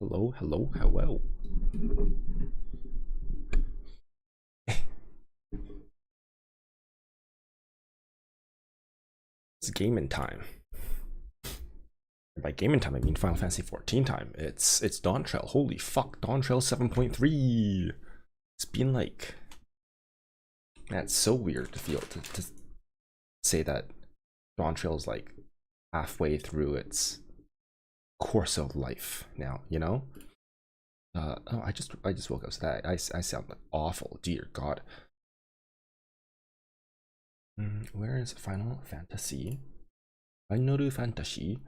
Hello, hello, hello. It's gaming time. And by gaming time, I mean Final Fantasy 14 time. It's Dawntrail. Holy fuck, Dawntrail 7.3. It's been like... That's so weird to feel, to say that Dawntrail's like halfway through its course of life now, you know? Oh, I just woke up, so that I sound like awful. Dear God. Where is Final Fantasy? Final Fantasy.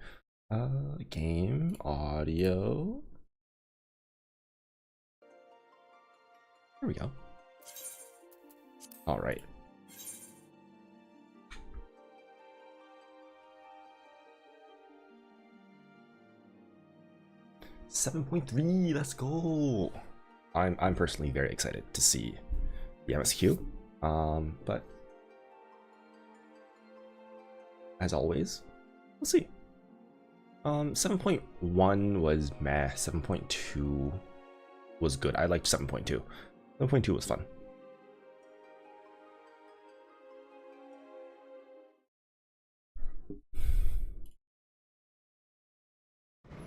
Game audio. Here we go. All right. .3, let's go. I'm personally very excited to see the MSQ. But as always, we'll see. 7.1 was meh. 7.2 was good. I liked 7.2. 7.2 was fun.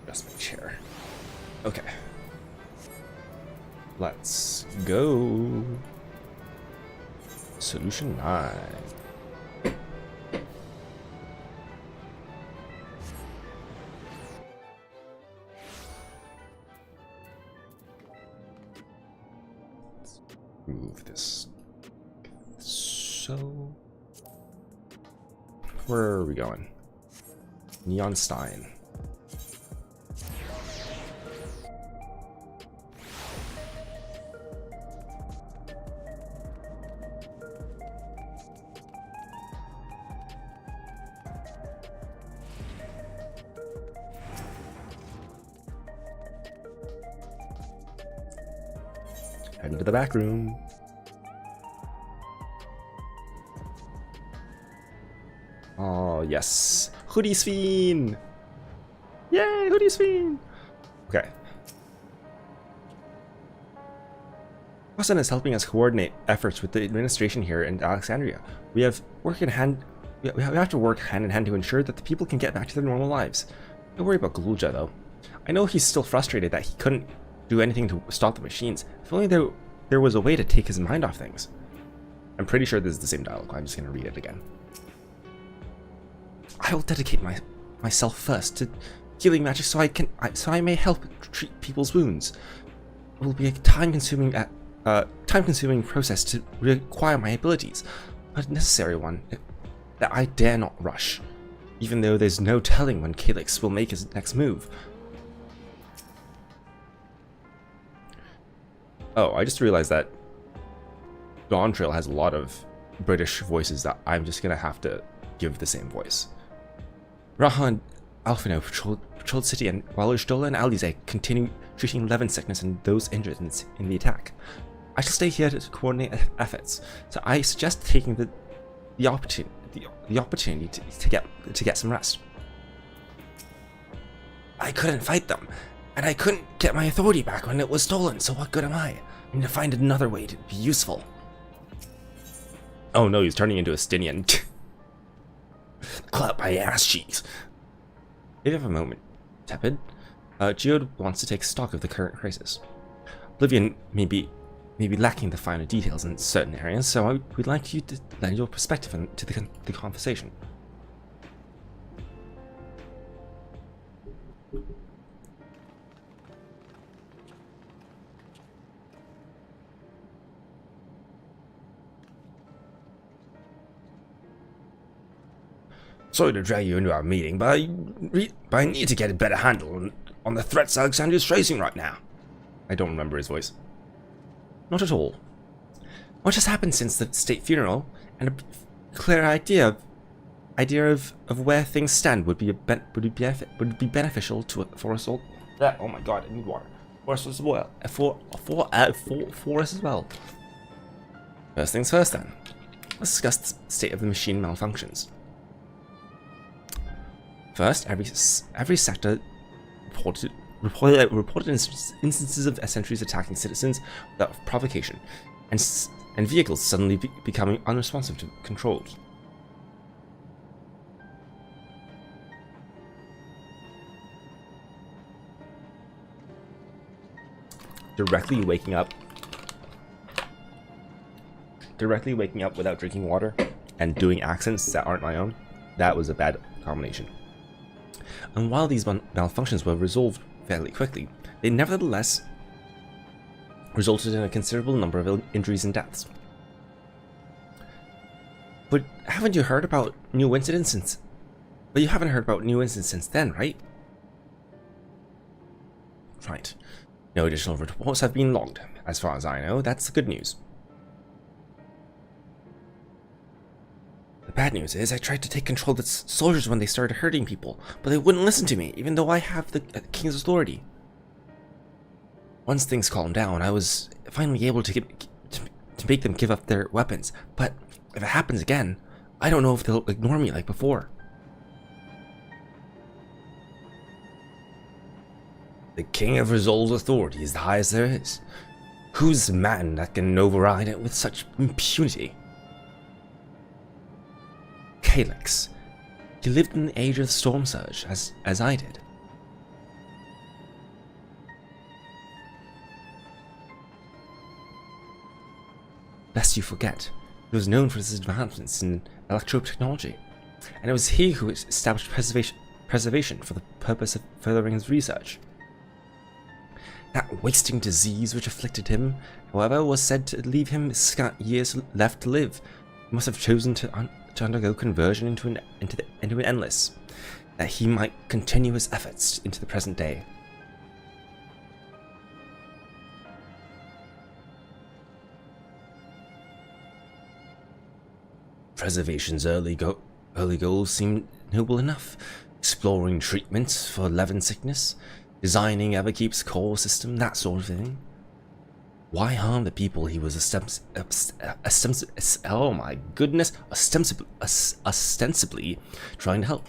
Adjust my chair. Okay. Let's go. Solution 9. Let's move this. So, where are we going? Neon Stein. Heading to the back room. Oh, yes. Hoodie Sphin! Yay, Hoodie Sphin! Okay. Austin is helping us coordinate efforts with the administration here in Alexandria. We have to work hand in hand to ensure that the people can get back to their normal lives. Don't worry about Galuja, though. I know he's still frustrated that he couldn't do anything to stop the machines. If only there was a way to take his mind off things. I'm pretty sure this is the same dialogue. I'm just going to read it again. I will dedicate myself first to healing magic so I may help treat people's wounds. It will be a time-consuming process to reacquire my abilities, but a necessary one that I dare not rush, even though there's no telling when Calyx will make his next move. Oh, I just realized that Dawntrail has a lot of British voices that I'm just gonna have to give the same voice. Raha and Alphino patrolled the city, and while Ushdola and Alize continue treating Levin sickness and those injured in the attack. I shall stay here to coordinate efforts, so I suggest taking the opportunity to get some rest. I couldn't fight them, and I couldn't get my authority back when it was stolen, so what good am I? I need to find another way to be useful. Oh no, he's turning into a Stinian. Clap my ass cheeks. If you have a moment, Tepid, Geode wants to take stock of the current crisis. Oblivion may be lacking the finer details in certain areas, so we'd like you to lend your perspective to the conversation. Sorry to drag you into our meeting, but I need to get a better handle on the threats Alexandria's facing right now. I don't remember his voice. Not at all. What has happened since the state funeral, and a clear idea of where things stand would be beneficial for us all. Oh my God, I need water. For us as well. For us as well. First things first, then. Let's discuss the state of the machine malfunctions. First, every sector reported instances of sentries attacking citizens without provocation, and vehicles suddenly becoming unresponsive to controls. Directly waking up without drinking water and doing accents that aren't my own, that was a bad combination. And while these malfunctions were resolved fairly quickly, they nevertheless resulted in a considerable number of injuries and deaths. But haven't you heard about new incidents since? But you haven't heard about new incidents since then, right? Right. No additional reports have been logged. As far as I know, that's the good news. The bad news is I tried to take control of the soldiers when they started hurting people, but they wouldn't listen to me, even though I have the king's authority. Once things calmed down, I was finally able to make them give up their weapons, but if it happens again, I don't know if they'll ignore me like before. The King of Rizol's authority is the highest there is. Who's the man that can override it with such impunity? Calyx. He lived in the age of the Storm Surge, as I did. Lest you forget, he was known for his advancements in electro-technology, and it was he who established preservation for the purpose of furthering his research. That wasting disease which afflicted him, however, was said to leave him scant years left to live. He must have chosen to undergo conversion into an endless, that he might continue his efforts into the present day. Preservation's early goals seemed noble enough, exploring treatments for Levin sickness, designing Everkeep's core system, that sort of thing. Why harm the people he was ostensibly trying to help?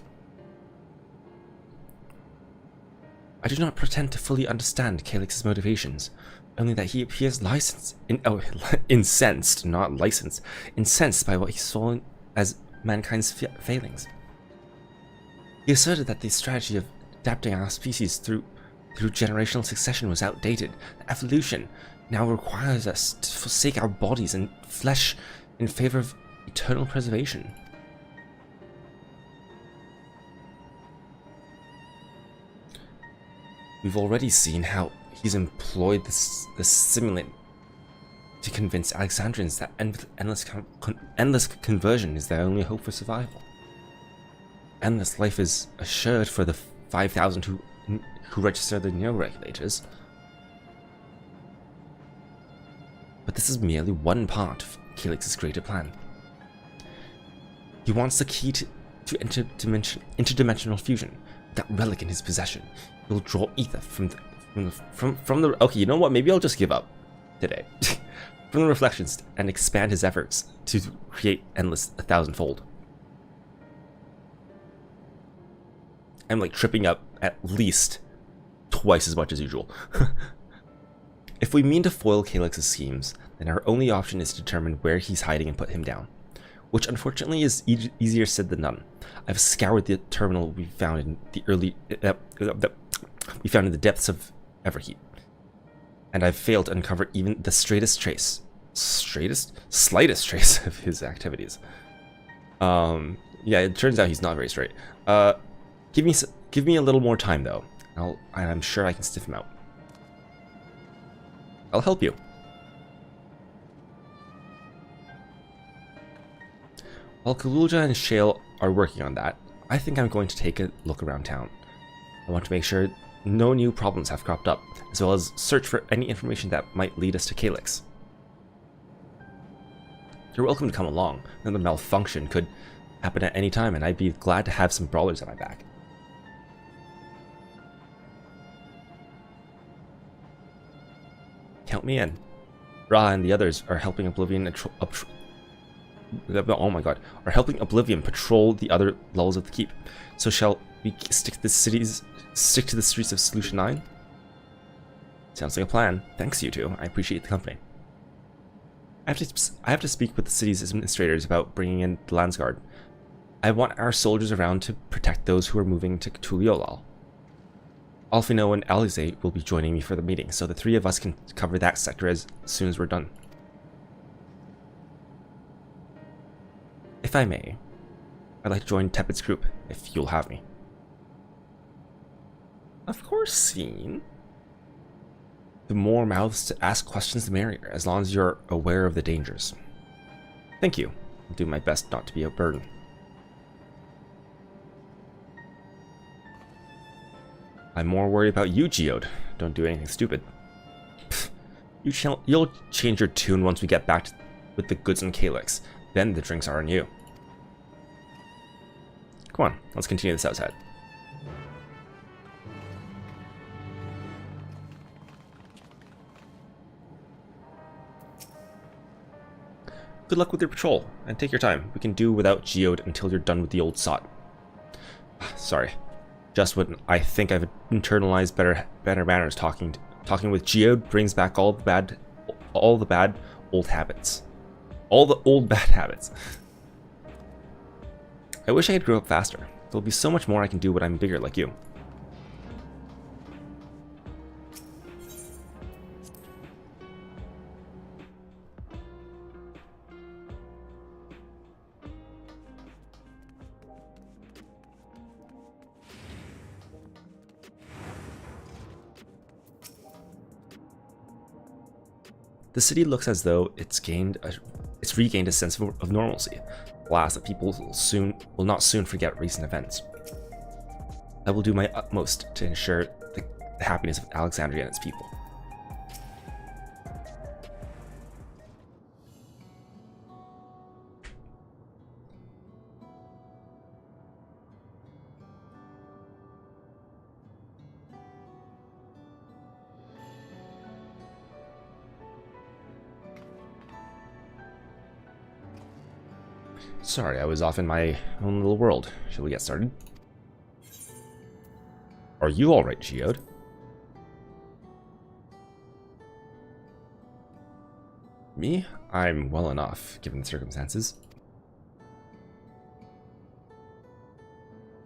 I do not pretend to fully understand Calyx's motivations, only that he appears incensed, not licensed, incensed by what he saw as mankind's failings. He asserted that the strategy of adapting our species through generational succession was outdated. Evolution now requires us to forsake our bodies and flesh in favor of eternal preservation. We've already seen how he's employed the simulant to convince Alexandrians that endless conversion is their only hope for survival. Endless life is assured for the 5,000 who register the neo-regulators. But this is merely one part of Calyx's greater plan. He wants the key to interdimensional fusion. That relic in his possession. He will draw ether from the okay, you know what? Maybe I'll just give up today. From the reflections and expand his efforts to create endless 1,000-fold. I'm like tripping up at least twice as much as usual. If we mean to foil Calyx's schemes, then our only option is to determine where he's hiding and put him down, which unfortunately is easier said than done. I've scoured the terminal we found in the depths of Everkeep, and I've failed to uncover even the slightest trace of his activities. Yeah, it turns out he's not very straight. Give me a little more time though. I'm sure I can sniff him out. I'll help you. While Kaluja and Shale are working on that, I think I'm going to take a look around town. I want to make sure no new problems have cropped up, as well as search for any information that might lead us to Calyx. You're welcome to come along. Another malfunction could happen at any time, and I'd be glad to have some brawlers at my back. Count me in. Ra and the others are helping Oblivion patrol the other levels of the keep. So shall we stick to the streets of Solution 9? Sounds like a plan. Thanks, you two. I appreciate the company. I have to speak with the city's administrators about bringing in the Landsguard. I want our soldiers around to protect those who are moving to Tuliolal. Alfino and Alize will be joining me for the meeting, so the three of us can cover that sector as soon as we're done. If I may, I'd like to join Tepid's group, if you'll have me. Of course, Scene. The more mouths to ask questions, the merrier, as long as you're aware of the dangers. Thank you. I'll do my best not to be a burden. I'm more worried about you, Geode. Don't do anything stupid. You'll change your tune once we get back with the goods and Calyx. Then the drinks are on you. Come on, let's continue this outside. Good luck with your patrol, and take your time. We can do without Geode until you're done with the old sot. Sorry. Just when I think I've internalized better manners, talking with Geode brings back all the bad old habits. All the old bad habits. I wish I could grow up faster. There'll be so much more I can do when I'm bigger like you. The city looks as though it's regained a sense of normalcy. Alas, that people will not soon forget recent events. I will do my utmost to ensure the happiness of Alexandria and its people. Sorry, I was off in my own little world. Shall we get started? Are you alright, Geode? Me? I'm well enough, given the circumstances.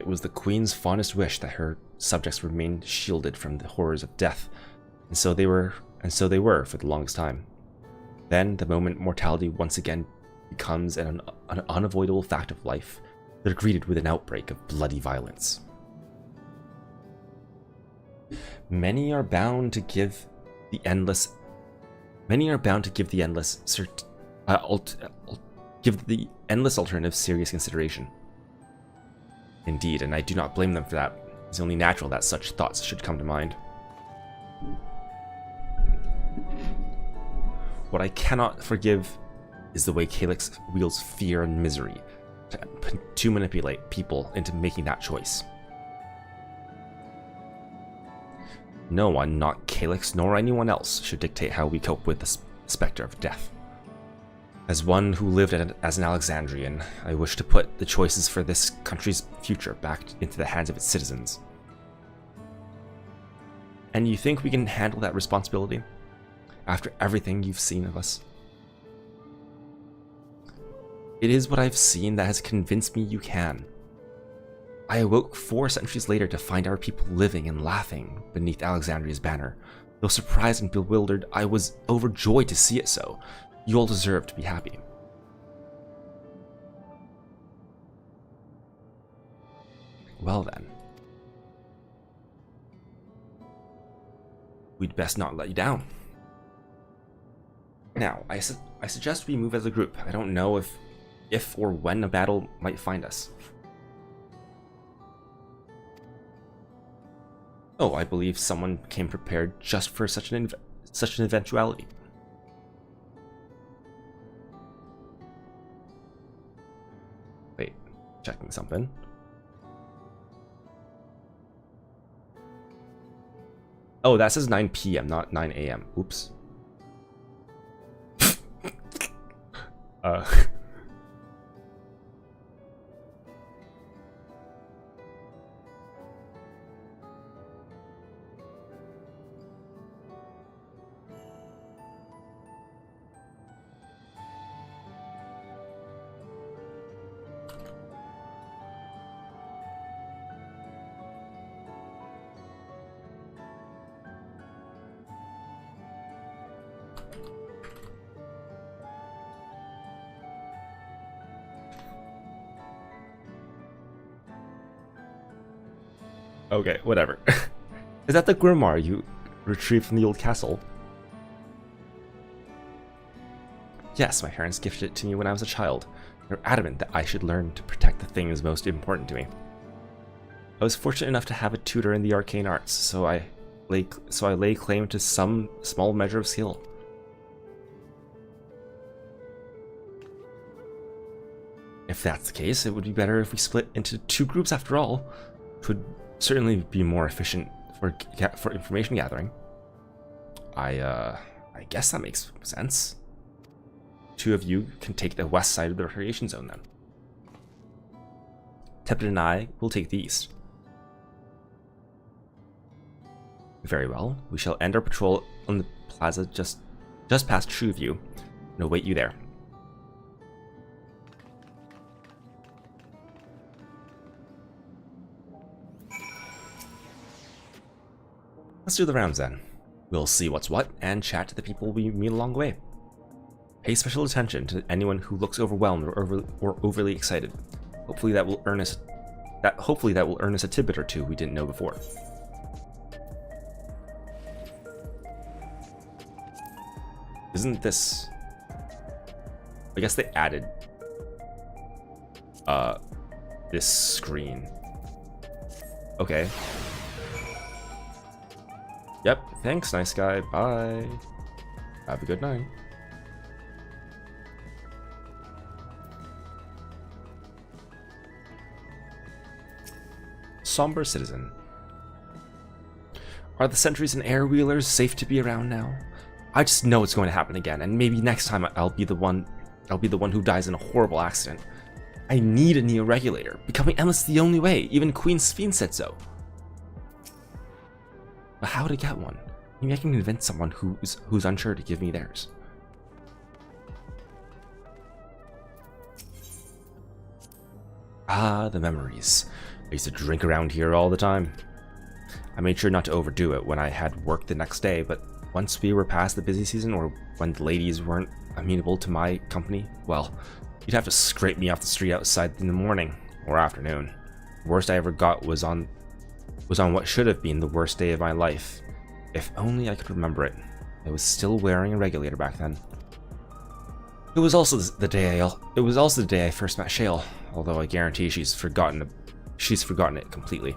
It was the Queen's fondest wish that her subjects remained shielded from the horrors of death, and so they were for the longest time. Then, the moment mortality once again becomes an unavoidable fact of life, they're greeted with an outbreak of bloody violence. Many are bound to give the endless alternative serious consideration. Indeed, and I do not blame them for that. It's only natural that such thoughts should come to mind. What I cannot forgive is the way Calyx wields fear and misery to manipulate people into making that choice. No one, not Calyx nor anyone else, should dictate how we cope with the specter of death. As one who lived as an Alexandrian, I wish to put the choices for this country's future back into the hands of its citizens. And you think we can handle that responsibility? After everything you've seen of us? It is what I've seen that has convinced me you can. I awoke 4 centuries later to find our people living and laughing beneath Alexandria's banner. Though surprised and bewildered, I was overjoyed to see it so. You all deserve to be happy. Well then. We'd best not let you down. Now, I suggest we move as a group. I don't know if or when a battle might find us. Oh, I believe someone came prepared just for such an eventuality. Wait, checking something. Oh, that says 9 p.m., not 9 a.m. Oops. Okay, whatever. Is that the grimoire you retrieved from the old castle? Yes, my parents gifted it to me when I was a child. They're adamant that I should learn to protect the things most important to me. I was fortunate enough to have a tutor in the arcane arts, so I lay claim to some small measure of skill. If that's the case, it would be better if we split into 2 groups after all. It would certainly be more efficient for information gathering. I guess that makes sense. 2 of you can take the west side of the recreation zone then. Tepid and I will take the east. Very well. We shall end our patrol on the plaza just past Trueview and await you there. Let's do the rounds then. We'll see what's what and chat to the people we meet along the way. Pay special attention to anyone who looks overwhelmed or overly excited. Hopefully that will earn us a tidbit or 2 we didn't know before. Isn't this... I guess they added this screen. Okay. Yep, thanks, nice guy. Bye. Have a good night. Somber Citizen. Are the sentries and air wheelers safe to be around now? I just know it's going to happen again, and maybe next time I'll be the one who dies in a horrible accident. I need a neo-regulator. Becoming endless is the only way. Even Queen Sphene said so. But how to get one? Maybe I can convince someone who's unsure to give me theirs. Ah, the memories. I used to drink around here all the time. I made sure not to overdo it when I had work the next day, but once we were past the busy season, or when the ladies weren't amenable to my company, well, you'd have to scrape me off the street outside in the morning or afternoon. The worst I ever got was on what should have been the worst day of my life. If only I could remember it. I was still wearing a regulator back then. It was also the day I first met Shale, although I guarantee she's forgotten it completely.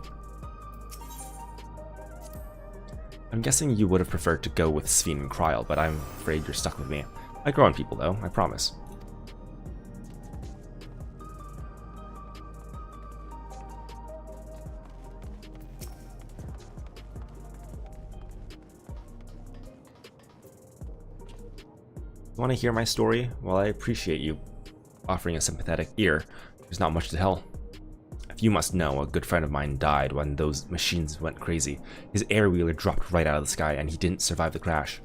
I'm guessing you would have preferred to go with Sphene and Kryl, but I'm afraid you're stuck with me. I grow on people though, I promise. You want to hear my story? Well, I appreciate you offering a sympathetic ear. There's not much to tell. If you must know, a good friend of mine died when those machines went crazy. His air wheeler dropped right out of the sky and he didn't survive the crash.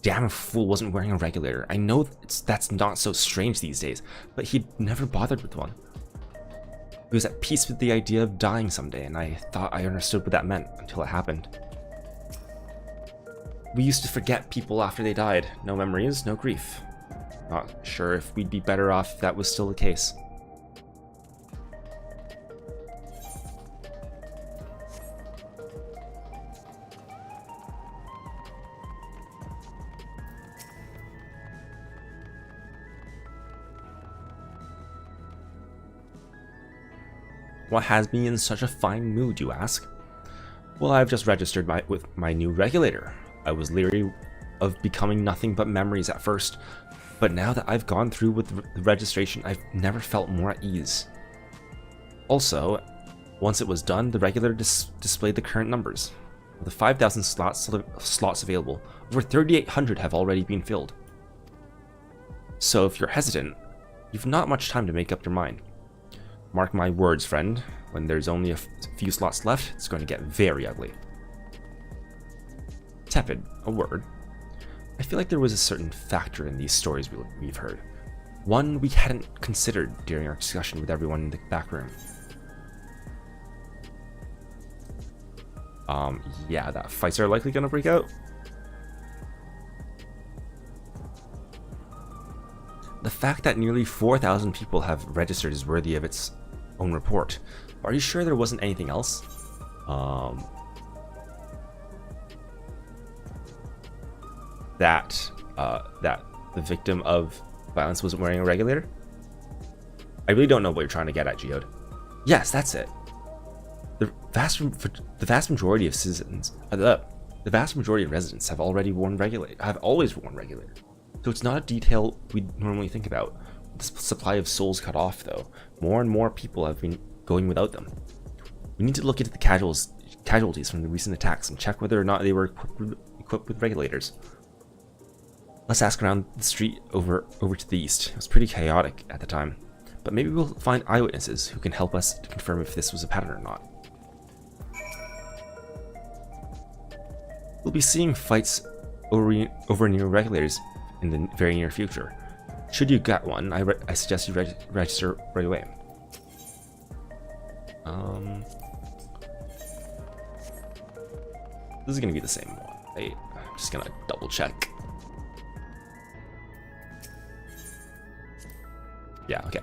Damn fool wasn't wearing a regulator. I know that's not so strange these days, but he'd never bothered with one. He was at peace with the idea of dying someday, and I thought I understood what that meant until it happened. We used to forget people after they died. No memories, no grief. Not sure if we'd be better off if that was still the case. What has me in such a fine mood, you ask? Well, I've just registered with my new regulator. I was leery of becoming nothing but memories at first, but now that I've gone through with the registration, I've never felt more at ease. Also, once it was done, the regulator displayed the current numbers. With the 5,000 slots available, over 3,800 have already been filled. So if you're hesitant, you've not much time to make up your mind. Mark my words, friend, when there's only a few slots left, it's going to get very ugly. Tepid, a word. I feel like there was a certain factor in these stories we've heard. One we hadn't considered during our discussion with everyone in the back room. Yeah, that fights are likely gonna break out. The fact that nearly 4,000 people have registered is worthy of its own report. Are you sure there wasn't anything else? that the victim of violence wasn't wearing a regulator? I really don't know what you're trying to get at, Geode. Yes, that's it. The vast majority of citizens, the vast majority of residents have always worn regulator. So it's not a detail we normally think about. With the supply of souls cut off, though, more and more people have been going without them. We need to look into the casualties from the recent attacks and check whether or not they were equipped with regulators. Let's ask around the street over to the east. It was pretty chaotic at the time, but maybe we'll find eyewitnesses who can help us to confirm if this was a pattern or not. We'll be seeing fights over near regulators in the very near future. Should you get one, I suggest you register right away. This is gonna be the same one. I'm just gonna double check. Yeah, okay.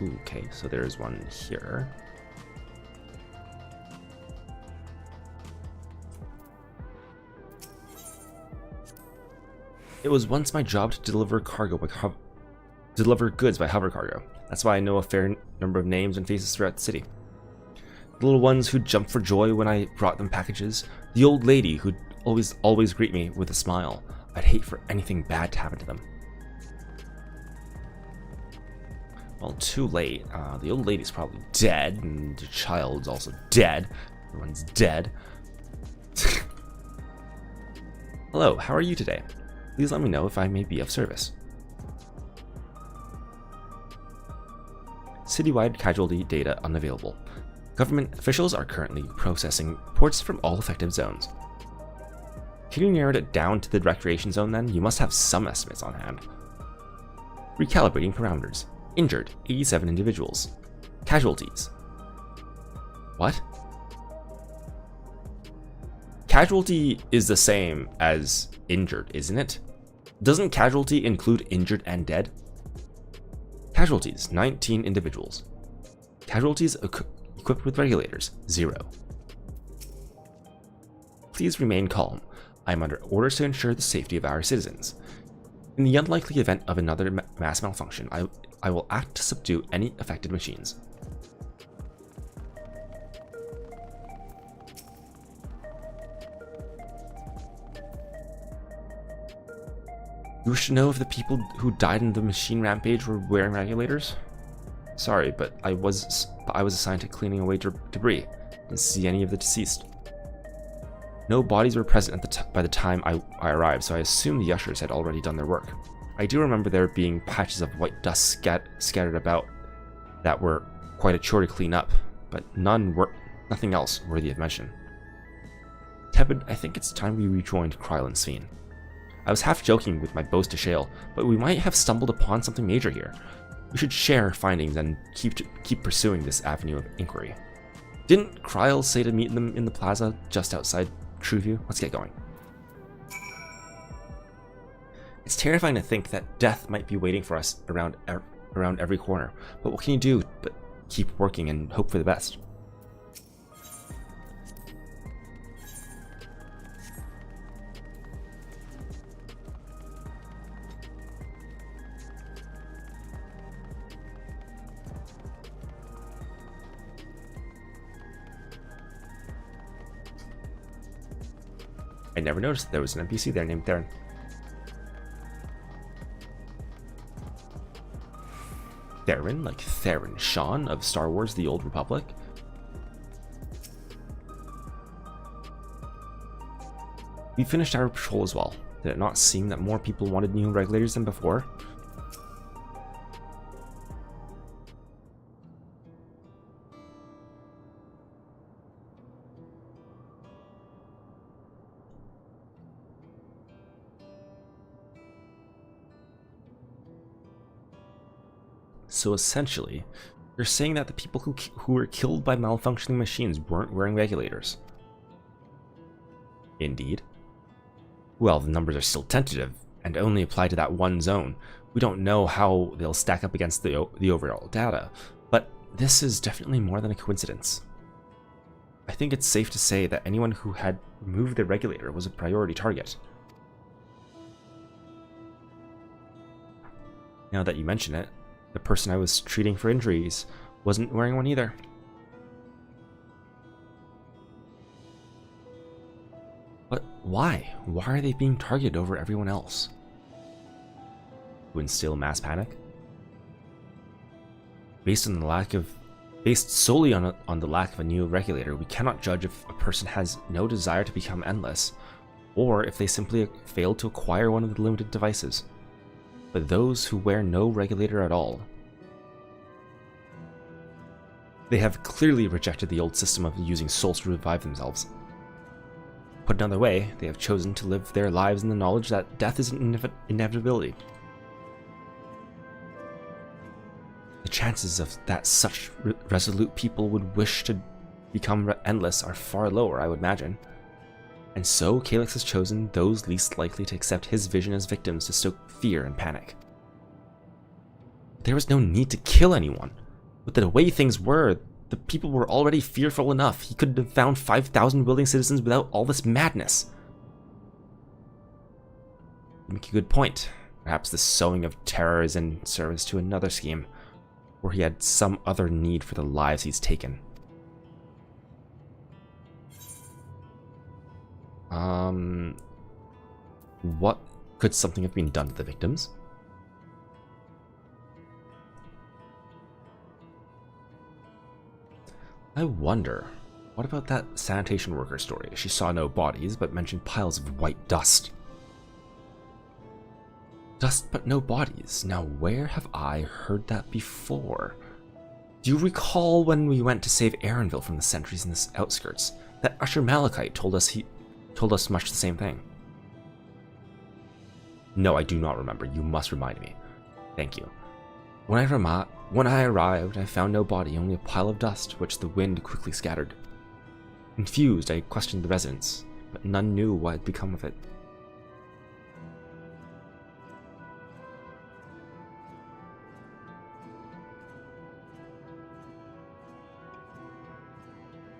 Okay, so there's one here. It was once my job to deliver goods by hover cargo. That's why I know a fair number of names and faces throughout the city. The little ones who jumped for joy when I brought them packages. The old lady who'd always greet me with a smile. I'd hate for anything bad to happen to them. Well, too late. The old lady's probably dead, and the child's also dead. Everyone's dead. Hello, how are you today? Please let me know if I may be of service. Citywide casualty data unavailable. Government officials are currently processing reports from all affected zones. Can you narrow it down to the recreation zone then? You must have some estimates on hand. Recalibrating parameters. Injured, 87 individuals. Casualties. What? Casualty is the same as injured, isn't it? Doesn't casualty include injured and dead? Casualties, 19 individuals. Casualties equipped with regulators, 0. Please remain calm. I am under orders to ensure the safety of our citizens. In the unlikely event of another mass malfunction, I will act to subdue any affected machines. You wish to know if the people who died in the machine rampage were wearing regulators? Sorry, but I was assigned to cleaning away debris. Didn't see any of the deceased. No bodies were present by the time I arrived, so I assume the ushers had already done their work. I do remember there being patches of white dust scattered about that were quite a chore to clean up, but nothing else worthy of mention. Tepid, I think it's time we rejoined Kryl and Sveen. I was half joking with my boast to Shale, but we might have stumbled upon something major here. We should share findings and keep pursuing this avenue of inquiry. Didn't Kryl say to meet them in the plaza just outside Trueview? Let's get going. It's terrifying to think that death might be waiting for us around every corner, but what can you do but keep working and hope for the best? I never noticed there was an NPC there named Theron. Theron, like Theron Shan of Star Wars The Old Republic? We finished our patrol as well. Did it not seem that more people wanted new regulators than before? So essentially, you're saying that the people who were killed by malfunctioning machines weren't wearing regulators. Indeed. Well, the numbers are still tentative, and only apply to that one zone. We don't know how they'll stack up against the overall data, but this is definitely more than a coincidence. I think it's safe to say that anyone who had removed the regulator was a priority target. Now that you mention it, the person I was treating for injuries wasn't wearing one either. But why? Why are they being targeted over everyone else? To instill mass panic? Based solely on the lack of a new regulator, we cannot judge if a person has no desire to become endless, or if they simply failed to acquire one of the limited devices. But those who wear no regulator at all, they have clearly rejected the old system of using souls to revive themselves. Put another way, they have chosen to live their lives in the knowledge that death is an inevitability. The chances of that such resolute people would wish to become endless are far lower, I would imagine. And so, Calyx has chosen those least likely to accept his vision as victims to stoke fear and panic. There was no need to kill anyone. With the way things were, the people were already fearful enough. He could have found 5,000 willing citizens without all this madness. You make a good point. Perhaps the sowing of terror is in service to another scheme, or he had some other need for the lives he's taken. What could something have been done to the victims? I wonder, what about that sanitation worker story? She saw no bodies, but mentioned piles of white dust. Dust but no bodies. Now where have I heard that before? Do you recall when we went to save Aaronville from the sentries in the outskirts? That Usher Malachite told us much the same thing. No, I do not remember. You must remind me. Thank you. When I arrived, I found no body, only a pile of dust, which the wind quickly scattered. Confused, I questioned the residents, but none knew what had become of it.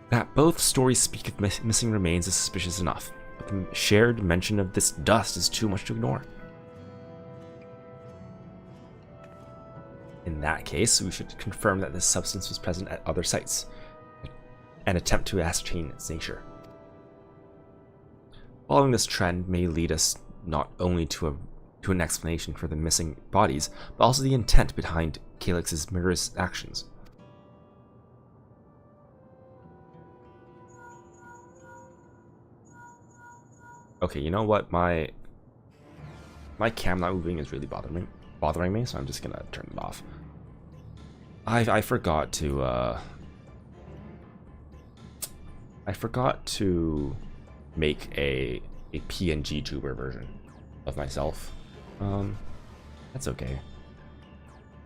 That both stories speak of missing remains is suspicious enough, but the shared mention of this dust is too much to ignore. In that case, we should confirm that this substance was present at other sites, and attempt to ascertain its nature. Following this trend may lead us not only to an explanation for the missing bodies, but also the intent behind Calyx's murderous actions. Okay, you know what? My cam not moving is really bothering me, so I'm just gonna turn it off. I forgot to make a PNG tuber version of myself. That's okay.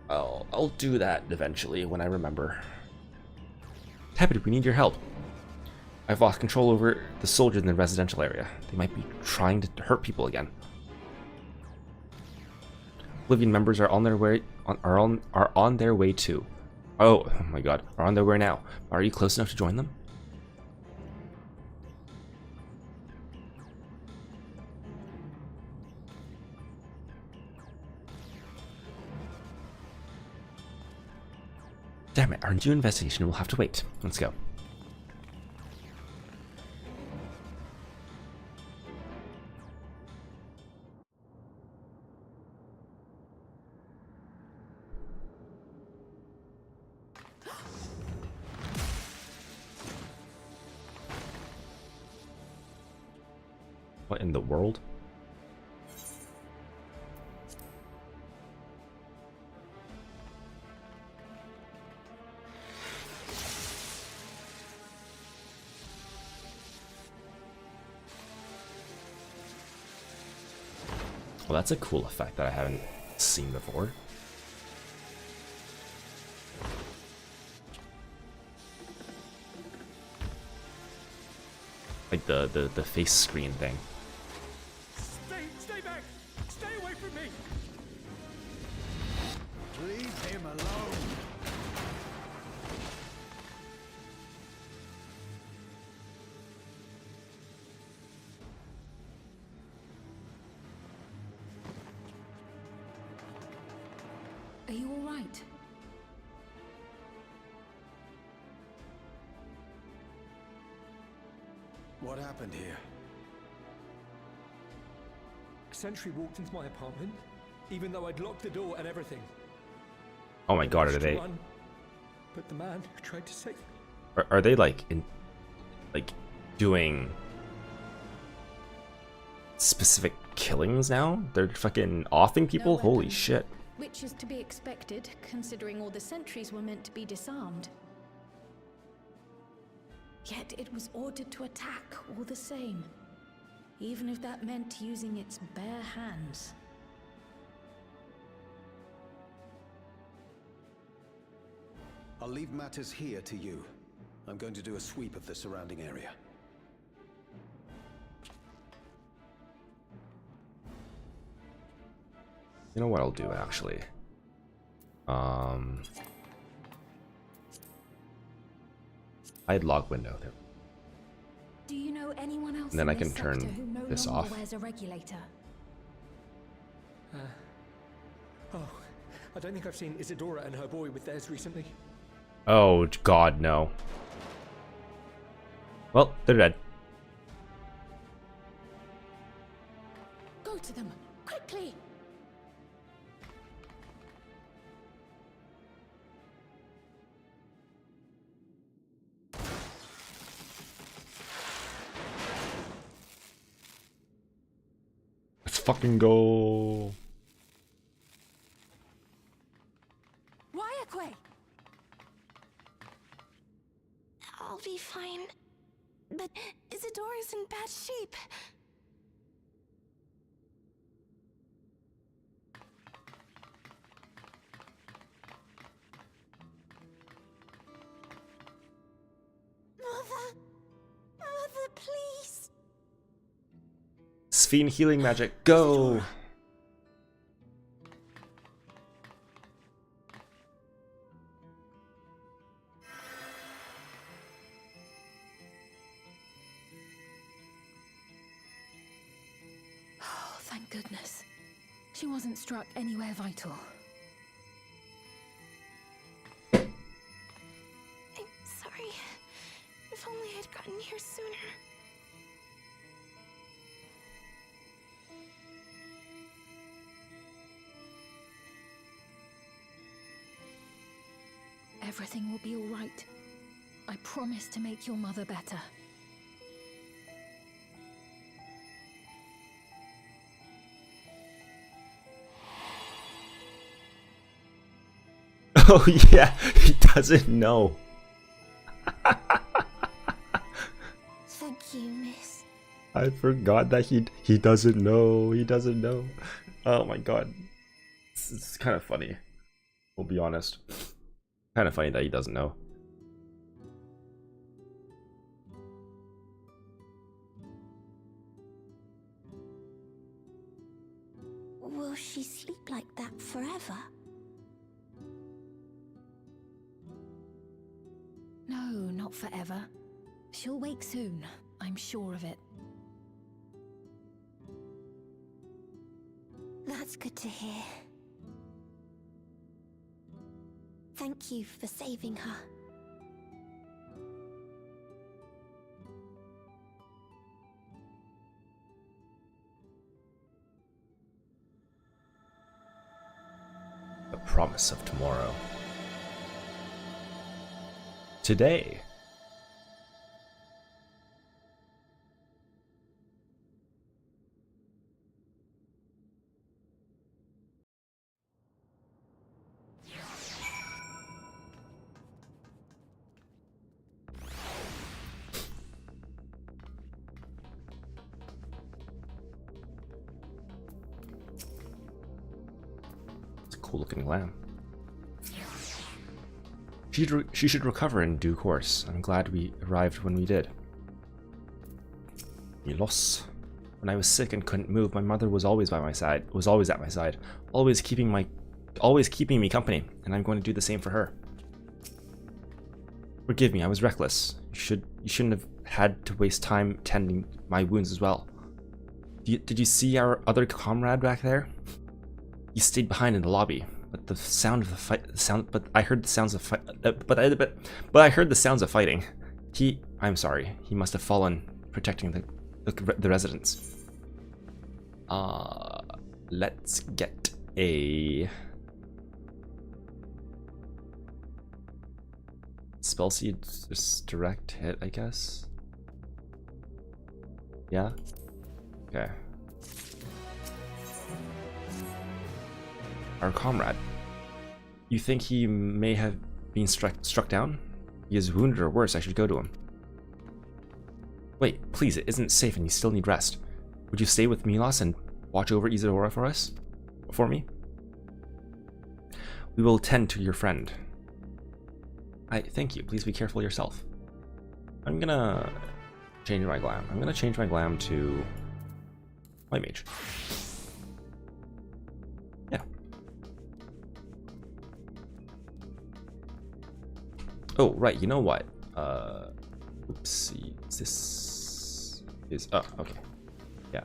I'll do that eventually when I remember. Tepid, we need your help. I've lost control over the soldiers in the residential area. They might be trying to hurt people again. Oblivion members are on their way. Are on their way too. Oh my God! Are on their way now. Are you close enough to join them? Damn it! Our new investigation will have to wait. Let's go. What in the world? Well, that's a cool effect that I haven't seen before. Like the face screen thing. Stay back! Stay away from me! Leave him alone. Are you all right? What happened here? A sentry walked into my apartment, even though I'd locked the door and everything. Oh my god, are I they? run, but the man who tried to save me. Are they like doing specific killings now? They're fucking offing people? No Holy weapon. shit. Which is to be expected, considering all the sentries were meant to be disarmed. Yet it was ordered to attack all the same, even if that meant using its bare hands. I'll leave matters here to you. I'm going to do a sweep of the surrounding area. You know what I'll do actually? Hide log window there. Do you know anyone else And then in I can this turn sector who no this longer off. wears a regulator? Oh, I don't think I've seen Isadora and her boy with theirs recently. Oh god, no. Well, they're dead. Go to them, quickly! Let's fucking go. Ryakwe! I'll be fine. But Isadora's in bad shape. Mother! Mother, please! Sphene healing magic, go! Oh, thank goodness. She wasn't struck anywhere vital. I'm sorry. If only I'd gotten here sooner. Everything will be all right. I promise to make your mother better. Oh yeah, he doesn't know. Thank you, miss. I forgot that he doesn't know. He doesn't know. Oh my god. It's kind of funny. We'll be honest. Kind of funny that he doesn't know. Will she sleep like that forever? No, not forever. She'll wake soon, I'm sure of it. That's good to hear. Thank you for saving her. The promise of tomorrow. Today. It's a cool looking lamb. She should recover in due course. I'm glad we arrived when we did. Milos. When I was sick and couldn't move, my mother was always by my side. Was always at my side, always keeping me company, and I'm going to do the same for her. Forgive me, I was reckless. You shouldn't have had to waste time tending my wounds as well. Did you see our other comrade back there? He stayed behind in the lobby, but the sound of the fight. But I heard the sounds of fight. But I heard the sounds of fighting. I'm sorry. He must have fallen protecting the residents. Let's get a spell seed, just direct hit, I guess. Yeah. Okay. Our comrade. You think he may have been struck down? He is wounded or worse. I should go to him. Wait, please, it isn't safe and you still need rest. Would you stay with Milos and watch over Isadora for us? For me? We will tend to your friend. Thank you. Please be careful yourself. I'm gonna change my glam. I'm gonna change my glam to White Mage. Yeah. Oh, right. You know what? Oopsie. This is... Oh, okay. Yeah.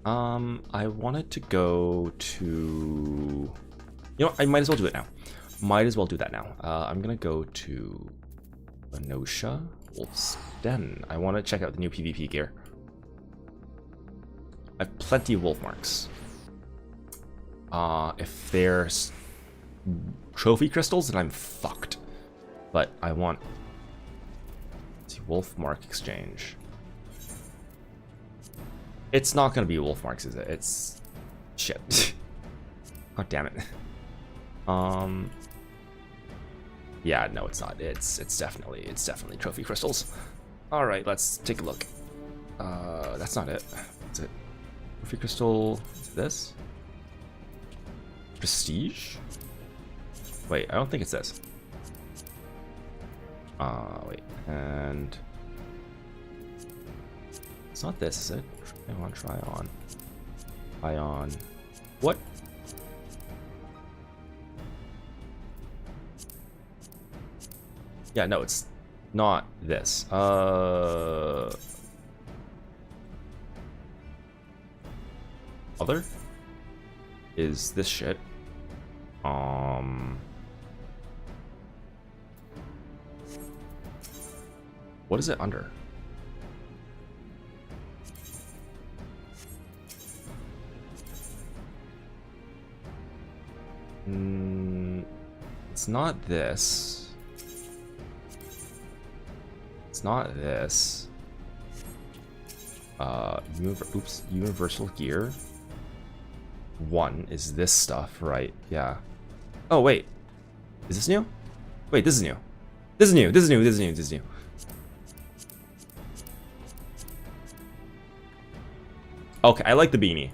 I wanted to go to... You know what? I might as well do it now. Might as well do that now. I'm gonna go to Lenosha Wolf's Den. I want to check out the new PvP gear. I have plenty of wolf marks. If there's trophy crystals, then I'm fucked. But I want... Let's see, wolf mark exchange. It's not gonna be wolf marks, is it? It's shit. God damn it. Yeah, no, it's not. It's definitely trophy crystals. All right, let's take a look. That's not it. Is it trophy crystal? Is this prestige? Wait, I don't think it's this. Wait, and it's not this, is it? Try on. What? Yeah, no, it's not this. Other? Is this shit? What is it under? It's not this. It's not this. Universal gear. 1 is this stuff, right? Yeah. Oh wait, is this new? Wait, this is new. This is new. This is new. This is new. This is new. Okay, I like the beanie.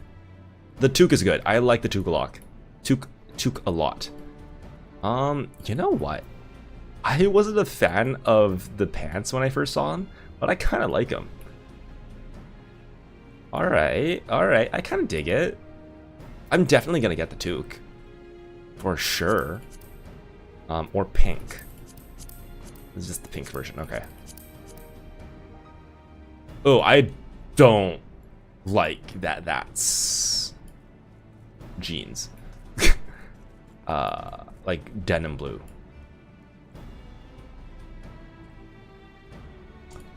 The toque is good. I like the toque a lot. Toque a lot. You know what? I wasn't a fan of the pants when I first saw them, but I kind of like them. All right. I kind of dig it. I'm definitely gonna get the toque, for sure. Or pink. This is just the pink version. Okay. Oh, I don't like that. That's jeans. Like denim blue.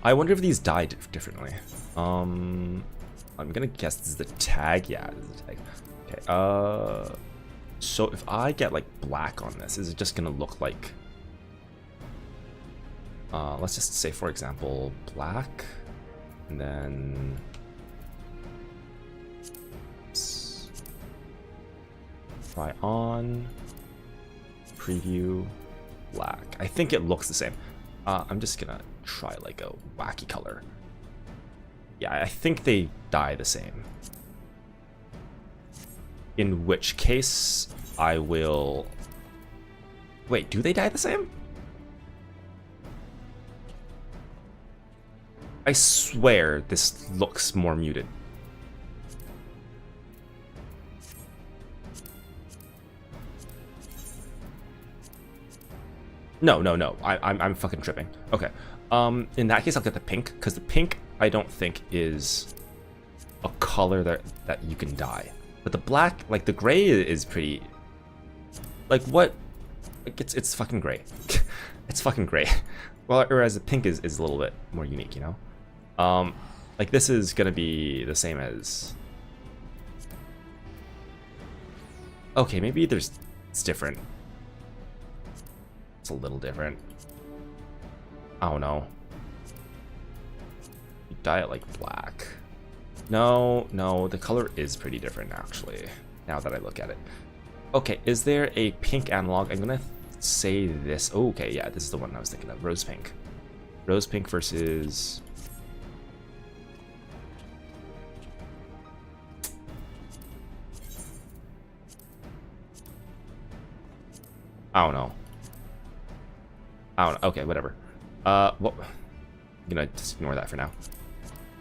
I wonder if these dye differently. I'm gonna guess this is the tag. Yeah, this is the tag. Okay. So if I get like black on this, is it just gonna look like? Let's just say, for example, black, and then. Oops. Try on. Preview. Black. I think it looks the same. I'm just gonna try like a wacky color. Yeah, I think they dye the same. In which case, I will... Wait, do they dye the same? I swear this looks more muted. No, no, no. I'm fucking tripping. Okay. In that case, I'll get the pink, because the pink I don't think is a color that you can dye. But the black, like the gray, is pretty. Like what? Like it's fucking gray. It's fucking gray. Well, whereas the pink is a little bit more unique, you know. Like this is gonna be the same as. Okay, maybe it's different. It's a little different. I don't know. You dye it like black. No, no, the color is pretty different actually, now that I look at it. Okay, is there a pink analog? I'm gonna say this. Oh, okay, yeah, this is the one I was thinking of. Rose pink. Rose pink versus... I don't know. I don't know. Okay, whatever. Well, I'm gonna just ignore that for now.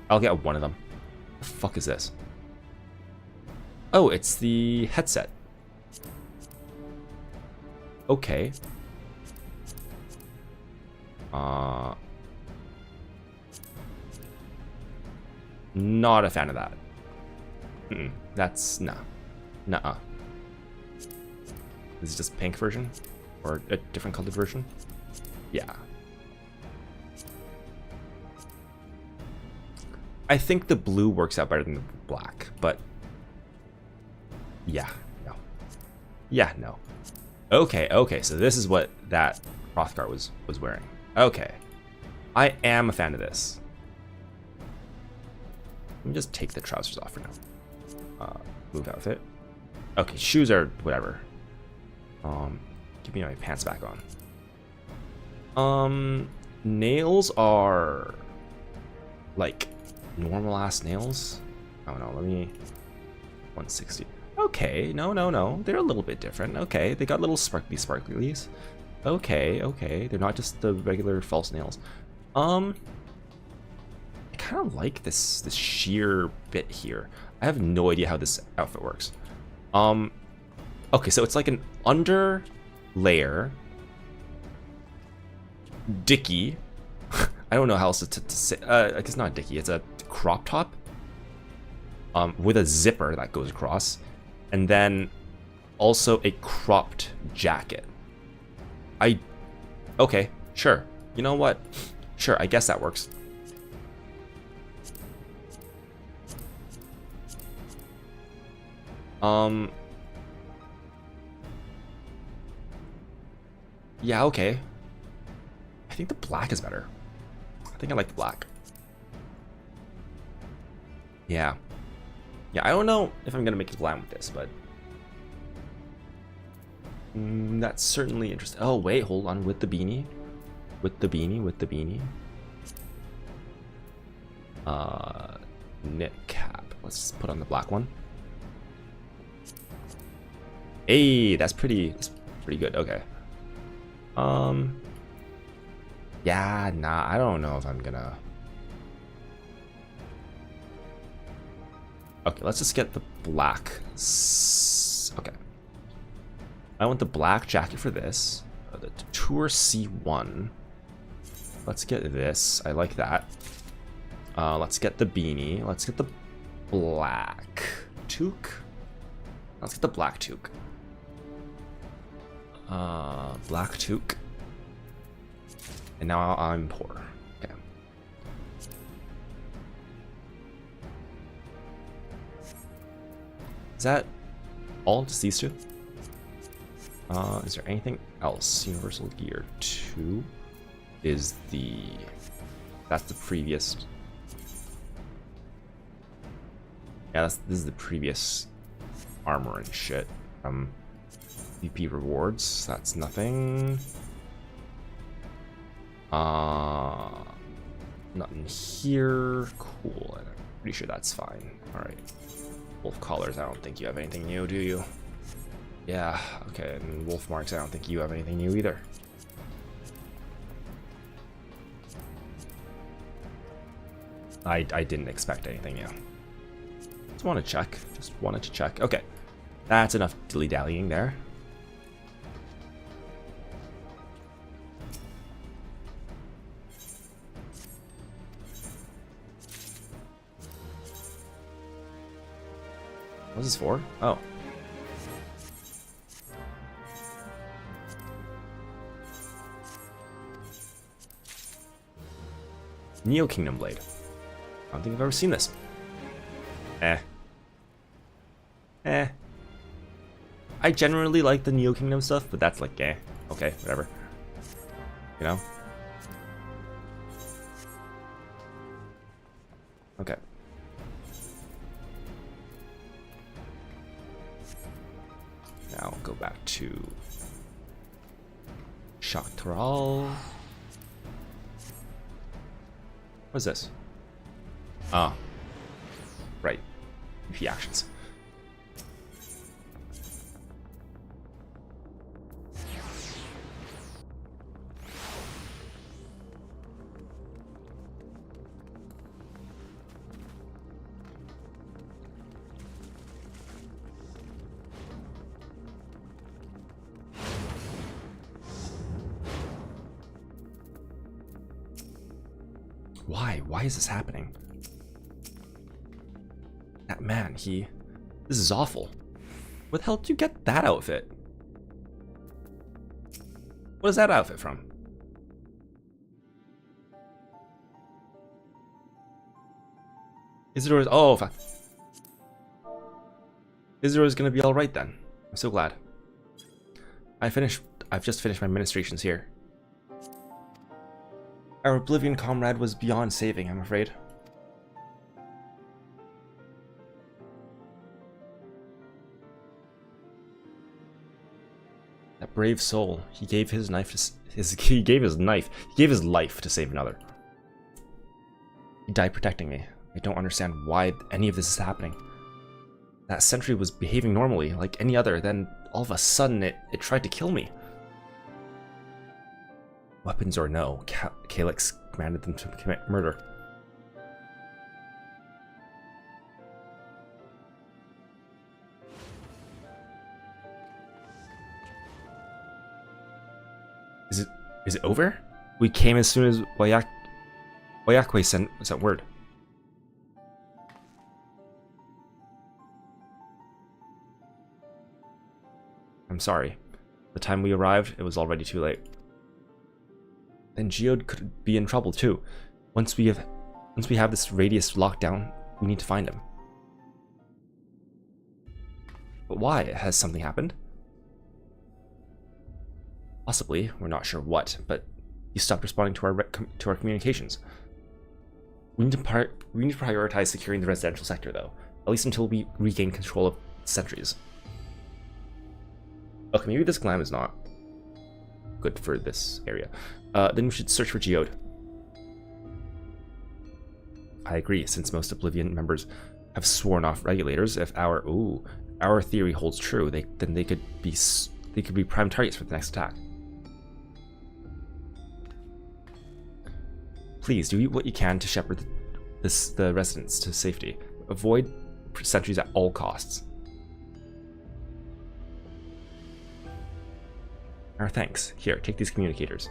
I'll get one of them. What the fuck is this? Oh, it's the headset. Okay. Not a fan of that. That's nah. Nuh-uh. This is just pink version? Or a different colored version? Yeah. I think the blue works out better than the black, but yeah, no. Yeah, no. Okay, okay, so this is what that Hrothgar was wearing. Okay. I am a fan of this. Let me just take the trousers off for now. Move outfit. Okay, shoes are whatever. Give me my pants back on. Nails are like normal ass nails. I don't know, let me 160. Okay, no. They're a little bit different. Okay, they got little sparklies. Okay. They're not just the regular false nails. I kind of like this sheer bit here. I have no idea how this outfit works. Okay, so it's like an under layer dicky. I don't know how else to say. It's not a dicky. It's a crop top. With a zipper that goes across, and then also a cropped jacket. Okay, sure. You know what? Sure, I guess that works. Yeah, okay. I think the black is better. I think I like the black. Yeah. Yeah, I don't know if I'm gonna make it glam with this, but that's certainly interesting. Oh wait, hold on, with the beanie, with the beanie. Knit cap. Let's put on the black one. Hey, that's pretty good. Okay. Yeah, nah, I don't know if I'm gonna. Okay, let's just get the black. Okay. I want the black jacket for this. The Tour C1. Let's get this. I like that. Let's get the beanie. Let's get the black toque. Let's get the black toque. Black toque. And now I'm poor. Okay. Is that all? Just these two? Is there anything else? Universal Gear 2 is the... That's the previous... Yeah, this is the previous armor and shit. VP rewards, that's nothing. Nothing here. Cool. I'm pretty sure that's fine. Alright. Wolf collars, I don't think you have anything new, do you? Yeah, okay, and wolf marks, I don't think you have anything new either. I didn't expect anything, yeah. Just want to check. Just wanted to check. Okay. That's enough dilly-dallying there. What's this for? Oh. Neo Kingdom Blade. I don't think I've ever seen this. I generally like the Neo Kingdom stuff, but that's like, okay, whatever. You know? Okay. Now I'll go back to Dawntrail. What's this? Ah. Right. EP actions. Why? Why is this happening? That man, this is awful. Where the hell did you get that outfit? What is that outfit from? Isidora's, oh, fuck. Isidora's gonna be alright then. I'm so glad. I've just finished my ministrations here. Our Oblivion comrade was beyond saving, I'm afraid. That brave soul, he gave his life to save another. He died protecting me. I don't understand why any of this is happening. That sentry was behaving normally, like any other, then all of a sudden it tried to kill me. Weapons or no, Calyx commanded them to commit murder. Is it over? We came as soon as Wayakwe sent word. I'm sorry. The time we arrived, it was already too late. Then Geode could be in trouble too. Once we have this radius locked down, we need to find him. But why? Has something happened? Possibly, we're not sure what, but he stopped responding to our communications. We need to prioritize securing the residential sector, though, at least until we regain control of sentries. Okay, maybe this glam is not good for this area. Then we should search for Geode. I agree, since most Oblivion members have sworn off regulators. If our theory holds true, then they could be prime targets for the next attack. Please do what you can to shepherd the residents to safety. Avoid sentries at all costs. Our thanks. Here, take these communicators.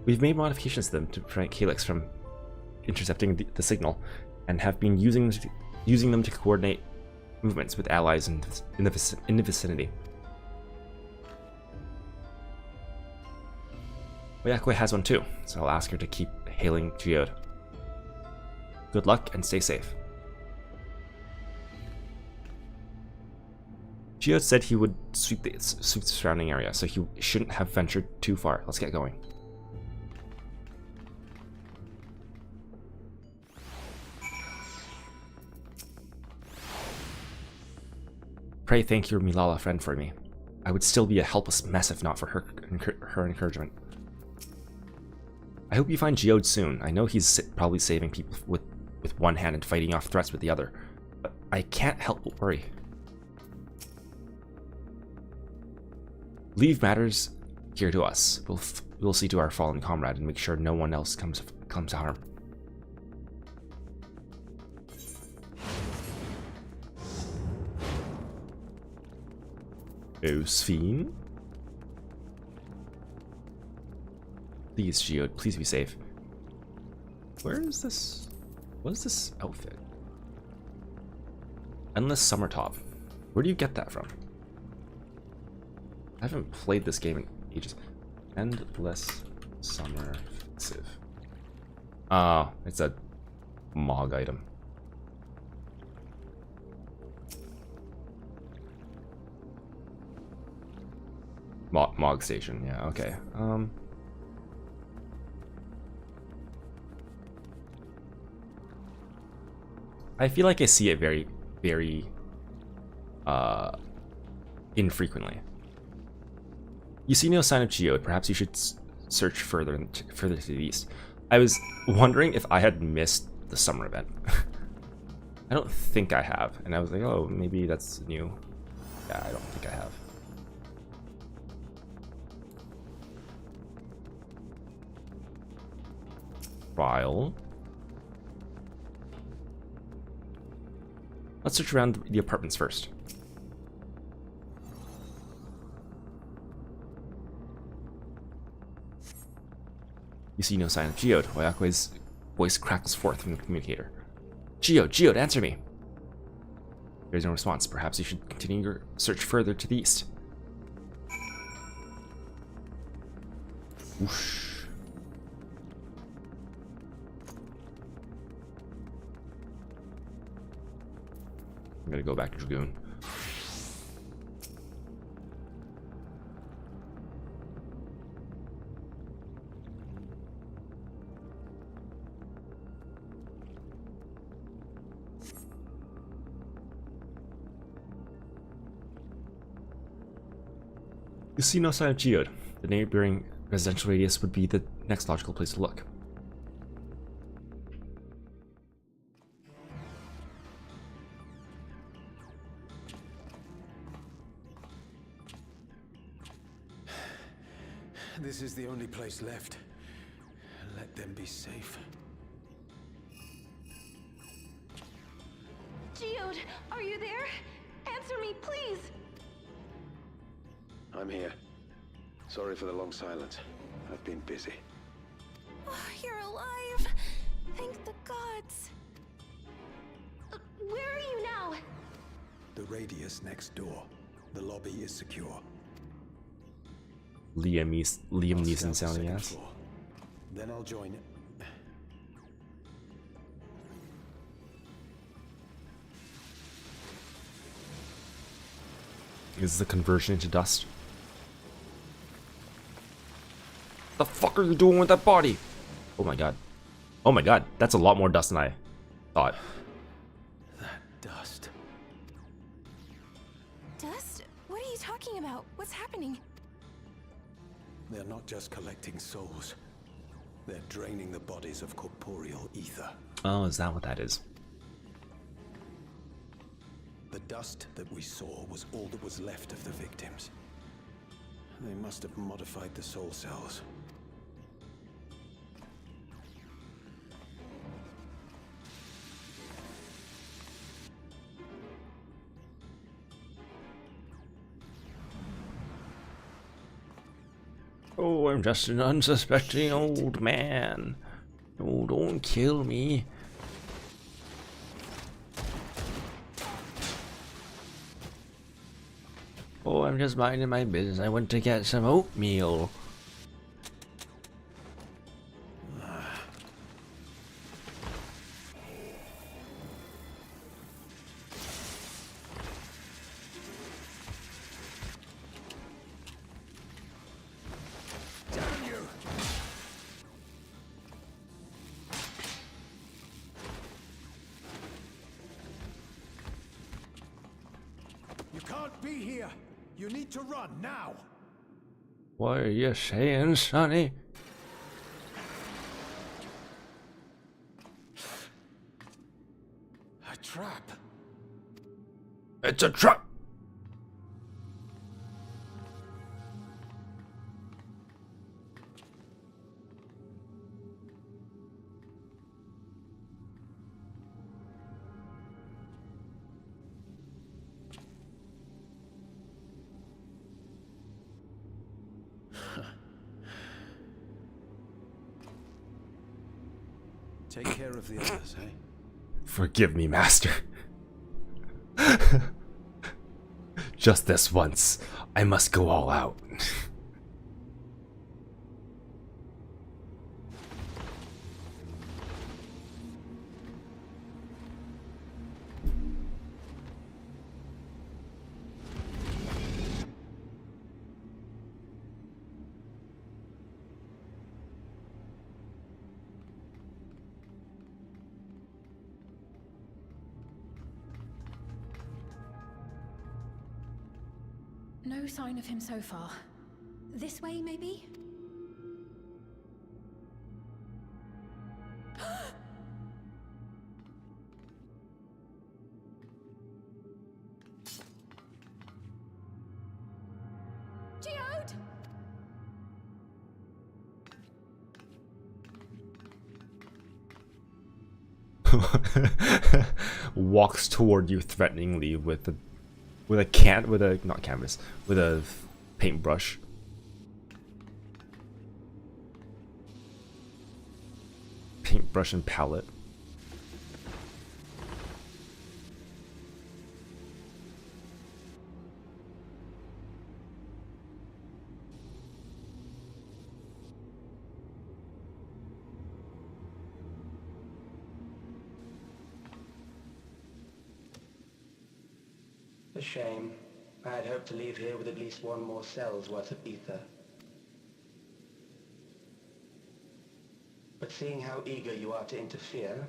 We've made modifications to them to prevent Calyx from intercepting the signal, and have been using them to coordinate movements with allies in the vicinity. Oyakwe has one too, so I'll ask her to keep hailing Geode. Good luck and stay safe. Geode said he would sweep the surrounding area, so he shouldn't have ventured too far. Let's get going. Pray thank your Milala friend for me. I would still be a helpless mess if not for her encouragement. I hope you find Geode soon. I know he's probably saving people with one hand and fighting off threats with the other, but I can't help but worry. Leave matters here to us. We'll see to our fallen comrade and make sure no one else comes to harm. Josephine? Please, Geode, please be safe. Where is this? What is this outfit? Endless Summer Top. Where do you get that from? I haven't played this game in ages. Endless Summer Offensive. Ah, it's a MOG item. MOG station, yeah, okay. I feel like I see it very, very infrequently. You see no sign of Geode. Perhaps you should search further to the east. I was wondering if I had missed the summer event. I don't think I have, and I was like, oh, maybe that's new. Yeah, I don't think I have. Trial. Let's search around the apartments first. You see no sign of Geode. Oyakue's voice crackles forth from the communicator. Geode, Geode, answer me. There's no response. Perhaps you should continue your search further to the east. Whoosh. I'm gonna go back to Dragoon. You see no sign of Geode. The neighboring residential radius would be the next logical place to look. This is the only place left. Let them be safe. Geode, are you there? Answer me, please! I'm here. Sorry for the long silence. I've been busy. Oh, you're alive! Thank the gods. Where are you now? The radius next door. The lobby is secure. Liam I'll Neeson scout the sounding second ass. floor. Then I'll join it. Is the conversion into dust? The fuck are you doing with that body? Oh my god. Oh my god, that's a lot more dust than I thought. That dust. Dust? What are you talking about? What's happening? They're not just collecting souls. They're draining the bodies of corporeal ether. Oh, is that what that is? The dust that we saw was all that was left of the victims. They must have modified the soul cells. Oh, I'm just an unsuspecting old man. Oh, don't kill me. Oh, I'm just minding my business. I went to get some oatmeal. Damn you! You can't be here! You need to run now! What are you saying, Sonny? A trap! It's a trap! Take care of the others, eh? Forgive me, Master. Just this once, I must go all out. No sign of him so far. This way, maybe? Geode! Walks toward you threateningly with a not canvas, with a paintbrush. Paintbrush and palette. A shame. I had hoped to leave here with at least one more cell's worth of ether. But seeing how eager you are to interfere,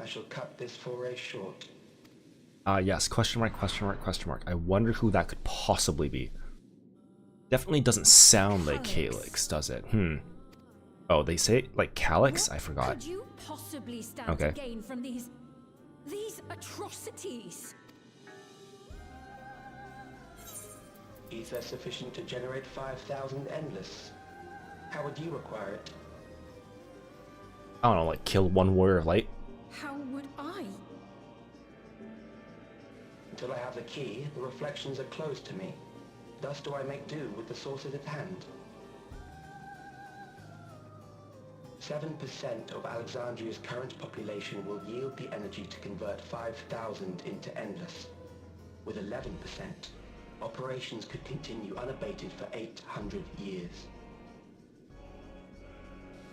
I shall cut this foray short. Yes, question mark, question mark, question mark. I wonder who that could possibly be. Definitely doesn't sound like Calyx, does it? Oh, they say like Calyx? I forgot. Could you possibly stand Okay. to gain from these atrocities? Ether sufficient to generate 5,000 endless. How would you acquire it? I don't know, like kill one warrior of light? How would I? Until I have the key, the reflections are closed to me. Thus do I make do with the sources at hand. 7% of Alexandria's current population will yield the energy to convert 5,000 into endless. With 11%, operations could continue unabated for 800 years.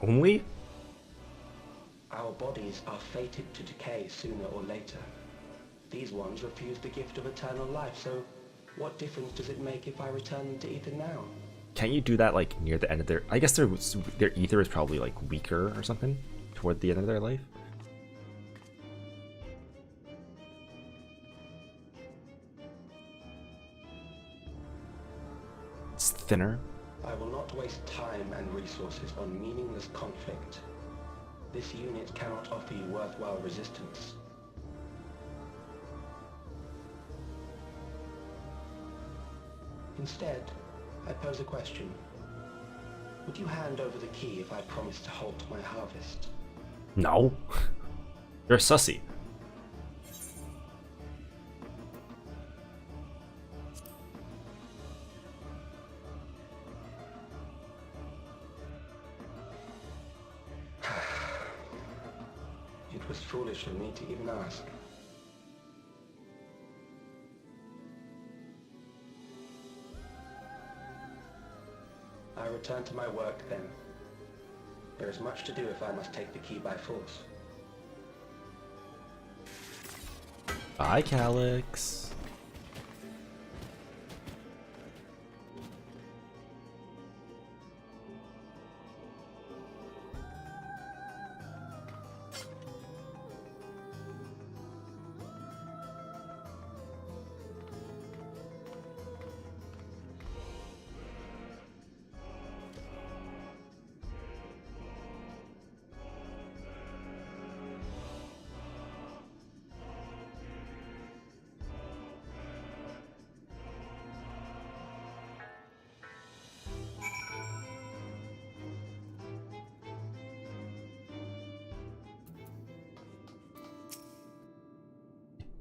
Only? Our bodies are fated to decay sooner or later. These ones refuse the gift of eternal life, so what difference does it make if I return them to ether now? Can't you do that like near the end of their... I guess their ether is probably like weaker or something toward the end of their life? It's thinner. I will not waste time and resources on meaningless conflict. This unit cannot offer you worthwhile resistance. Instead, I pose a question. Would you hand over the key if I promise to halt my harvest? No. You're sussy. It was foolish of me to even ask. I return to my work then. There is much to do if I must take the key by force. Bye, Calyx.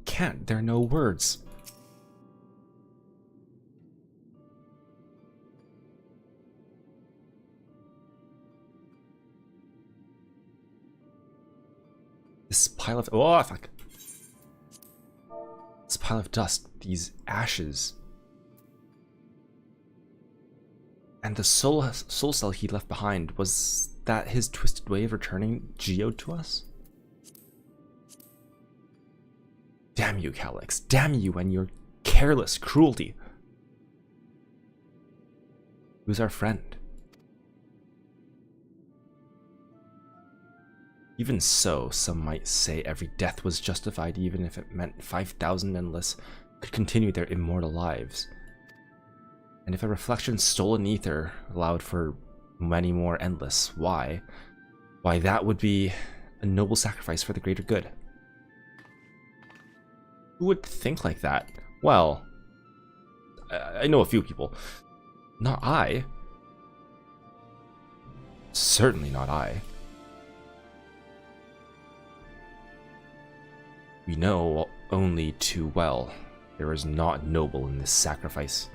Can't. There are no words. This pile of... Oh, fuck. This pile of dust. These ashes. And the soul cell he left behind. Was that his twisted way of returning Geode to us? Damn you, Calyx. Damn you and your careless cruelty. Who's our friend? Even so, some might say every death was justified, even if it meant 5,000 endless could continue their immortal lives. And if a reflection stolen ether allowed for many more endless, why that would be a noble sacrifice for the greater good. Who would think like that? Well, I know a few people. Not I. Certainly not I. We know only too well there is naught noble in this sacrifice.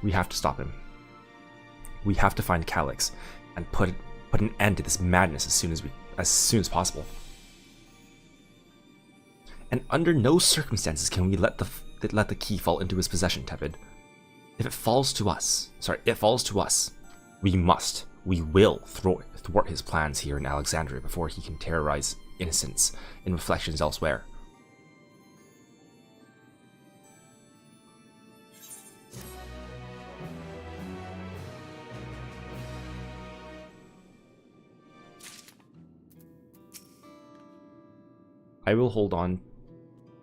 We have to stop him. We have to find Calyx and put an end to this madness as soon as possible. And under no circumstances can we let the key fall into his possession, Tepid. If it falls to us, we will thwart his plans here in Alexandria before he can terrorize innocents in reflections elsewhere. I will hold on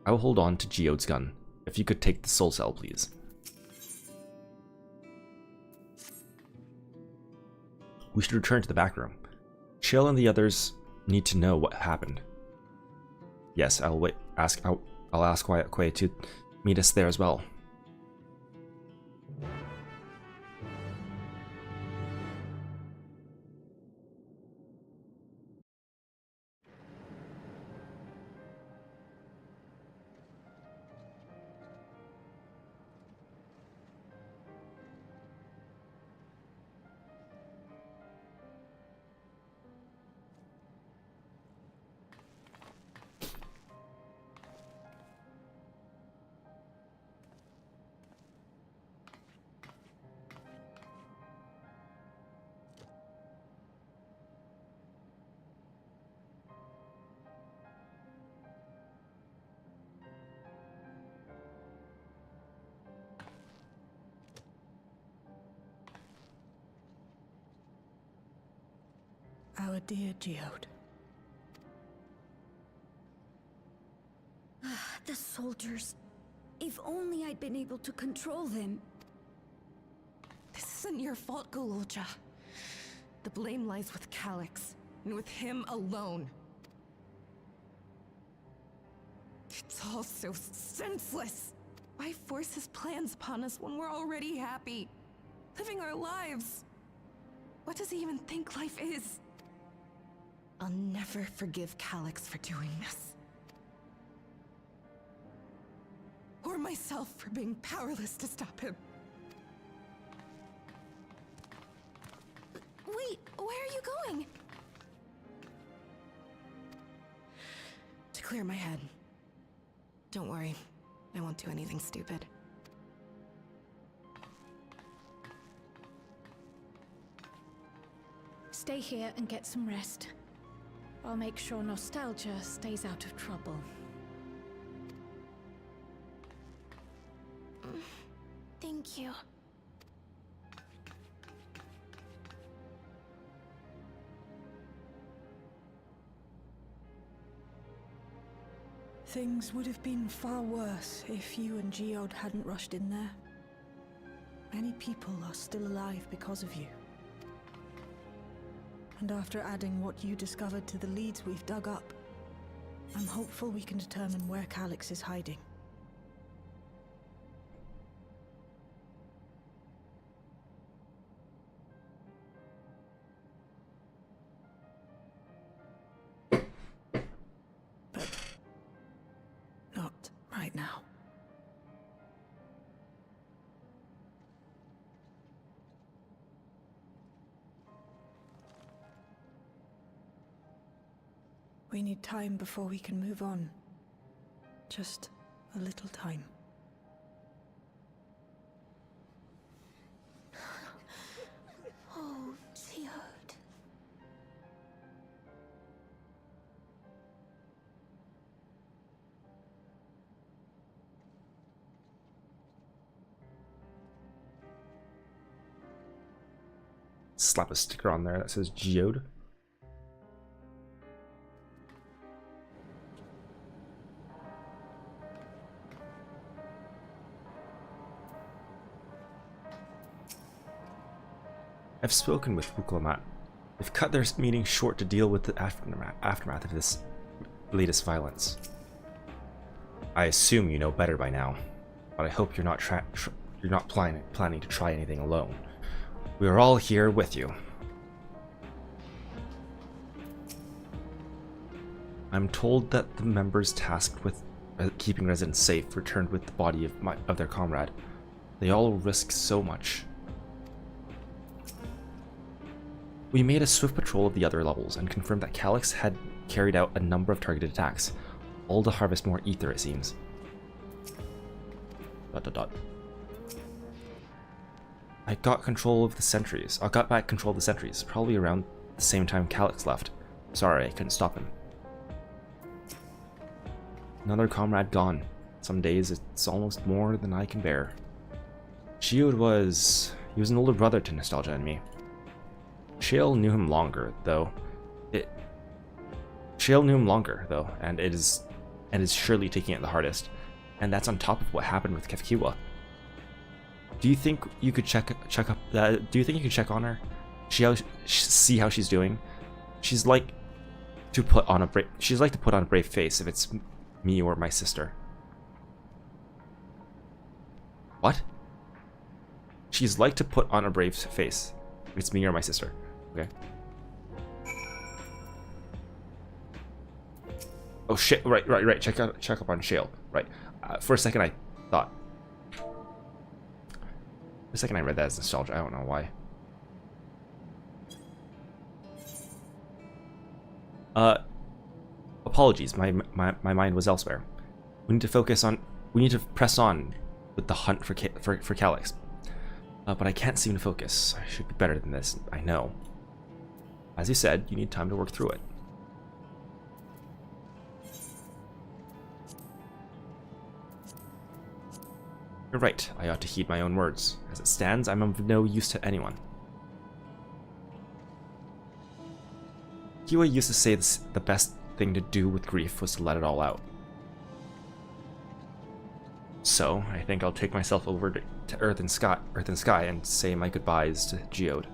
to Geode's gun. If you could take the soul cell, please. We should return to the back room. Chill and the others need to know what happened. Yes, I'll ask Quiet Quay to meet us there as well. Our dear Geode. The soldiers. If only I'd been able to control them. This isn't your fault, Gololja. The blame lies with Calyx, and with him alone. It's all so senseless. Why force his plans upon us when we're already happy? Living our lives. What does he even think life is? I'll never forgive Calyx for doing this. Or myself for being powerless to stop him. Wait, where are you going? To clear my head. Don't worry, I won't do anything stupid. Stay here and get some rest. I'll make sure Nostalgia stays out of trouble. Thank you. Things would have been far worse if you and Geode hadn't rushed in there. Many people are still alive because of you. And after adding what you discovered to the leads we've dug up, I'm hopeful we can determine where Calyx is hiding. But not right We need time before we can move on. Just a little time. Oh, Geode. Slap a sticker on there that says Geode. I've spoken with Wuklamat. They've cut their meeting short to deal with the aftermath of this latest violence. I assume you know better by now, but I hope you're not planning to try anything alone. We are all here with you. I'm told that the members tasked with keeping residents safe returned with the body of their comrade. They all risk so much. We made a swift patrol of the other levels and confirmed that Calyx had carried out a number of targeted attacks, all to harvest more ether, it seems. ... I got control of the sentries. I got back control of the sentries, probably around the same time Calyx left. Sorry, I couldn't stop him. Another comrade gone. Some days it's almost more than I can bear. Geode was... he was an older brother to Nostalgia and me. Shale knew him longer, though. And is surely taking it the hardest. And that's on top of what happened with Kefkiwa. Do you think you could check on her? See how she's doing? She's like to put on a brave face if it's me or my sister. What? She's like to put on a brave face if it's me or my sister. Okay. Oh shit! Right. Check up on Shale. Right. For a second, I thought. For a second, I read that as nostalgia. I don't know why. Apologies. My mind was elsewhere. We need to focus on. We need to press on with the hunt for Calyx. But I can't seem to focus. I should be better than this. I know. As you said, you need time to work through it. You're right. I ought to heed my own words. As it stands, I'm of no use to anyone. Kiwa used to say the best thing to do with grief was to let it all out. So, I think I'll take myself over to Earth and Sky and say my goodbyes to Geode.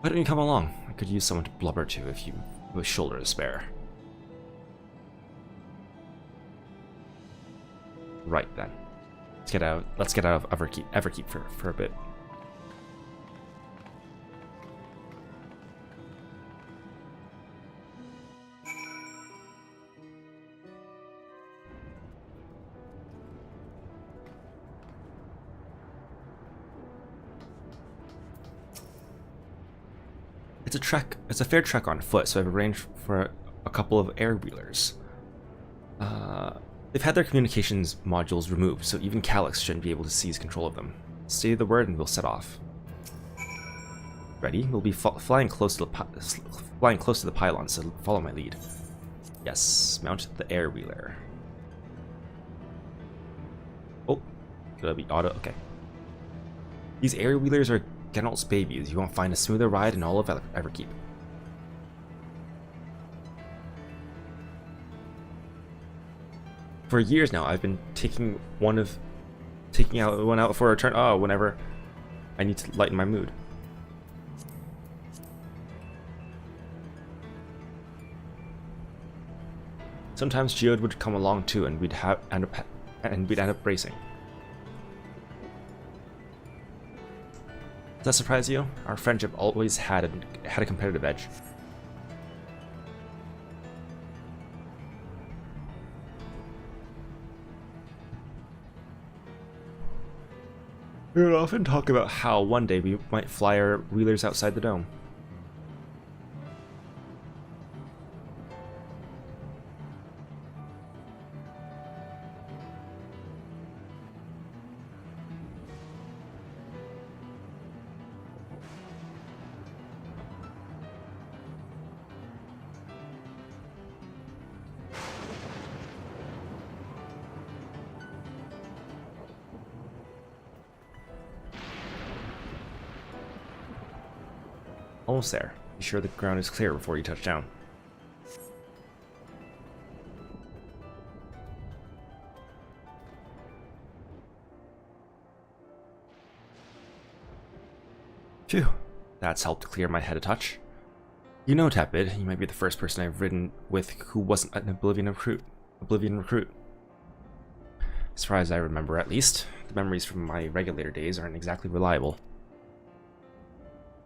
Why don't you come along? I could use someone to blubber to if you have a shoulder to spare. Right then. Let's get out of Everkeep for a bit. It's a fair trek on foot, so I've arranged for a couple of air wheelers. They've had their communications modules removed, so even Calyx shouldn't be able to seize control of them. Say the word and we'll set off. Ready? We'll be flying close to the pylon, so follow my lead. Yes, mount the air wheeler. Oh, gotta be auto. Okay. These air wheelers are Geralt's babies. You won't find a smoother ride in all of Everkeep. For years now, I've been taking one out for a turn. Oh, whenever I need to lighten my mood. Sometimes Geode would come along too, and we'd end up racing. Does that surprise you? Our friendship always had a competitive edge. We would often talk about how one day we might fly our wheelers outside the dome. almost there. Be sure the ground is clear before you touch down. Phew, that's helped clear my head a touch. You know, Tepid, you might be the first person I've ridden with who wasn't an Oblivion recruit. As far as I remember, at least, the memories from my regulator days aren't exactly reliable.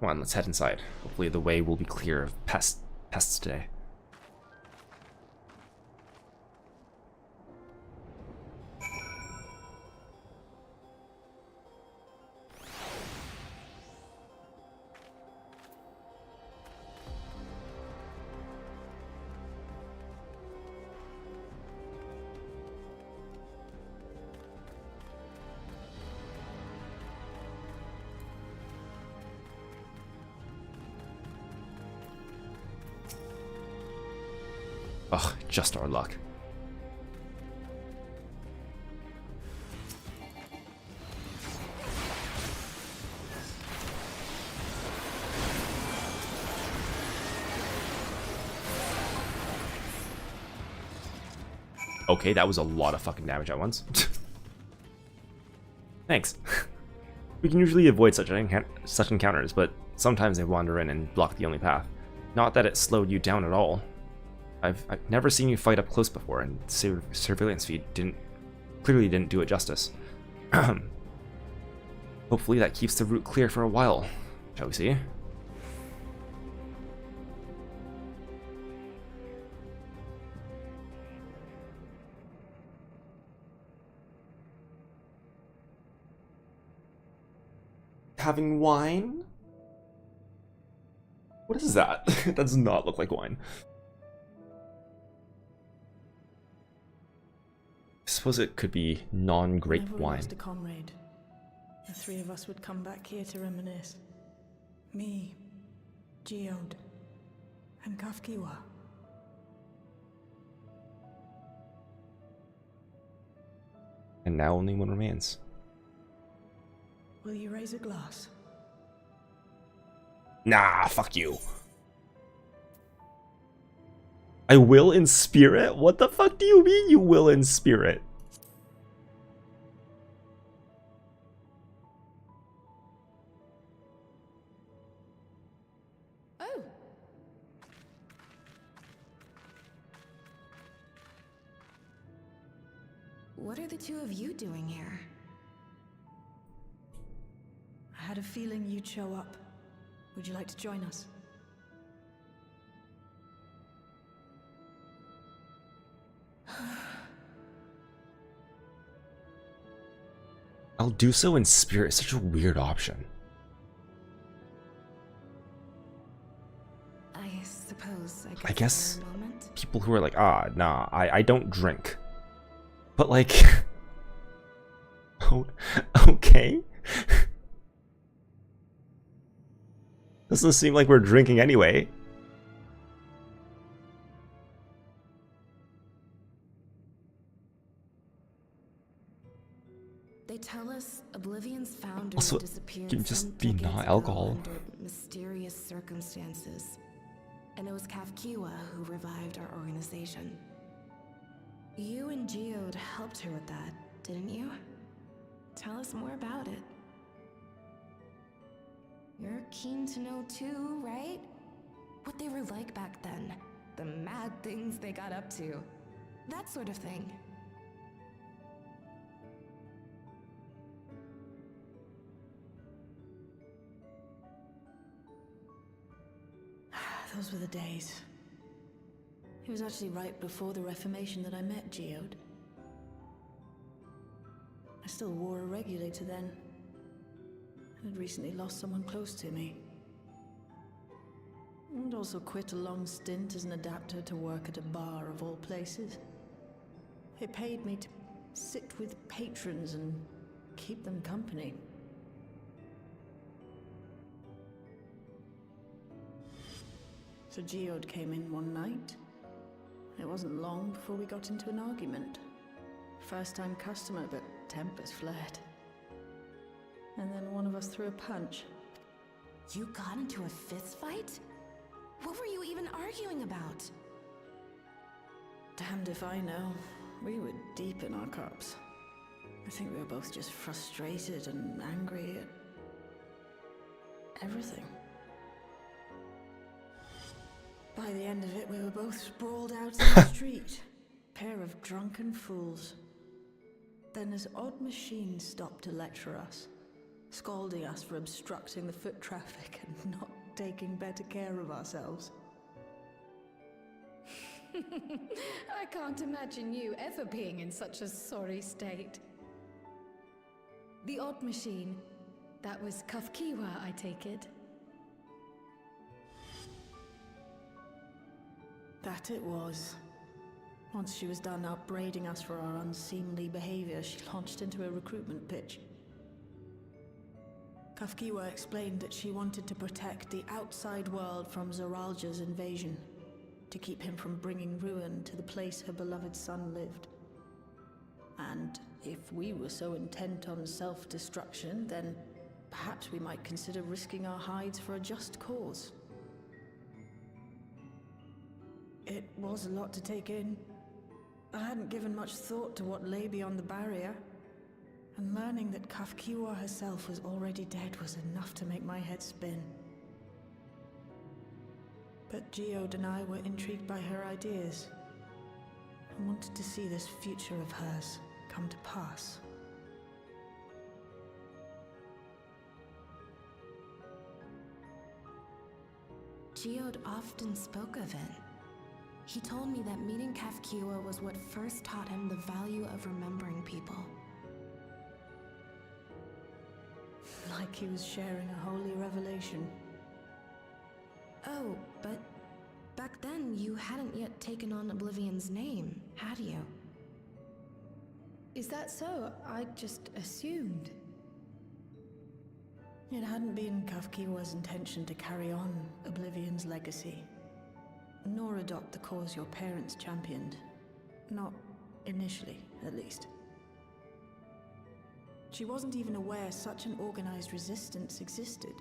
Come on, let's head inside. Hopefully the way will be clear of pests today. Ugh, just our luck. Okay, that was a lot of fucking damage at once. Thanks. We can usually avoid such encounters, but sometimes they wander in and block the only path. Not that it slowed you down at all. I've never seen you fight up close before, and surveillance feed clearly didn't do it justice. Hopefully that keeps the route clear for a while, shall we see? Having wine? What is that? That does not look like wine. I suppose it could be non-grape Whenever we wine. lost a comrade, the three of us would come back here to reminisce. Me, Geode, and Kafkiwa. And now only one remains. Will you raise a glass? Nah, fuck you. I will in spirit? What the fuck do you mean you will in spirit? Oh. What are the two of you doing here? I had a feeling you'd show up. Would you like to join us? I'll do so in spirit. It's such a weird option. I suppose I guess for a moment. people who are like, nah, I don't drink. But like, oh, okay. Doesn't seem like we're drinking anyway. They tell us Oblivion's founder Also, disappeared can just some be decades not ago alcohol. under mysterious circumstances. And it was Kafkiwa who revived our organization. You and Geode helped her with that, didn't you? Tell us more about it. You're keen to know too, right? What they were like back then. The mad things they got up to. That sort of thing. Those were the days. It was actually right before the Reformation that I met Geode. I still wore a regulator then. I had recently lost someone close to me. And also quit a long stint as an adapter to work at a bar of all places. It paid me to sit with patrons and keep them company. So Geode came in one night. It wasn't long before we got into an argument. First-time customer, but tempers flared. And then one of us threw a punch. You got into a fist fight? What were you even arguing about? Damned if I know. We were deep in our cups. I think we were both just frustrated and angry at everything. By the end of it, we were both sprawled out in the street. Pair of drunken fools. Then this odd machine stopped to lecture us, scolding us for obstructing the foot traffic and not taking better care of ourselves. I can't imagine you ever being in such a sorry state. The odd machine, that was Kafkiwa, I take it. That it was. Once she was done upbraiding us for our unseemly behavior, she launched into a recruitment pitch. Kafkiwa explained that she wanted to protect the outside world from Zoralja's invasion, to keep him from bringing ruin to the place her beloved son lived. And if we were so intent on self-destruction, then perhaps we might consider risking our hides for a just cause. It was a lot to take in. I hadn't given much thought to what lay beyond the barrier, and learning that Kafkiwa herself was already dead was enough to make my head spin. But Geode and I were intrigued by her ideas, and wanted to see this future of hers come to pass. Geode often spoke of it. He told me that meeting Kafkiwa was what first taught him the value of remembering people. Like he was sharing a holy revelation. Oh, but back then you hadn't yet taken on Oblivion's name, had you? Is that so? I just assumed. It hadn't been Kafkiwa's intention to carry on Oblivion's legacy, nor adopt the cause your parents championed. Not initially, at least. She wasn't even aware such an organized resistance existed.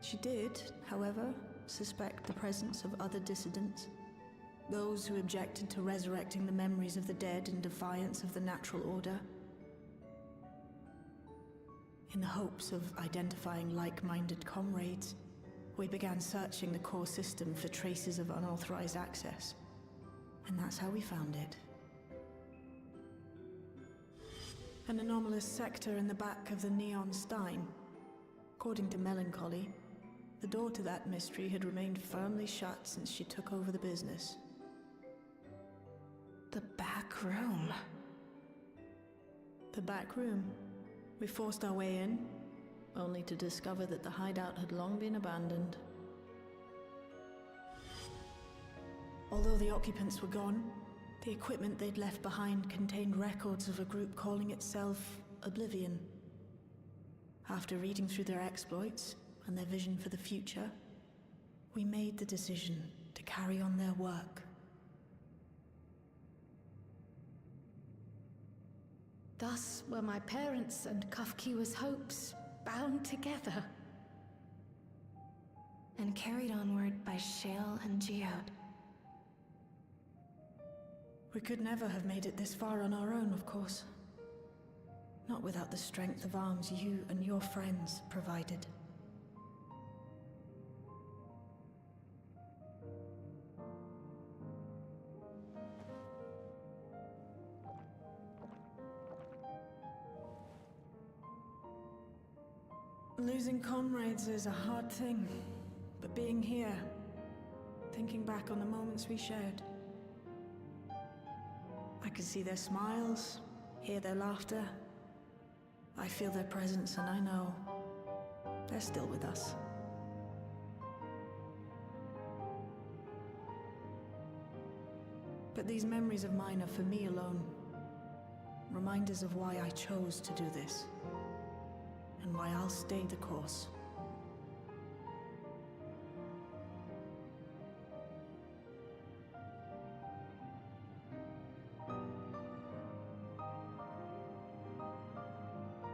She did, however, suspect the presence of other dissidents, those who objected to resurrecting the memories of the dead in defiance of the natural order. In the hopes of identifying like-minded comrades, we began searching the core system for traces of unauthorized access. And that's how we found it. An anomalous sector in the back of the Neon Stein. According to Melancholy, the door to that mystery had remained firmly shut since she took over the business. The back room. The back room. We forced our way in, only to discover that the hideout had long been abandoned. Although the occupants were gone, the equipment they'd left behind contained records of a group calling itself Oblivion. After reading through their exploits and their vision for the future, we made the decision to carry on their work. Thus were my parents' and Kafkiwa's hopes bound together. And carried onward by Shale and Geode. We could never have made it this far on our own, of course. Not without the strength of arms you and your friends provided. Losing comrades is a hard thing, but being here, thinking back on the moments we shared, I can see their smiles, hear their laughter. I feel their presence, and I know they're still with us. But these memories of mine are for me alone. Reminders of why I chose to do this, and why I'll stay the course.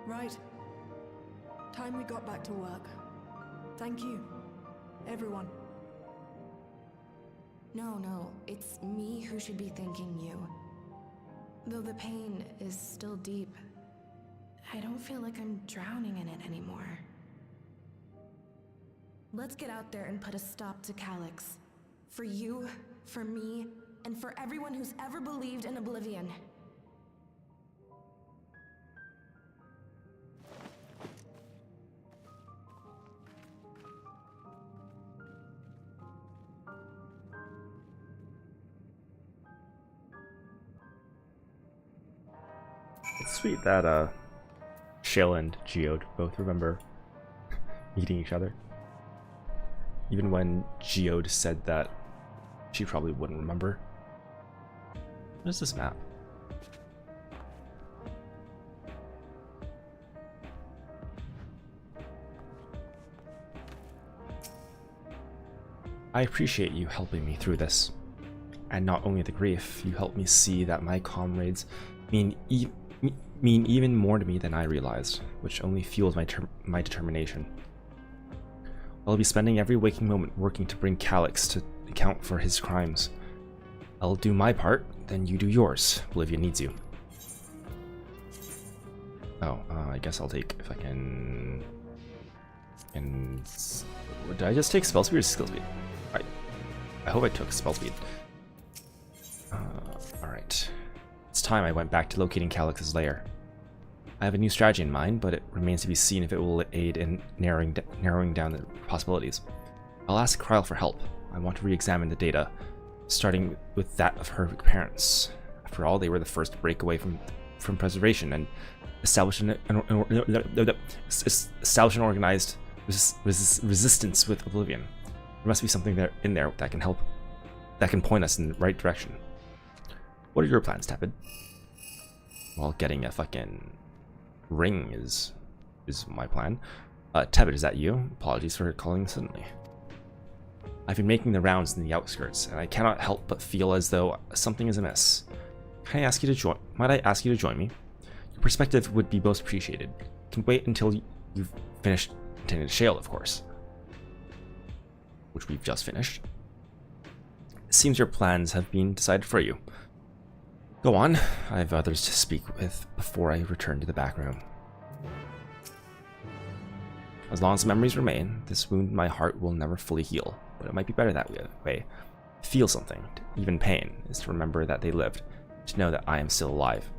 Right. time we got back to work. Thank you, everyone. No, it's me who should be thanking you. Though the pain is still deep, I don't feel like I'm drowning in it anymore. Let's get out there and put a stop to Calyx. For you, for me, and for everyone who's ever believed in Oblivion. It's sweet that Shale and Geode both remember meeting each other. Even when Geode said that she probably wouldn't remember. What is this map? I appreciate you helping me through this. And not only the grief, you helped me see that my comrades mean even more to me than I realized, which only fuels my determination. I'll be spending every waking moment working to bring Calyx to account for his crimes. I'll do my part, then you do yours. Bolivia needs you. Oh, I guess I'll take, if I can... And did I just take spell speed or skill speed? I hope I took spell speed. Alright. It's time I went back to locating Calyx's lair. I have a new strategy in mind, but it remains to be seen if it will aid in narrowing down the possibilities. I'll ask Kryl for help. I want to re-examine the data, starting with that of her parents. After all, they were the first to break away from preservation and establish an organized resistance with Oblivion. There must be something in there that can help, that can point us in the right direction. What are your plans, Tepid? Well, getting a fucking ring is my plan. Tepid, is that you? Apologies for calling suddenly. I've been making the rounds in the outskirts, and I cannot help but feel as though something is amiss. Might I ask you to join me? Your perspective would be most appreciated. You can wait until you've finished attending to Shale, of course. Which we've just finished. It seems your plans have been decided for you. Go on, I have others to speak with before I return to the back room. As long as memories remain, this wound in my heart will never fully heal, but it might be better that way. Feel something, even pain, is to remember that they lived, to know that I am still alive.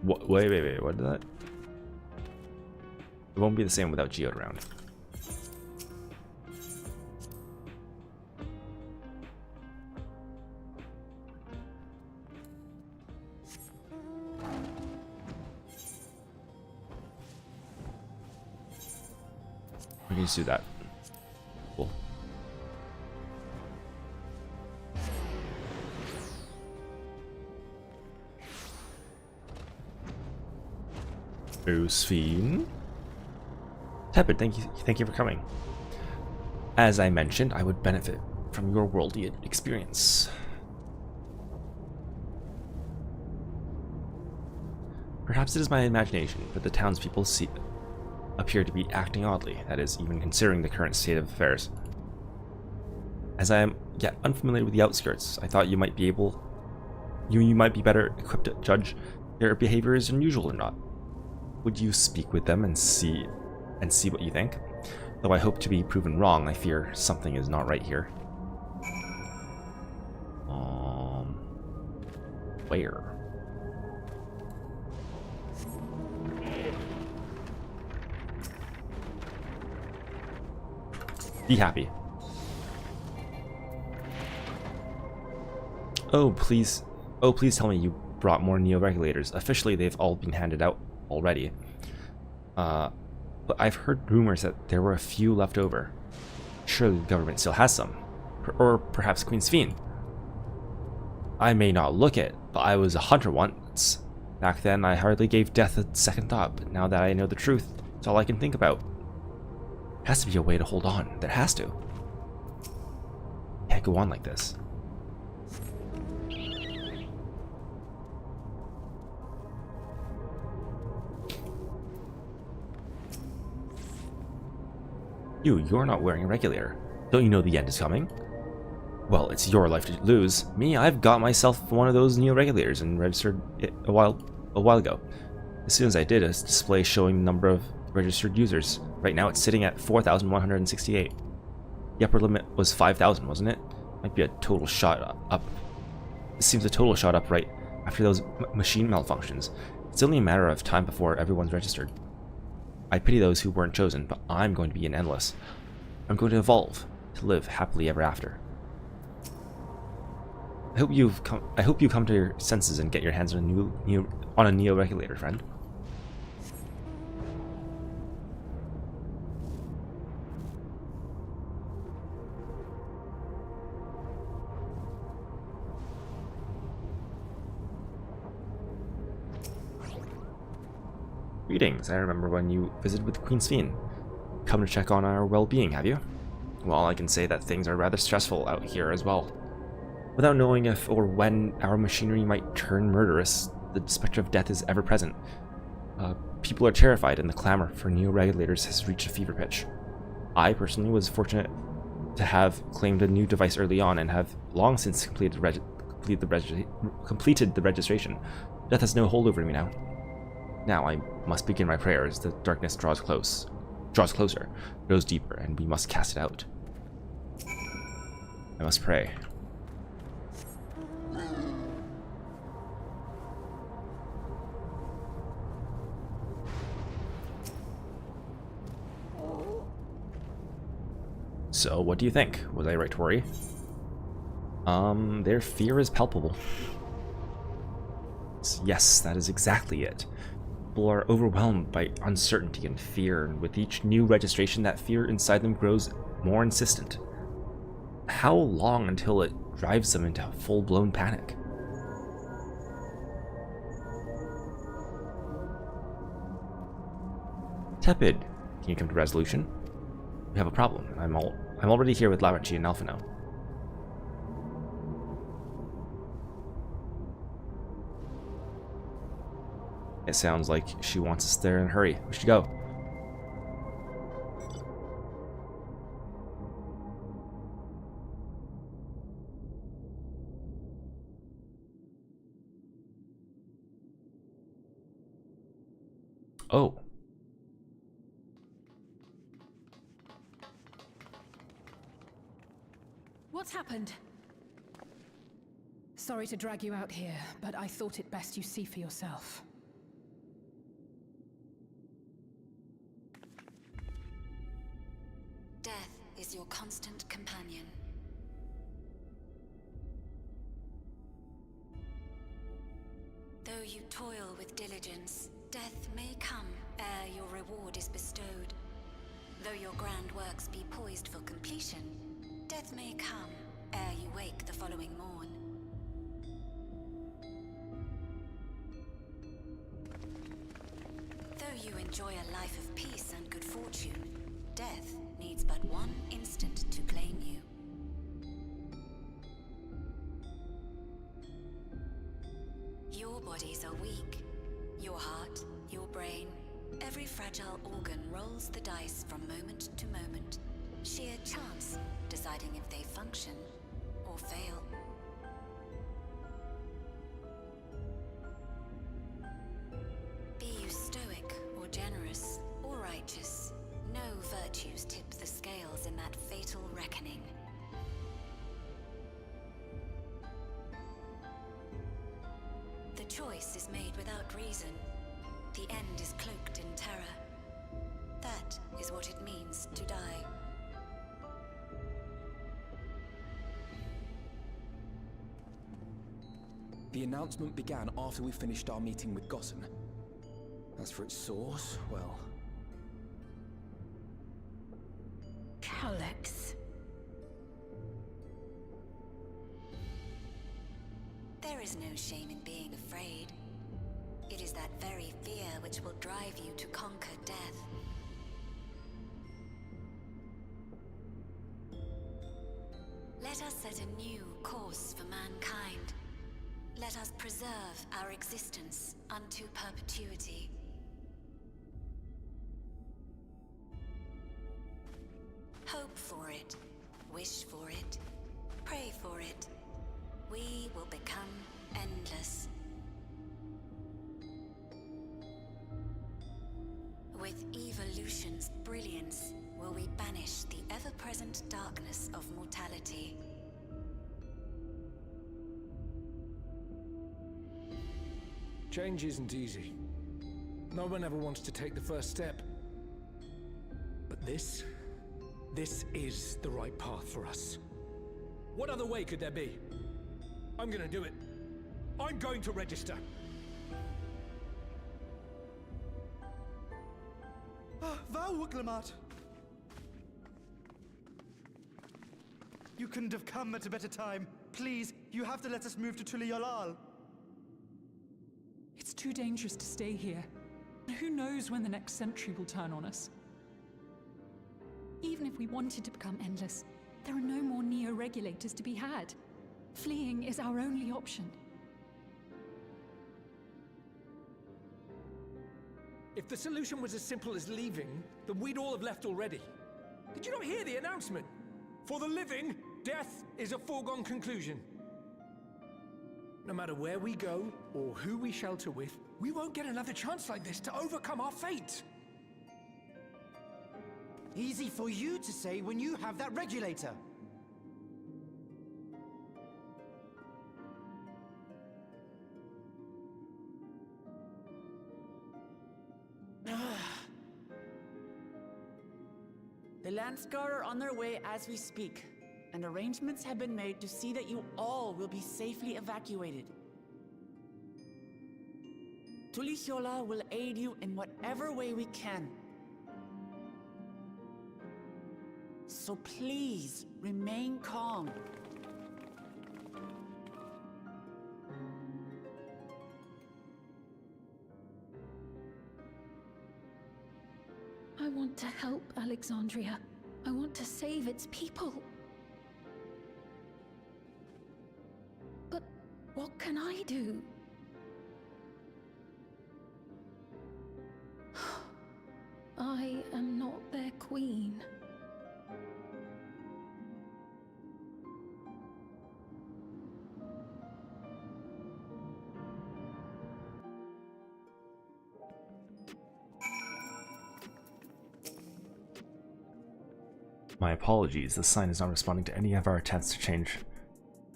Wait, what did that? It won't be the same without Geode around. We can just do that. Cool. Josephine. Tepid, thank you for coming. As I mentioned, I would benefit from your worldly experience. Perhaps it is my imagination, but the townspeople appear to be acting oddly, that is, even considering the current state of affairs. As I am yet unfamiliar with the outskirts, I thought you might be better equipped to judge their behavior is unusual or not. Would you speak with them and see what you think? Though I hope to be proven wrong, I fear something is not right here. Where? Be happy. Oh, please tell me you brought more Neo-Regulators. Officially, they've all been handed out already. But I've heard rumors that there were a few left over. Surely the government still has some. Or perhaps Queen's Fiend. I may not look it, but I was a hunter once. Back then, I hardly gave death a second thought, but now that I know the truth, it's all I can think about. Has to be a way to hold on. There has to. Can't go on like this. You're not wearing a regulator. Don't you know the end is coming? Well, it's your life to lose. Me, I've got myself one of those neo-regulators and registered it a while ago. As soon as I did, a display showing the number of registered users. Right now it's sitting at 4,168. The upper limit was 5,000, wasn't it? Might be a total shot up. It seems a total shot up right after those machine malfunctions. It's only a matter of time before everyone's registered. I pity those who weren't chosen, but I'm going to be an endless. I'm going to evolve, to live happily ever after. I hope you come to your senses and get your hands on a neo-regulator, friend. Greetings. I remember when you visited with Queen Sveen. Come to check on our well-being, have you? Well, I can say that things are rather stressful out here as well. Without knowing if or when our machinery might turn murderous, the specter of death is ever present. People are terrified, and the clamor for neo-regulators has reached a fever pitch. I personally was fortunate to have claimed a new device early on and have long since completed the registration. Death has no hold over me now. Now I must begin my prayers. The darkness draws closer, grows deeper, and we must cast it out. I must pray. So, what do you think? Was I right to worry? Their fear is palpable. Yes, that is exactly it. People are overwhelmed by uncertainty and fear, and with each new registration, that fear inside them grows more insistent. How long until it drives them into full-blown panic? Tepid, can you come to resolution? We have a problem. I'm already here with Lavanchi and Alphino. It sounds like she wants us there in a hurry. We should go. Oh. What's happened? Sorry to drag you out here, but I thought it best you see for yourself. Death is your constant companion. Though you toil with diligence, death may come ere your reward is bestowed. Though your grand works be poised for completion, death may come ere you wake the following morn. Though you enjoy a life of peace and good fortune, death needs but one instant to claim you. Your bodies are weak. Your heart, your brain, every fragile organ rolls the dice from moment to moment. Sheer chance deciding if they function or fail. Be you stoic or generous or righteous, no virtues tip the scales in that fatal reckoning. The choice is made without reason. The end is cloaked in terror. That is what it means to die. The announcement began after we finished our meeting with Gossen. As for its source, well... Alex. There is no shame in being afraid. It is that very fear which will drive you to conquer death. Let us set a new course for mankind. Let us preserve our existence unto perpetuity. for it, wish for it, pray for it. We will become endless. With evolution's brilliance, will we banish the ever-present darkness of mortality. Change isn't easy. No one ever wants to take the first step. But this is the right path for us. What other way could there be? I'm gonna do it. I'm going to register. Wuklemat! You couldn't have come at a better time. Please, you have to let us move to Tuliyolal. It's too dangerous to stay here. Who knows when the next century will turn on us? Even if we wanted to become endless, there are no more neo-regulators to be had. Fleeing is our only option. If the solution was as simple as leaving, then we'd all have left already. Did you not hear the announcement? For the living, death is a foregone conclusion. No matter where we go, or who we shelter with, we won't get another chance like this to overcome our fate. Easy for you to say when you have that regulator. The Landsguard are on their way as we speak, and arrangements have been made to see that you all will be safely evacuated. Tulihiola will aid you in whatever way we can. So please, remain calm. I want to help Alexandria. I want to save its people. But what can I do? I am not their queen. My apologies, the sign is not responding to any of our attempts to change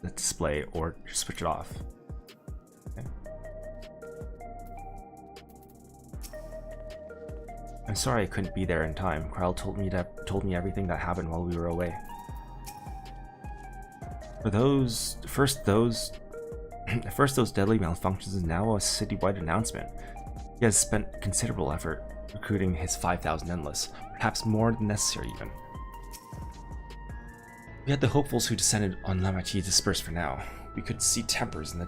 the display or switch it off. Okay. I'm sorry I couldn't be there in time. Kryle told me everything that happened while we were away. Those deadly malfunctions is now a citywide announcement. He has spent considerable effort recruiting his 5,000 Endless, perhaps more than necessary even. We had the hopefuls who descended on Lamachi dispersed for now. We could see tempers in the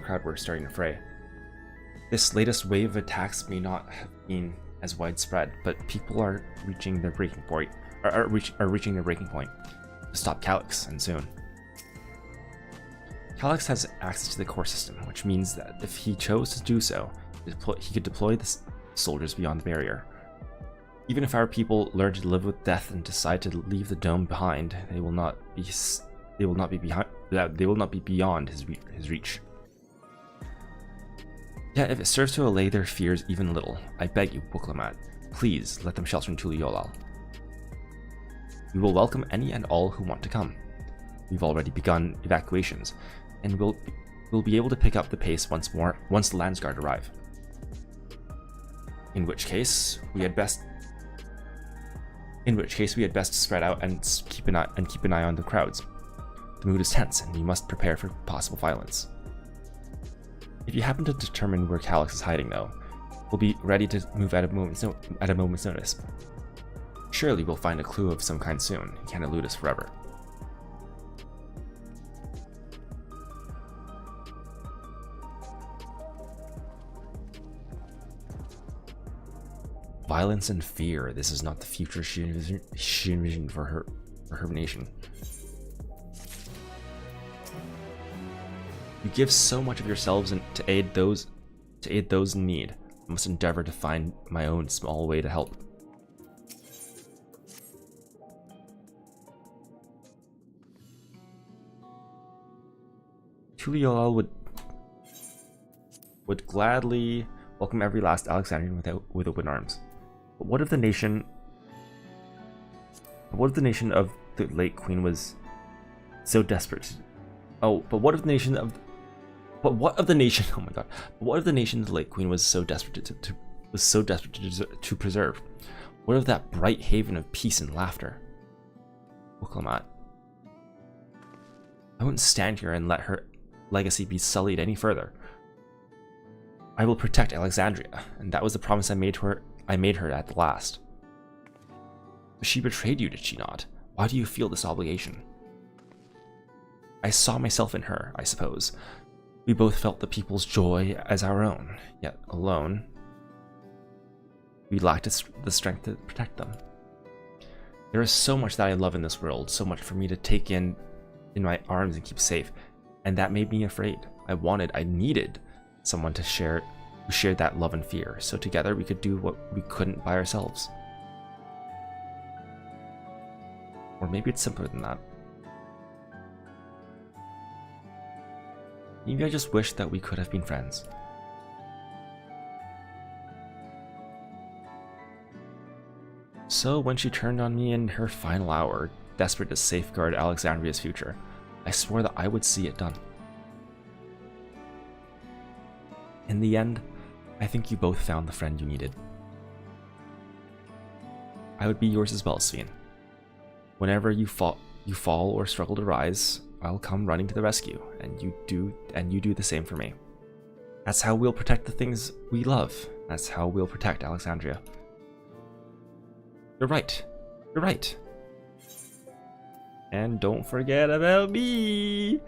crowd were starting to fray. This latest wave of attacks may not have been as widespread, but people are reaching their breaking point. Are reaching their breaking point to stop Calyx, and soon. Calyx has access to the core system, which means that if he chose to do so, he could deploy the soldiers beyond the barrier. Even if our people learn to live with death and decide to leave the dome behind, they will not be beyond his reach. Yet, if it serves to allay their fears even a little, I beg you, Wuklemat, please let them shelter in Tuliyolal. We will welcome any and all who want to come. We've already begun evacuations, and we'll be able to pick up the pace once the Landsguard arrive. In which case we had best spread out and keep an eye on the crowds. The mood is tense, and we must prepare for possible violence. If you happen to determine where Calyx is hiding, though, we'll be ready to move at a moment's notice. Surely we'll find a clue of some kind soon. He can't elude us forever. Violence and fear. This is not the future she envisioned for her nation. You give so much of yourselves to aid those in need. I must endeavor to find my own small way to help. Tuliol would gladly welcome every last Alexandrian with open arms. But what if the nation of the late queen was so desperate? Oh my god. But what if the nation of the late queen was so desperate to preserve? What of that bright haven of peace and laughter? Oklamat. I won't stand here and let her legacy be sullied any further. I will protect Alexandria, and that was the promise I made her at the last. But she betrayed you, did she not? Why do you feel this obligation? I saw myself in her, I suppose. We both felt the people's joy as our own, yet alone, we lacked the strength to protect them. There is so much that I love in this world, so much for me to take in my arms and keep safe, and that made me afraid. I needed someone to share who shared that love and fear, so together we could do what we couldn't by ourselves. Or maybe it's simpler than that. Maybe I just wish that we could have been friends. So when she turned on me in her final hour, desperate to safeguard Alexandria's future, I swore that I would see it done. In the end, I think you both found the friend you needed. I would be yours as well, Sveen. Whenever you fall or struggle to rise, I'll come running to the rescue, and you do the same for me. That's how we'll protect the things we love. That's how we'll protect Alexandria. You're right. You're right. And don't forget about me.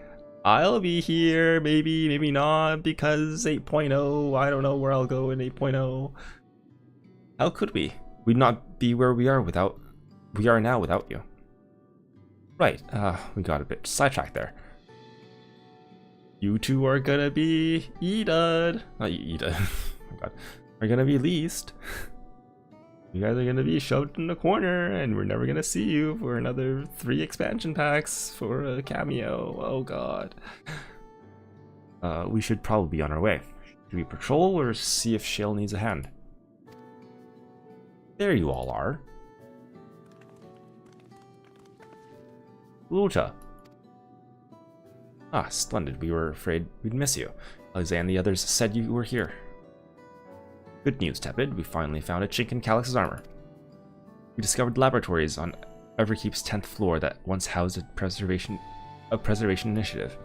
I'll be here, maybe not, because 8.0, I don't know where I'll go in 8.0. How could we? We'd not be where we are now without you. Right, we got a bit sidetracked there. You two are gonna be Edud. Not Edud. Oh my god. Are gonna be leased. You guys are gonna be shoved in the corner, and we're never gonna see you for another 3 expansion packs for a cameo. Oh god. We should probably be on our way. Should we patrol or see if Shale needs a hand? There you all are. Lucha. Ah, splendid. We were afraid we'd miss you. Alexander and the others said you were here. Good news, Tepid. We finally found a chink in Calix's armor. We discovered laboratories on Everkeep's 10th floor that once housed a preservation initiative.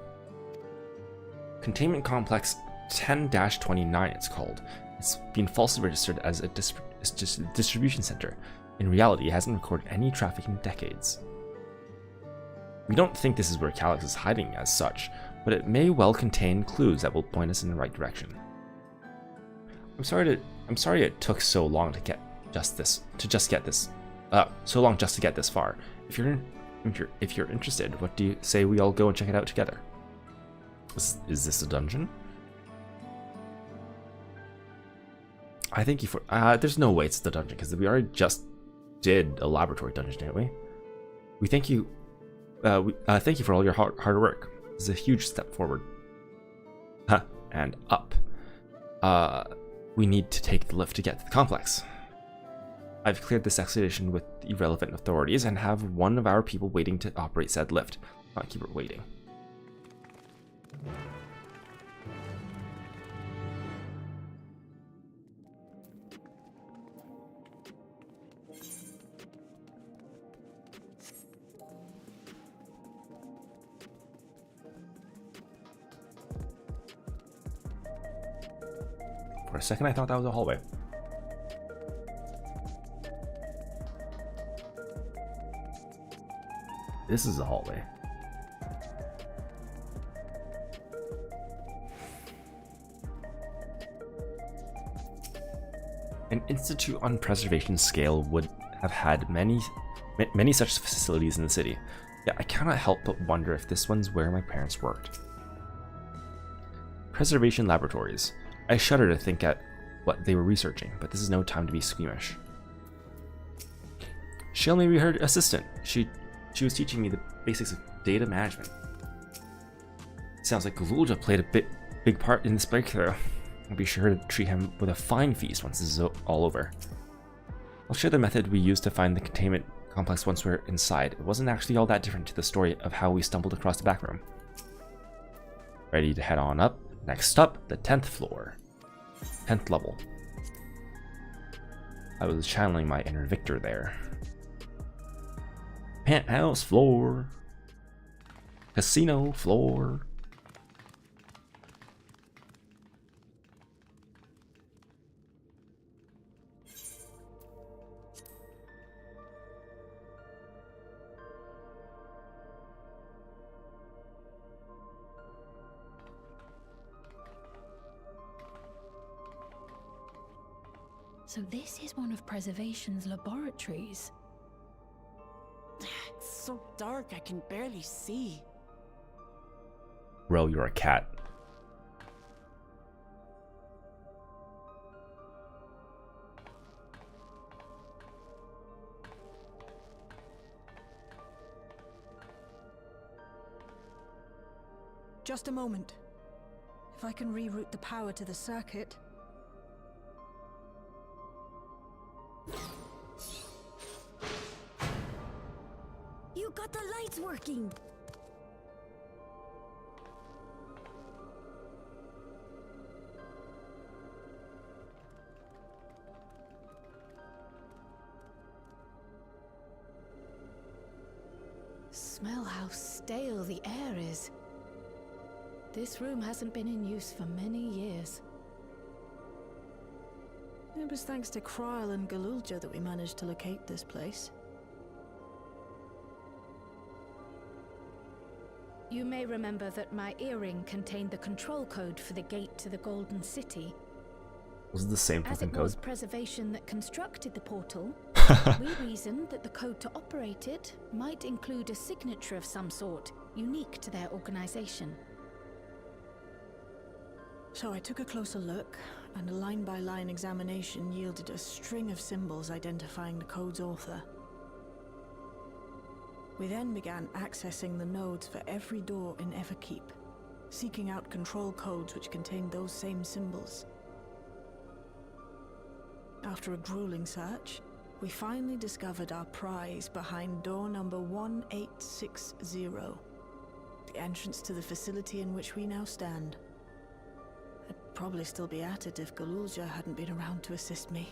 Containment Complex 10-29, it's called. It's been falsely registered as a distribution center. In reality, it hasn't recorded any traffic in decades. We don't think this is where Calix is hiding as such, but it may well contain clues that will point us in the right direction. I'm sorry it took so long to get this far. If you're interested, what do you say we all go and check it out together? Is this a dungeon? I think there's no way it's the dungeon, because we already just did a laboratory dungeon, didn't we? We thank you. Thank you for all your hard work. This is a huge step forward. And up. We need to take the lift to get to the complex. I've cleared this expedition with the relevant authorities and have one of our people waiting to operate said lift. Not keep it waiting. For a second, I thought that was a hallway. This is a hallway. An institute on preservation scale would have had many such facilities in the city. Yet I cannot help but wonder if this one's where my parents worked. Preservation laboratories. I shudder to think at what they were researching, but this is no time to be squeamish. Shale may be her assistant. She was teaching me the basics of data management. Sounds like Galulja played a big part in this breakthrough. I'll be sure to treat him with a fine feast once this is all over. I'll share the method we used to find the containment complex once we're inside. It wasn't actually all that different to the story of how we stumbled across the back room. Ready to head on up. Next up, the 10th floor. 10th level. I was channeling my inner Victor there. Penthouse floor. Casino floor. So this is one of Preservation's laboratories. It's so dark I can barely see. Ro, you're a cat. Just a moment. If I can reroute the power to the circuit. You got the lights working! Smell how stale the air is. This room hasn't been in use for many years. It was thanks to Kryl and Galulja that we managed to locate this place. You may remember that my earring contained the control code for the gate to the Golden City. Was it the same As fucking it code? was Preservation that constructed the portal, we reasoned that the code to operate it might include a signature of some sort, unique to their organization. So I took a closer look, and a line-by-line examination yielded a string of symbols identifying the code's author. We then began accessing the nodes for every door in Everkeep, seeking out control codes which contained those same symbols. After a grueling search, we finally discovered our prize behind door number 1860, the entrance to the facility in which we now stand. I'd probably still be at it if Galulja hadn't been around to assist me.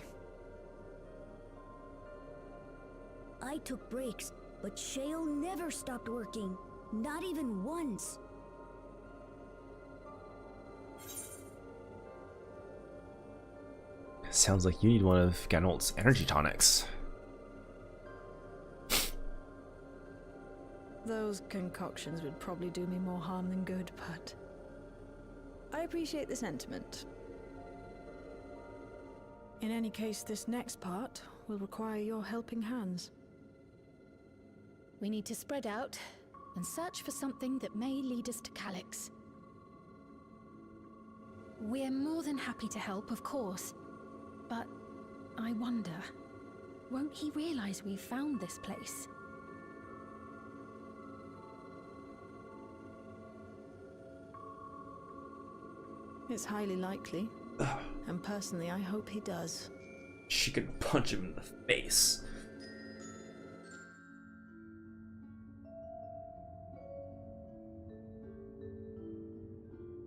I took breaks, but Shale never stopped working. Not even once. Sounds like you need one of Ganolt's energy tonics. Those concoctions would probably do me more harm than good, but I appreciate the sentiment. In any case, this next part will require your helping hands. We need to spread out and search for something that may lead us to Calyx. We're more than happy to help, of course. But I wonder, won't he realize we've found this place? It's highly likely. And personally, I hope he does. She could punch him in the face.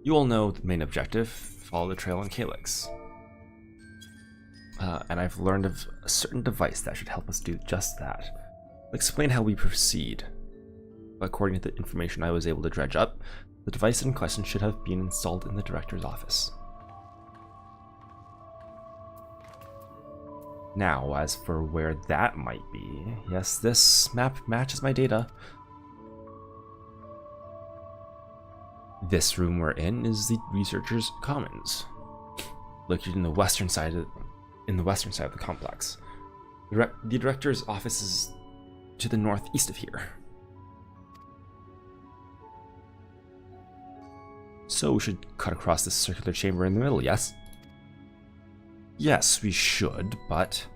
You all know the main objective, follow the trail on Calyx. And I've learned of a certain device that should help us do just that. I'll explain how we proceed. According to the information I was able to dredge up, the device in question should have been installed in the director's office. Now, as for where that might be, yes, this map matches my data. This room we're in is the Researchers' Commons, located in the western side of the complex. The director's office is to the northeast of here. So we should cut across this circular chamber in the middle, yes? Yes, we should, but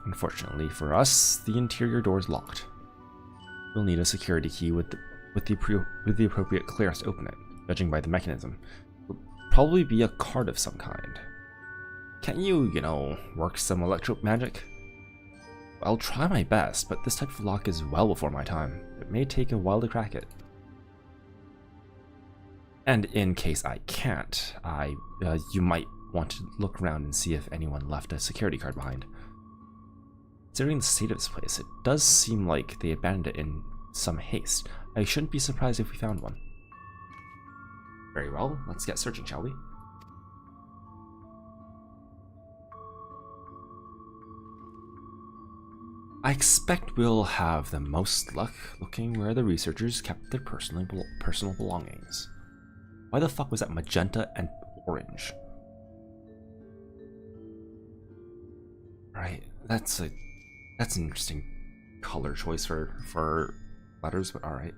unfortunately for us, the interior door is locked. We'll need a security key with with the appropriate clearance to open it, judging by the mechanism. It will probably be a card of some kind. Can't you, work some electro magic? I'll try my best, but this type of lock is well before my time. It may take a while to crack it. And in case I can't, you might want to look around and see if anyone left a security card behind. Considering the state of this place, it does seem like they abandoned it in some haste. I shouldn't be surprised if we found one. Very well, let's get searching, shall we? I expect we'll have the most luck looking where the researchers kept their personal belongings. Why the fuck was that magenta and orange? Right, that's an interesting color choice for letters, but alright.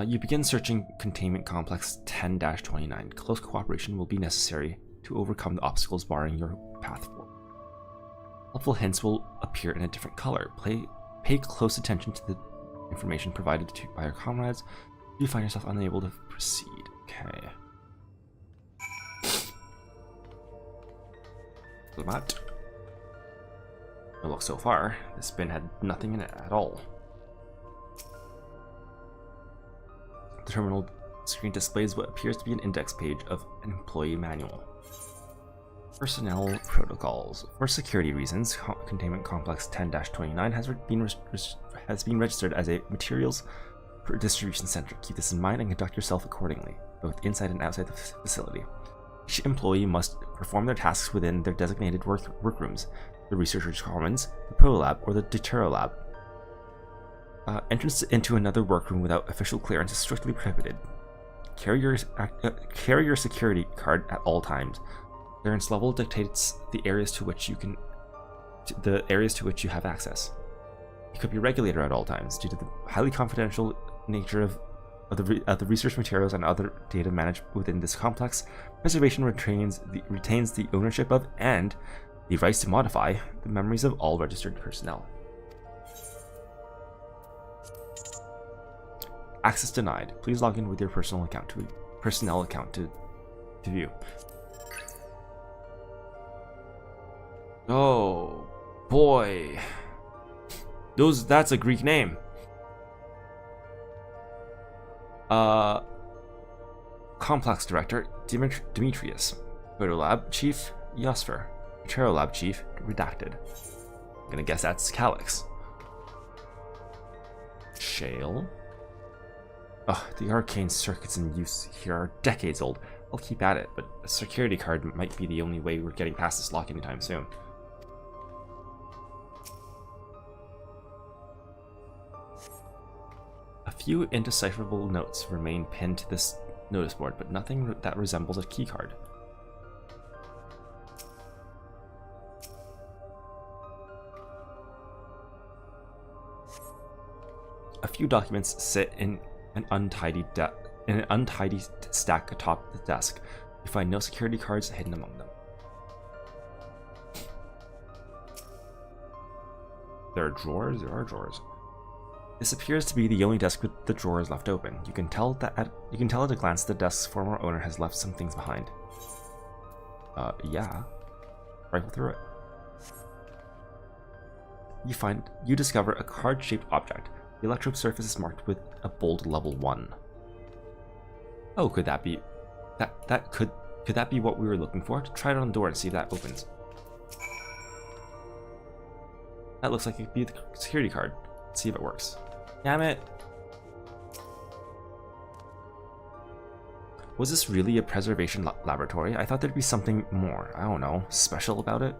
You begin searching Containment Complex 10-29. Close cooperation will be necessary to overcome the obstacles barring your path forward. Helpful hints will appear in a different color. Pay close attention to the information provided by your comrades if you find yourself unable to proceed. Okay. Mat. No luck so far. This bin had nothing in it at all. The terminal screen displays what appears to be an index page of an employee manual. Personnel protocols. For security reasons, Containment Complex 10-29 has been registered as a materials distribution center. Keep this in mind and conduct yourself accordingly, both inside and outside the facility. Each employee must perform their tasks within their designated workrooms, the Researcher's Commons, the Pro Lab, or the Dawntrail Lab. Entrance into another workroom without official clearance is strictly prohibited. Carry your security card at all times. Clearance level dictates the areas to which you have access. Equip your regulator at all times. Due to the highly confidential nature of the research materials and other data managed within this complex, preservation retains the ownership of and the rights to modify the memories of all registered personnel. Access denied. Please log in with your personnel account to view. Oh boy. That's a Greek name. Complex Director Demetrius. Photo Lab Chief Yosfer. Material Lab Chief Redacted. I'm gonna guess that's Calyx. Shale. The arcane circuits in use here are decades old. I'll keep at it, but a security card might be the only way we're getting past this lock anytime soon. A few indecipherable notes remain pinned to this notice board, but nothing that resembles a keycard. A few documents sit in an untidy stack atop the desk. You find no security cards hidden among them. There are drawers? There are drawers. This appears to be the only desk with the drawers left open. You can tell at a glance the desk's former owner has left some things behind. Yeah. Rifle through it. You discover a card-shaped object. The electrode surface is marked with a bold level 1. Oh, could that be could that be what we were looking for? Try it on the door and see if that opens. That looks like it could be the security card. Let's see if it works. Damn it! Was this really a preservation laboratory? I thought there'd be something more, I don't know, special about it.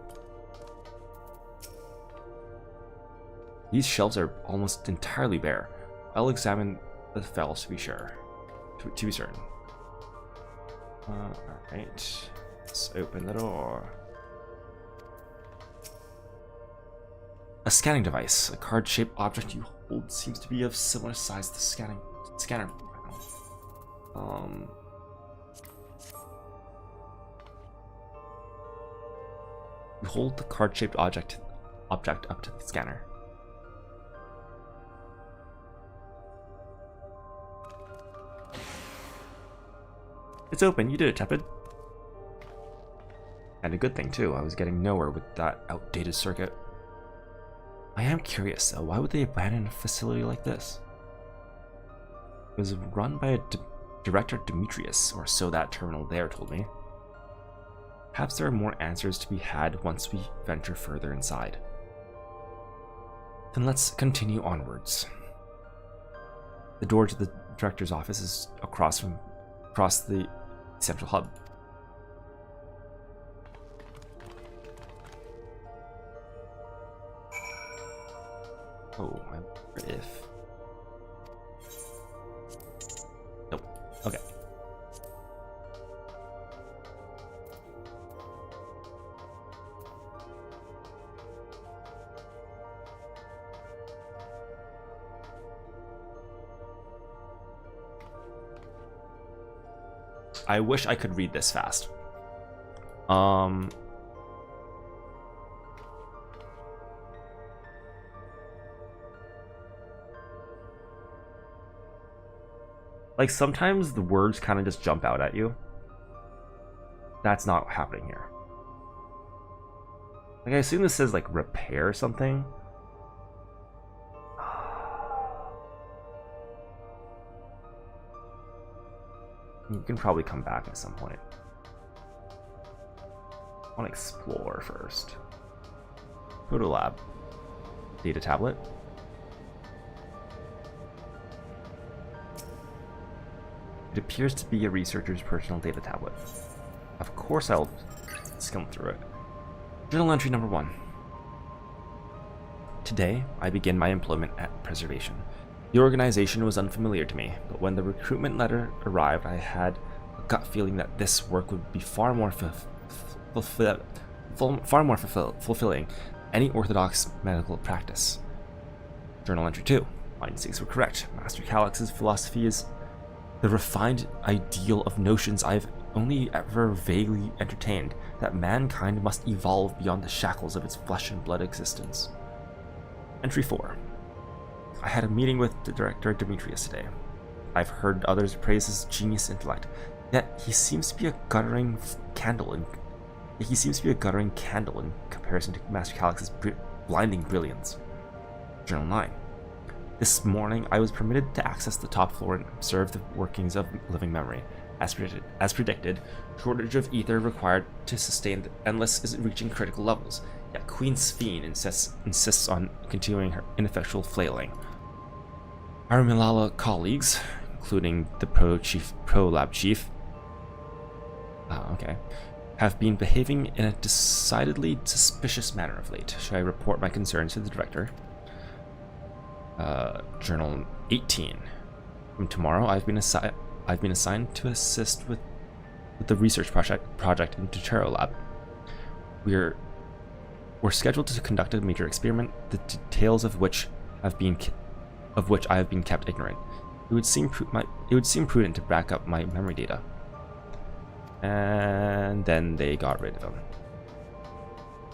These shelves are almost entirely bare. I'll examine the files to be sure. To be certain. Alright. Let's open the door. A scanning device. A card-shaped object you hold seems to be of similar size to the scanner. You hold the card-shaped object up to the scanner. It's open. You did it, Tepid. And a good thing, too. I was getting nowhere with that outdated circuit. I am curious, though. Why would they abandon a facility like this? It was run by a Director Demetrius, or so that terminal there told me. Perhaps there are more answers to be had once we venture further inside. Then let's continue onwards. The door to the director's office is across the central hub. Oh, I wonder if... Nope. Okay. I wish I could read this fast. Like, sometimes the words kind of just jump out at you. That's not happening here. Like, I assume this says, like, repair something. You can probably come back at some point. I want to explore first. Photo lab. Data tablet. It appears to be a researcher's personal data tablet. Of course I'll skim through it. Journal entry number 1. Today, I begin my employment at Preservation. The organization was unfamiliar to me, but when the recruitment letter arrived, I had a gut feeling that this work would be far more fulfilling any orthodox medical practice. Journal entry 2. My instincts were correct. Master Calix's philosophy is the refined ideal of notions I've only ever vaguely entertained, that mankind must evolve beyond the shackles of its flesh and blood existence. Entry 4. I had a meeting with the Director Demetrius today. I've heard others praise his genius intellect, yet he seems to be a guttering candle in comparison to Master Calix's blinding brilliance. Journal 9. This morning, I was permitted to access the top floor and observe the workings of living memory. As predicted, shortage of ether required to sustain the Endless is reaching critical levels, yet Queen Sphene insists on continuing her ineffectual flailing. Our Milala colleagues, including the Pro Lab Chief, have been behaving in a decidedly suspicious manner of late. Should I report my concerns to the director? Journal 18. From tomorrow, I've been assigned to assist with the research project in Dawntrail lab. We're scheduled to conduct a major experiment, the details of which I have been kept ignorant. It would seem prudent to back up my memory data. And then they got rid of him.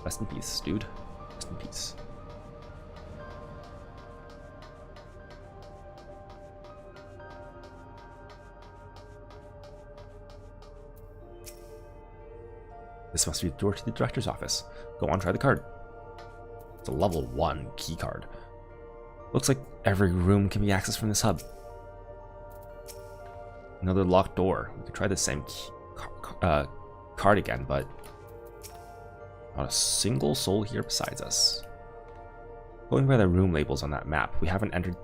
Rest in peace, dude. Rest in peace. This must be the door to the director's office. Go on, try the card. It's a level 1 key card. Looks like every room can be accessed from this hub. Another locked door. We could try the same card again, but not a single soul here besides us. Going by the room labels on that map, we haven't entered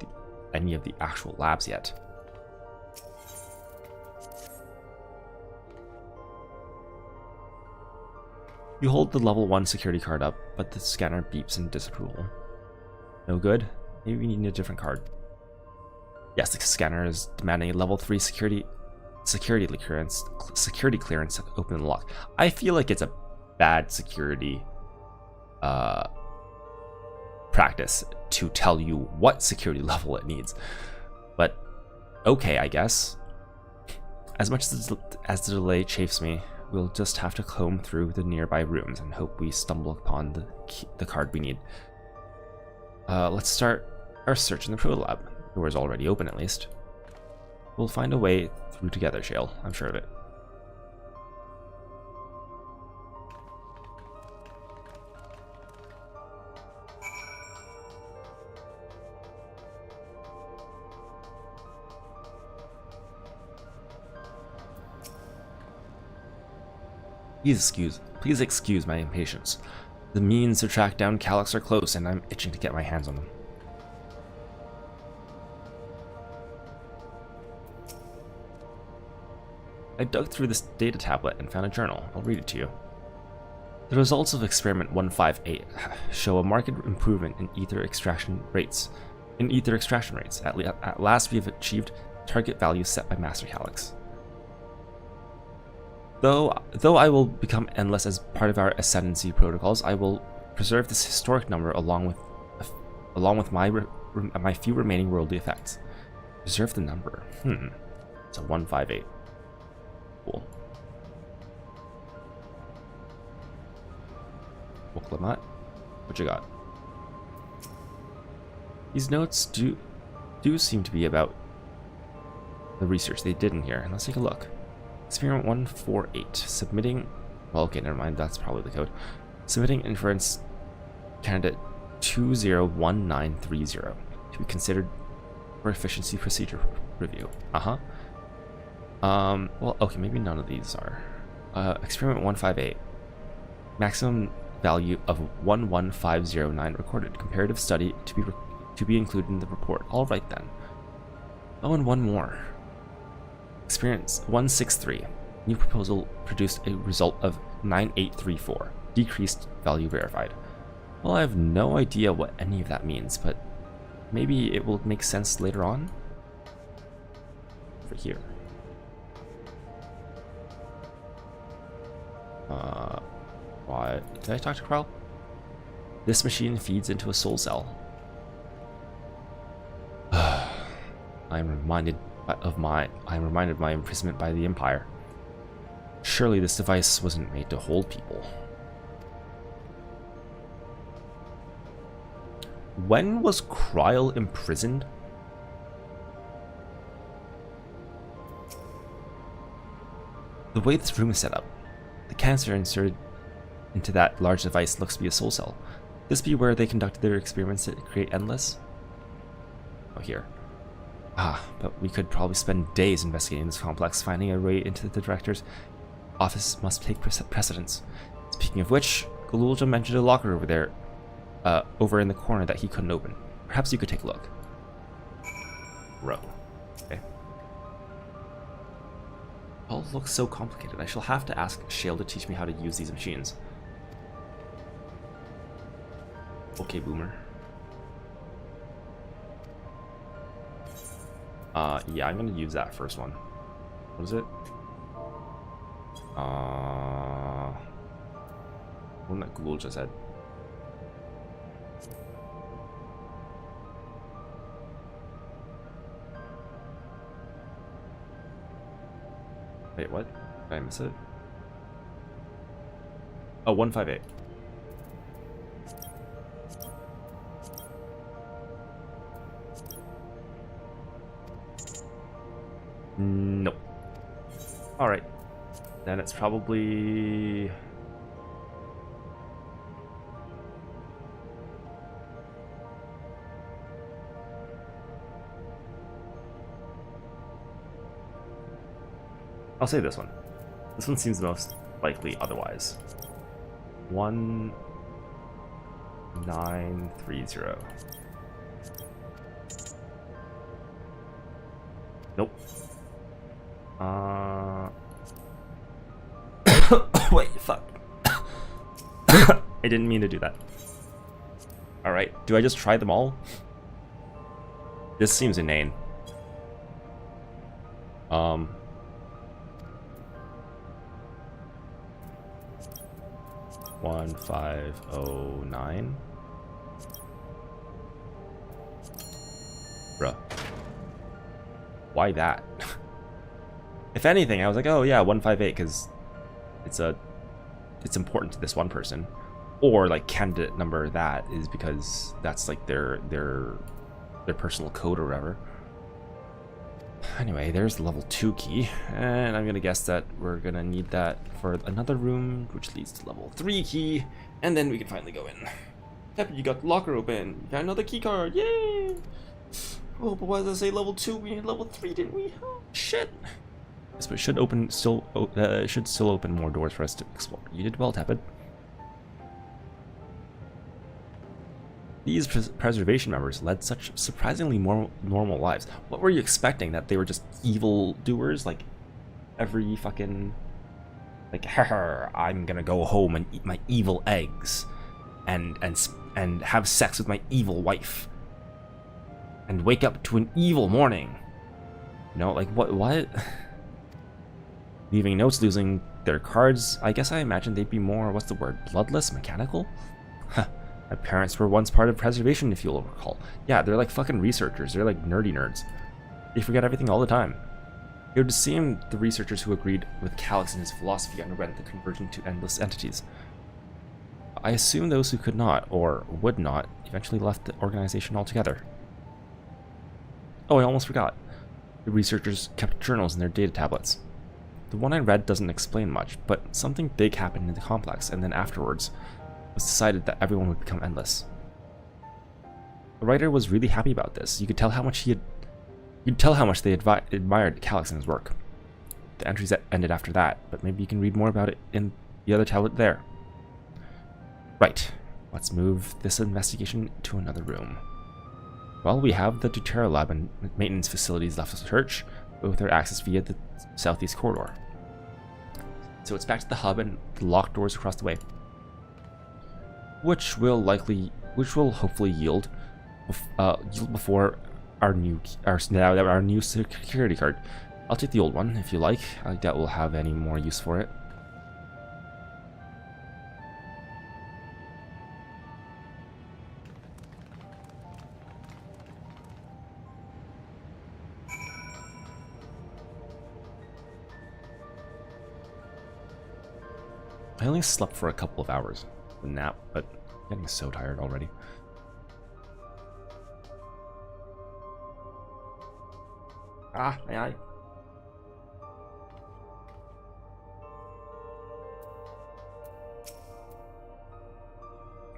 any of the actual labs yet. You hold the level 1 security card up, but the scanner beeps in disapproval. No good? Maybe we need a different card. Yes, the scanner is demanding a level 3 security clearance to open the lock. I feel like it's a bad security practice to tell you what security level it needs. But okay, I guess. As much as the delay chafes me, we'll just have to comb through the nearby rooms and hope we stumble upon the card we need. Let's start our search in the Pro Lab. The door is already open, at least. We'll find a way through together, Shale. I'm sure of it. Please excuse my impatience. The means to track down Calyx are close, and I'm itching to get my hands on them. I dug through this data tablet and found a journal. I'll read it to you. The results of experiment 158 show a marked improvement in ether extraction rates. At last, we have achieved target values set by Master Calyx. Though I will become endless as part of our ascendancy protocols, I will preserve this historic number along with my few remaining worldly effects. Preserve the number. It's a 158. Cool. Clement, what you got? These notes do seem to be about the research they did in here, and let's take a look. Experiment 148, submitting, well, okay, never mind, that's probably the code. Submitting inference candidate 201930 to be considered for efficiency procedure review. Well, okay, maybe none of these are. Experiment 158, maximum value of 11509 recorded. Comparative study to be included in the report. All right then. Oh, and one more. Experience 163. New proposal produced a result of 9834. Decreased value verified. Well, I have no idea what any of that means, but maybe it will make sense later on. Over here. What? Did I talk to Krell? This machine feeds into a soul cell. I'm reminded of my imprisonment by the Empire. Surely this device wasn't made to hold people. When was Kryle imprisoned? The way this room is set up, the cancer inserted into that large device looks to be a soul cell. This be where they conducted their experiments that create Endless? Oh, here. But we could probably spend days investigating this complex. Finding a way into the director's office must take precedence. Speaking of which, Galulja mentioned a locker over there, over in the corner that he couldn't open. Perhaps you could take a look. Row. Okay. All looks so complicated. I shall have to ask Shale to teach me how to use these machines. Okay, Boomer. Yeah, I'm gonna use that first one. What is it? One that Google just said. Wait, what? Did I miss it? Oh, 158. Nope. Alright. Then it's probably... I'll say this one. This one seems the most likely otherwise. 1930. Nope. Wait, fuck. I didn't mean to do that. Alright, do I just try them all? This seems inane. 1509. Bruh. Why that? If anything, I was like, oh yeah, 158, because it's important to this one person. Or like candidate number that is because that's like their personal code or whatever. Anyway, there's the level 2 key, and I'm gonna guess that we're gonna need that for another room, which leads to level 3 key, and then we can finally go in. Yep, you got the locker open. You got another key card. Yay! Oh, but why does it say level 2? We need level 3, didn't we? Oh, shit. Yes, but it should still open more doors for us to explore. You did well, Tepid. These preservation members led such surprisingly more normal lives. What were you expecting? That they were just evil doers? Like, every fucking... Like, haha, I'm gonna go home and eat my evil eggs. And have sex with my evil wife. And wake up to an evil morning. You know, like, what? Leaving notes, losing their cards. I guess I imagine they'd be more, what's the word, bloodless, mechanical? Huh. My parents were once part of preservation, if you'll recall. Yeah, they're like fucking researchers. They're like nerdy nerds. They forget everything all the time. It would seem the researchers who agreed with Calix and his philosophy underwent the conversion to endless entities. I assume those who could not, or would not, eventually left the organization altogether. Oh, I almost forgot. The researchers kept journals in their data tablets. The one I read doesn't explain much, but something big happened in the complex, and then afterwards, it was decided that everyone would become endless. The writer was really happy about this. You could tell how much they admired Calix and his work. The entries ended after that, but maybe you can read more about it in the other tablet there. Right, let's move this investigation to another room. Well, we have the Dawntrail lab and maintenance facilities left of the church, with their access via the southeast corridor. So it's back to the hub and the locked doors across the way, which will hopefully yield before our new security card. I'll take the old one if you like. I doubt we'll have any more use for it. I only slept for a couple of hours, a nap, but I'm getting so tired already. Ah, my eye.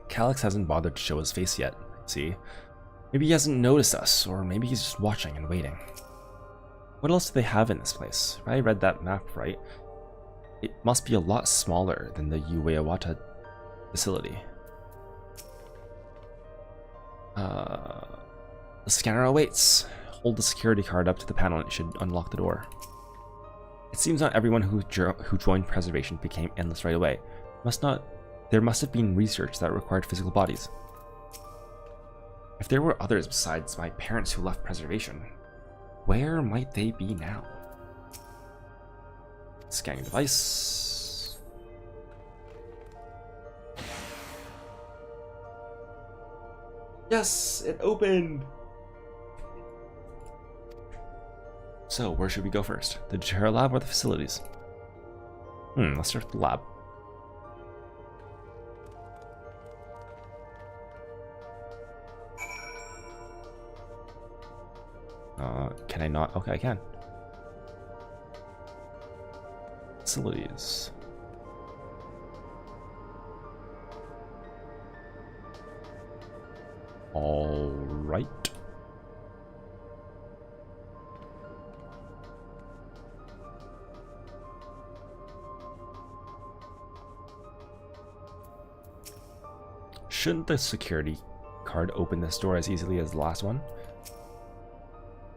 Calix hasn't bothered to show his face yet, see? Maybe he hasn't noticed us, or maybe he's just watching and waiting. What else do they have in this place? If I read that map right, it must be a lot smaller than the Ueawata facility. The scanner awaits. Hold the security card up to the panel and it should unlock the door. It seems not everyone who joined preservation became endless right away. There must have been research that required physical bodies. If there were others besides my parents who left preservation, where might they be now? Scanning device. Yes, it opened! So, where should we go first? The Dawntrail lab or the facilities? Let's start with the lab. Can I not? Okay, I can. Facilities. All right. Shouldn't the security card open this door as easily as the last one?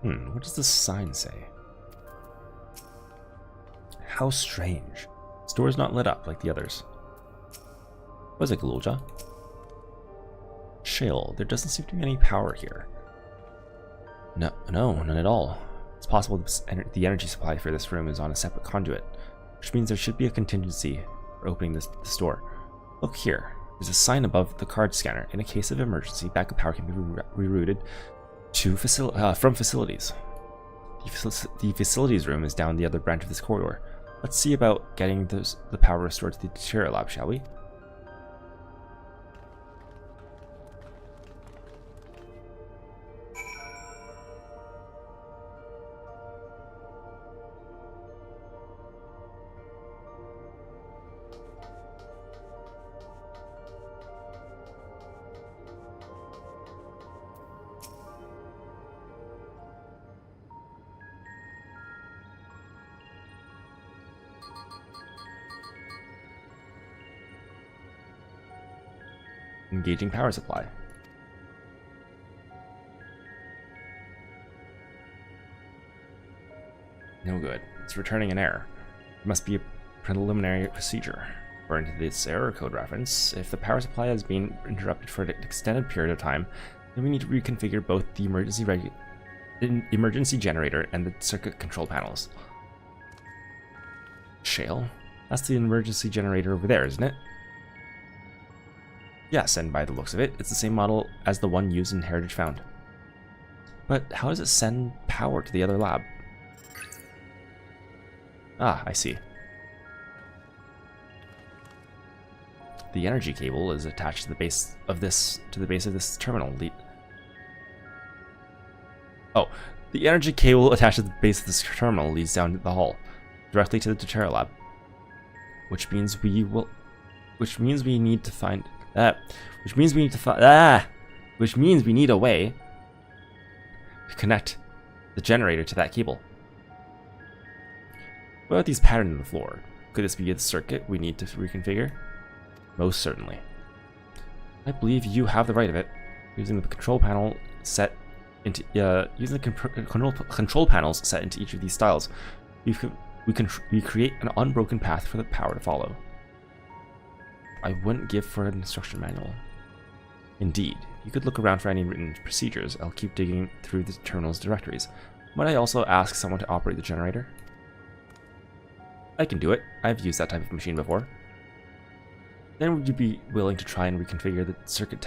What does the sign say? How strange. This door is not lit up like the others. What is it, Galulja? Shale, there doesn't seem to be any power here. No, none at all. It's possible the energy supply for this room is on a separate conduit, which means there should be a contingency for opening this door. Look here. There's a sign above the card scanner. In a case of emergency, backup power can be rerouted to from facilities. The facilities room is down the other branch of this corridor. Let's see about getting the power restored to the Dawntrail lab, shall we? Engaging power supply. No good. It's returning an error. It must be a preliminary procedure. According to this error code reference, if the power supply has been interrupted for an extended period of time, then we need to reconfigure both the emergency generator and the circuit control panels. Shale? That's the emergency generator over there, isn't it? Yes, and by the looks of it, it's the same model as the one used in Heritage Found. But how does it send power to the other lab? Ah, I see. The energy cable is attached to the base of this terminal. The energy cable attached to the base of this terminal leads down the hall, directly to the Dawntrail lab. Which means we need a way to connect the generator to that cable. What about these patterns on the floor? Could this be a circuit we need to reconfigure? Most certainly. I believe you have the right of it. Using the control panel set into control panels set into each of these styles, we can create an unbroken path for the power to follow. I wouldn't give for an instruction manual. Indeed, you could look around for any written procedures. I'll keep digging through the terminal's directories. Might I also ask someone to operate the generator? I can do it. I've used that type of machine before. Then would you be willing to try and reconfigure the circuit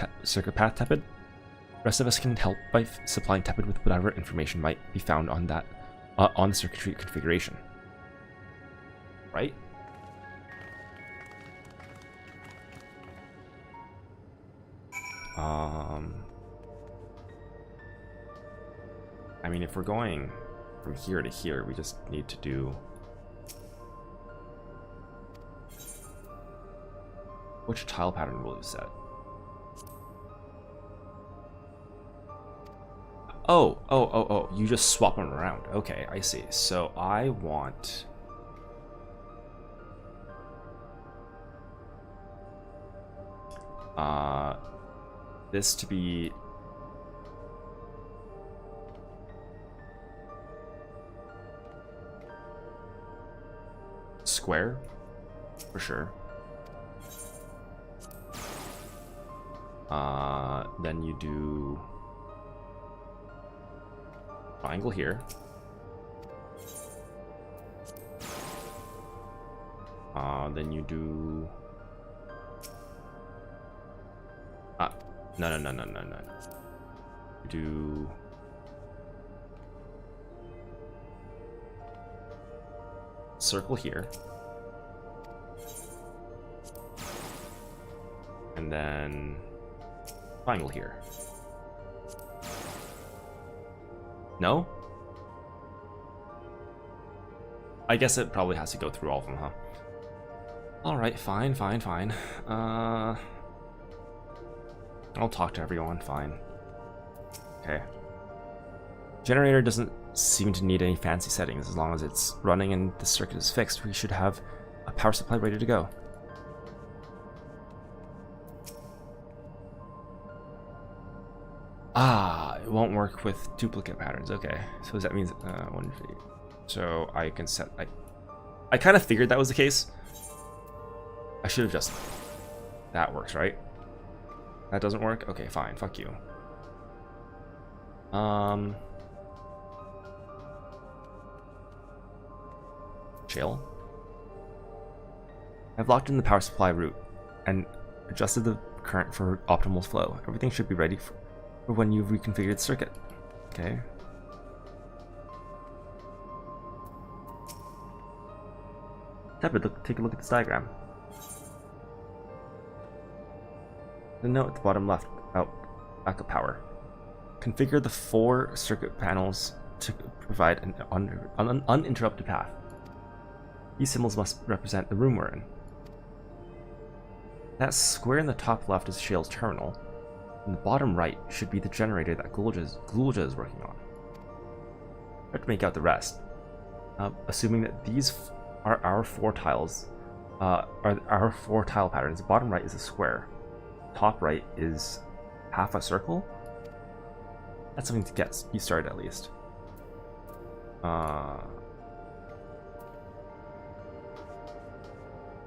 path, Tepid? The rest of us can help by supplying Tepid with whatever information might be found on that on the circuitry configuration. Right? I mean, if we're going from here to here, we just need to do... Which tile pattern will you set? Oh, you just swap them around. Okay, I see. So I want... this to be... square, for sure. Then you do triangle here. Then you do no. You do circle here. And then triangle here. No? I guess it probably has to go through all of them, huh? Alright, fine. I'll talk to everyone, fine. Okay. Generator doesn't seem to need any fancy settings. As long as it's running and the circuit is fixed, we should have a power supply ready to go. It won't work with duplicate patterns. Okay, so that means 1 feet. So I can set. I kind of figured that was the case. I should have just. That works, right? That doesn't work. Okay, fine. Fuck you. Chill. I've locked in the power supply route and adjusted the current for optimal flow. Everything should be ready for when you've reconfigured the circuit. Okay. Tepid, take a look at this diagram. The note at the bottom left about backup power. Configure the 4 circuit panels to provide an uninterrupted path. These symbols must represent the room we're in. That square in the top left is Shale's terminal. And the bottom right should be the generator that Gulja is working on. I have to make out the rest. Assuming that these are our 4 tiles, are our 4 tile patterns. The bottom right is a square. top right is half a circle? That's something to get you started at least.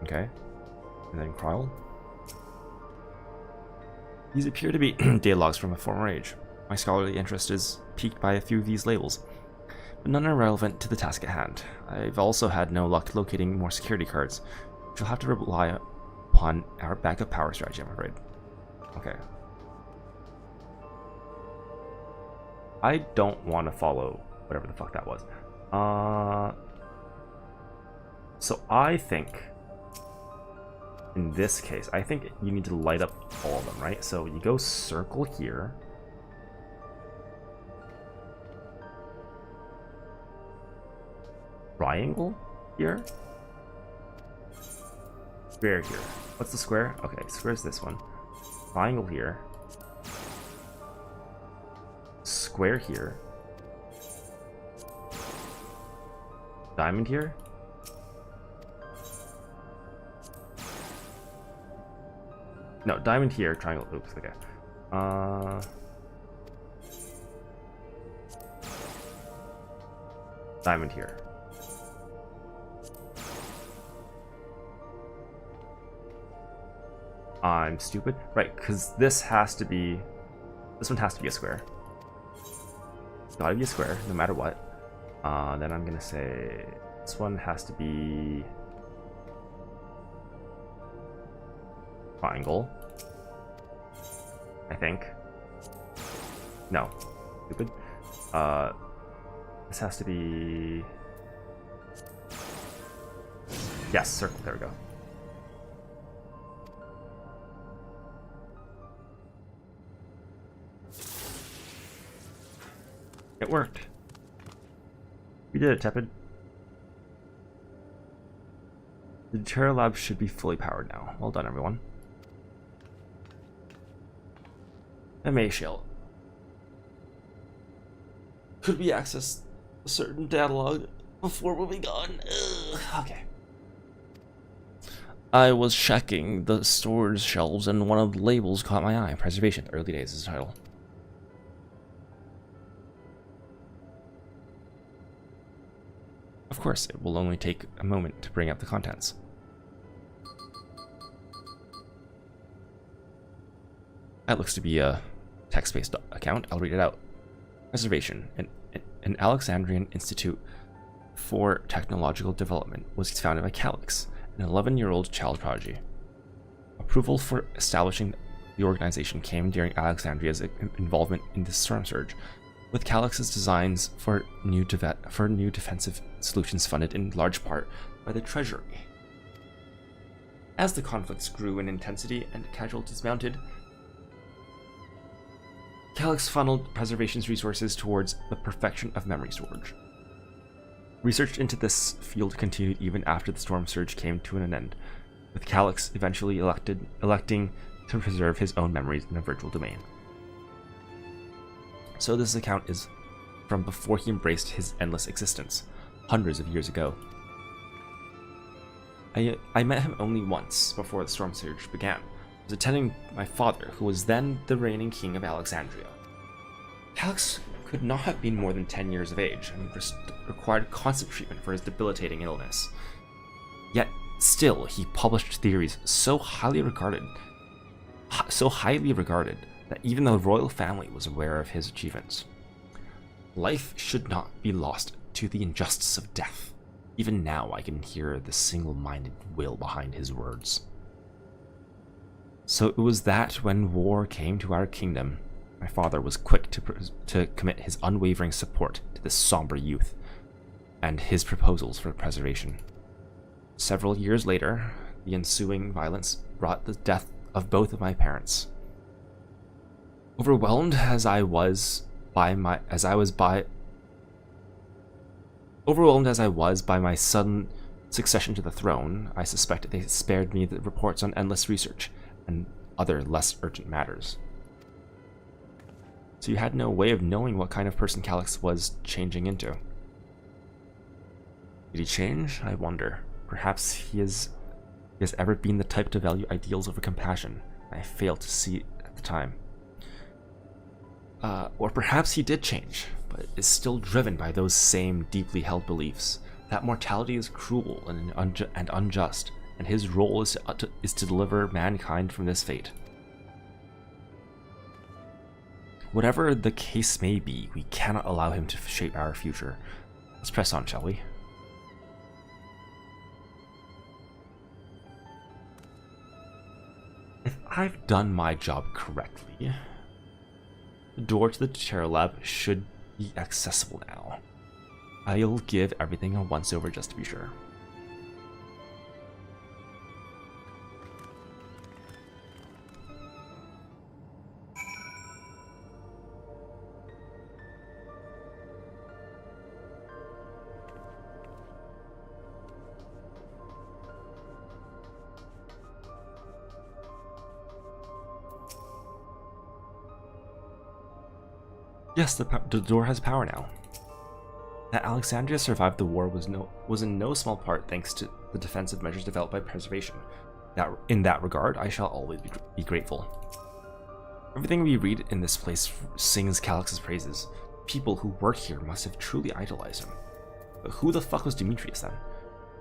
Okay. And then Kryl. These appear to be data logs from a former age. My scholarly interest is piqued by a few of these labels, but none are relevant to the task at hand. I've also had no luck locating more security cards, which will have to rely upon our backup power strategy, I'm afraid. Okay. I don't want to follow whatever the fuck that was. So I think, in this case, I think you need to light up all of them, right? So you go circle here. Triangle here. Square here. What's the square? Okay, square's this one. Triangle here. Square here. Diamond here. No, diamond here, triangle. Oops, okay. Diamond here. I'm stupid. Right, because this has to be... This one has to be a square. It's gotta be a square, no matter what. Then I'm gonna say... This one has to be... Triangle. I think. No. Stupid. This has to be... Yes, circle. There we go. It worked. We did it, Tepid. The Dawntrail lab should be fully powered now. Well done, everyone. MA shell. Could we access a certain data log before moving on? Okay. I was checking the storage shelves and one of the labels caught my eye. Preservation, early days is the title. Of course, it will only take a moment to bring up the contents. That looks to be a text-based account. I'll read it out. Preservation. An Alexandrian Institute for Technological Development was founded by Calix, an 11-year-old child prodigy. Approval for establishing the organization came during Alexandria's involvement in the storm surge, with Calix's designs for new defensive solutions funded in large part by the Treasury. As the conflicts grew in intensity and casualties mounted, Calix funneled Preservation's resources towards the perfection of memory storage. Research into this field continued even after the storm surge came to an end, with Calix eventually electing to preserve his own memories in a virtual domain. So this account is from before he embraced his endless existence, hundreds of years ago. I met him only once before the storm surge began. I was attending my father, who was then the reigning king of Alexandria. Calix could not have been more than 10 years of age and required constant treatment for his debilitating illness. Yet still, he published theories so highly regarded that even the royal family was aware of his achievements. Life should not be lost to the injustice of death. Even now I can hear the single-minded will behind his words. So it was that when war came to our kingdom, my father was quick to commit his unwavering support to this somber youth and his proposals for preservation. Several years later, the ensuing violence brought the death of both of my parents. Overwhelmed as I was by my sudden succession to the throne, I suspected they spared me the reports on endless research and other less urgent matters. So you had no way of knowing what kind of person Calix was changing into. Did he change? I wonder. Perhaps he is He has ever been the type to value ideals over compassion. I failed to see it at the time. Or perhaps he did change, but is still driven by those same deeply held beliefs. That mortality is cruel and unjust, and his role is to deliver mankind from this fate. Whatever the case may be, we cannot allow him to shape our future. Let's press on, shall we? If I've done my job correctly, the door to the Terror Lab should be accessible now. I'll give everything a once-over just to be sure. Yes, the door has power now. That Alexandria survived the war was in no small part thanks to the defensive measures developed by preservation. In that regard, I shall always be grateful. Everything we read in this place sings Calix's praises. People who work here must have truly idolized him. But who the fuck was Demetrius then?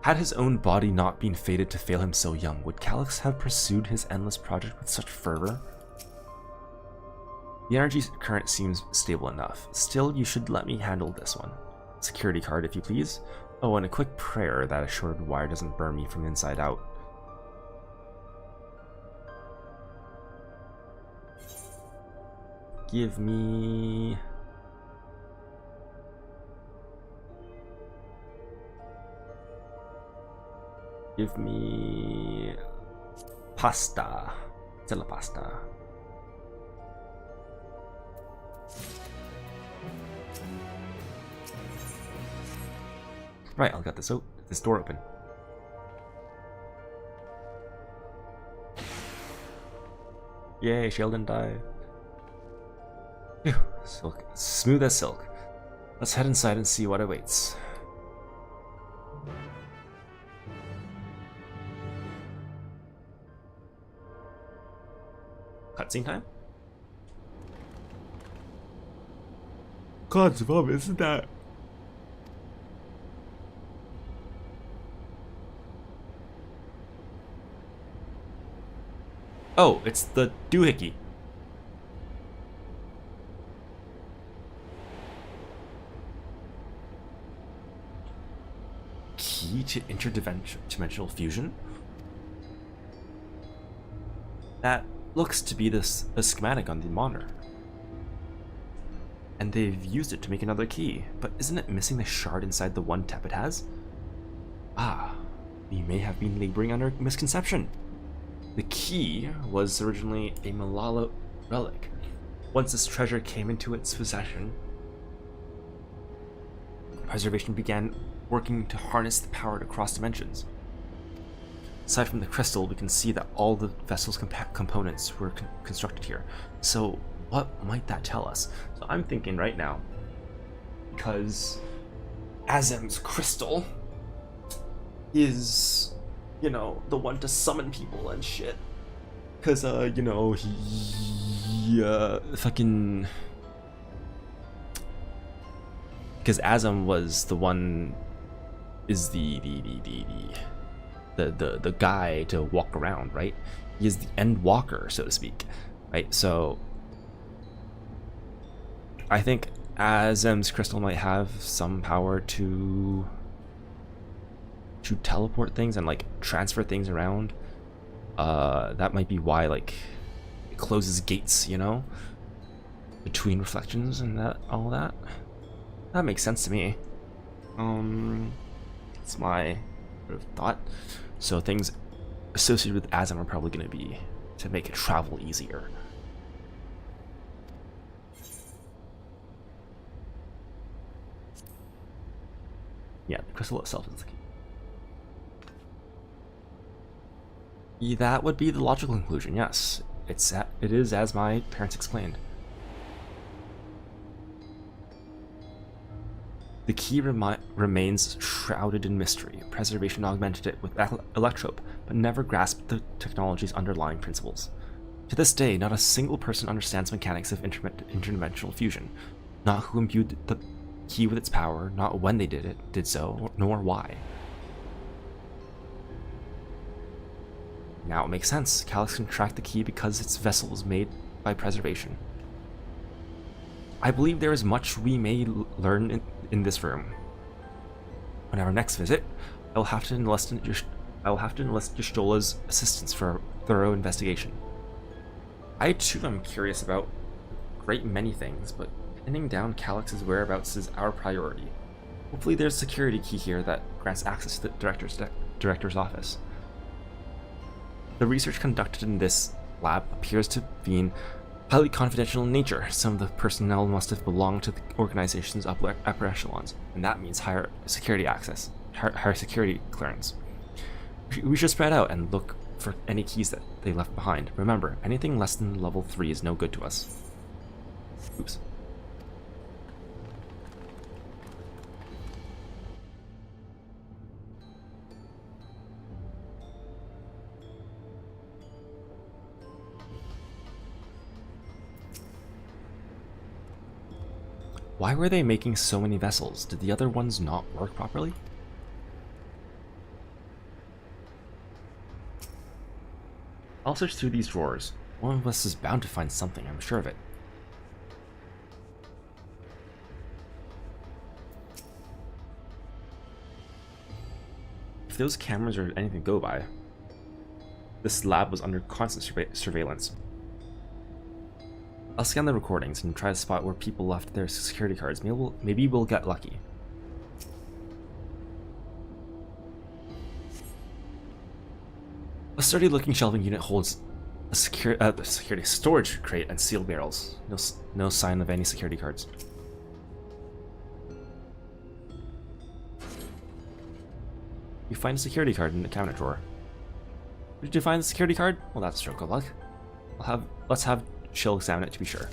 Had his own body not been fated to fail him so young, would Calix have pursued his endless project with such fervor? The energy current seems stable enough. Still, you should let me handle this one. Security card, if you please. Oh, and a quick prayer that a shorted wire doesn't burn me from inside out. Give me... pasta. Della pasta. Right, I'll get this door open. Yay, Sheldon died. Phew, silk. Smooth as silk. Let's head inside and see what awaits. Cutscene time? God's mom, isn't that? Oh, it's the doohickey. Key to interdimensional fusion? That looks to be a schematic on the monitor. And they've used it to make another key, but isn't it missing the shard inside the one tap it has? Ah, we may have been laboring under misconception. The key was originally a Malala relic. Once this treasure came into its possession, preservation began working to harness the power to cross dimensions. Aside from the crystal, we can see that all the vessel's components were constructed here. So what might that tell us? So I'm thinking right now, because Azem's crystal is, you know, the one to summon people and shit. Because, you know, he fucking... Because Azem was the one, is the guy to walk around, right? He is the end walker, so to speak, right? So I think Azem's crystal might have some power to teleport things and like transfer things around. That might be why like it closes gates, you know, between reflections and all that. That makes sense to me. It's my sort of thought. So things associated with Azem are probably going to be to make it travel easier. Yeah, the crystal itself is the key. That would be the logical conclusion, yes. It is as my parents explained. The key remains shrouded in mystery. Preservation augmented it with electrope, but never grasped the technology's underlying principles. To this day, not a single person understands mechanics of interdimensional fusion, not who imbued the key with its power, not when they did so, nor why. Now it makes sense. Calyx can track the key because its vessel was made by preservation. I believe there is much we may learn in this room. On our next visit, I will have to enlist Yashtola's assistance for a thorough investigation. I too am curious about a great many things, but pinning down Calyx's whereabouts is our priority. Hopefully there's a security key here that grants access to the director's office. The research conducted in this lab appears to be highly confidential in nature. Some of the personnel must have belonged to the organization's upper echelons, and that means higher security access, higher security clearance. We should spread out and look for any keys that they left behind. Remember, anything less than level 3 is no good to us. Oops. Why were they making so many vessels? Did the other ones not work properly? I'll search through these drawers. One of us is bound to find something, I'm sure of it. If those cameras are anything to go by, this lab was under constant surveillance. I'll scan the recordings and try to spot where people left their security cards. Maybe we'll get lucky. A sturdy-looking shelving unit holds a security storage crate and sealed barrels. No sign of any security cards. You find a security card in the cabinet drawer. Did you find the security card? Well, that's a stroke of luck. Let's have Chill examine it to be sure.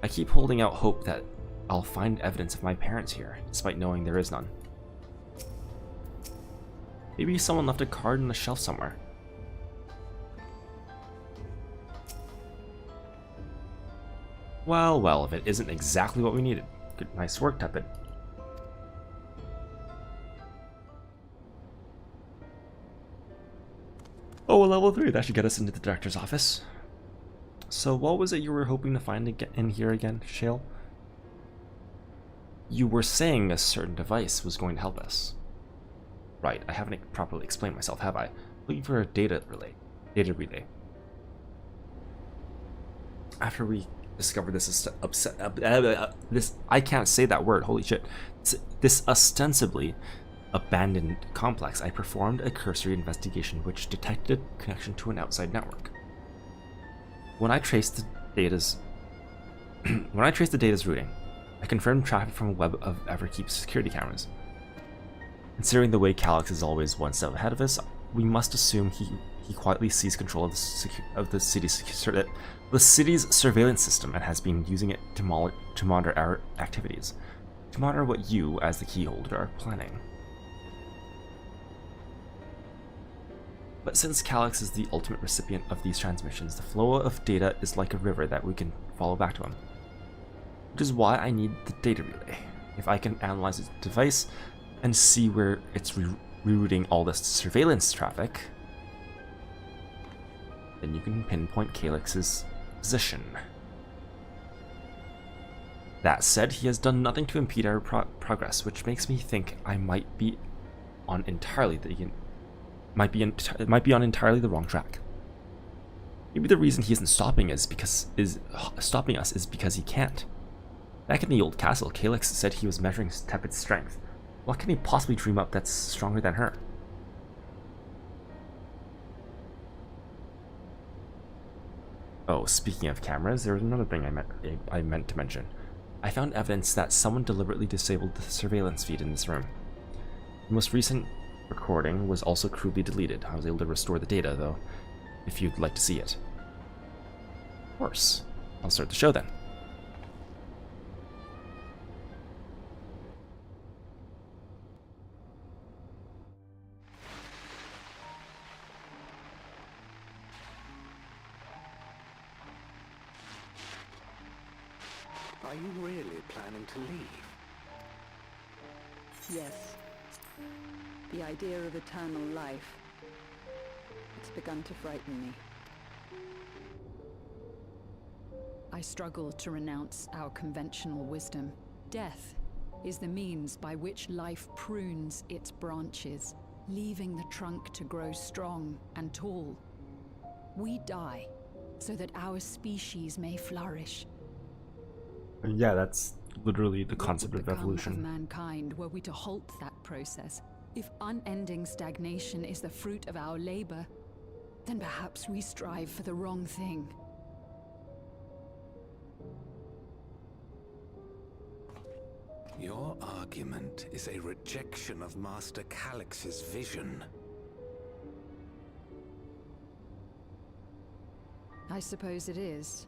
I keep holding out hope that I'll find evidence of my parents here, despite knowing there is none. Maybe someone left a card on the shelf somewhere. Well, if it isn't exactly what we needed. Good, nice work, Tepid. Oh, level 3, that should get us into the director's office. So what was it you were hoping to find in here again, Shale? You were saying a certain device was going to help us. Right, I haven't properly explained myself, have I? Looking for a data relay. After we discovered this I can't say that word, holy shit. This ostensibly abandoned complex, I performed a cursory investigation which detected a connection to an outside network. When I traced the data's routing, I confirmed traffic from a web of Everkeep's security cameras. Considering the way Calyx is always one step ahead of us, we must assume he quietly seized control of the city's surveillance system and has been using it to monitor our activities, to monitor what you, as the keyholder, are planning. But since Calyx is the ultimate recipient of these transmissions, the flow of data is like a river that we can follow back to him. Which is why I need the data relay. If I can analyze its device and see where it's rerouting all this surveillance traffic, then you can pinpoint Calyx's position. That said, he has done nothing to impede our progress, which makes me think I might be on entirely entirely the wrong track. Maybe the reason he isn't stopping us is because he can't. Back in the old castle, Calyx said he was measuring Tepid's strength. What can he possibly dream up that's stronger than her? Oh, speaking of cameras, there was another thing I meant to mention. I found evidence that someone deliberately disabled the surveillance feed in this room. The most recent recording was also crudely deleted. I was able to restore the data, though, if you'd like to see it. Of course. I'll start the show then. Are you really planning to leave? Yes. The idea of eternal life. It's begun to frighten me. I struggle to renounce our conventional wisdom. Death is the means by which life prunes its branches, leaving the trunk to grow strong and tall. We die so that our species may flourish. Yeah, that's literally the concept of evolution. Of mankind were we to halt that process. If unending stagnation is the fruit of our labor, then perhaps we strive for the wrong thing. Your argument is a rejection of Master Calix's vision. I suppose it is.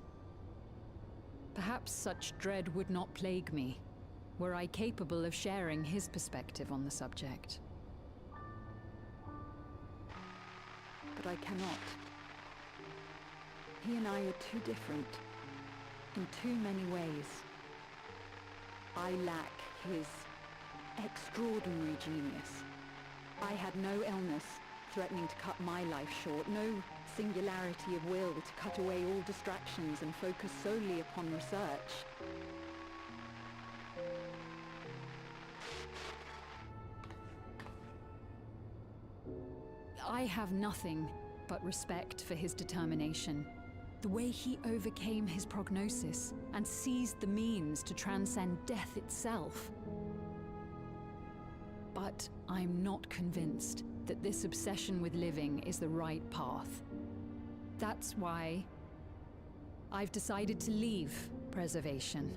Perhaps such dread would not plague me, were I capable of sharing his perspective on the subject. But I cannot. He and I are too different, in too many ways. I lack his extraordinary genius. I had no illness threatening to cut my life short, no singularity of will to cut away all distractions and focus solely upon research. I have nothing but respect for his determination. The way he overcame his prognosis and seized the means to transcend death itself. But I'm not convinced that this obsession with living is the right path. That's why I've decided to leave preservation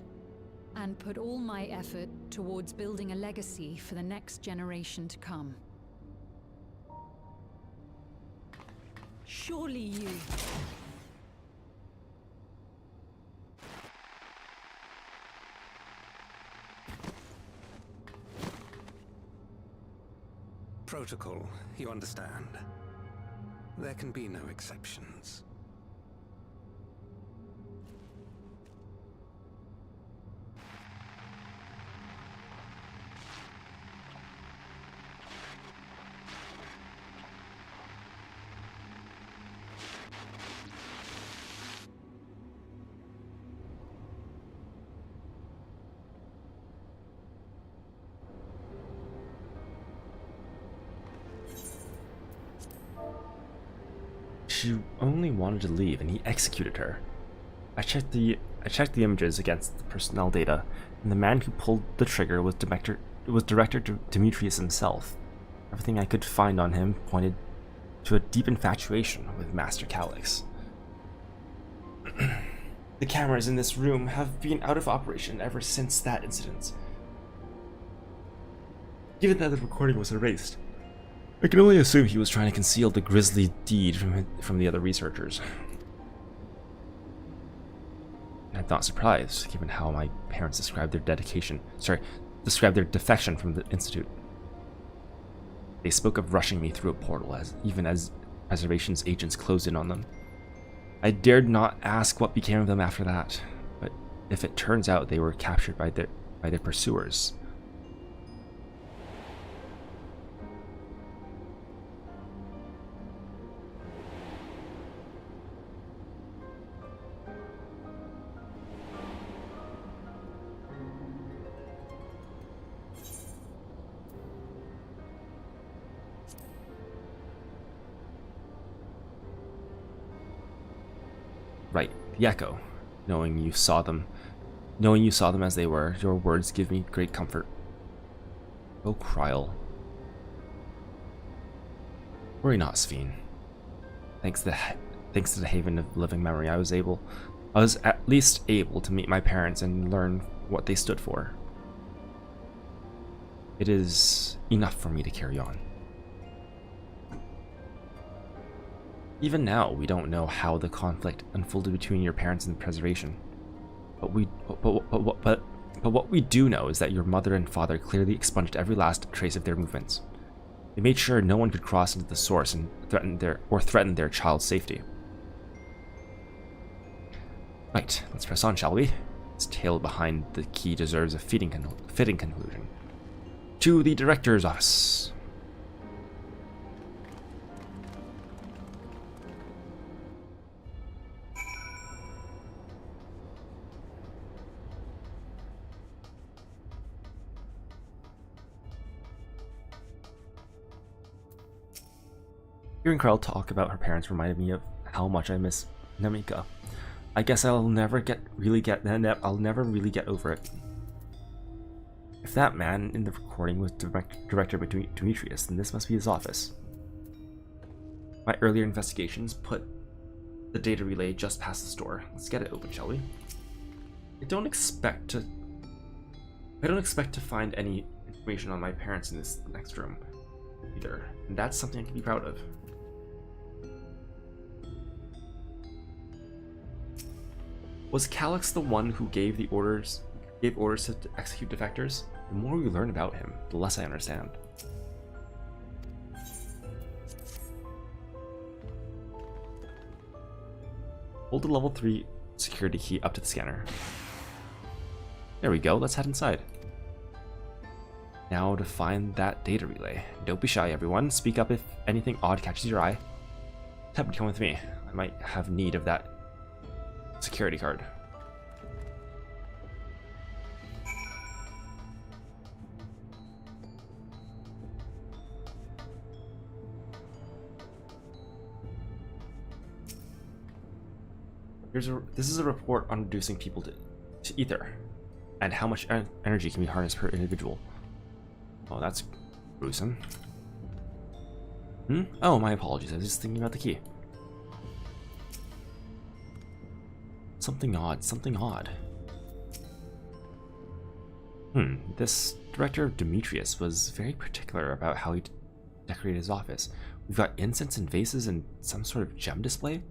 and put all my effort towards building a legacy for the next generation to come. Surely you... Protocol, you understand. There can be no exceptions. She only wanted to leave, and he executed her. I checked the images against the personnel data, and the man who pulled the trigger was Director Demetrius himself. Everything I could find on him pointed to a deep infatuation with Master Calix. The cameras in this room have been out of operation ever since that incident. Given that the recording was erased, I can only assume he was trying to conceal the grisly deed from the other researchers. I'm not surprised, given how my parents described their their defection from the Institute. They spoke of rushing me through a portal, even as Preservation's agents closed in on them. I dared not ask what became of them after that, but if it turns out they were captured by their pursuers, right, the Echo. Knowing you saw them as they were, your words give me great comfort. Oh, Kryl. Worry not, Sphene. Thanks to the Haven of Living Memory, I was at least able to meet my parents and learn what they stood for. It is enough for me to carry on. Even now, we don't know how the conflict unfolded between your parents and Preservation. But what we do know is that your mother and father clearly expunged every last trace of their movements. They made sure no one could cross into the source and threaten their child's safety. Right, let's press on, shall we? its tale behind the key deserves a fitting conclusion. To the director's office. Hearing Krell talk about her parents reminded me of how much I miss Namika. I guess I'll never really get over it. If that man in the recording was Director Demetrius, then this must be his office. My earlier investigations put the data relay just past the store. Let's get it open, shall we? I don't expect to find any information on my parents in this next room either, and that's something I can be proud of. Was Calyx the one who gave orders to execute defectors? The more we learn about him, the less I understand. Hold the level 3 security key up to the scanner. There we go, let's head inside. Now to find that data relay. Don't be shy, everyone. Speak up if anything odd catches your eye. Tepid, come with me. I might have need of that security card. This is a report on reducing people to ether, and how much energy can be harnessed per individual. Oh, that's gruesome. Oh, my apologies. I was just thinking about the key. Something odd, something odd. This director Demetrius was very particular about how he decorated his office. We've got incense and vases and some sort of gem display.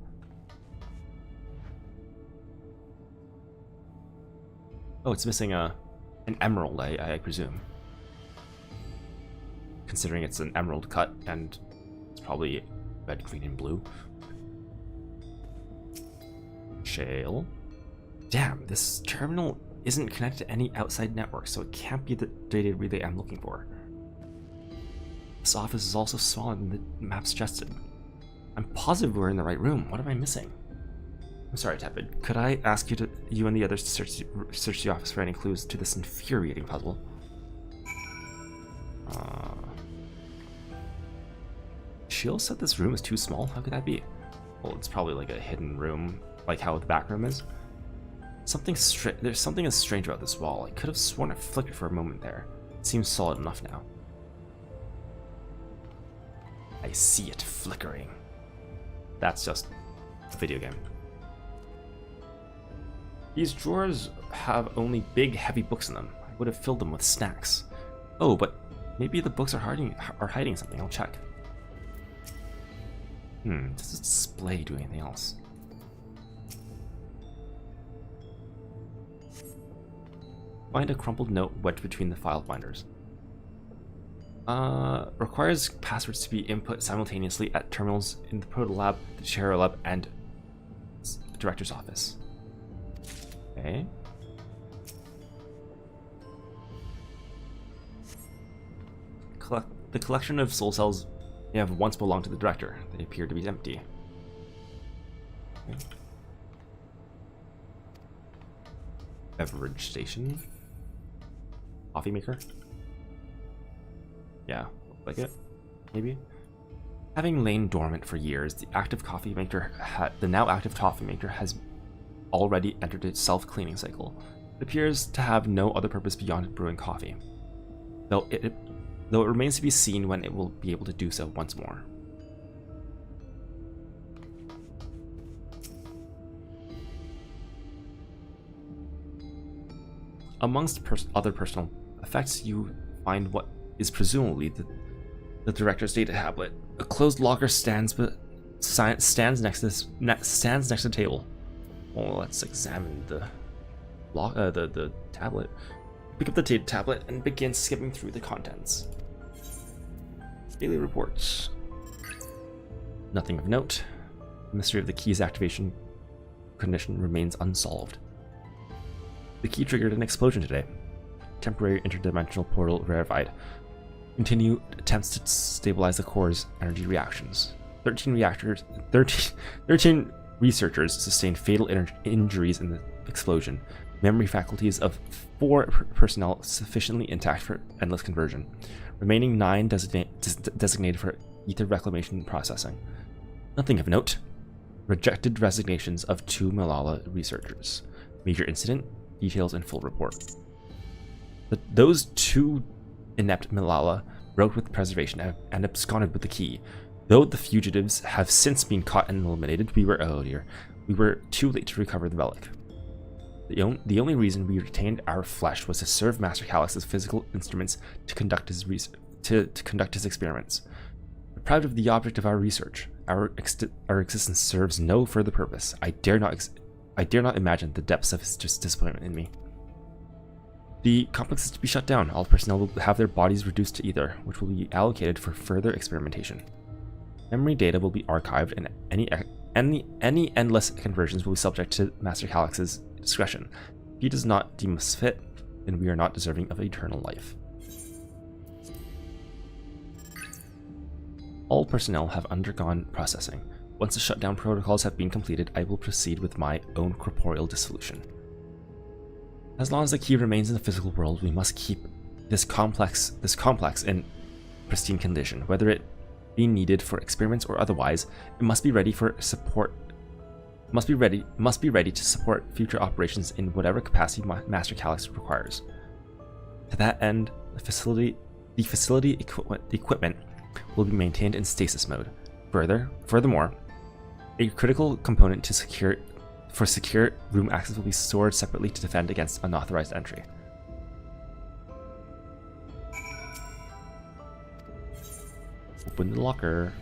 Oh, it's missing an emerald, I presume. Considering it's an emerald cut and it's probably red, green, and blue. Shale. Damn, this terminal isn't connected to any outside network, so it can't be the data relay I'm looking for. This office is also smaller than the map suggested. I'm positive we're in the right room. What am I missing? I'm sorry, Tepid. Could I ask you and the others to search the office for any clues to this infuriating puzzle? Sheil said this room is too small. How could that be? Well, it's probably like a hidden room, like how the back room is. There's something that's strange about this wall. I could have sworn it flickered for a moment there. It seems solid enough now. I see it flickering. That's just a video game. These drawers have only big, heavy books in them. I would have filled them with snacks. Oh, but maybe the books are hiding something. I'll check. Does this display do anything else? Find a crumpled note wedged between the file binders. Requires passwords to be input simultaneously at terminals in the Proto Lab, the Cherry Lab, and the Director's office. Okay. The collection of soul cells may have once belonged to the Director. They appear to be empty. Okay. Beverage station. Coffee maker? Yeah, looks like it. Maybe. Having lain dormant for years, the now active coffee maker has already entered its self-cleaning cycle. It appears to have no other purpose beyond brewing coffee, though it remains to be seen when it will be able to do so once more. Amongst other personal effects, you find what is presumably the Director's data tablet. A closed locker stands next to the table. Well, let's examine the tablet. Pick up the data tablet and begin skipping through the contents. Daily reports. Nothing of note. The mystery of the key's activation condition remains unsolved. The key triggered an explosion today. Temporary interdimensional portal verified. Continue attempts to stabilize the core's energy reactions. 13 researchers sustained fatal injuries in the explosion. Memory faculties of 4 personnel sufficiently intact for endless conversion. Remaining 9 designated for ether reclamation and processing. Nothing of note. Rejected resignations of 2 Malala researchers. Major incident, details in full report. Those 2 inept Malala wrote with preservation and absconded with the key. Though the fugitives have since been caught and eliminated, we were too late to recover the relic. The only reason we retained our flesh was to serve Master Calix's physical instruments to conduct his experiments. Deprived of the object of our research, our existence serves no further purpose. I dare not imagine the depths of his disappointment in me. The complex is to be shut down. All personnel will have their bodies reduced to ether, which will be allocated for further experimentation. Memory data will be archived, and any endless conversions will be subject to Master Calix's discretion. If he does not deem us fit, then we are not deserving of eternal life. All personnel have undergone processing. Once the shutdown protocols have been completed, I will proceed with my own corporeal dissolution. As long as the key remains in the physical world, we must keep this complex in pristine condition. Whether it be needed for experiments or otherwise, it must be ready for support. Must be ready to support future operations in whatever capacity Master Calix requires. To that end, the facility equipment will be maintained in stasis mode. Furthermore, a critical component to secure room access will be stored separately to defend against unauthorized entry. Open the locker.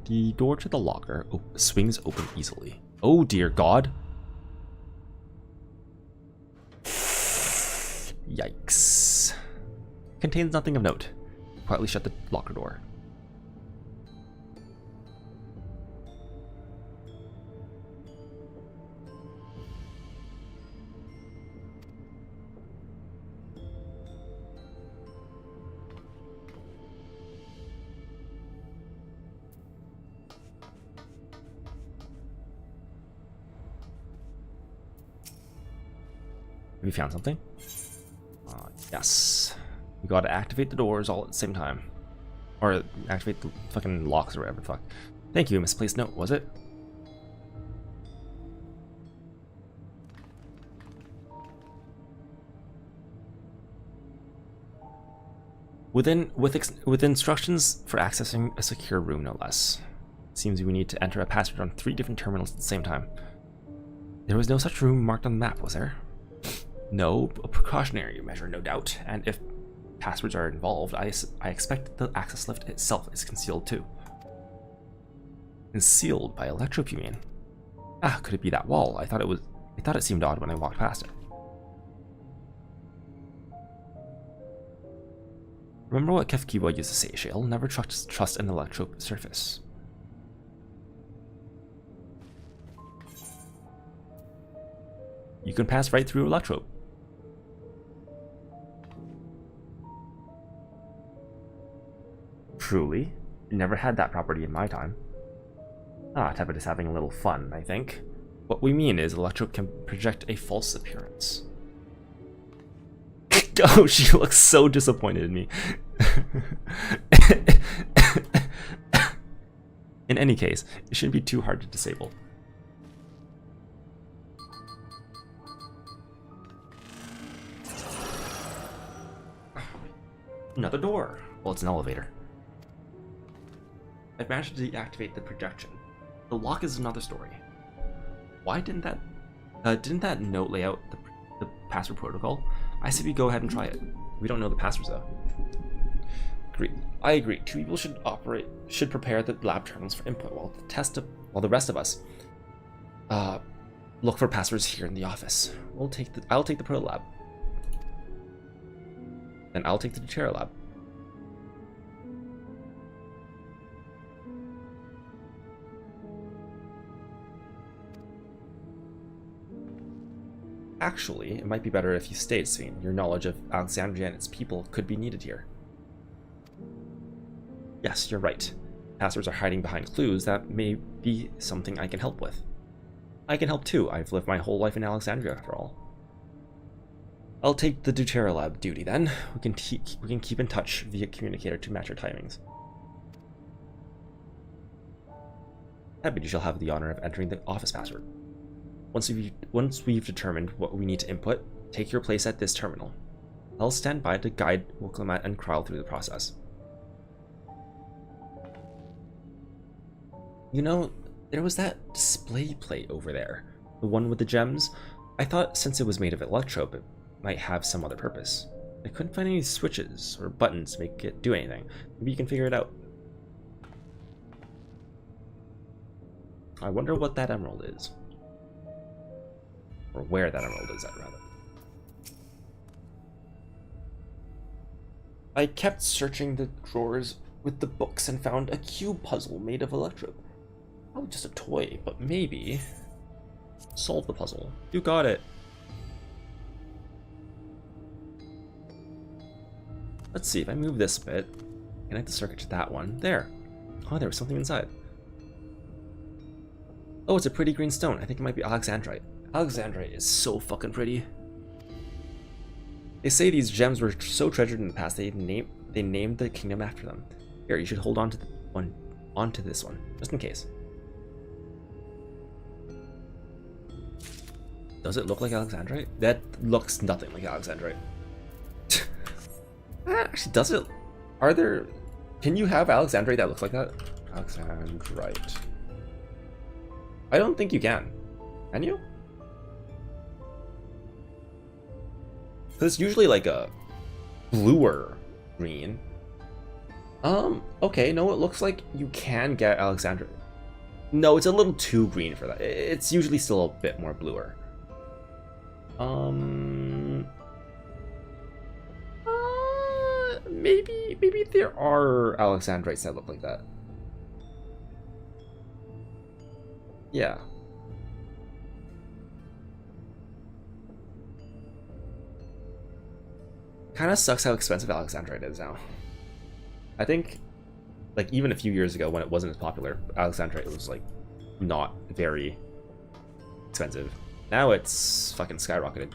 The door to the locker swings open easily. Oh dear God. Yikes. Contains nothing of note. Quietly shut the locker door. Have you found something? Yes. We gotta activate the doors all at the same time. Or activate the fucking locks or whatever the fuck. Thank you, misplaced note, was it? With instructions for accessing a secure room, no less. Seems we need to enter a password on 3 different terminals at the same time. There was no such room marked on the map, was there? No, a precautionary measure, no doubt. And if passwords are involved, I expect the access lift itself is concealed too. Concealed by electrope, you mean? Ah, could it be that wall? I thought it seemed odd when I walked past it. Remember what Kefkiwa used to say, Shale? Never trust an electrope surface. You can pass right through electrope. Truly? Never had that property in my time. Ah, Tepid is having a little fun, I think. What we mean is electrope can project a false appearance. Oh, she looks so disappointed in me. In any case, it shouldn't be too hard to disable. Another door. Well, it's an elevator. I've managed to deactivate the projection. The lock is another story. Why didn't that note lay out the password protocol? I say we go ahead and try it. We don't know the passwords though. Agreed. I agree. 2 people should prepare the lab terminals for input while the rest of us look for passwords here in the office. I'll take the proto lab. Then I'll take the Dawntrail lab. Actually, it might be better if you stayed, Sveen. Your knowledge of Alexandria and its people could be needed here. Yes, you're right. Passwords are hiding behind clues that may be something I can help with. I can help too. I've lived my whole life in Alexandria, after all. I'll take the Dawntrail lab duty then. We can keep in touch via communicator to match our timings. Happy you shall have the honor of entering the office password. Once we've determined what we need to input, take your place at this terminal. I'll stand by to guide Wilklamat and Kral through the process. You know, there was that display plate over there. The one with the gems. I thought since it was made of electrope, it might have some other purpose. I couldn't find any switches or buttons to make it do anything. Maybe you can figure it out. I wonder what that emerald is. Or where that emerald is at, rather. I kept searching the drawers with the books and found a cube puzzle made of electrope. Probably just a toy, but maybe solve the puzzle. You got it. Let's see, if I move this bit, connect the circuit to that one. There. Oh, there was something inside. Oh, it's a pretty green stone. I think it might be Alexandrite. Alexandrite is so fucking pretty. They say these gems were so treasured in the past they named the kingdom after them. Here, you should hold on to onto this one, just in case. Does it look like Alexandrite? That looks nothing like Alexandrite. Actually, does it? Are there? Can you have Alexandrite that looks like that? Alexandrite. I don't think you can. Can you? It's usually like a bluer green. Okay, no, it looks like you can get Alexandrite. No, it's a little too green for that. It's usually still a bit more bluer. Maybe there are Alexandrites that look like that. Yeah. Kind of sucks how expensive Alexandrite is now. I think, like, even a few years ago when it wasn't as popular, Alexandrite was, like, not very expensive. Now it's fucking skyrocketed.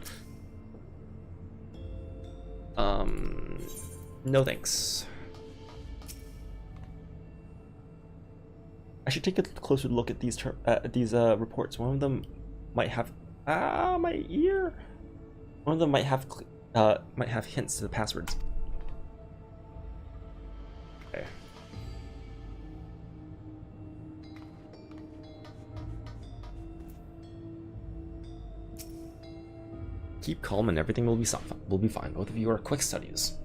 No thanks. I should take a closer look at these reports. One of them might have my ear. One of them might have hints to the passwords. Okay. Keep calm and everything will be fine. Both of you are quick studies.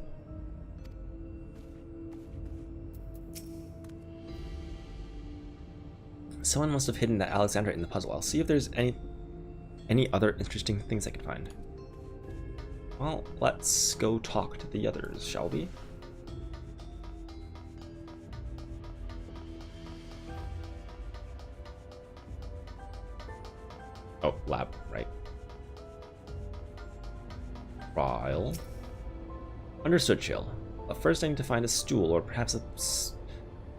Someone must have hidden that Alexandrite in the puzzle. I'll see if there's any other interesting things I can find. Well, let's go talk to the others, shall we? Oh, lab, right. Trial. Understood, Chill. But first I need to find a stool or perhaps a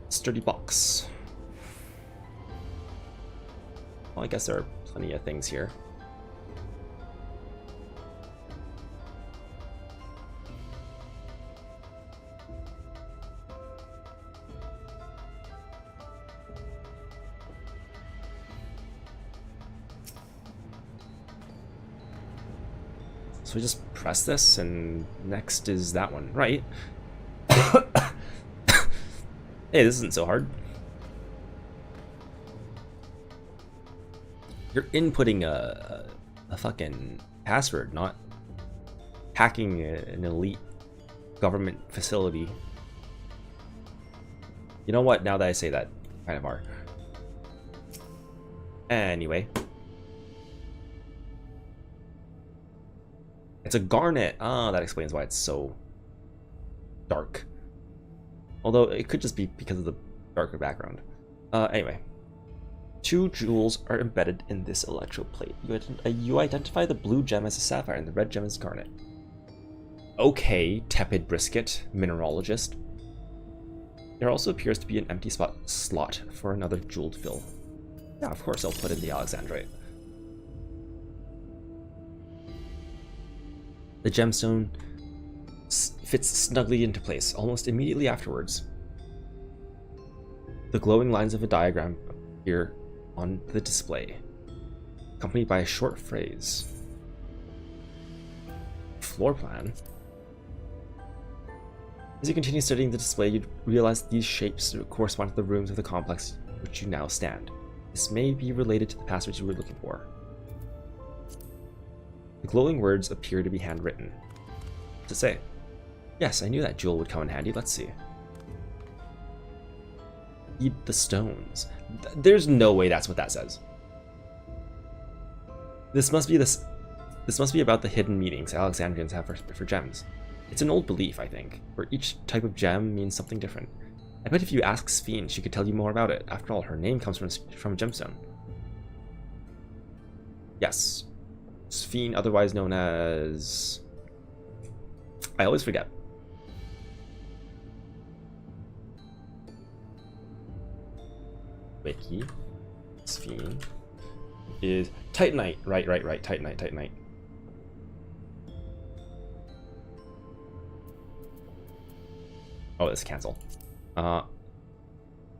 sturdy box. Well, I guess there are plenty of things here. So we just press this, and next is that one, right? Hey, this isn't so hard. You're inputting a fucking password, not hacking an elite government facility. You know what? Now that I say that, kind of are. Anyway. It's a garnet. Ah, that explains why it's so dark. Although it could just be because of the darker background. Anyway. 2 jewels are embedded in this electroplate. You identify the blue gem as a sapphire and the red gem as garnet. Okay, tepid brisket, mineralogist. There also appears to be an empty slot for another jewel to fill. Yeah, of course I'll put in the Alexandrite. The gemstone fits snugly into place almost immediately afterwards. The glowing lines of a diagram appear on the display, accompanied by a short phrase. Floor plan? As you continue studying the display, you realize these shapes correspond to the rooms of the complex in which you now stand. This may be related to the passage you were looking for. The glowing words appear to be handwritten. What's it say? Yes, I knew that jewel would come in handy. Let's see. Eat the stones. There's no way that's what that says. This must be about the hidden meanings Alexandrians have for gems. It's an old belief, I think, where each type of gem means something different. I bet if you ask Sphene, she could tell you more about it. After all, her name comes from a gemstone. Yes. Sphene, otherwise known as... I always forget. Wiki. Sphene is Titanite. Right. Titanite. Oh, let's cancel.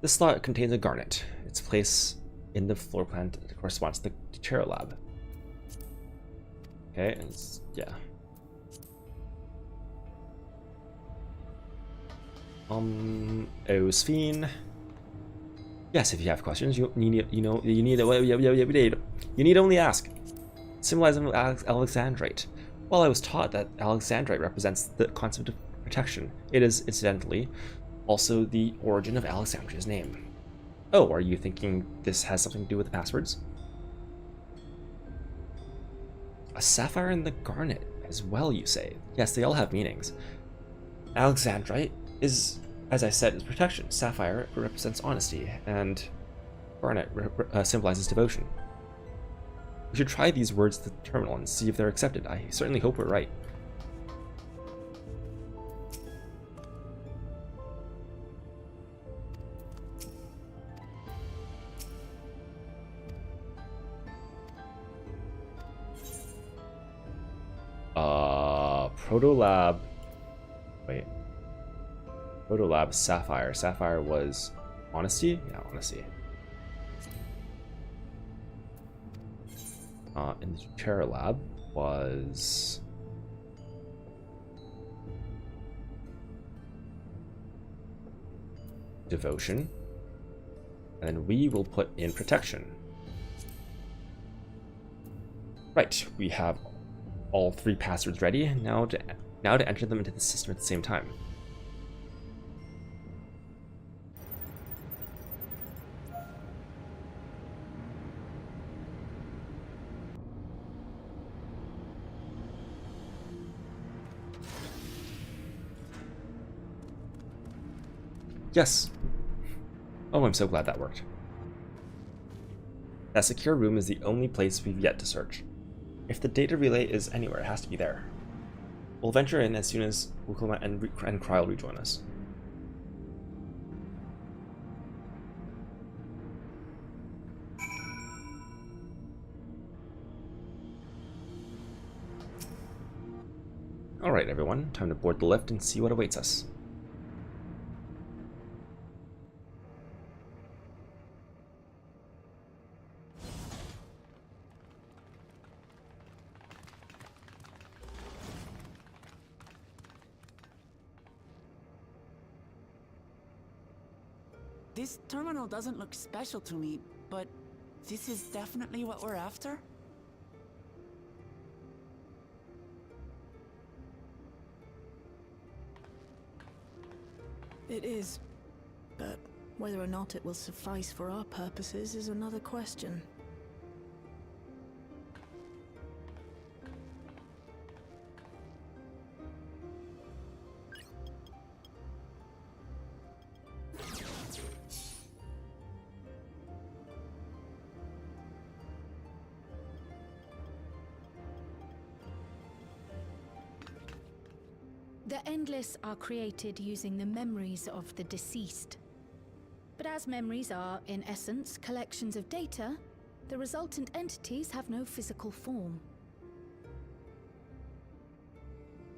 This slot contains a garnet. Its place in the floor plan corresponds to the Dawntrail lab. Okay, and yeah. Sphene. Yes, if you have questions, you need only ask. Symbolizing Alexandrite. While I was taught that Alexandrite represents the concept of protection, it is, incidentally, also the origin of Alexandria's name. Oh, are you thinking this has something to do with the passwords? A sapphire and the garnet as well, you say? Yes, they all have meanings. Alexandrite is, as I said, is protection. Sapphire represents honesty, and garnet symbolizes devotion. We should try these words at the terminal and see if they're accepted. I certainly hope we're right. Protolab. Wait. Protolab Sapphire. Sapphire was honesty? Yeah, honesty. In the Dawntrail lab was devotion. And we will put in protection. Right, we have all 3 passwords ready. Now to enter them into the system at the same time. Yes. Oh, I'm so glad that worked. That secure room is the only place we've yet to search. If the data relay is anywhere, it has to be there. We'll venture in as soon as Wukoma and Kryl rejoin us. Alright everyone, time to board the lift and see what awaits us. This terminal doesn't look special to me, but this is definitely what we're after? It is, but whether or not it will suffice for our purposes is another question. The Endless are created using the memories of the deceased. But as memories are, in essence, collections of data, the resultant entities have no physical form.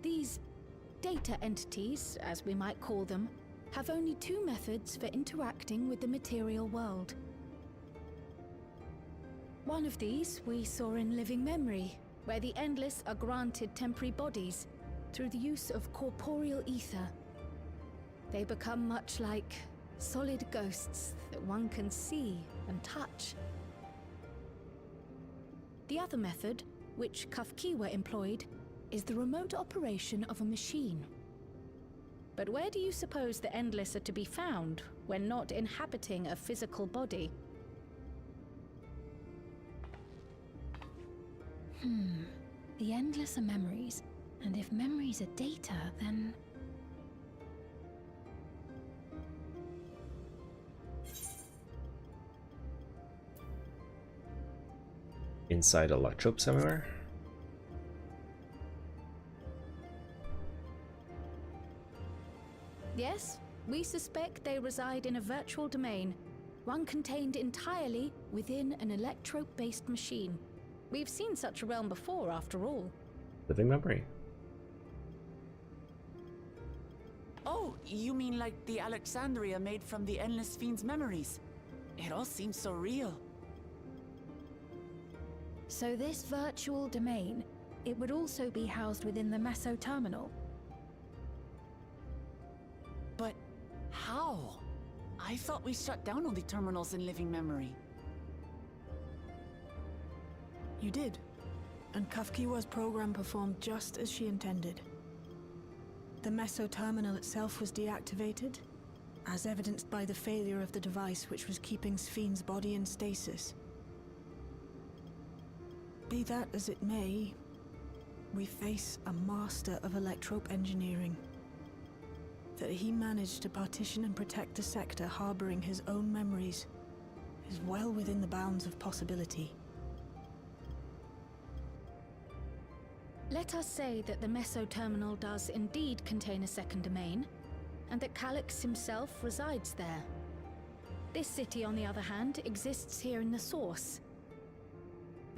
These data entities, as we might call them, have only two methods for interacting with the material world. One of these we saw in Living Memory, where the Endless are granted temporary bodies through the use of corporeal ether. They become much like solid ghosts that one can see and touch. The other method, which Kafkiwa employed, is the remote operation of a machine. But where do you suppose the Endless are to be found when not inhabiting a physical body? The Endless are memories, and if memories are data, then... Inside electropes everywhere? Yes, we suspect they reside in a virtual domain, one contained entirely within an electrope-based machine. We've seen such a realm before, after all. Living Memory. Oh, you mean like the Alexandria made from the Endless Fiend's memories? It all seems so real. So this virtual domain, it would also be housed within the Meso Terminal. But how? I thought we shut down all the terminals in Living Memory. You did. And Kafkiwa's program performed just as she intended. The Meso Terminal itself was deactivated, as evidenced by the failure of the device which was keeping Spheen's body in stasis. Be that as it may, we face a master of electrope engineering. That he managed to partition and protect the sector harboring his own memories is well within the bounds of possibility. Let us say that the Meso Terminal does indeed contain a second domain, and that Calyx himself resides there. This city, on the other hand, exists here in the Source.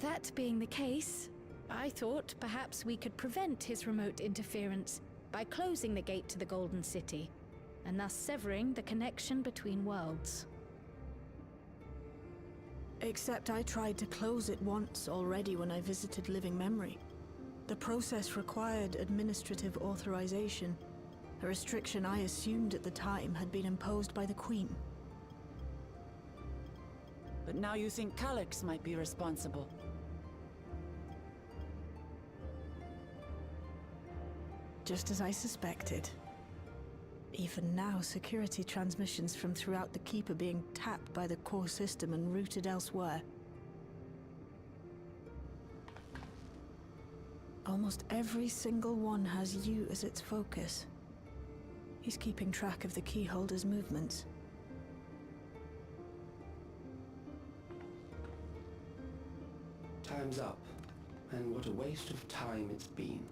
That being the case, I thought perhaps we could prevent his remote interference by closing the gate to the Golden City, and thus severing the connection between worlds. Except I tried to close it once already when I visited Living Memory. The process required administrative authorization, a restriction I assumed at the time had been imposed by the Queen. But now you think Calyx might be responsible. Just as I suspected. Even now, security transmissions from throughout the Keep are being tapped by the core system and routed elsewhere. Almost every single one has you as its focus. He's keeping track of the keyholder's movements. Time's up, and what a waste of time it's been.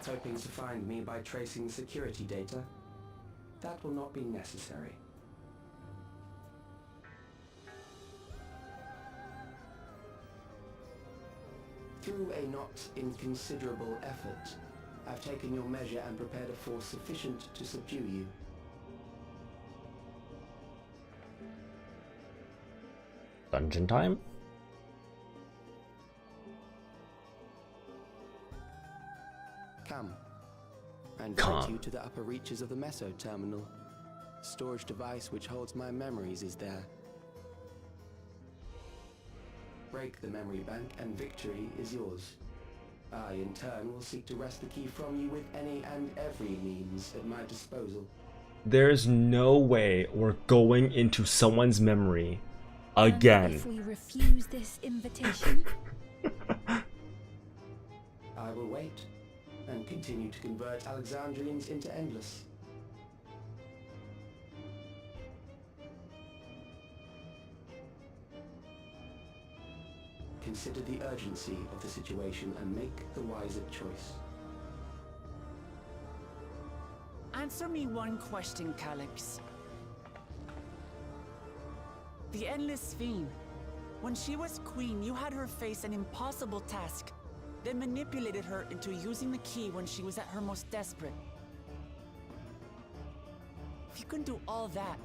Hoping to find me by tracing security data? That will not be necessary. Through a not inconsiderable effort, I've taken your measure and prepared a force sufficient to subdue you. Dungeon time? Come. I invite you to the upper reaches of the Meso Terminal. Storage device which holds my memories is there. Break the memory bank and victory is yours. I, in turn, will seek to wrest the key from you with any and every means at my disposal. There's no way we're going into someone's memory again. If we refuse this invitation? I will wait and continue to convert Alexandrians into Endless. Consider the urgency of the situation and make the wiser choice. Answer me one question, Calyx. The Endless Fiend. When she was queen, you had her face an impossible task, then manipulated her into using the key when she was at her most desperate. If you can do all that,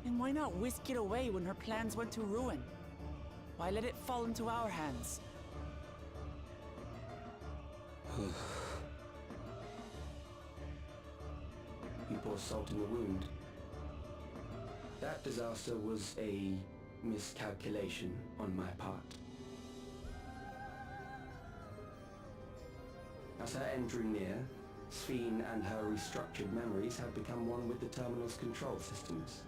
then why not whisk it away when her plans went to ruin? Why let it fall into our hands? You pour salt in the wound. That disaster was a miscalculation on my part. As her end drew near, Sphene and her restructured memories have become one with the terminal's control systems.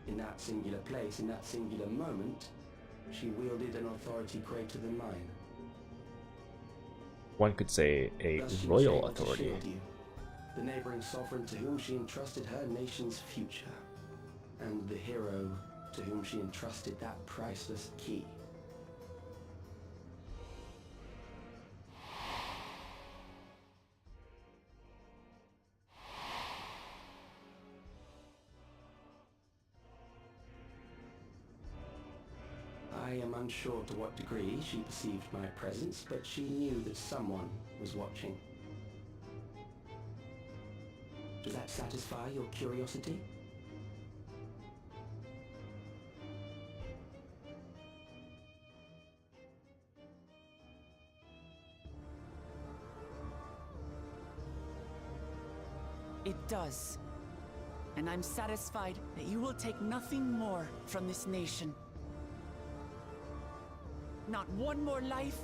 In that singular place, in that singular moment, she wielded an authority greater than mine. One could say a Thus she was royal able to authority. shield you, the neighboring sovereign to whom she entrusted her nation's future, and the hero to whom she entrusted that priceless key. I am unsure to what degree she perceived my presence, but she knew that someone was watching. Does that satisfy your curiosity? It does. And I'm satisfied that you will take nothing more from this nation. Not one more life,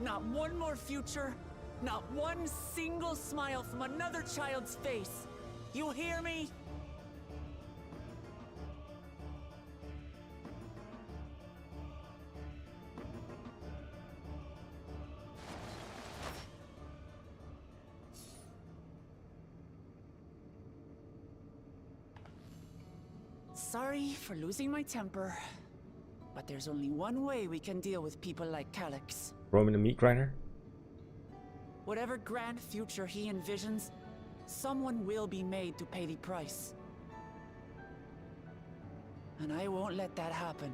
not one more future, not one single smile from another child's face. You hear me? Sorry for losing my temper, but there's only one way we can deal with people like Calyx. Roman a meat grinder? Whatever grand future he envisions, someone will be made to pay the price. And I won't let that happen.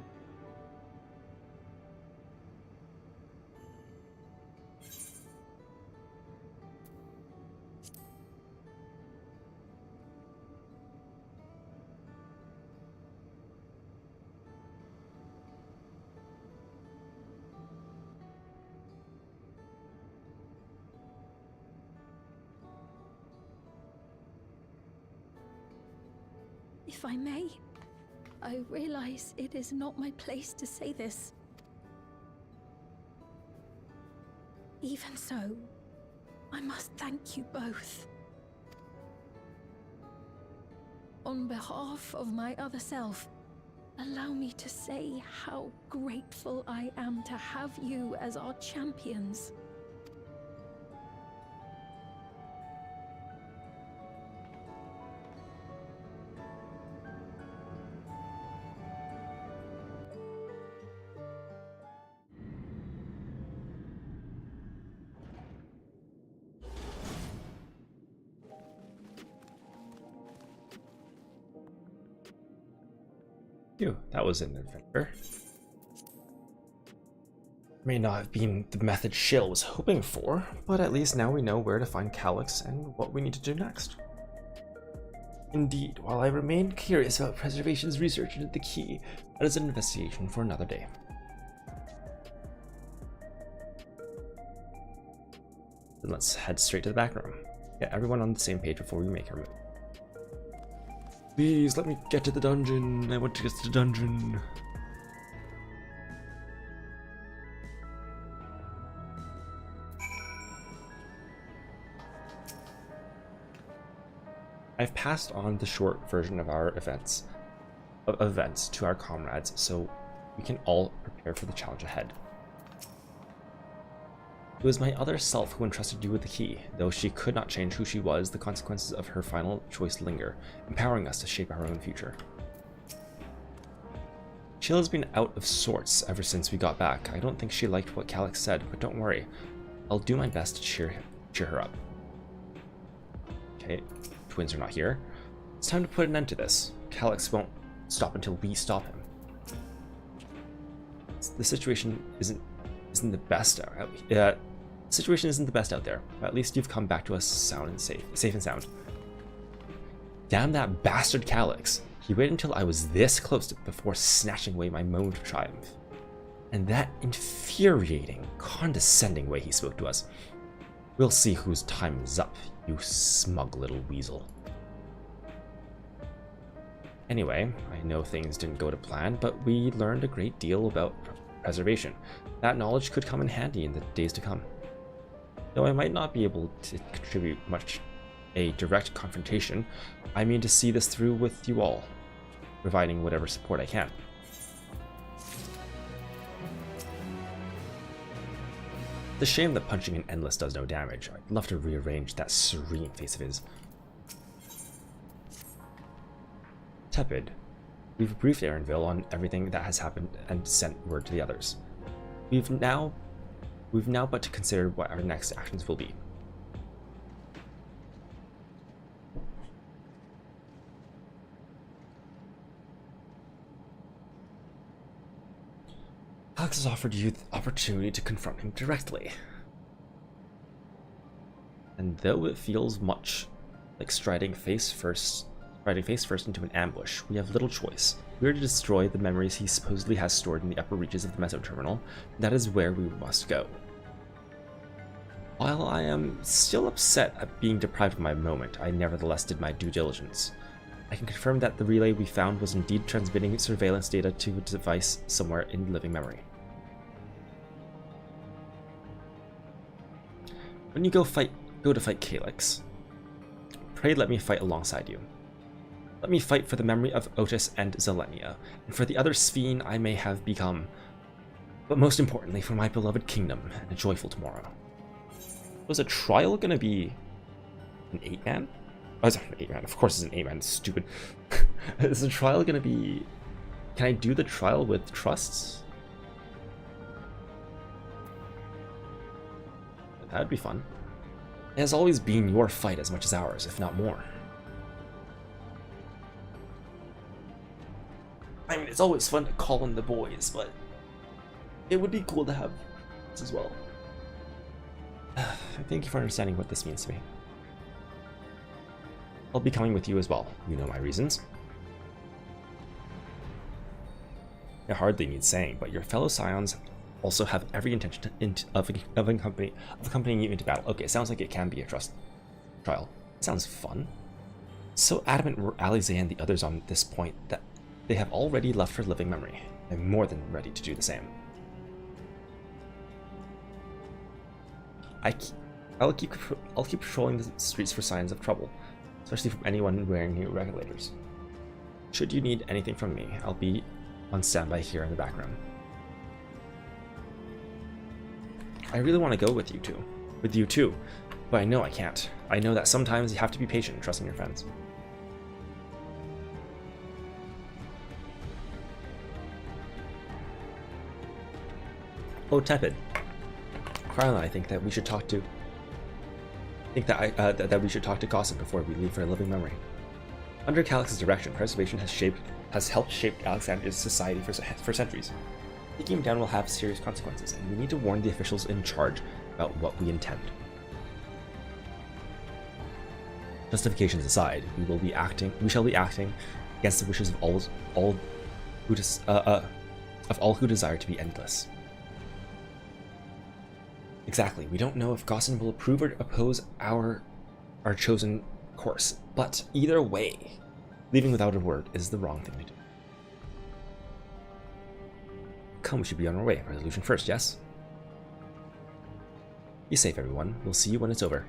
If I may, I realize it is not my place to say this. Even so, I must thank you both. On behalf of my other self, allow me to say how grateful I am to have you as our champions. Phew, that was an adventure. May not have been the method Shill was hoping for, but at least now we know where to find Calyx and what we need to do next. Indeed, while I remain curious about Preservation's research into the key, that is an investigation for another day. Then let's head straight to the back room. Get everyone on the same page before we make our move. Please, let me get to the dungeon. I want to get to the dungeon. I've passed on the short version of our events to our comrades, so we can all prepare for the challenge ahead. It was my other self who entrusted you with the key. Though she could not change who she was, the consequences of her final choice linger, empowering us to shape our own future. Sheila's been out of sorts ever since we got back. I don't think she liked what Calyx said, but don't worry. I'll do my best to cheer her up. Okay, twins are not here. It's time to put an end to this. Calyx won't stop until we stop him. The situation isn't the best out. Situation isn't the best out there. But at least you've come back to us sound and safe and sound. Damn that bastard Calyx. He waited until I was this close before snatching away my moment of triumph. And that infuriating, condescending way he spoke to us. We'll see whose time is up, you smug little weasel. Anyway, I know things didn't go to plan, but we learned a great deal about preservation. That knowledge could come in handy in the days to come. Though I might not be able to contribute much a direct confrontation, I mean to see this through with you all, providing whatever support I can. It's a shame that punching an Endless does no damage. I'd love to rearrange that serene face of his. Tepid. We've briefed Aaronville on everything that has happened and sent word to the others. We've now but to consider what our next actions will be. Alex has offered you the opportunity to confront him directly. And though it feels much like striding face first into an ambush, we have little choice. We are to destroy the memories he supposedly has stored in the upper reaches of the Meso Terminal. That is where we must go. While I am still upset at being deprived of my moment, I nevertheless did my due diligence. I can confirm that the relay we found was indeed transmitting surveillance data to a device somewhere in living memory. When you go to fight Calyx, pray let me fight alongside you. Let me fight for the memory of Otis and Zelenia, and for the other Sphene I may have become, but most importantly for my beloved kingdom and a joyful tomorrow. Was a trial gonna be an 8-man? Oh, it's not an 8-man. Of course it's an 8-man. It's stupid. Is the trial gonna be... Can I do the trial with trusts? That'd be fun. It has always been your fight as much as ours, if not more. I mean, it's always fun to call in the boys, but it would be cool to have this as well. Thank you for understanding what this means to me. I'll be coming with you as well. You know my reasons. It hardly needs saying, but your fellow Scions also have every intention of accompanying you into battle. Okay, it sounds like it can be a trust trial. It sounds fun. So adamant were Alize and the others on this point that they have already left for living memory. I'm more than ready to do the same. I'll keep patrolling the streets for signs of trouble, especially from anyone wearing new regulators. Should you need anything from me, I'll be on standby here in the background. I really want to go with you too, but I know I can't. I know that sometimes you have to be patient and trust in your friends. Oh, Tepid. Carla, I think that we should talk to. That we should talk to Gossip before we leave for a living memory. Under Calyx's direction, preservation has helped shape Alexandria's society for centuries. Taking him down will have serious consequences, and we need to warn the officials in charge about what we intend. Justifications aside, we shall be acting against the wishes of all who desire to be endless. Exactly. We don't know if Gossin will approve or oppose our chosen course, but either way, leaving without a word is the wrong thing to do. Come, we should be on our way. Resolution first, yes? Be safe, everyone. We'll see you when it's over.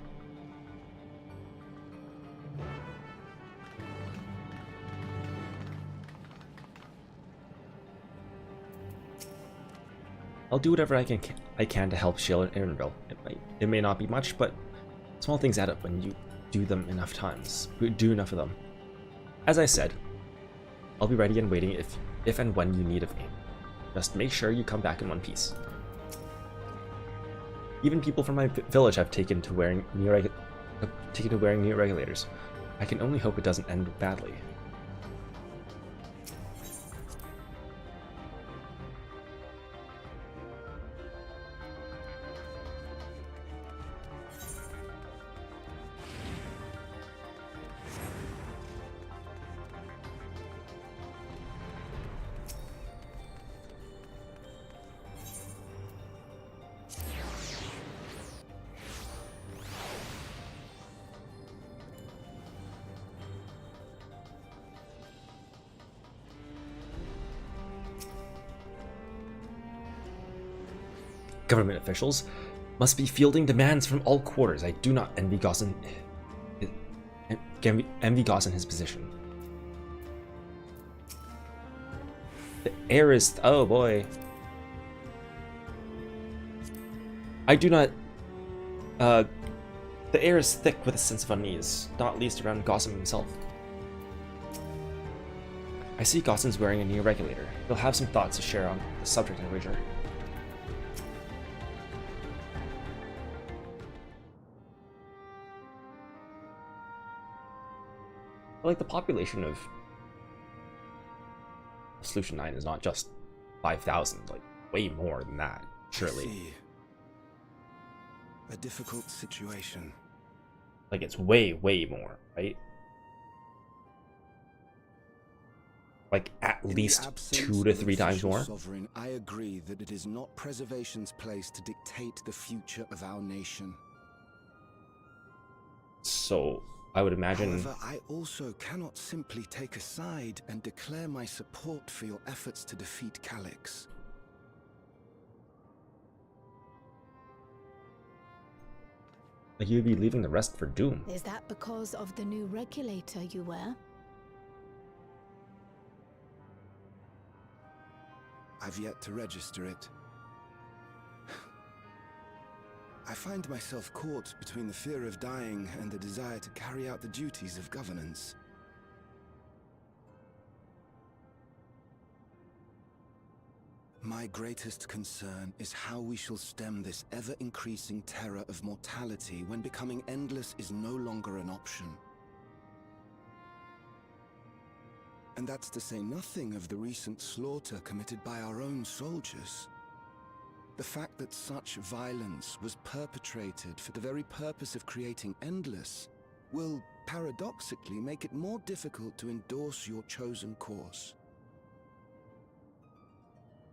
I'll do whatever I can to help Shale and Aaronville. It may not be much, but small things add up when you do them enough times. Do enough of them. As I said, I'll be ready and waiting if and when you need of me. Just make sure you come back in one piece. Even people from my village have taken to wearing new regulators. I can only hope it doesn't end badly. Government officials must be fielding demands from all quarters. I do not envy Gossin his position. The air is... oh boy. I do not... the air is thick with a sense of unease, not least around Gossin himself. I see Gossin's wearing a new regulator. He'll have some thoughts to share on the subject, I wager. Like, the population of Solution 9 is not just 5,000, like, way more than that, surely. I see. A difficult situation. Like, it's way, way more, right? Like, at least 2 to 3 times more. Sovereign, I agree that it is not preservation's place to dictate the future of our nation. So, I would imagine... However, I also cannot simply take a side and declare my support for your efforts to defeat Calyx. Like, you'd be leaving the rest for doom. Is that because of the new regulator you wear? I've yet to register it. I find myself caught between the fear of dying and the desire to carry out the duties of governance. My greatest concern is how we shall stem this ever-increasing terror of mortality when becoming endless is no longer an option. And that's to say nothing of the recent slaughter committed by our own soldiers. The fact that such violence was perpetrated for the very purpose of creating Endless will, paradoxically, make it more difficult to endorse your chosen course.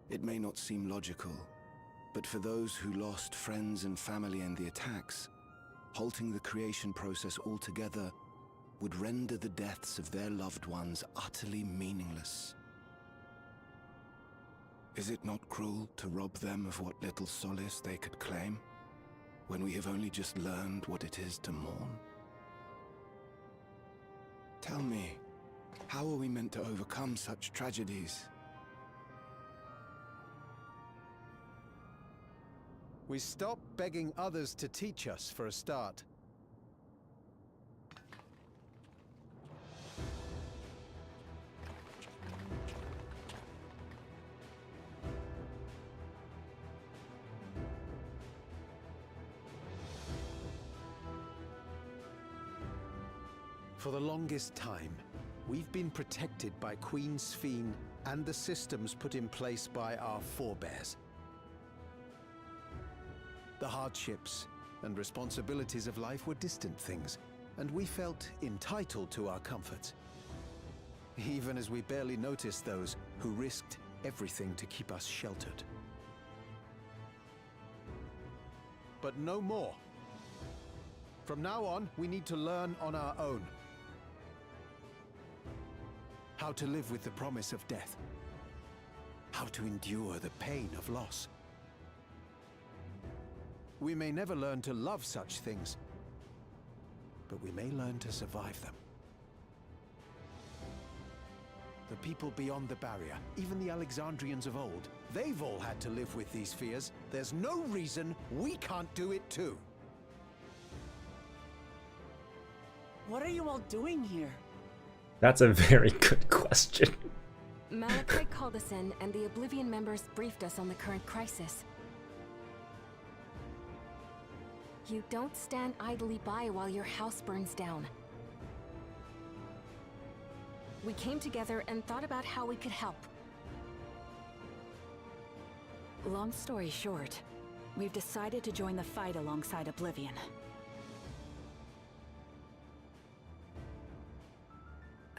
It may not seem logical, but for those who lost friends and family in the attacks, halting the creation process altogether would render the deaths of their loved ones utterly meaningless. Is it not cruel to rob them of what little solace they could claim, when we have only just learned what it is to mourn? Tell me, how are we meant to overcome such tragedies? We stop begging others to teach us, for a start. For the longest time, we've been protected by Queen Sphene and the systems put in place by our forebears. The hardships and responsibilities of life were distant things, and we felt entitled to our comforts, even as we barely noticed those who risked everything to keep us sheltered. But no more. From now on, we need to learn on our own. How to live with the promise of death. How to endure the pain of loss. We may never learn to love such things, but we may learn to survive them. The people beyond the barrier, even the Alexandrians of old, they've all had to live with these fears. There's no reason we can't do it too. What are you all doing here? That's a very good question. Malachite called us in, and the Oblivion members briefed us on the current crisis. You don't stand idly by while your house burns down. We came together and thought about how we could help. Long story short, we've decided to join the fight alongside Oblivion.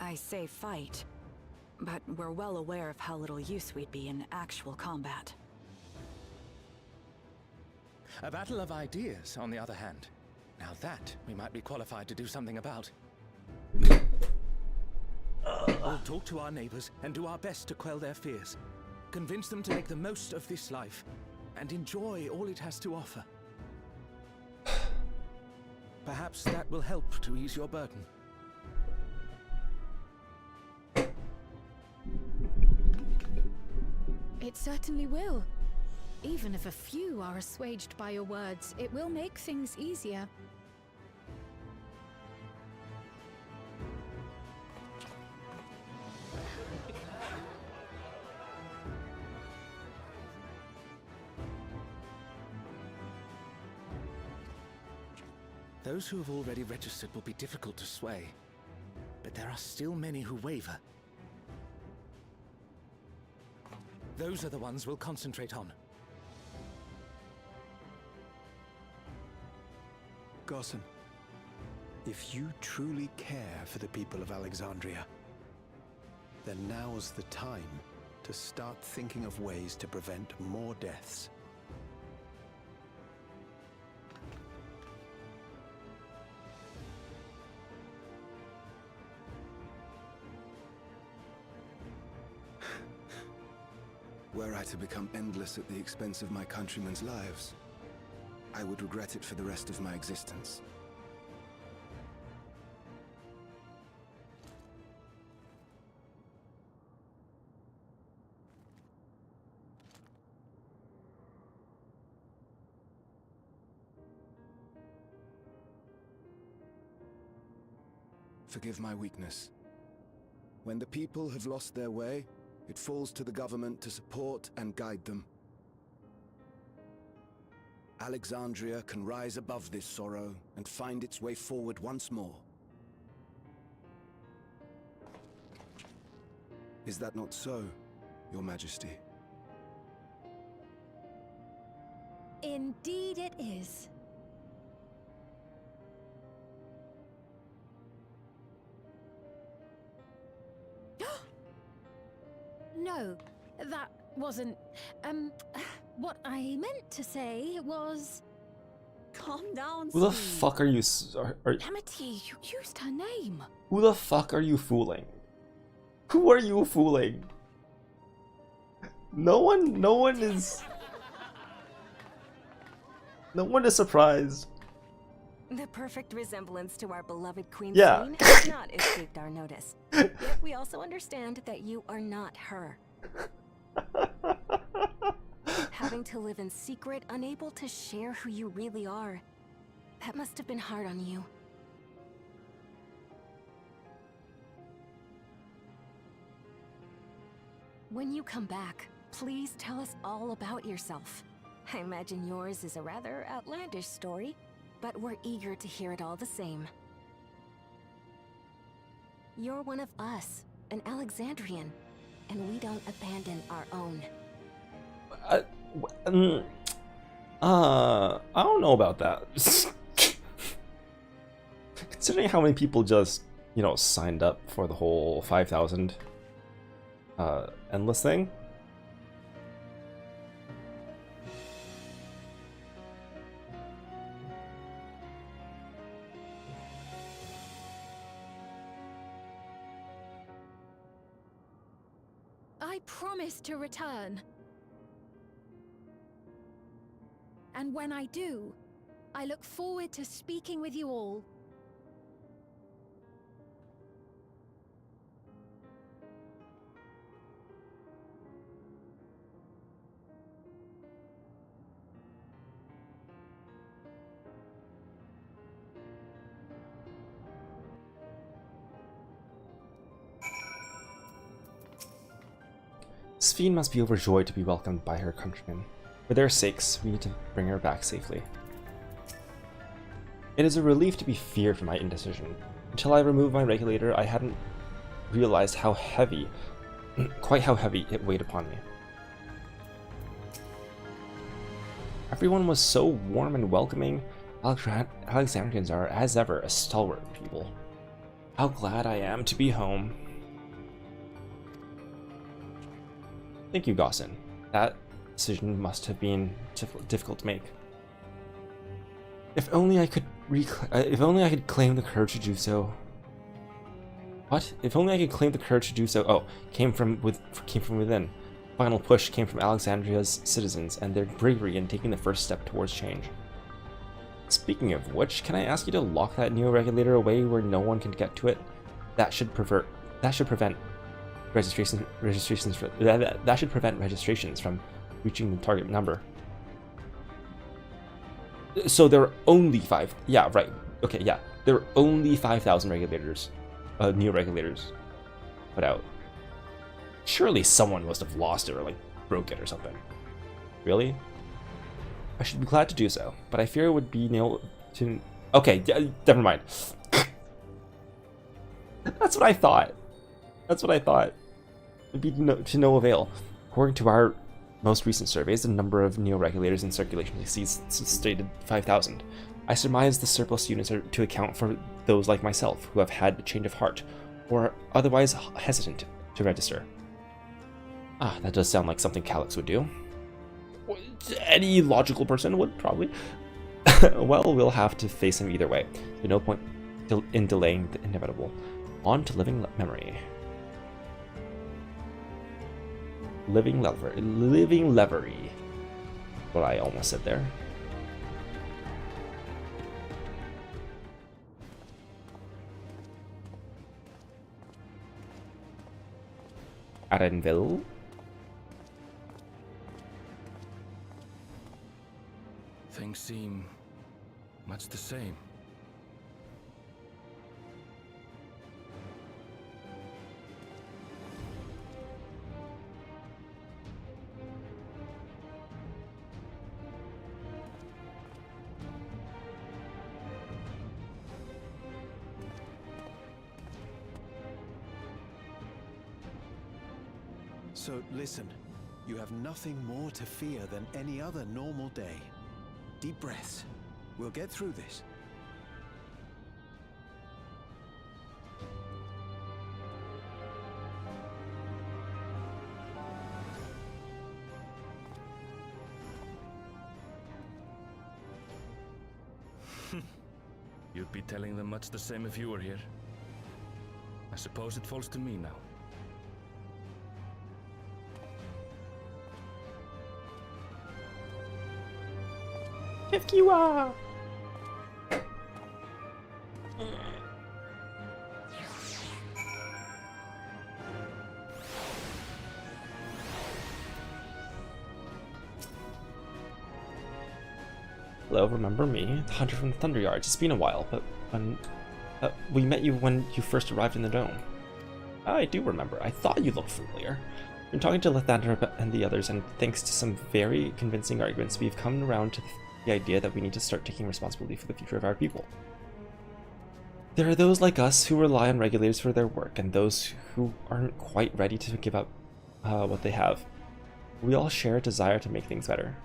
I say fight, but we're well aware of how little use we'd be in actual combat. A battle of ideas, on the other hand. Now that we might be qualified to do something about. We'll talk to our neighbors and do our best to quell their fears. Convince them to make the most of this life and enjoy all it has to offer. Perhaps that will help to ease your burden. It certainly will. Even if a few are assuaged by your words, it will make things easier. Those who have already registered will be difficult to sway, but there are still many who waver. Those are the ones we'll concentrate on. Gossen, if you truly care for the people of Alexandria, then now's the time to start thinking of ways to prevent more deaths. Were I to become endless at the expense of my countrymen's lives, I would regret it for the rest of my existence. Forgive my weakness. When the people have lost their way, it falls to the government to support and guide them. Alexandria can rise above this sorrow and find its way forward once more. Is that not so, Your Majesty? Indeed it is. No, that wasn't... what I meant to say was... Calm down, Who the Steve. fuck are you... Amity, you used her name. Who the fuck are you fooling? Who are you fooling? No one is... No one is surprised. The perfect resemblance to our beloved Queen Yeah. Queen has not escaped our notice. Yet we also understand that you are not her. Having to live in secret, unable to share who you really are. That must have been hard on you. When you come back, please tell us all about yourself. I imagine yours is a rather outlandish story, but we're eager to hear it all the same. You're one of us, an Alexandrian, and we don't abandon our own. I don't know about that. Considering how many people just, you know, signed up for the whole 5,000 endless thing. I promise to return. And when I do, I look forward to speaking with you all. Sphene must be overjoyed to be welcomed by her countrymen. For their sakes, we need to bring her back safely. It is a relief to be feared for my indecision. Until I removed my regulator, I hadn't realized how heavy, quite how heavy it weighed upon me. Everyone was so warm and welcoming. Alexandrians are, as ever, a stalwart people. How glad I am to be home. Thank you, Gaussen. That decision must have been difficult to make. If only I could claim the courage to do so. What? If only I could claim the courage to do so. Oh, came from within. Final push came from Alexandria's citizens and their bravery in taking the first step towards change. Speaking of which, can I ask you to lock that neo-regulator away where no one can get to it? That should prevent registrations from reaching the target number. So there are only 5. Yeah, right. Okay, yeah. There are only 5,000 regulators, neo-regulators put out. Surely someone must have lost it or, like, broke it or something. Really? I should be glad to do so, but I fear it would be Okay, never mind. That's what I thought. That's what I thought. It'd be to no avail. According to our most recent surveys, the number of neo-regulators in circulation exceeds stated 5,000. I surmise the surplus units are to account for those like myself who have had a change of heart or are otherwise hesitant to register. Ah, that does sound like something Calyx would do. Any logical person would, probably. Well, we'll have to face him either way. There's no point in delaying the inevitable. On to living memory. Living levery. What I almost said there. Arenville. Things seem much the same. So listen, you have nothing more to fear than any other normal day. Deep breaths. We'll get through this. You'd be telling them much the same if you were here. I suppose it falls to me now. Kifkiwa! Hello, remember me? The hunter from the Thunder Yards. It's been a while, but when we met you when you first arrived in the dome. I do remember. I thought you looked familiar. I've been talking to Lathander and the others, and thanks to some very convincing arguments, we've come around to the idea that we need to start taking responsibility for the future of our people. There are those like us who rely on regulators for their work, and those who aren't quite ready to give up what they have. We all share a desire to make things better.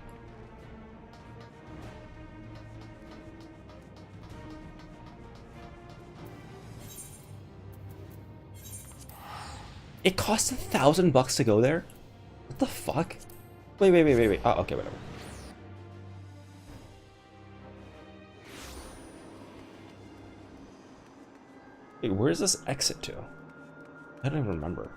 It costs $1,000 to go there? What the fuck? Wait. Oh, okay, whatever. Wait, where's this exit to? I don't even remember.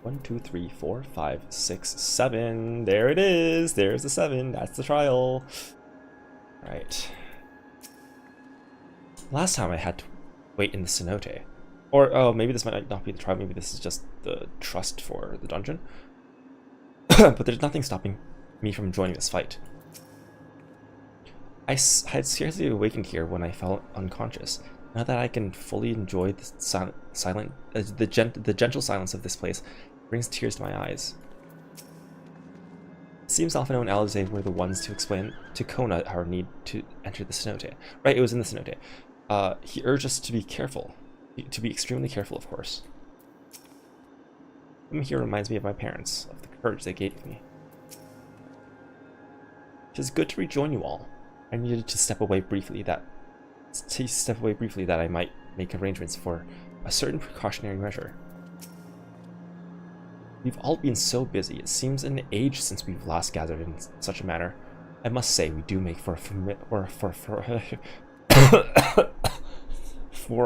One, two, three, 4, 5, 6, 7. There it is. There's the 7. That's the trial. Right. Last time I had wait in the cenote. Or, oh, maybe this might not be the tribe, maybe this is just the trust for the dungeon. But there's nothing stopping me from joining this fight. I had scarcely awakened here when I fell unconscious. Now that I can fully enjoy the gentle silence of this place brings tears to my eyes. It seems Alphino and Alize were the ones to explain to Kona our need to enter the cenote. Right, it was in the cenote. He urged us to be careful. To be extremely careful, of course. Him here reminds me of my parents, of the courage they gave me. It is good to rejoin you all. I needed to step away briefly that I might make arrangements for a certain precautionary measure. We've all been so busy, it seems an age since we've last gathered in such a manner. I must say, we do make for a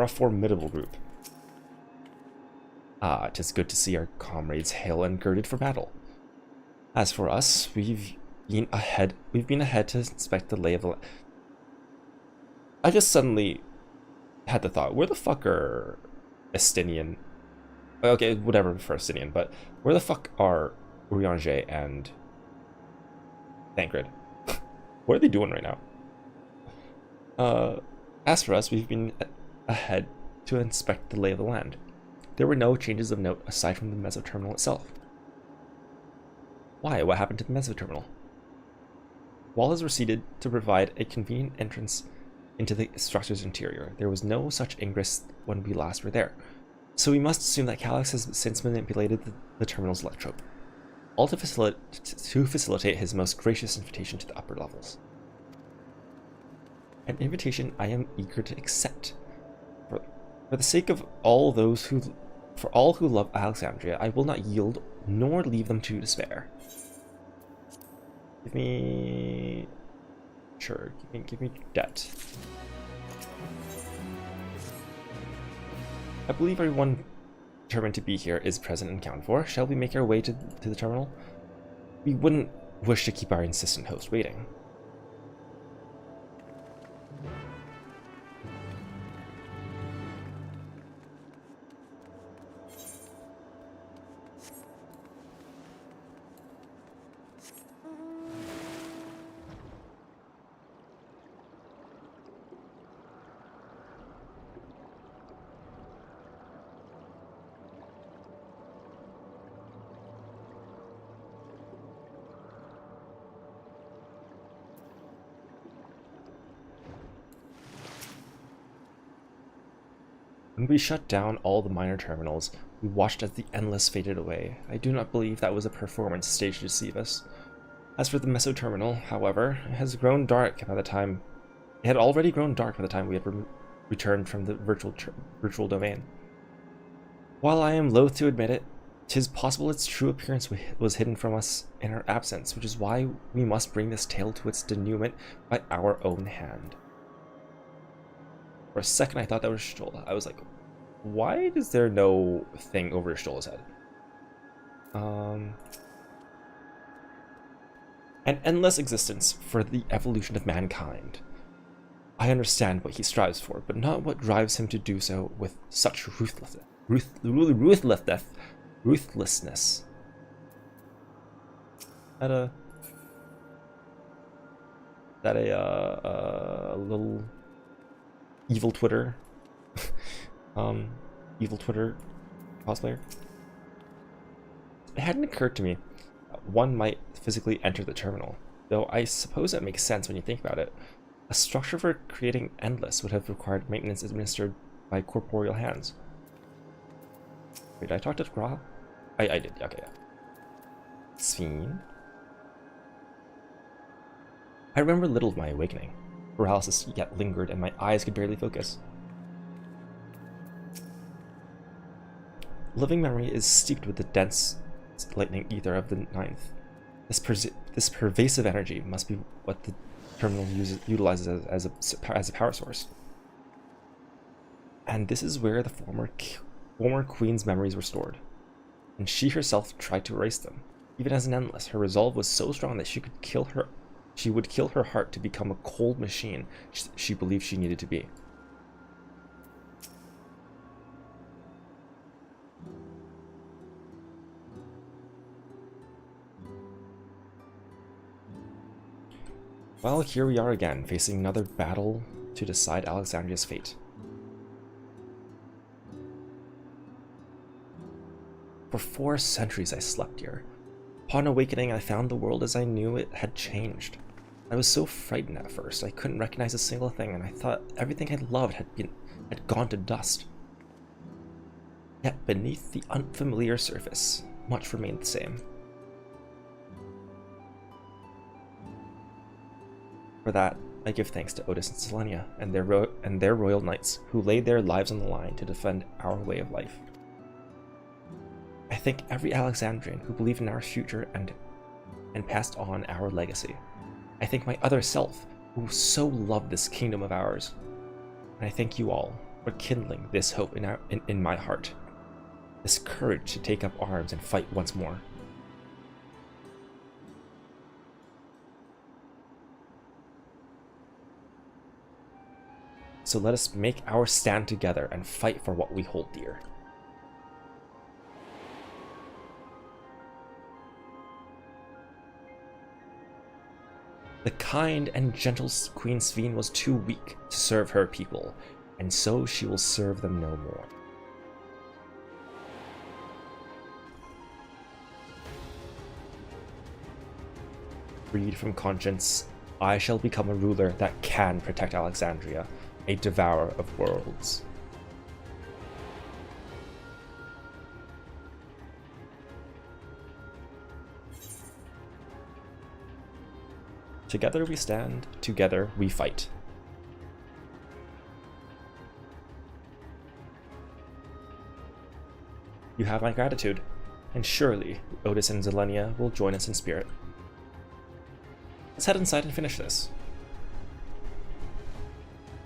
formidable group. Ah, it is good to see our comrades hale and girded for battle. As for us, we've been ahead to inspect the lay of the land. I just suddenly had the thought, where the fuck are Estinian? Okay, whatever for Estinian, but where the fuck are Urianger and Thancred? What are they doing right now? As for us, we've been ahead to inspect the lay of the land. There were no changes of note aside from the mesoterminal itself. Why? What happened to the mesoterminal? Walls were seated to provide a convenient entrance into the structure's interior. There was no such ingress when we last were there, so we must assume that Calyx has since manipulated the terminal's electrode, all to facilitate his most gracious invitation to the upper levels. An invitation I am eager to accept. For the sake of all who love Alexandria, I will not yield nor leave them to despair. Give me debt. I believe everyone determined to be here is present and accounted for. Shall we make our way to the terminal? We wouldn't wish to keep our insistent host waiting. When we shut down all the minor terminals, we watched as the endless faded away. I do not believe that was a performance staged to deceive us. As for the meso terminal, however, it had already grown dark by the time we had returned from the virtual domain. While I am loath to admit it, 'tis possible its true appearance was hidden from us in our absence, which is why we must bring this tale to its denouement by our own hand. For a second I thought that was Stola. I was like, why is there no thing over Stola's head? An endless existence for the evolution of mankind. I understand what he strives for, but not what drives him to do so with such ruthlessness. That a little evil Twitter cosplayer. It hadn't occurred to me one might physically enter the terminal, though I suppose that makes sense when you think about it. A structure for creating Endless would have required maintenance administered by corporeal hands. Wait, did I talk to Gra? I did, okay, yeah. Sphene? I remember little of my awakening. Paralysis yet lingered and my eyes could barely focus. Living memory is steeped with the dense lightning ether of the ninth. This pervasive energy must be what the terminal utilizes as a power source. And this is where the former queen's memories were stored. And she herself tried to erase them. Even as an Endless, her resolve was so strong that she would kill her heart to become a cold machine she believed she needed to be. Well, here we are again, facing another battle to decide Alexandria's fate. For 4 centuries I slept here. Upon awakening, I found the world as I knew it had changed. I was so frightened at first, I couldn't recognize a single thing, and I thought everything I loved had gone to dust. Yet beneath the unfamiliar surface, much remained the same. For that, I give thanks to Otis and Selenia and their royal knights, who laid their lives on the line to defend our way of life. I thank every Alexandrian who believed in our future and passed on our legacy. I thank my other self, who so loved this kingdom of ours. And I thank you all for kindling this hope in my heart, this courage to take up arms and fight once more. So let us make our stand together and fight for what we hold dear. The kind and gentle Queen Sveen was too weak to serve her people, and so she will serve them no more. Freed from conscience, I shall become a ruler that can protect Alexandria, a devourer of worlds. Together we stand, together we fight. You have my gratitude, and surely Otis and Zelenia will join us in spirit. Let's head inside and finish this.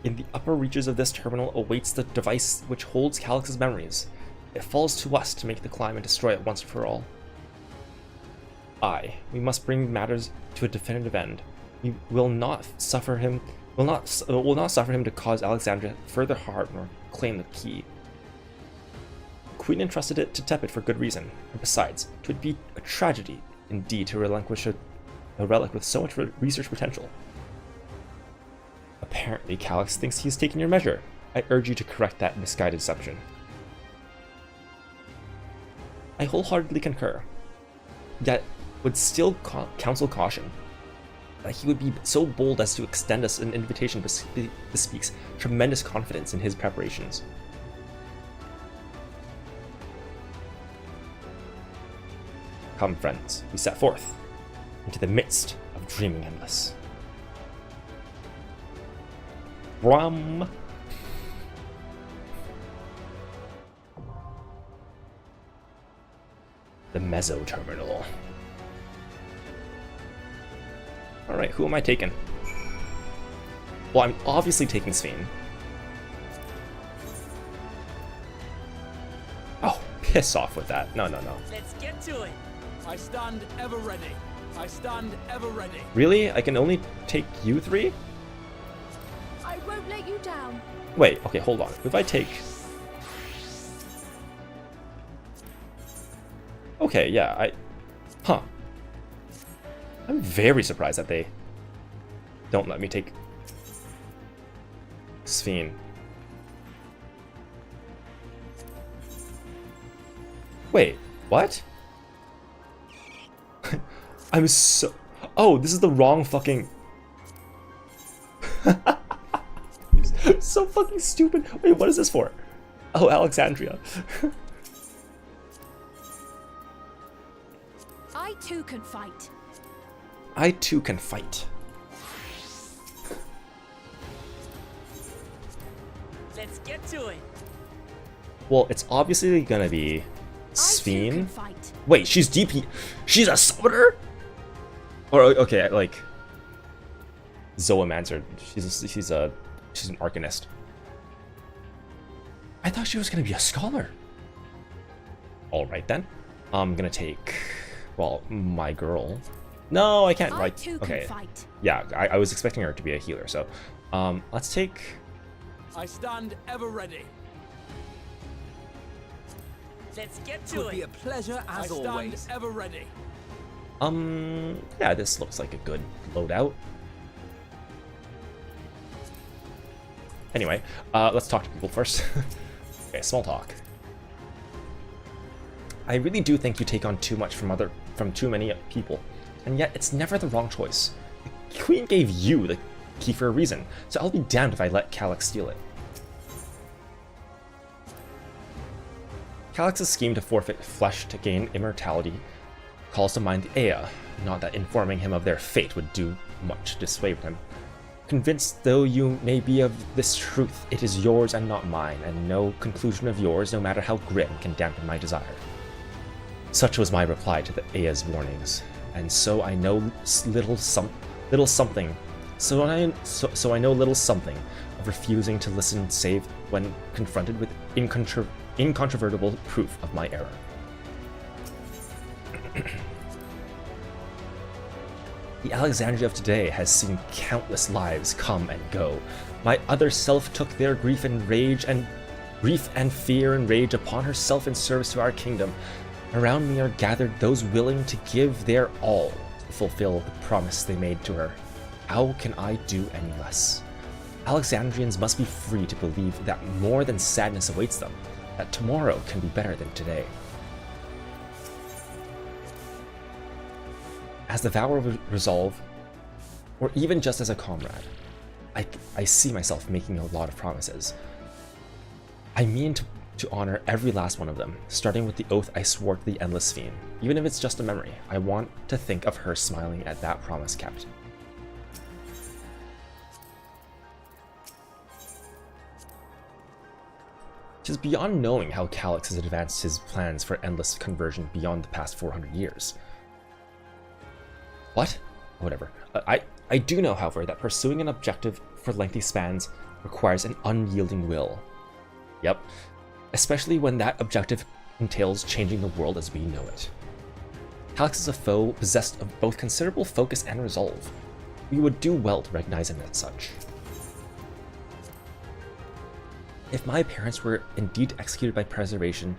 In the upper reaches of this terminal awaits the device which holds Calix's memories. It falls to us to make the climb and destroy it once and for all. We must bring matters to a definitive end. We will not suffer him to cause Alexandria further harm nor claim the key. The Queen entrusted it to Tepid for good reason, and besides, it would be a tragedy indeed to relinquish a relic with so much research potential. Apparently, Calix thinks he has taken your measure. I urge you to correct that misguided assumption. I wholeheartedly concur, yet would still counsel caution. That he would be so bold as to extend us an invitation bespeaks tremendous confidence in his preparations. Come, friends, we set forth into the midst of dreaming endless. From the Meso Terminal. Alright, who am I taking? Well, I'm obviously taking Sveen. Oh, piss off with that. No. Let's get to it. I stand ever ready. I stand ever ready. Really? I can only take you 3? I won't let you down. Wait, okay, hold on. If I take... Okay, yeah, Huh. I'm very surprised that they don't let me take Sveen. Wait, what? I'm so... Oh, this is the wrong fucking... So fucking stupid. Wait, what is this for? Oh, Alexandria. I too can fight. I too can fight. Let's get to it. Well, it's obviously gonna be Sveen. Wait, she's DP. She's a summoner? Or okay, like Zoomancer. She's an Arcanist. I thought she was gonna be a scholar. All right then. I'm gonna take, well, my girl. No, I can't. Like, okay. Yeah, I was expecting her to be a healer. So, let's take. I stand ever ready. Let's get to it. Would be a pleasure as always. I stand ever ready. Yeah, this looks like a good loadout. Anyway, let's talk to people first. Okay, small talk. I really do think you take on too much from too many people, and yet it's never the wrong choice. The Queen gave you the key for a reason, so I'll be damned if I let Calyx steal it. Calyx's scheme to forfeit flesh to gain immortality calls to mind the Ea, not that informing him of their fate would do much to dissuade him. Convinced though you may be of this truth, it is yours and not mine, and no conclusion of yours, no matter how grim, can dampen my desire. Such was my reply to the Ea's warnings, and so I know little something of refusing to listen save when confronted with incontrovertible proof of my error. The Alexandria of today has seen countless lives come and go. My other self took their grief and fear and rage upon herself in service to our kingdom. Around me are gathered those willing to give their all to fulfill the promise they made to her. How can I do any less? Alexandrians must be free to believe that more than sadness awaits them, that tomorrow can be better than today. As the vow of resolve, or even just as a comrade, I see myself making a lot of promises. I mean to honor every last one of them, starting with the oath I swore to the Endless Fiend. Even if it's just a memory, I want to think of her smiling at that promise kept. It is beyond knowing how Calyx has advanced his plans for endless conversion beyond the past 400 years. What? Whatever. I do know, however, that pursuing an objective for lengthy spans requires an unyielding will. Yep. Especially when that objective entails changing the world as we know it. Calyx is a foe possessed of both considerable focus and resolve. We would do well to recognize him as such. If my parents were indeed executed by preservation,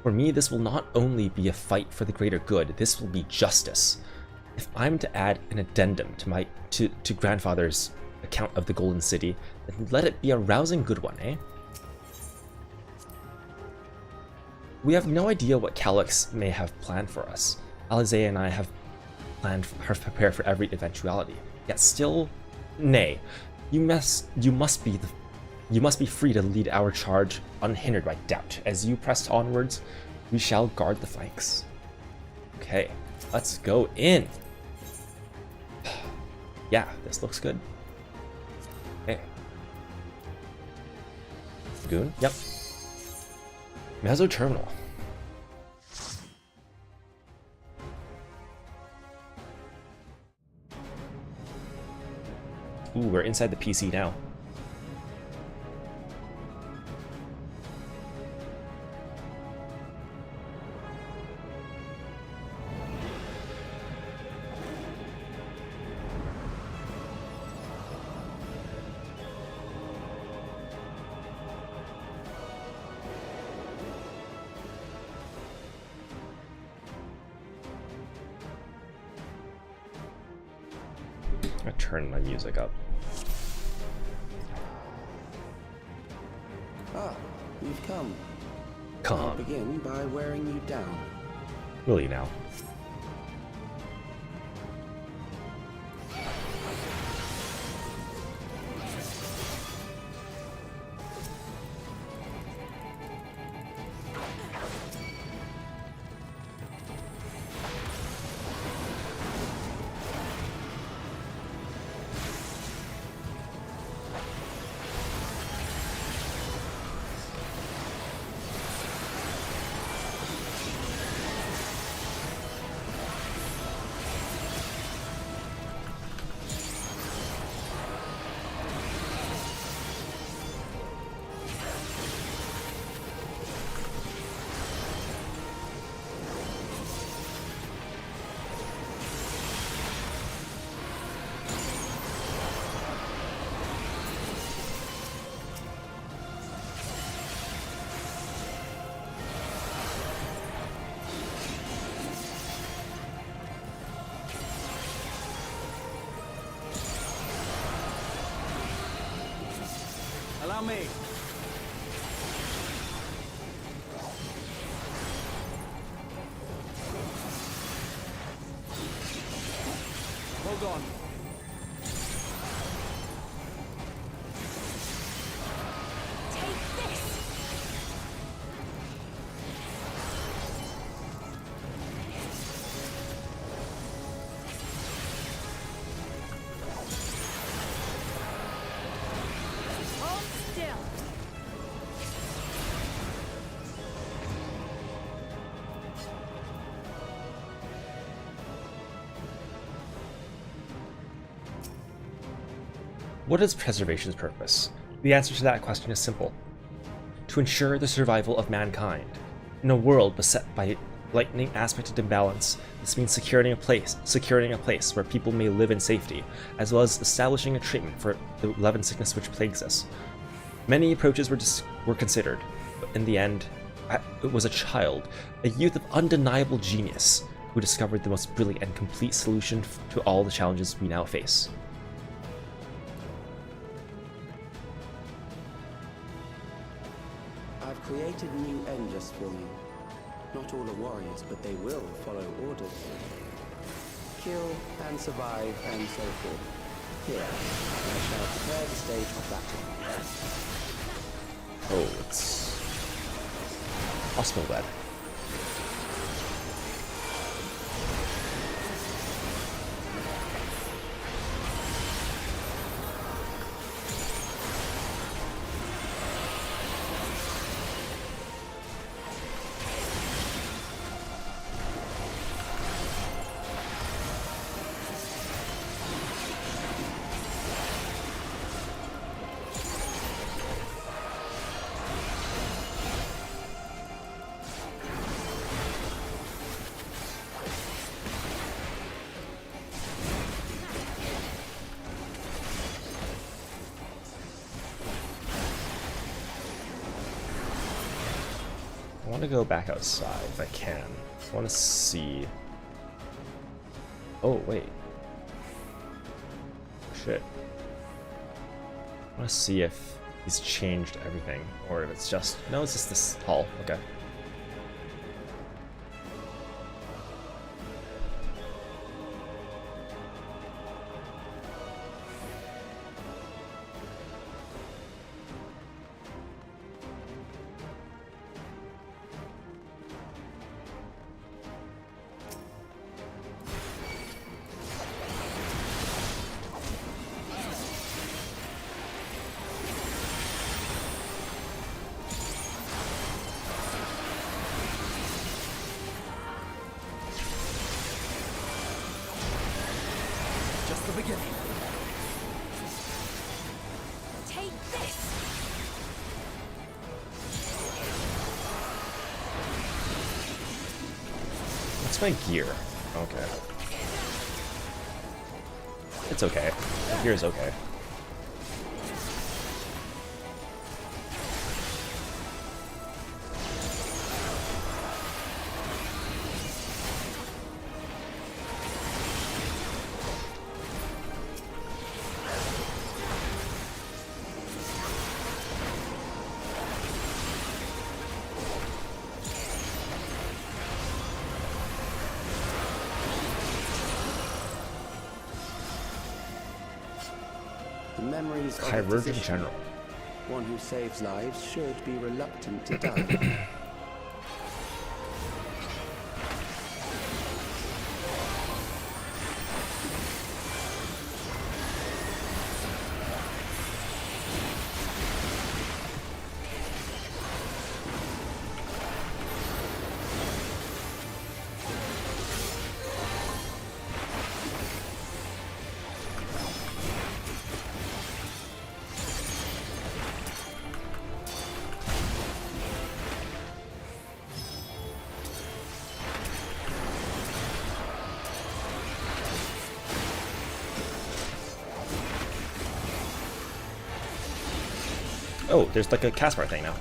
for me this will not only be a fight for the greater good, this will be justice. If I'm to add an addendum to grandfather's account of the Golden City, then let it be a rousing good one, eh? We have no idea what Calyx may have planned for us. Alizé and I have prepared for every eventuality. Yet still, nay, you must be free to lead our charge unhindered by doubt. As you press onwards, we shall guard the flanks. Okay, let's go in. Yeah, this looks good. Okay. Goon? Yep. Mezzo Terminal. Ooh, we're inside the PC now. I turn my music up. Ah, you've come. Come. I'll begin by wearing you down. Will you now? on me. Hold on. What is preservation's purpose? The answer to that question is simple. To ensure the survival of mankind. In a world beset by lightning aspected imbalance, this means securing a place where people may live in safety, as well as establishing a treatment for the 11 sickness which plagues us. Many approaches were considered, but in the end, it was a child, a youth of undeniable genius, who discovered the most brilliant and complete solution to all the challenges we now face. I've created new endless for you. Not all are warriors, but they will follow orders. Kill and survive and so forth. Here, I shall prepare the stage for battle. Oh, it's Osmobed. I want to go back outside if I can. I want to see. Oh, wait. Shit. I want to see if he's changed everything, or if it's just. No, it's just this hall. Okay. Just the beginning. Take this! What's my gear? Okay. It's okay. My gear's okay. The memories of a Chirurgeon physician. General. One who saves lives should be reluctant to die. Oh, there's like a cast bar thing now.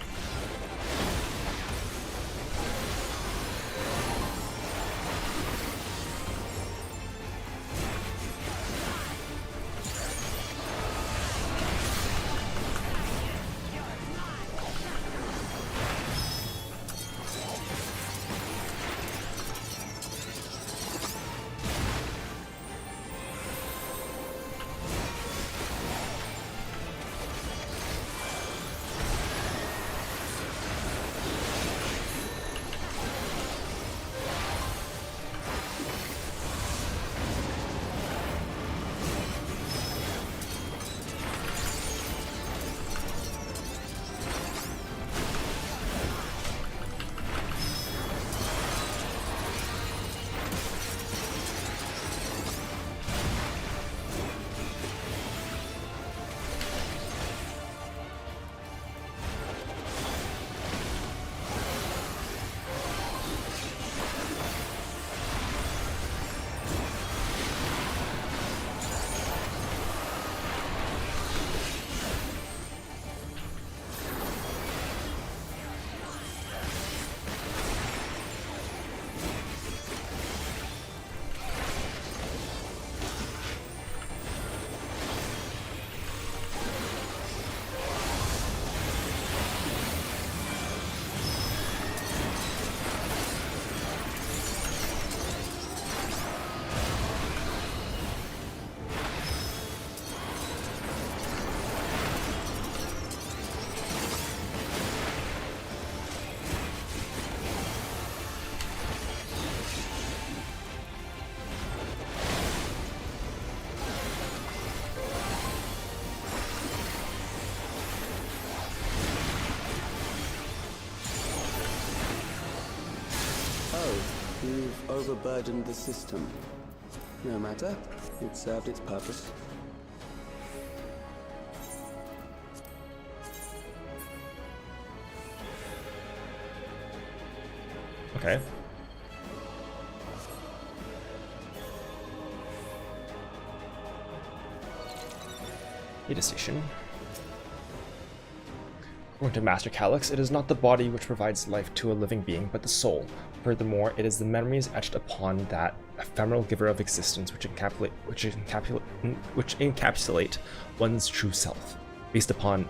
You've overburdened the system. No matter. It served its purpose. Okay. A decision. According to Master Calyx, it is not the body which provides life to a living being, but the soul. Furthermore, it is the memories etched upon that ephemeral giver of existence which encapsulate one's true self. Based upon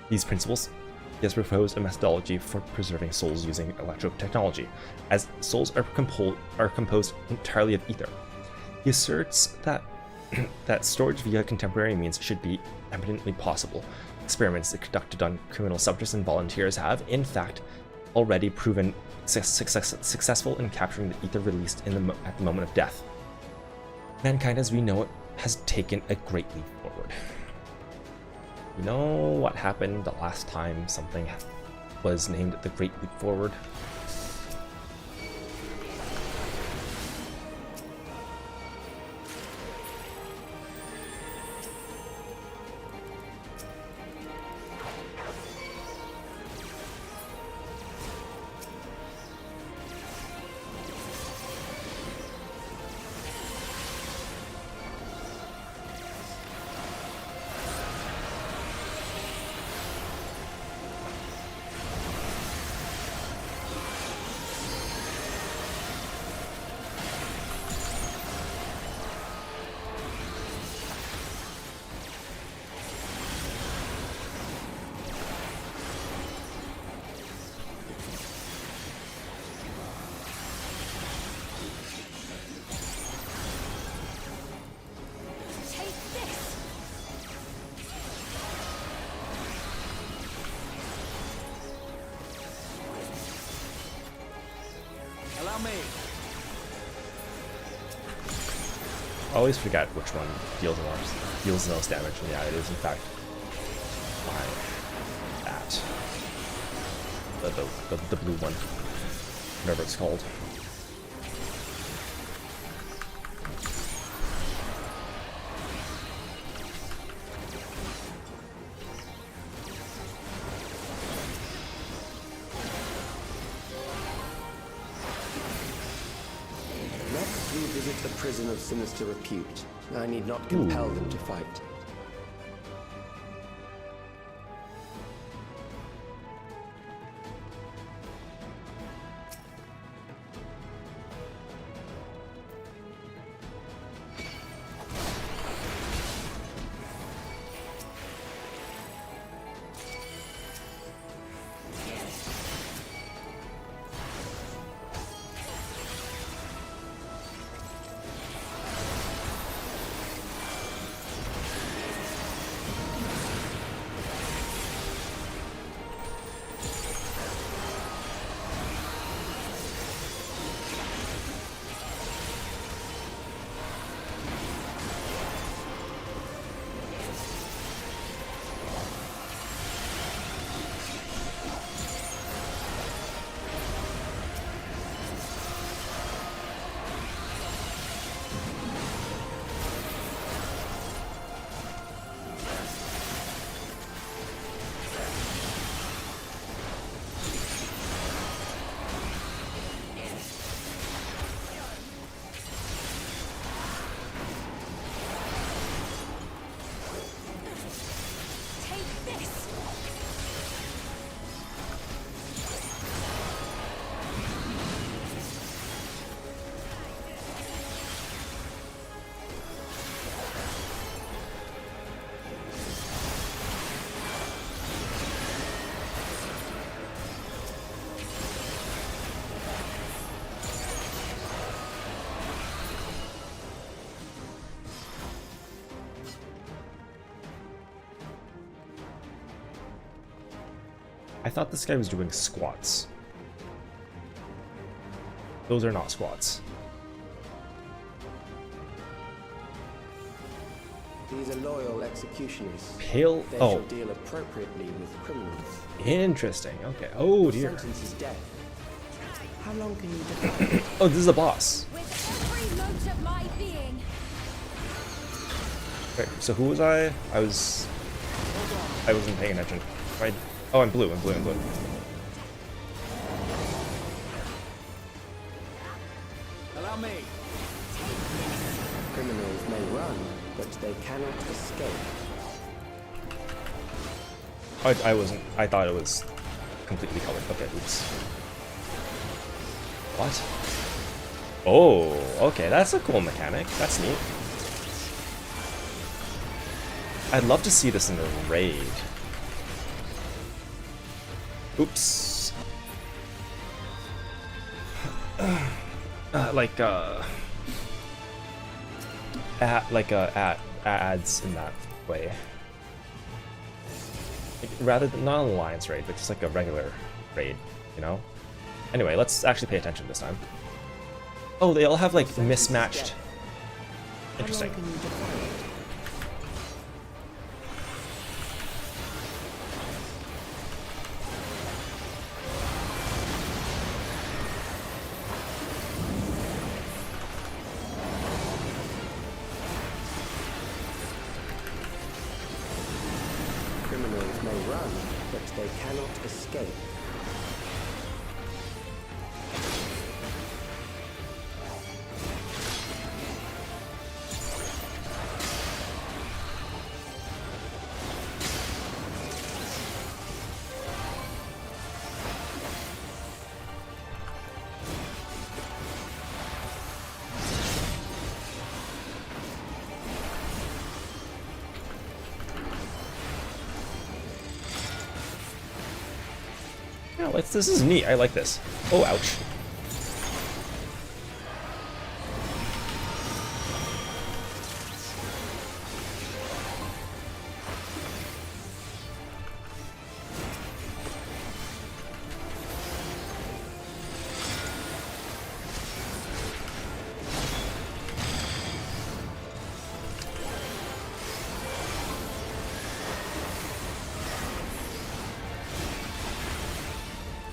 these principles, he has proposed a methodology for preserving souls using electrotechnology, as souls are composed entirely of ether. He asserts that that storage via contemporary means should be eminently possible. Experiments conducted on criminal subjects and volunteers have, in fact, already proven successful in capturing the ether released at the moment of death. Mankind as we know it has taken a great leap forward. You know what happened the last time something was named the Great Leap Forward? Allow me. I always forget which one deals the most damage. And yeah, it is in fact that the blue one, whatever it's called. Next, we visit a prison of sinister repute. I need not compel them to fight. I thought this guy was doing squats. Those are not squats. These are loyal executioners. Pale. They Oh. shall deal appropriately with criminals. Interesting. Okay. Oh dear. Sentence is death. How How long can you defy? Oh, this is a boss. With every mote of my being. Wait, so who was I? I wasn't paying attention. Oh, I'm blue. I'm blue. I'm blue. Allow me. Criminals may run, but they cannot escape. I wasn't. I thought it was completely colored. Okay, oops. What? Oh, okay, that's a cool mechanic. That's neat. I'd love to see this in the raid. Oops. Ads in that way. Like, rather than not an alliance raid, but just like a regular raid, you know? Anyway, let's actually pay attention this time. Oh, they all have like mismatched. Interesting. Criminals may run, but they cannot escape. Yeah, this is neat. I like this. Oh, ouch.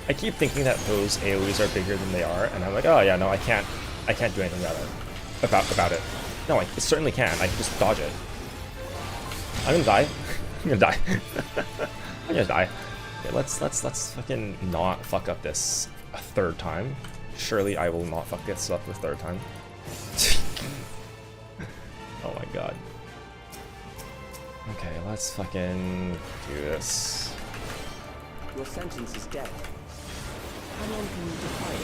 I keep thinking that those AoEs are bigger than they are, and I'm like, oh yeah, no, I can't do anything about it. No, I certainly can. I can just dodge it. I'm gonna die. I'm gonna die. I'm gonna die. Okay, let's fucking not fuck up this a third time. Surely I will not fuck this up the third time. Oh my god. Okay, let's fucking do this. Your sentence is death. How long can you defy it?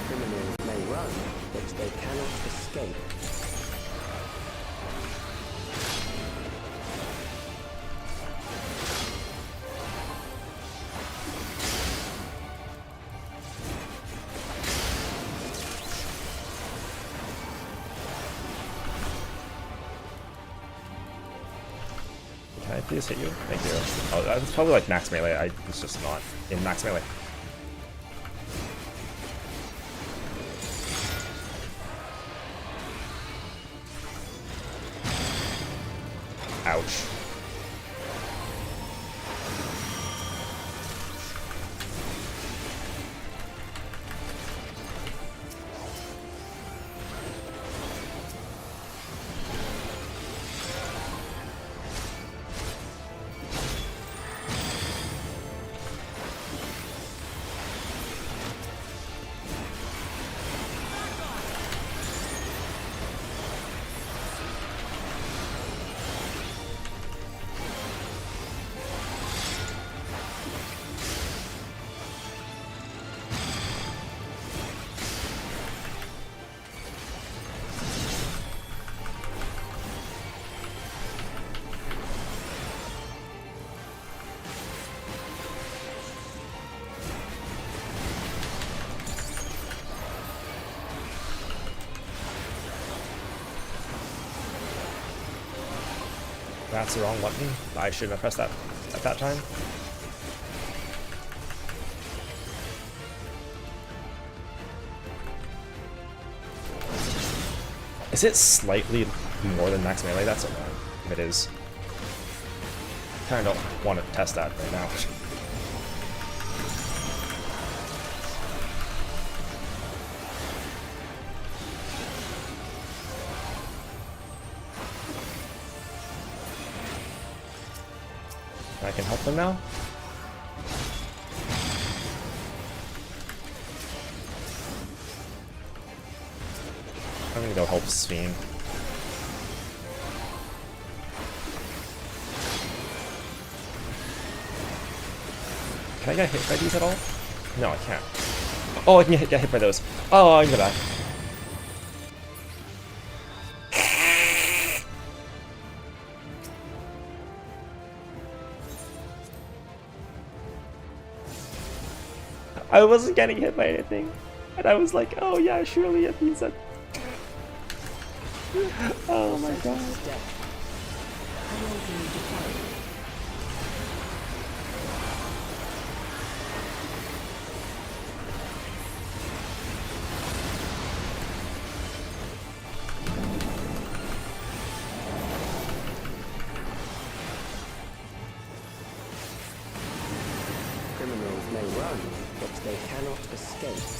Criminals may run, but they cannot escape. Can I please hit you? Thank you. Oh, that's probably like max melee. I was just not in max melee. Ouch. That's the wrong button. I shouldn't have pressed that at that time. Is it slightly more than max melee? That's annoying. If it is. Kinda don't want to test that right now. I can help them now? I'm gonna go help Sphene. Can I get hit by these at all? No, I can't. Oh, I can get hit by those. Oh, I'm gonna die. I wasn't getting hit by anything. And I was like, oh yeah, surely it means that. Oh my god. Criminals may run, but they cannot escape.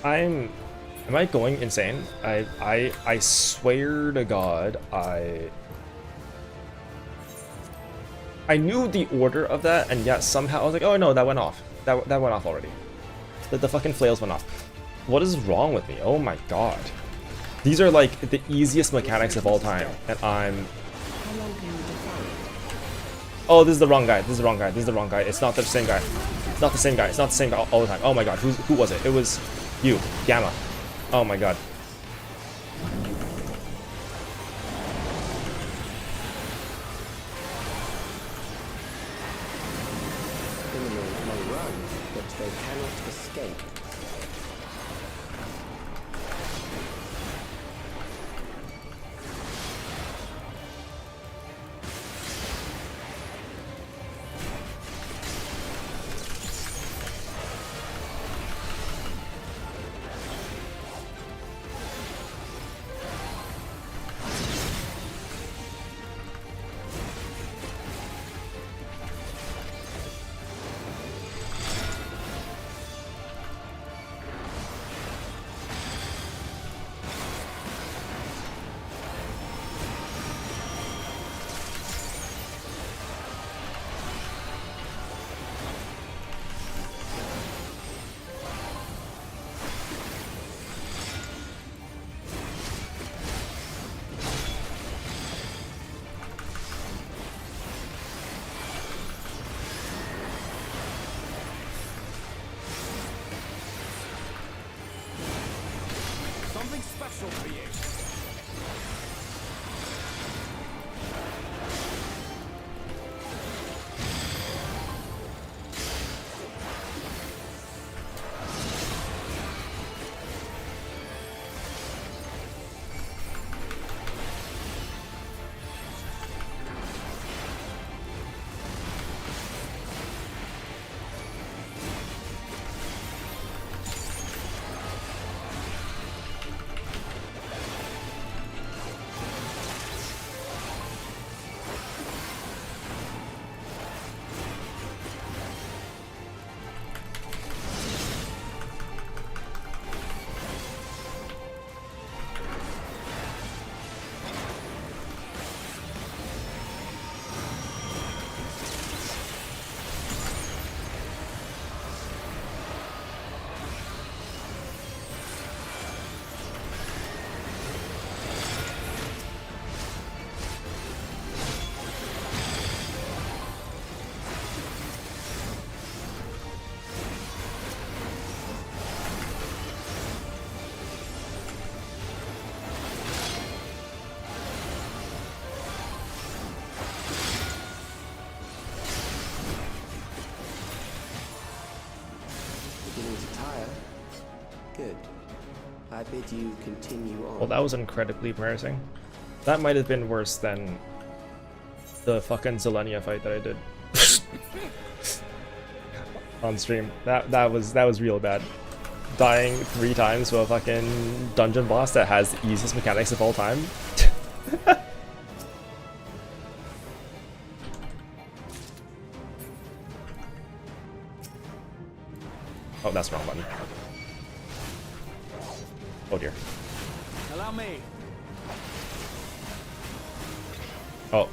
Am I going insane? I swear to God, I knew the order of that, and yet somehow I was like, oh no, that went off. That went off already. The fucking flails went off. What is wrong with me? Oh my god. These are like the easiest mechanics of all time, and I'm... Oh, this is the wrong guy. This is the wrong guy. This is the wrong guy. It's not the same guy. It's not the same guy. It's not the same guy all the time. Oh my god. Who was it? It was you, Gamma. Oh my god. Criminals may run, but they cannot escape. Something special for you. Good. I bid you continue on. Well, that was incredibly embarrassing. That might have been worse than the fucking Zelenia fight that I did on stream. That was real bad. Dying 3 times to a fucking dungeon boss that has the easiest mechanics of all time. Oh, that's the wrong button. Oh dear. Allow me. Oh.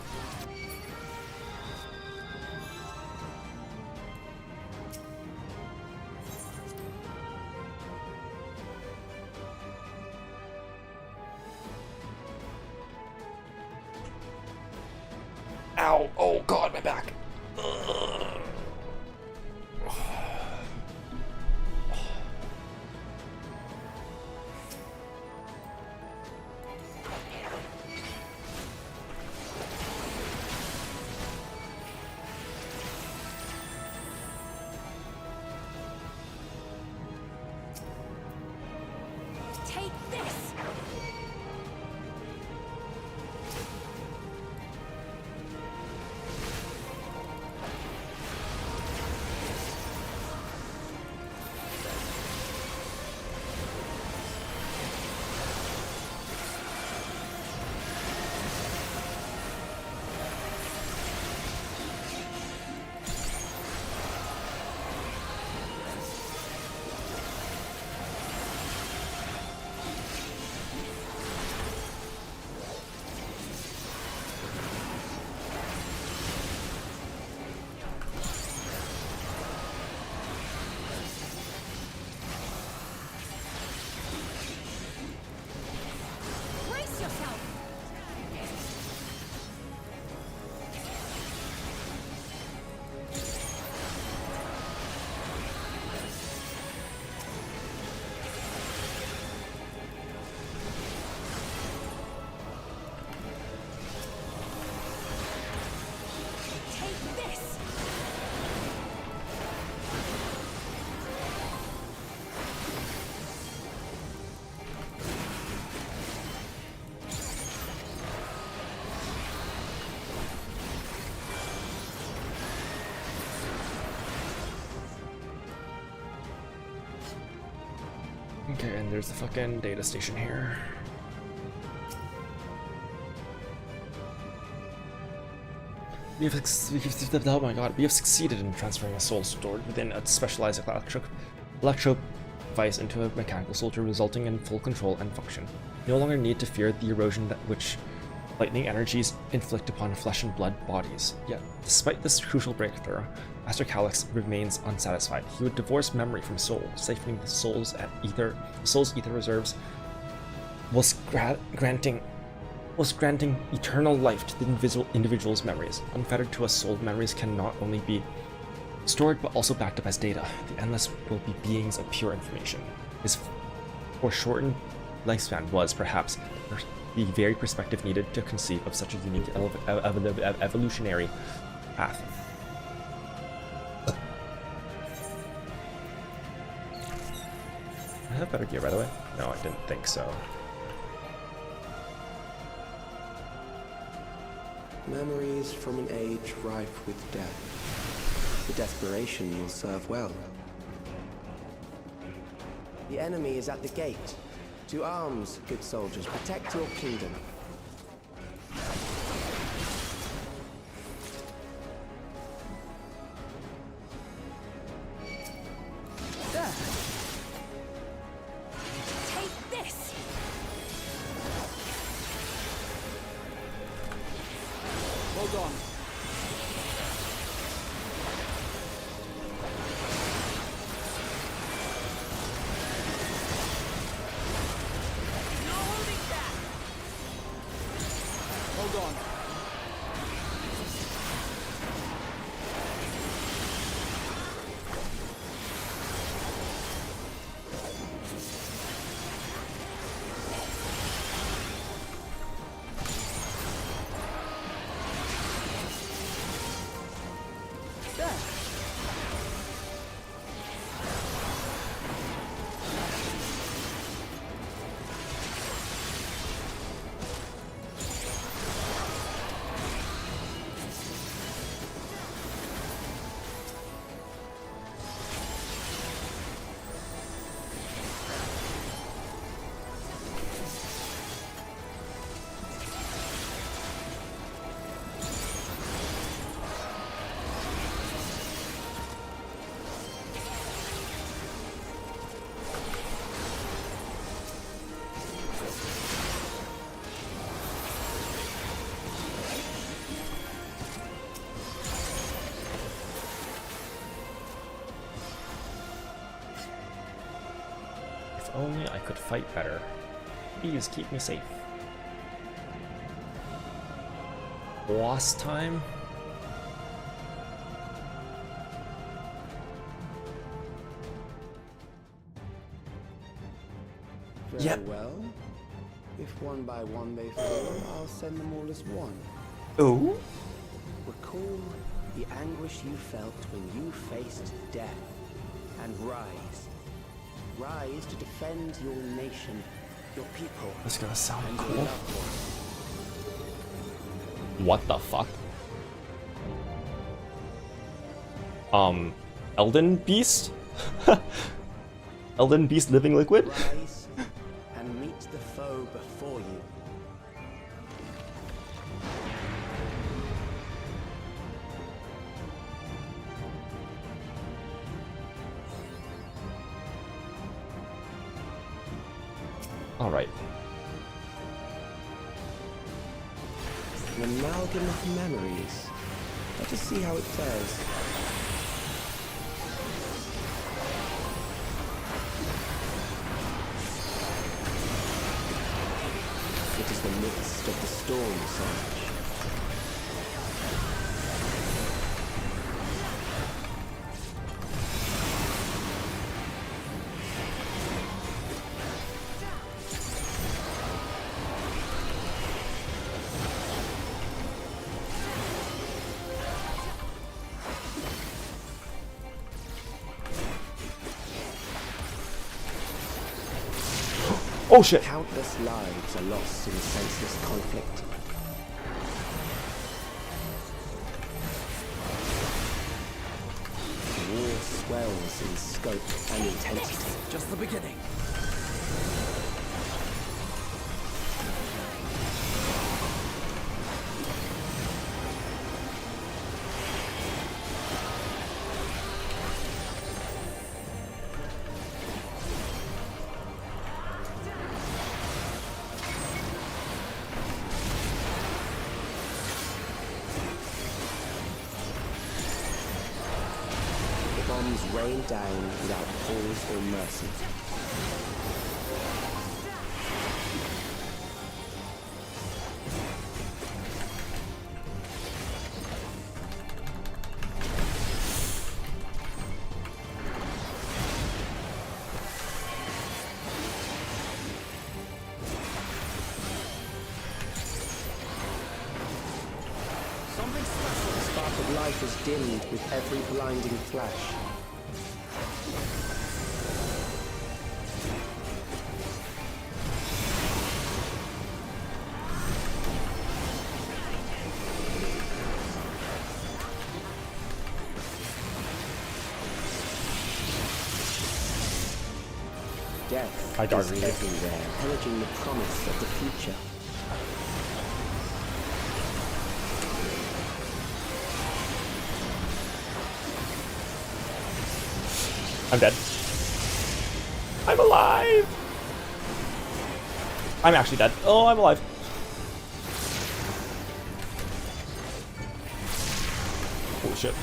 Ow! Oh god, my back. Take this! Brace yourself! Take this! Okay, and there's the fucking data station here. Oh my god, we have succeeded in transferring a soul stored within a specialized electro device into a mechanical soldier, resulting in full control and function. You no longer need to fear the erosion which lightning energies inflict upon flesh and blood bodies. Yet, despite this crucial breakthrough, Master Calyx remains unsatisfied. He would divorce memory from soul, siphoning the soul's ether reserves, whilst granting eternal life to the individual's memories. Unfettered to a soul, memories can not only be stored but also backed up as data. The Endless will be beings of pure information. His foreshortened lifespan was, perhaps, the very perspective needed to conceive of such a unique evolutionary path. I have better gear, by the way. No, I didn't think so. Memories from an age rife with death. The desperation will serve well. The enemy is at the gate. To arms, good soldiers. Protect your kingdom. There. Take this! Hold on. Hold on. only I could fight better. Please keep me safe. Boss time? Very Yep. well. If one by one they fall, I'll send them all as one. Oh? Recall the anguish you felt when you faced death, and rise. Rise to defend your nation, your people, This is gonna sound and cool. your loved ones. What the fuck? Elden Beast? Elden Beast Living Liquid? Rise and meet the foe before you. Alright. An amalgam of memories. Let us see how it fares. It is the midst of the storm, Sarge. Oh shit! Countless lives are lost in senseless conflict. The war swells in scope and intensity. Just the beginning. Bombs rain down without pause or mercy. Something special. The spark of life is dimmed with every blinding flash. Death I don't is read it. everywhere, pillaging the promise of the future. I'm dead. I'm alive! I'm actually dead. Oh, I'm alive. Holy shit.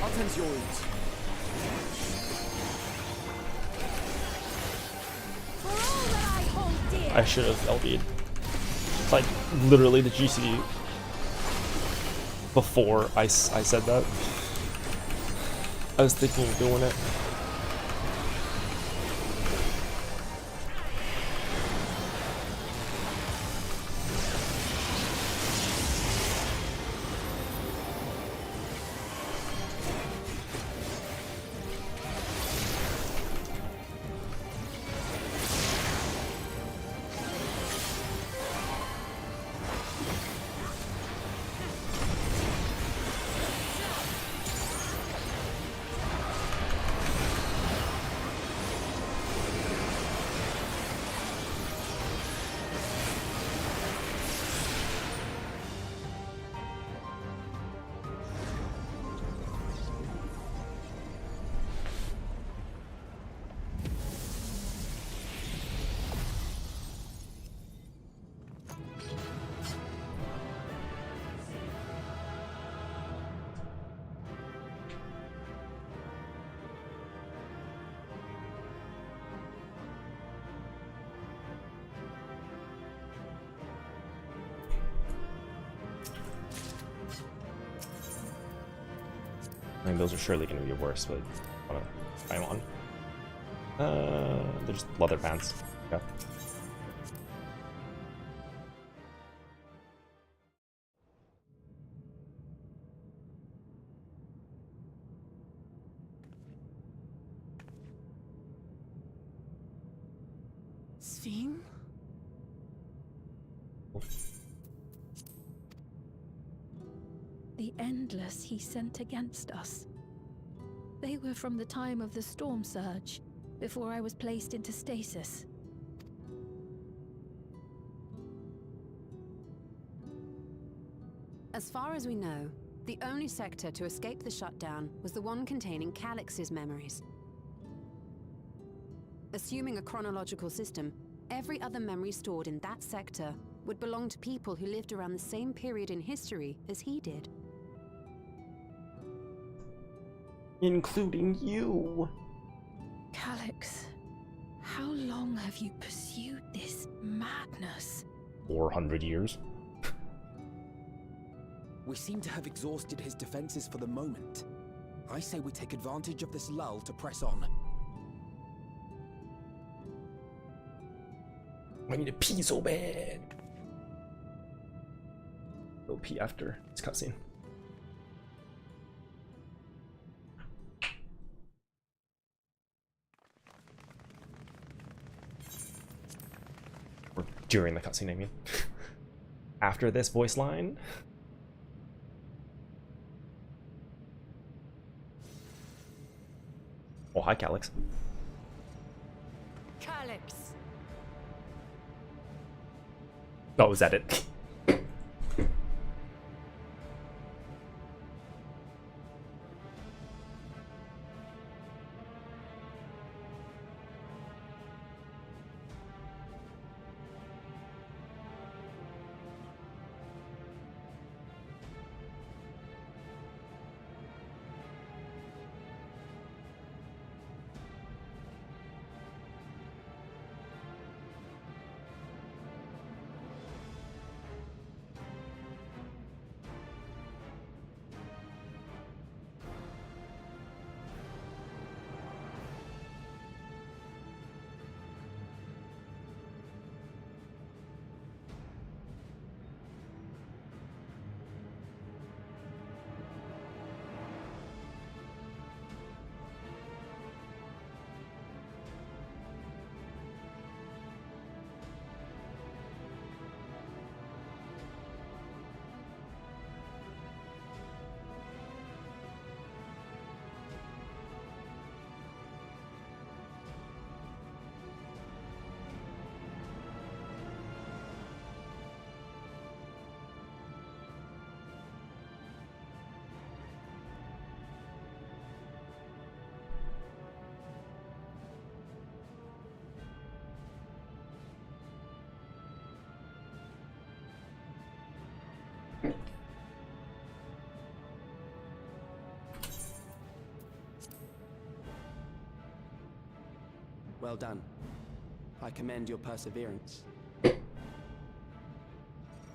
I'll tend to your wounds. I should have LB'd. It's like literally the GC before I said that. I was thinking of doing it. I mean, those are surely going to be worse, but I want to try them on. They're just leather pants. Yeah. Sphene? The Endless he sent against us. They were from the time of the storm surge, before I was placed into stasis. As far as we know, the only sector to escape the shutdown was the one containing Calix's memories. Assuming a chronological system, every other memory stored in that sector would belong to people who lived around the same period in history as he did. Including you. Calix, how long have you pursued this madness? 400 years. We seem to have exhausted his defenses for the moment. I say we take advantage of this lull to press on. I need to pee so bad. Go pee after this cutscene. Or during the cutscene, I mean. After this voice line. Oh, hi, Calix. Calix! Oh, was that it? Well done. I commend your perseverance. The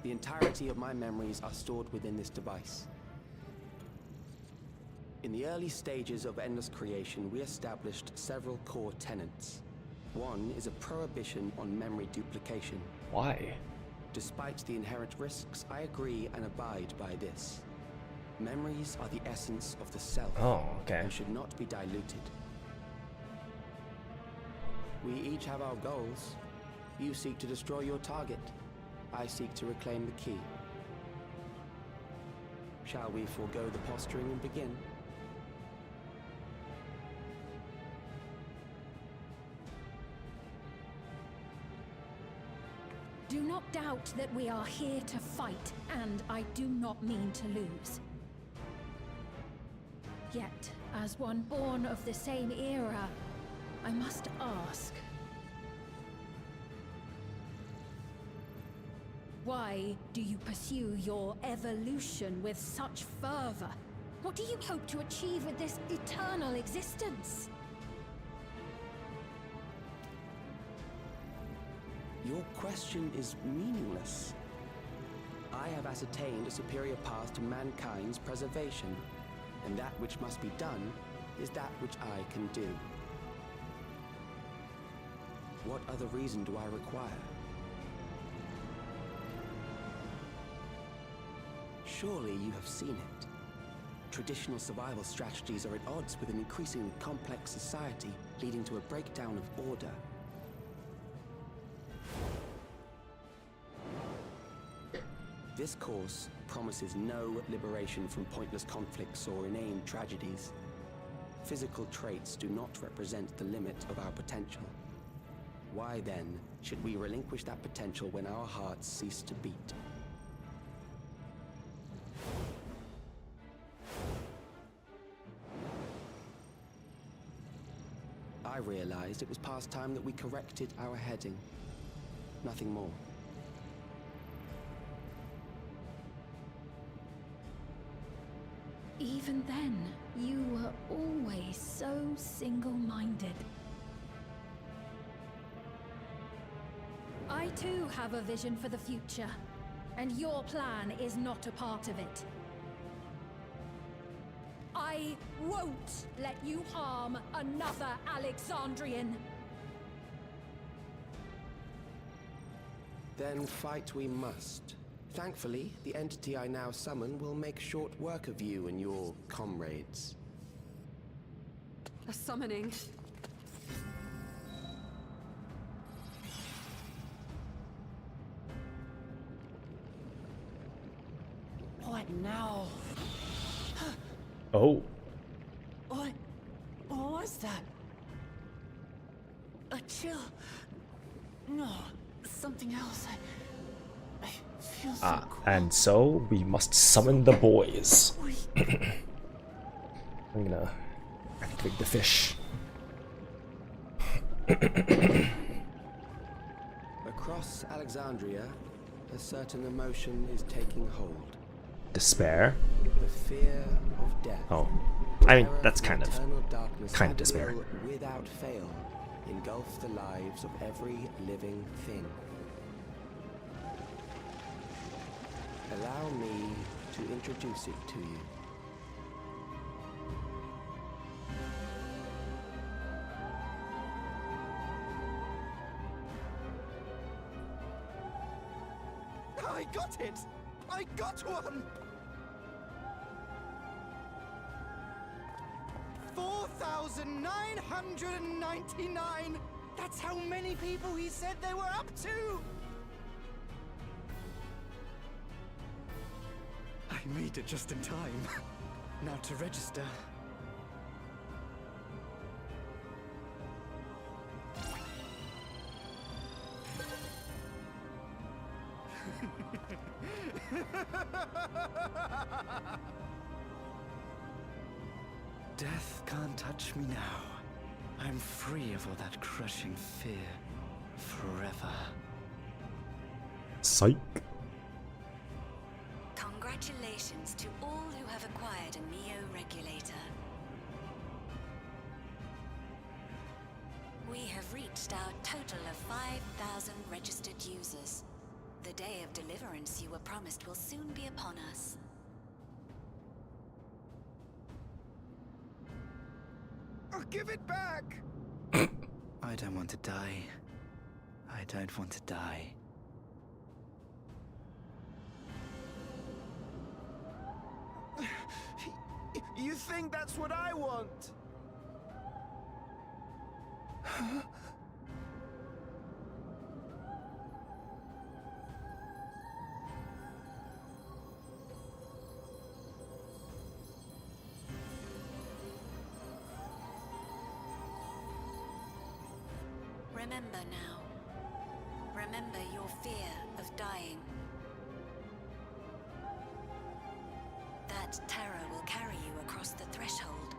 entirety of my memories are stored within this device. In the early stages of Endless creation, we established several core tenets. One is a prohibition on memory duplication. Why? Despite the inherent risks, I agree and abide by this. Memories are the essence of the self. Oh, okay. And should not be diluted. We each have our goals. You seek to destroy your target. I seek to reclaim the key. Shall we forego the posturing and begin? Do not doubt that we are here to fight, and I do not mean to lose. Yet, as one born of the same era, I must ask, why do you pursue your evolution with such fervor? What do you hope to achieve with this eternal existence? Your question is meaningless. I have ascertained a superior path to mankind's preservation, and that which must be done is that which I can do. What other reason do I require? Surely you have seen it. Traditional survival strategies are at odds with an increasingly complex society, leading to a breakdown of order. This course promises no liberation from pointless conflicts or inane tragedies. Physical traits do not represent the limit of our potential. Why then should we relinquish that potential when our hearts cease to beat? I realized it was past time that we corrected our heading. Nothing more. Even then, you were always so single-minded. I too have a vision for the future, and your plan is not a part of it. I won't let you harm another Alexandrian. Then fight we must. Thankfully, the entity I now summon will make short work of you and your comrades. A summoning. What now? Oh. What was that? A chill? No, something else. I feel so cool. And so we must summon the boys. I'm gonna activate the fish. Across Alexandria, a certain emotion is taking hold. Despair? The fear of death. Oh. I mean, that's kind of despair. Will, without fail, engulf the lives of every living thing. Allow me to introduce it to you. I got it! I got one! 4,999! That's how many people he said they were up to! I made it just in time. Now to register. Death can't touch me now. I'm free of all that crushing fear. Forever. Psych. Congratulations to all who have acquired a Neo-Regulator. We have reached our total of 5,000 registered users. The day of deliverance you were promised will soon be upon us. Oh, give it back! I don't want to die. I don't want to die. You think that's what I want? Huh? Remember now. Remember your fear of dying. That terror will carry you across the threshold,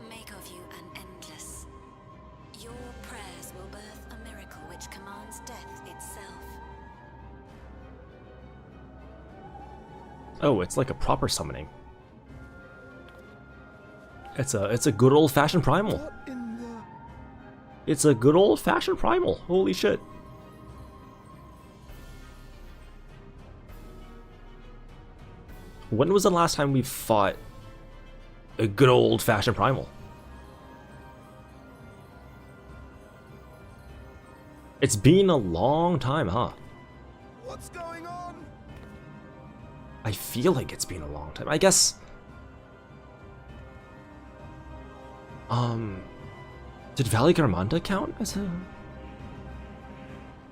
make of you an endless. Your prayers will birth a miracle which commands death itself. Oh, it's like a proper summoning. It's a good old-fashioned primal. It's a good old-fashioned primal. Holy shit. When was the last time we fought a good old-fashioned primal. It's been a long time, huh? What's going on? I feel like it's been a long time. I guess... Did Valley Garmanda count as a...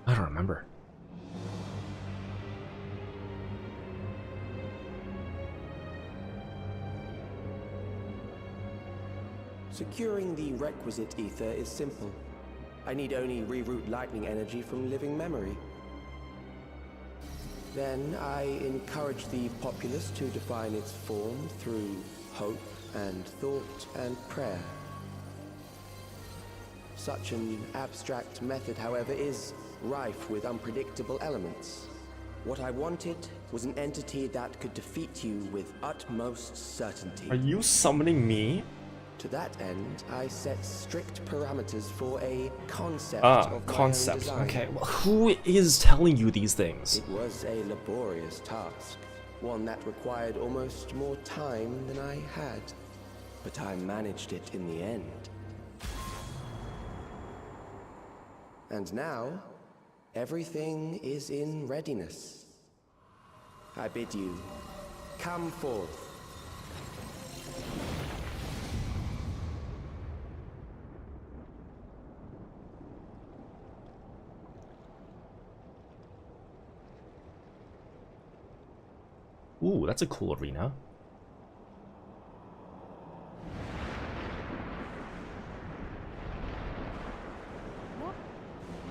I don't remember. Securing the requisite ether is simple. I need only reroute lightning energy from living memory. Then I encourage the populace to define its form through hope and thought and prayer. Such an abstract method, however, is rife with unpredictable elements. What I wanted was an entity that could defeat you with utmost certainty. Are you summoning me? To that end, I set strict parameters for a concept of my own concept. design. Okay, well, who is telling you these things? It was a laborious task, one that required almost more time than I had. But I managed it in the end. And now, everything is in readiness. I bid you, come forth. Ooh, that's a cool arena.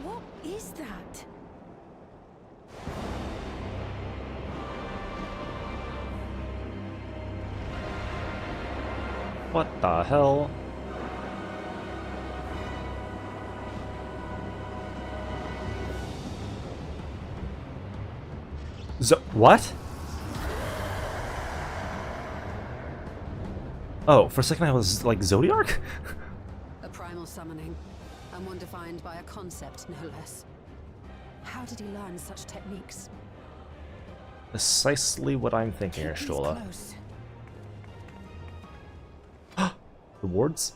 What is that? What the hell? What? Oh, for a second I was like Zodiac? A primal summoning, and one defined by a concept, no less. How did he learn such techniques? Precisely what I'm thinking here, Stola. The wards?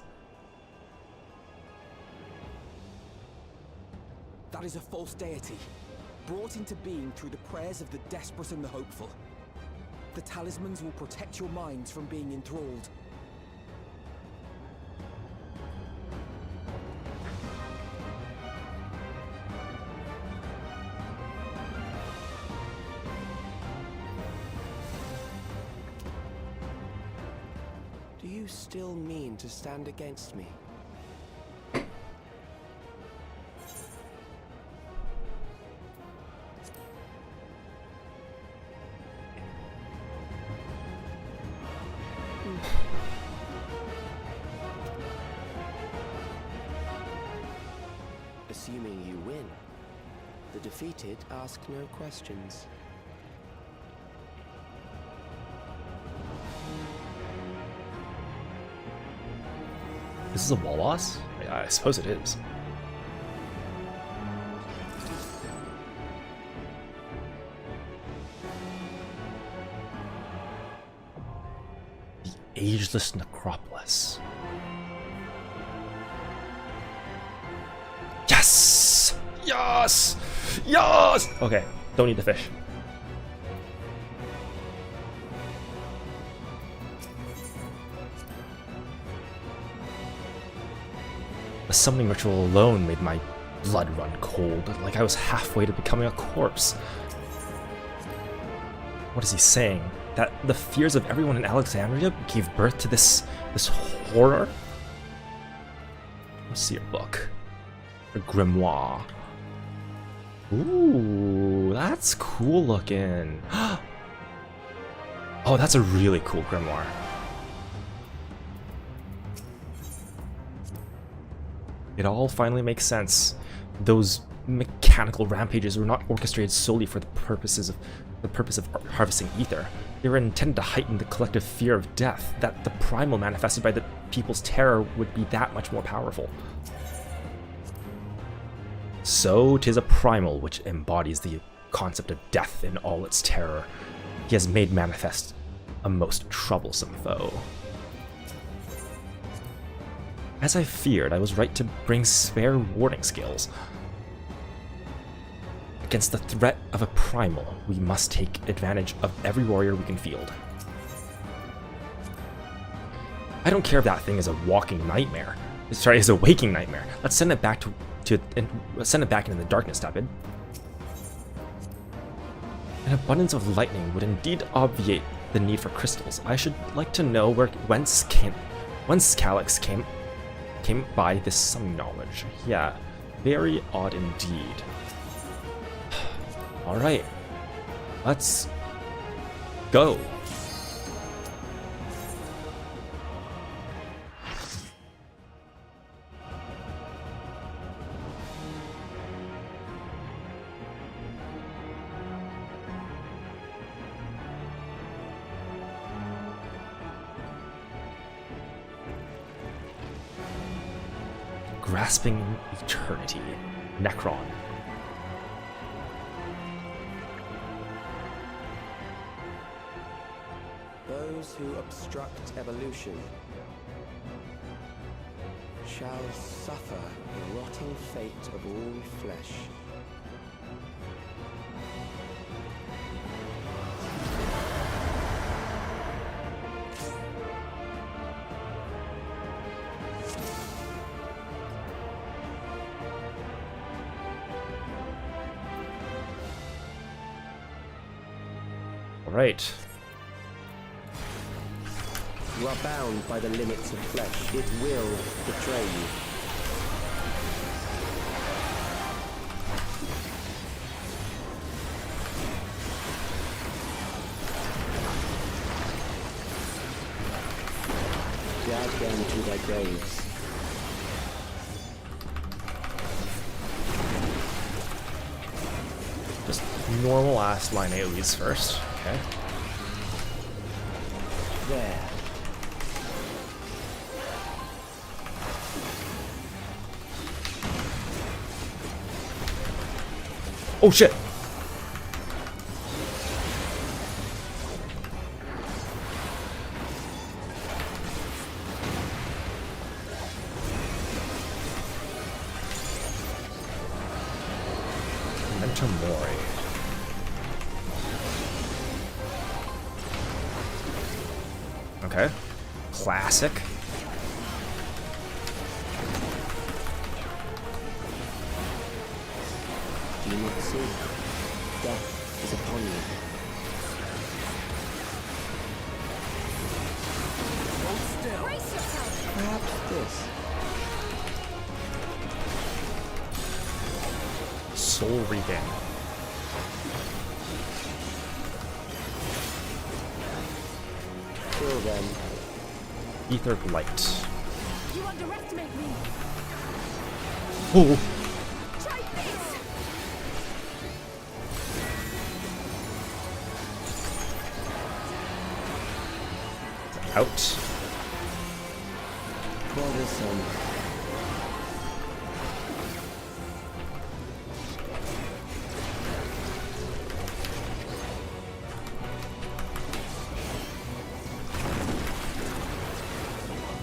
That is a false deity, brought into being through the prayers of the desperate and the hopeful. The talismans will protect your minds from being enthralled. Do you still mean to stand against me? Assuming you win, the defeated ask no questions. This is a wall boss? Yeah, I suppose it is. The Ageless Necropolis. Yes! Yes! Yes! Okay, don't need the fish. The summoning ritual alone made my blood run cold, like I was halfway to becoming a corpse. What is he saying? That the fears of everyone in Alexandria gave birth to this horror? Let's see your book. A grimoire. Ooh, that's cool looking. Oh, that's a really cool grimoire. It all finally makes sense. Those mechanical rampages were not orchestrated solely for the purpose of harvesting ether. They were intended to heighten the collective fear of death, that the primal manifested by the people's terror would be that much more powerful. So 'tis a primal which embodies the concept of death in all its terror. He has made manifest a most troublesome foe. As I feared, I was right to bring spare warding skills. Against the threat of a primal, we must take advantage of every warrior we can field. I don't care if that thing is a walking nightmare. Sorry, is a waking nightmare. Let's send it back send it back into the darkness, stupid. An abundance of lightning would indeed obviate the need for crystals. I should like to know whence Calyx came by this some knowledge. Yeah, very odd indeed. All right, let's go. Grasping eternity, Necron. Those who obstruct evolution shall suffer the rotting fate of all flesh. All right. You are bound by the limits of flesh. It will betray you. Drag them to their graves. Just normal ass line AoEs first. Okay. There. Oh shit! Memento Mori. Okay. Classic. Do you not see? Death is upon you. Hold still. Brace yourself. Perhaps this. Soul Regain. Kill them. Ether Blight. You underestimate me. Oh! Try this. Out. Bothersome.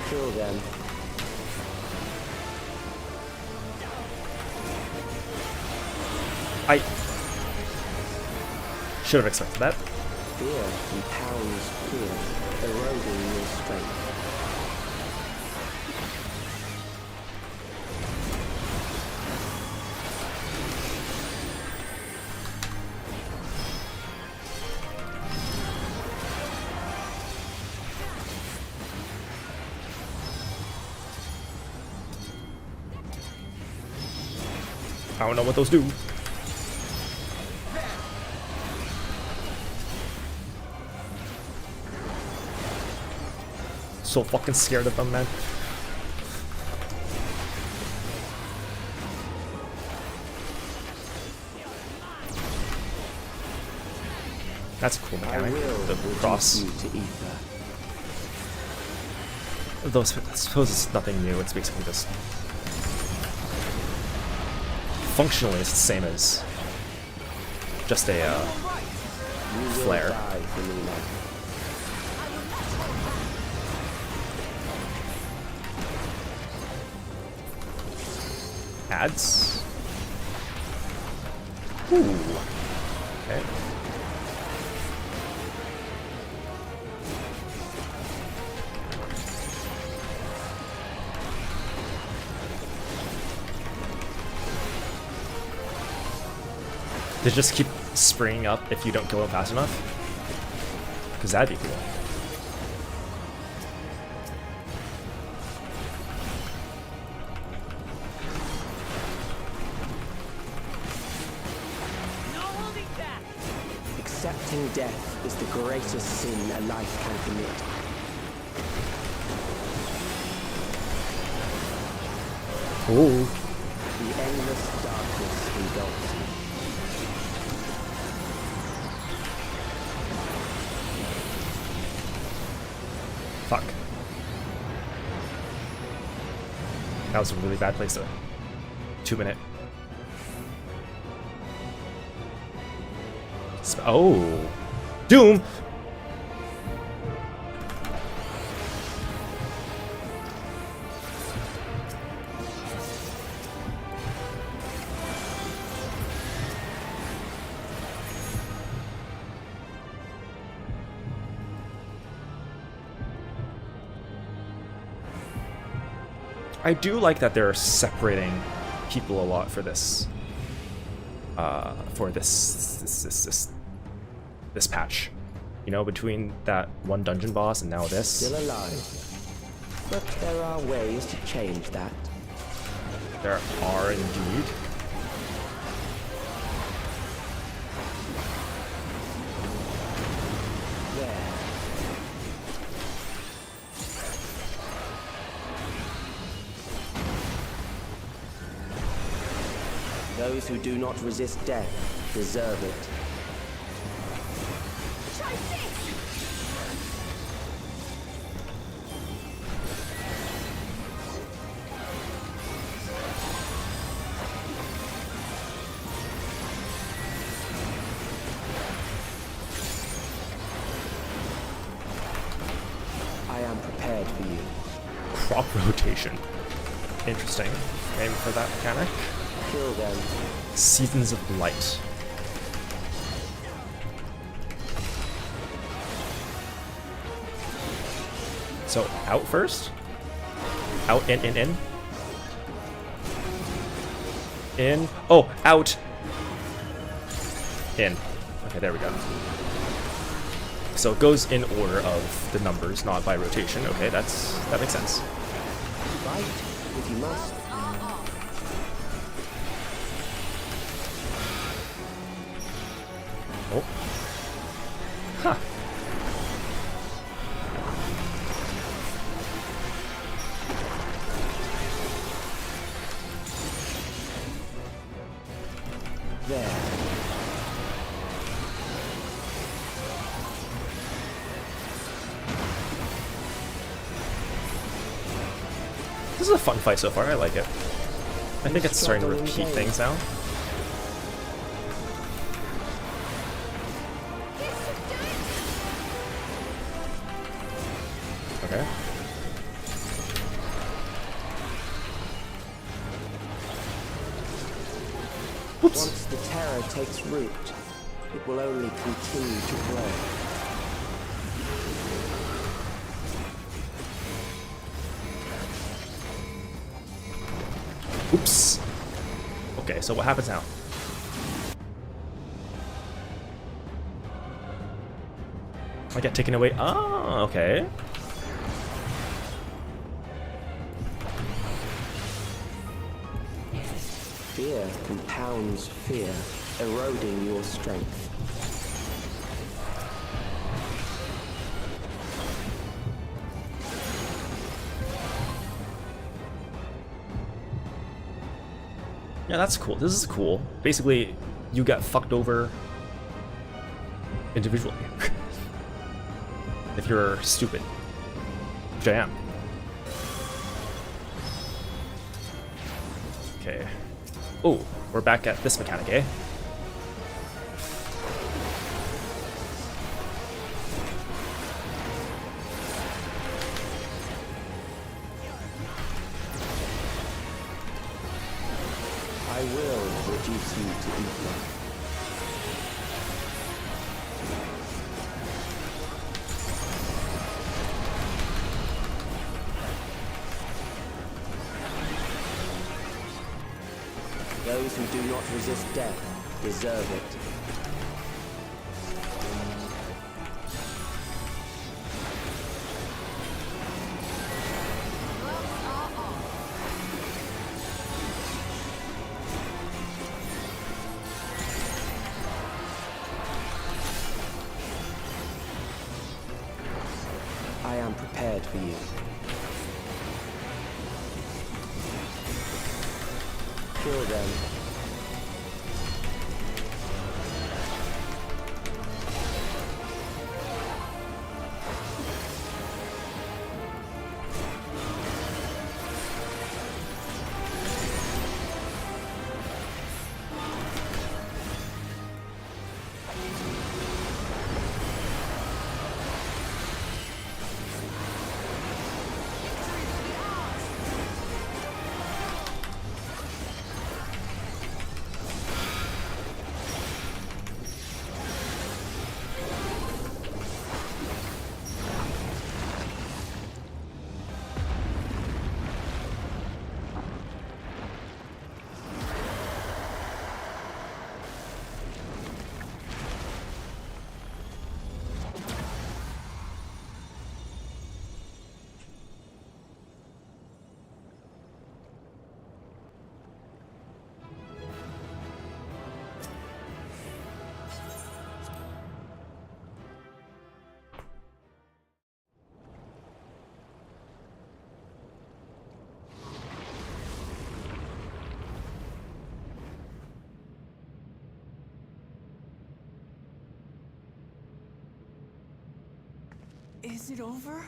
Kill them. I should have expected that. Fear compounds fear, eroding your strength. I don't know what those do. So fucking scared of them, man. That's a cool mechanic. The cross. Though I suppose it's nothing new. It's basically just functionally it's the same as just a flare. Ads. Ooh. Okay. They just keep springing up if you don't kill them fast enough? Because that'd be cool. Accepting death is the greatest sin a life can commit. Ooh. The endless darkness engulfs you. Fuck. That was a really bad place to 2 minute. Oh, Doom. I do like that they're separating people a lot for this. For this patch, you know, between that one dungeon boss and now this. Still alive, but there are ways to change that. There are indeed. There. Those who do not resist death deserve it. I am prepared for you. Crop rotation. Interesting. Aim for that mechanic. Kill them. Seasons of Light. So, out first? Out, in. In. Oh, out! In. Okay, there we go. So it goes in order of the numbers, not by rotation. Okay, that makes sense. Fight if you must. Oh. Huh. There. This is a fun fight so far, I like it. I think it's starting to repeat things now. Okay. Oops. Once the terror takes root, it will only continue to grow. Oops. Okay, so what happens now? I get taken away. Ah, okay. Fear compounds fear, eroding your strength. Yeah, that's cool. This is cool. Basically, you get fucked over individually. If you're stupid. Which I am. Okay. Oh, we're back at this mechanic, eh? reduce you to ether. Those who do not resist death deserve it. I am prepared for you. Kill them. Is it over?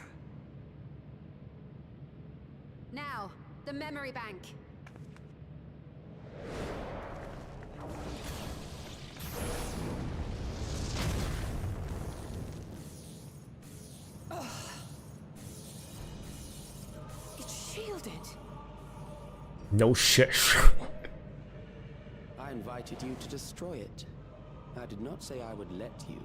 Now, the memory bank. It's shielded. No shit. I invited you to destroy it. I did not say I would let you.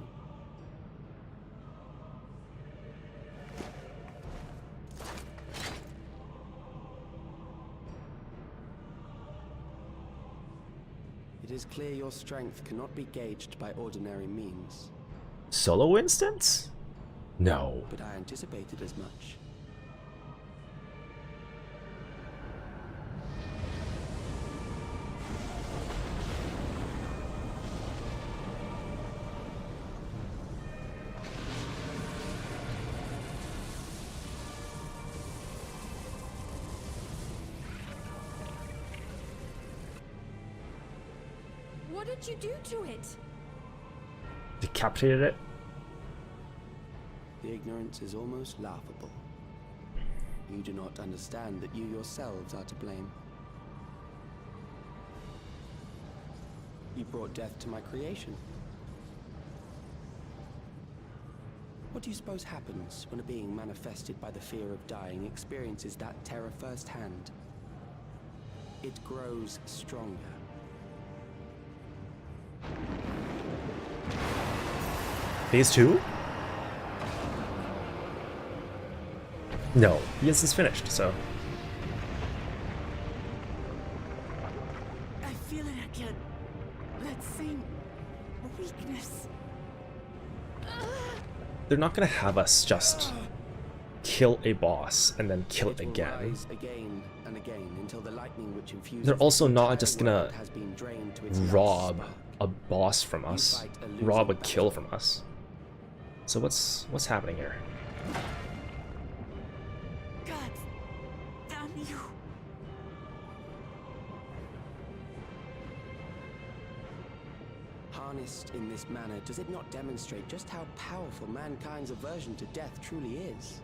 It is clear your strength cannot be gauged by ordinary means. Solo instance? No. But I anticipated as much. What did you do to it? Decapitated it? The ignorance is almost laughable. You do not understand that you yourselves are to blame. You brought death to my creation. What do you suppose happens when a being manifested by the fear of dying experiences that terror firsthand? It grows stronger. Phase 2? No, the instance finished, so. I feel it again. That same weakness. They're not gonna have us just kill a boss and then kill it again. Rise again and again until the lightning which infuses They're also the not just gonna has been drained to its rob last a boss from us, rob a kill from us. So what's happening here? God damn you. Harnessed in this manner, does it not demonstrate just how powerful mankind's aversion to death truly is?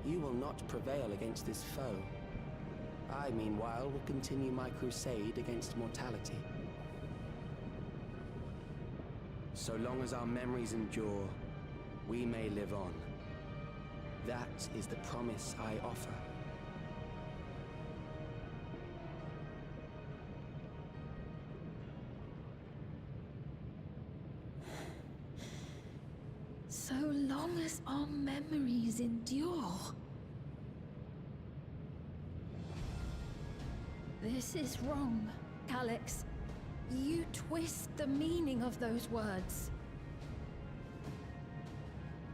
You will not prevail against this foe. I, meanwhile, will continue my crusade against mortality. So long as our memories endure, we may live on. That is the promise I offer. So long as our memories endure. This is wrong, Alex. You twist the meaning of those words.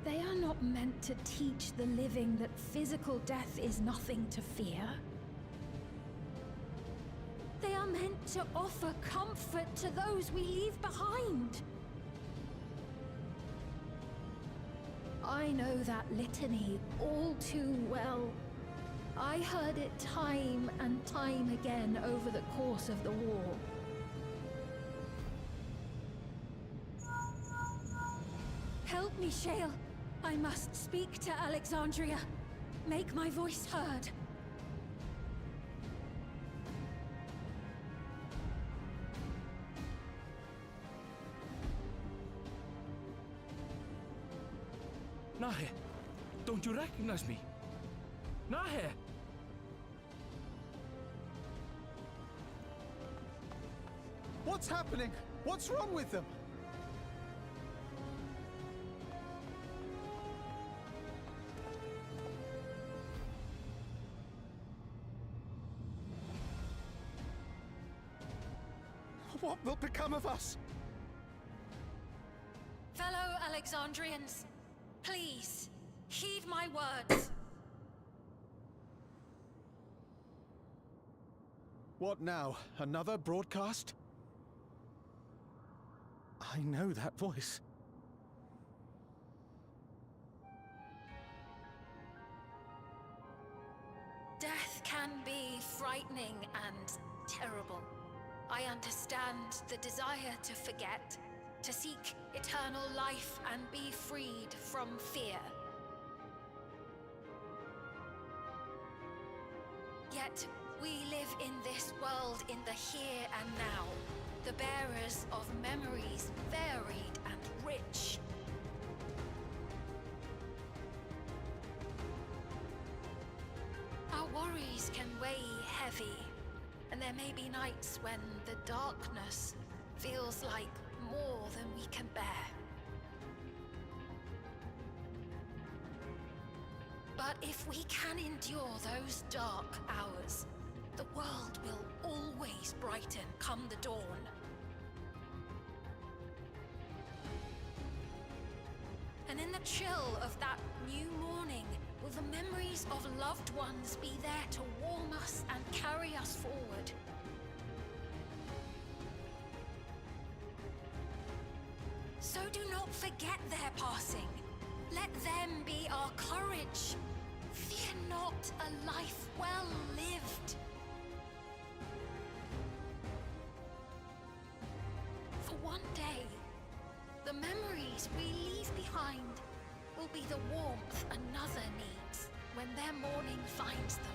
They are not meant to teach the living that physical death is nothing to fear. They are meant to offer comfort to those we leave behind. I know that litany all too well. I heard it time and time again over the course of the war. Help me, Shale. I must speak to Alexandria. Make my voice heard. Nahe, don't you recognize me? Nahe! What's happening? What's wrong with them? What will become of us? Fellow Alexandrians, please, heed my words. What now? Another broadcast? I know that voice. Death can be frightening and terrible. I understand the desire to forget, to seek eternal life and be freed from fear. Yet, we live in this world in the here and now, the bearers of memories varied and rich. Our worries can weigh heavy, and there may be nights when the darkness feels like more than we can bear. But if we can endure those dark hours, the world will always brighten come the dawn. And in the chill of that new morning, will the memories of loved ones be there to warm us and carry us forward? So do not forget their passing. Let them be our courage. Fear not a life well lived. For one day, the memories we leave behind will be the warmth another needs when their morning finds them.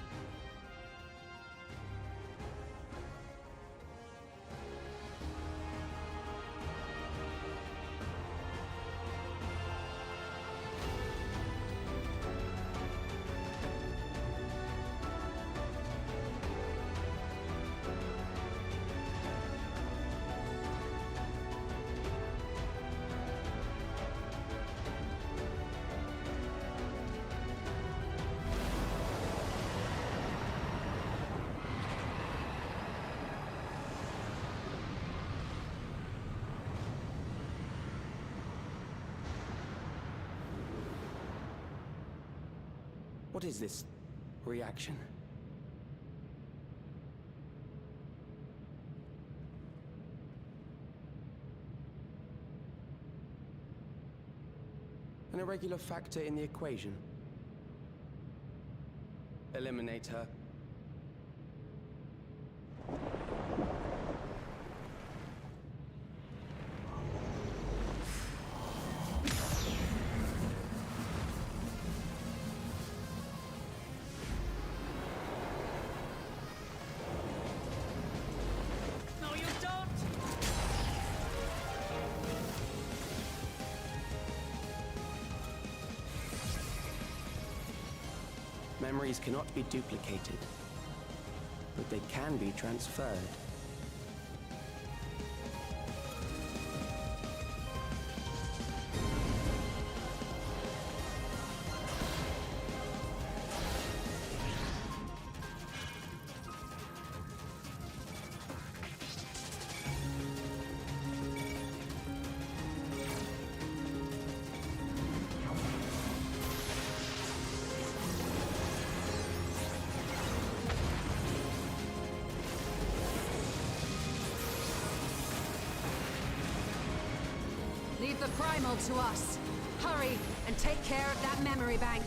What is this reaction? An irregular factor in the equation. Eliminate her. Memories cannot be duplicated, but they can be transferred. the primal to us. Hurry and take care of that memory bank.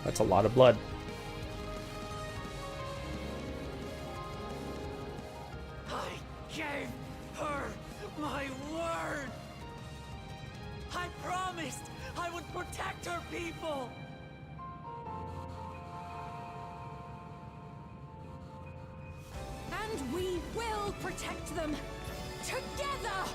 That's a lot of blood. I gave her my word! I promised I would protect her people! And we will protect them! Together!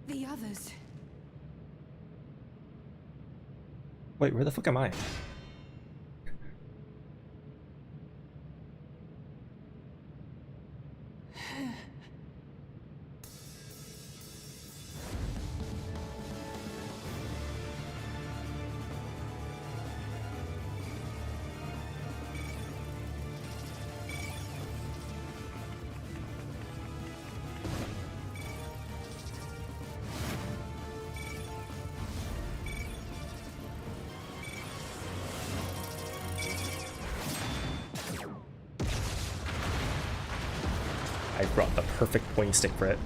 The others. Wait, where the fuck am I? I brought the perfect pointy stick for it.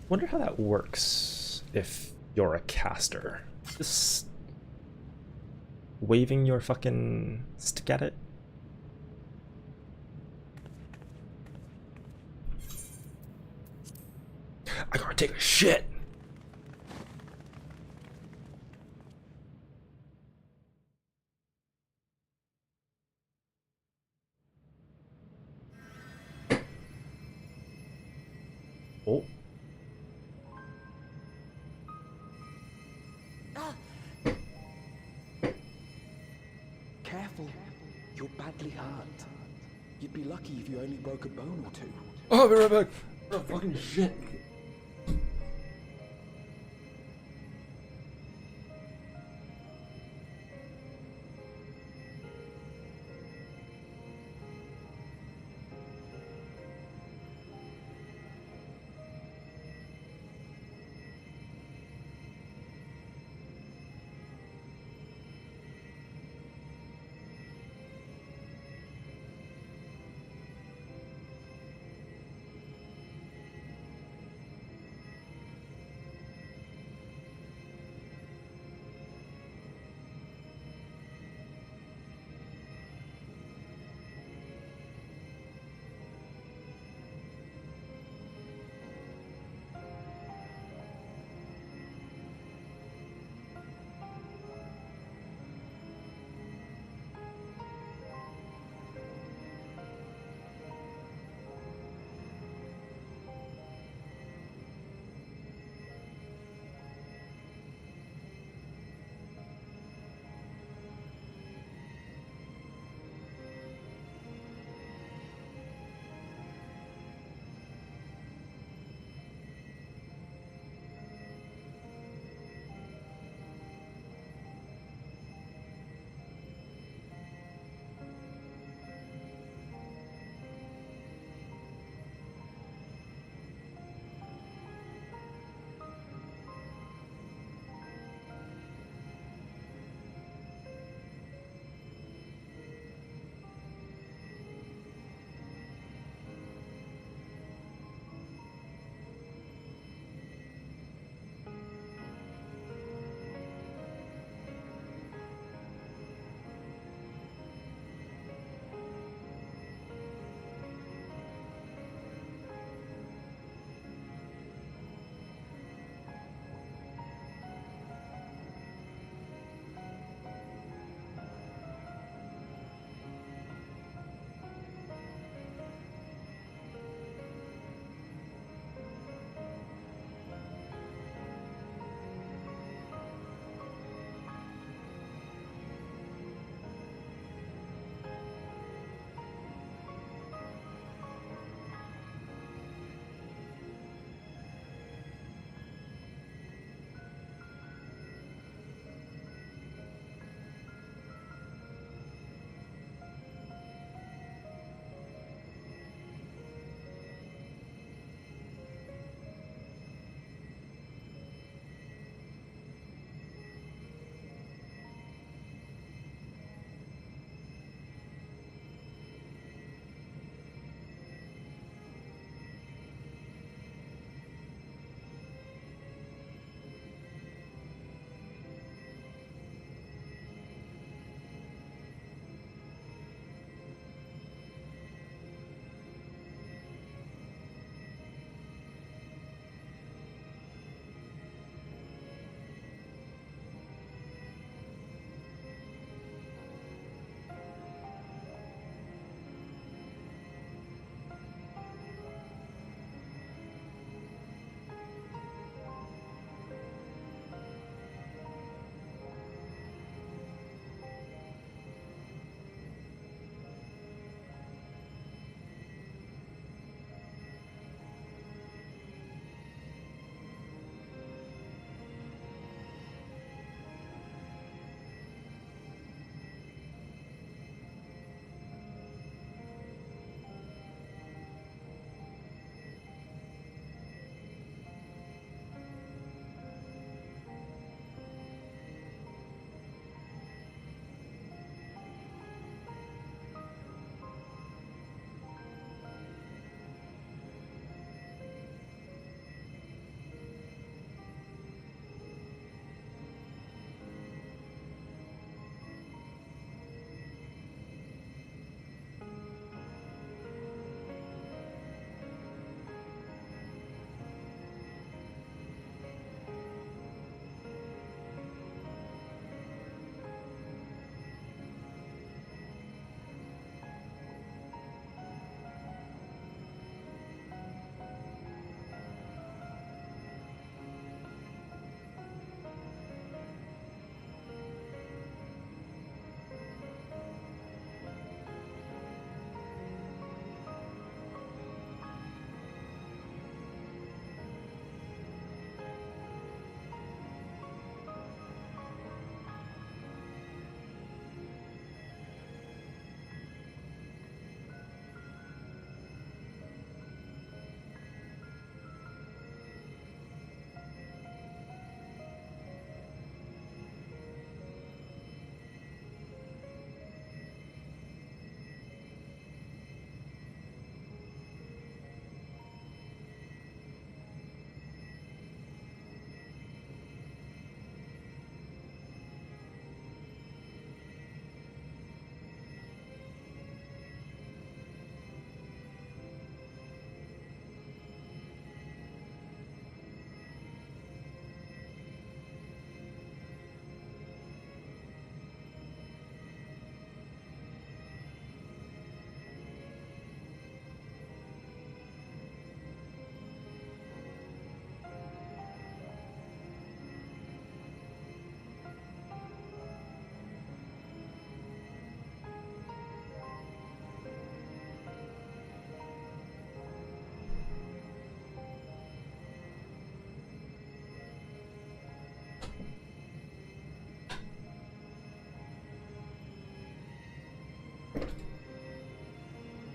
Wonder how that works if you're a caster. Just waving your fucking stick at it? I gotta take a shit! Oh. Careful. You're badly hurt. You'd be lucky if you only broke a bone or two. Oh, I'll be right back. Oh, fucking shit.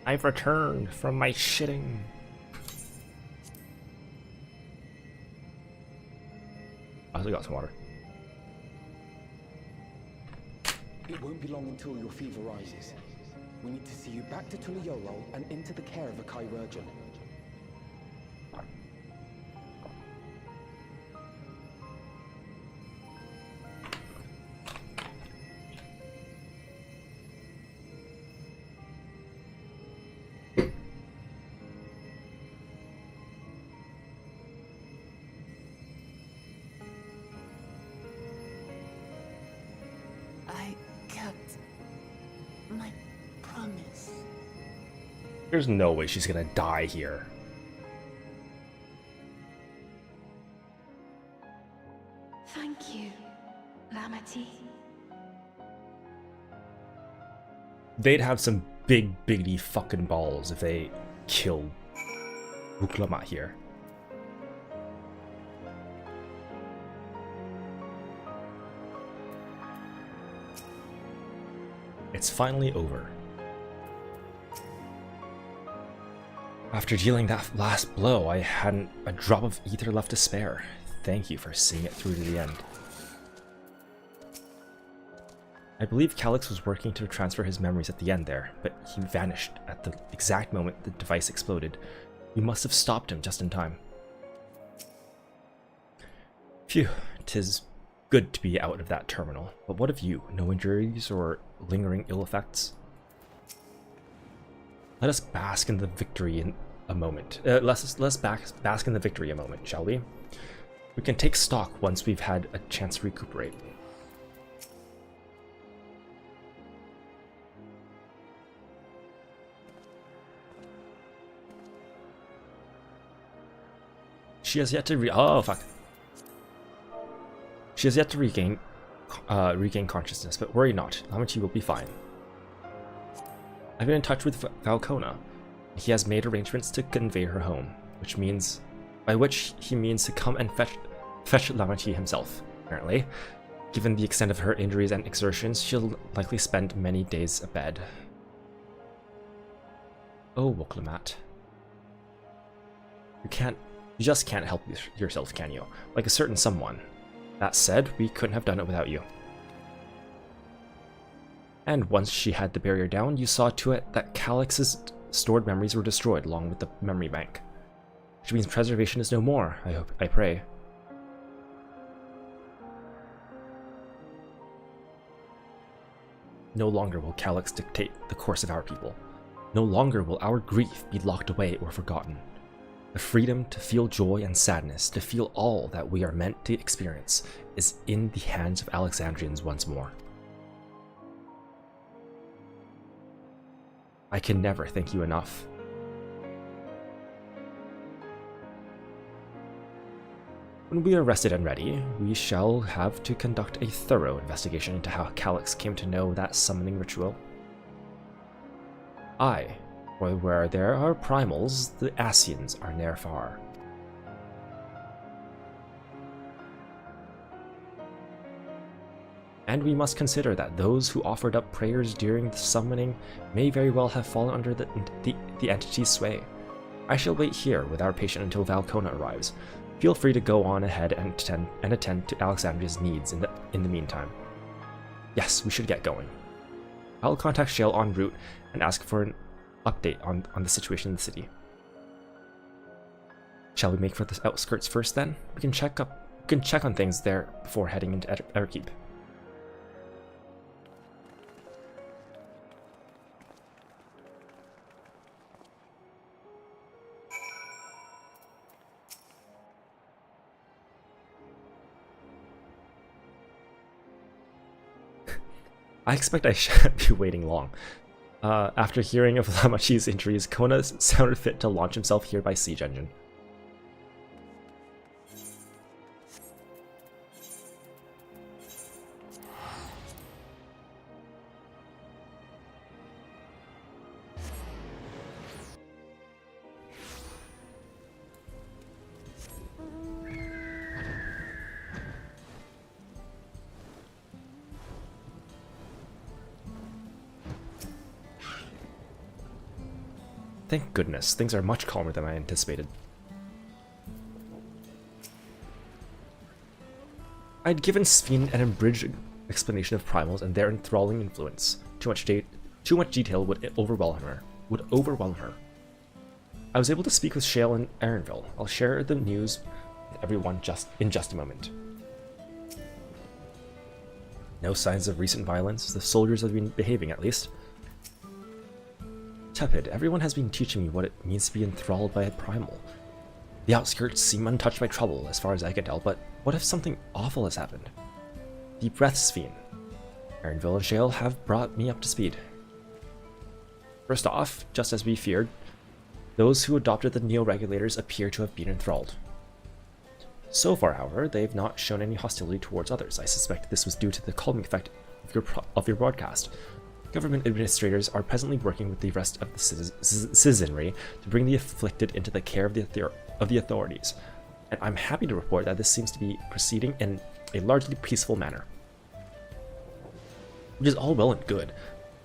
I've returned from my shitting. I also got some water. It won't be long until your fever rises. We need to see you back to Tuliyorol and into the care of a chirurgeon. I kept my promise. There's no way she's gonna die here. Thank you, Lamity. They'd have some big biggity fucking balls if they killed Wuklamat here. It's finally over. After dealing that last blow, I hadn't a drop of ether left to spare. Thank you for seeing it through to the end. I believe Calyx was working to transfer his memories at the end there, but he vanished at the exact moment the device exploded. You must have stopped him just in time. Phew, 'tis good to be out of that terminal. But what of you? No injuries or lingering ill effects? Let us bask in the victory in a moment. Let's bask in the victory a moment, shall we? We can take stock once we've had a chance to recuperate. She has yet to She has yet to regain consciousness, but worry not. Lamity will be fine. I've been in touch with Valkona. He has made arrangements to convey her home, by which he means to come and fetch Lamity himself. Apparently, given the extent of her injuries and exertions, she'll likely spend many days abed. Oh, Wuklamat. You just can't help yourself, can you? Like a certain someone. That said, we couldn't have done it without you. And once she had the barrier down, you saw to it that Calyx's stored memories were destroyed along with the memory bank. Which means preservation is no more, I pray. No longer will Calyx dictate the course of our people. No longer will our grief be locked away or forgotten. The freedom to feel joy and sadness, to feel all that we are meant to experience, is in the hands of Alexandrians once more. I can never thank you enough. When we are rested and ready, we shall have to conduct a thorough investigation into how Calyx came to know that summoning ritual. Aye, for where there are primals, the Asians are ne'er far. And we must consider that those who offered up prayers during the summoning may very well have fallen under the entity's sway. I shall wait here with our patient until Valkona arrives. Feel free to go on ahead and attend to Alexandria's needs in the meantime. Yes, we should get going. I'll contact Shale en route and ask for an update on the situation in the city. Shall we make for the outskirts first then? We can check on things there before heading into Everkeep. I expect I shan't be waiting long. After hearing of Lamachi's injuries, Kona sounded fit to launch himself here by siege engine. Thank goodness, things are much calmer than I anticipated. I'd given Sphene an abridged explanation of primals and their enthralling influence. Too much detail would overwhelm her. I was able to speak with Shale and Aaronville. I'll share the news with everyone in just a moment. No signs of recent violence. The soldiers have been behaving, at least. Tepid. Everyone has been teaching me what it means to be enthralled by a primal. The outskirts seem untouched by trouble, as far as I can tell, but what if something awful has happened? Deep breaths, Sphene. Aaronville and Shale have brought me up to speed. First off, just as we feared, those who adopted the Neo-Regulators appear to have been enthralled. So far, however, they've not shown any hostility towards others. I suspect this was due to the calming effect of your broadcast. Government administrators are presently working with the rest of the citizenry to bring the afflicted into the care of the authorities, and I'm happy to report that this seems to be proceeding in a largely peaceful manner. Which is all well and good,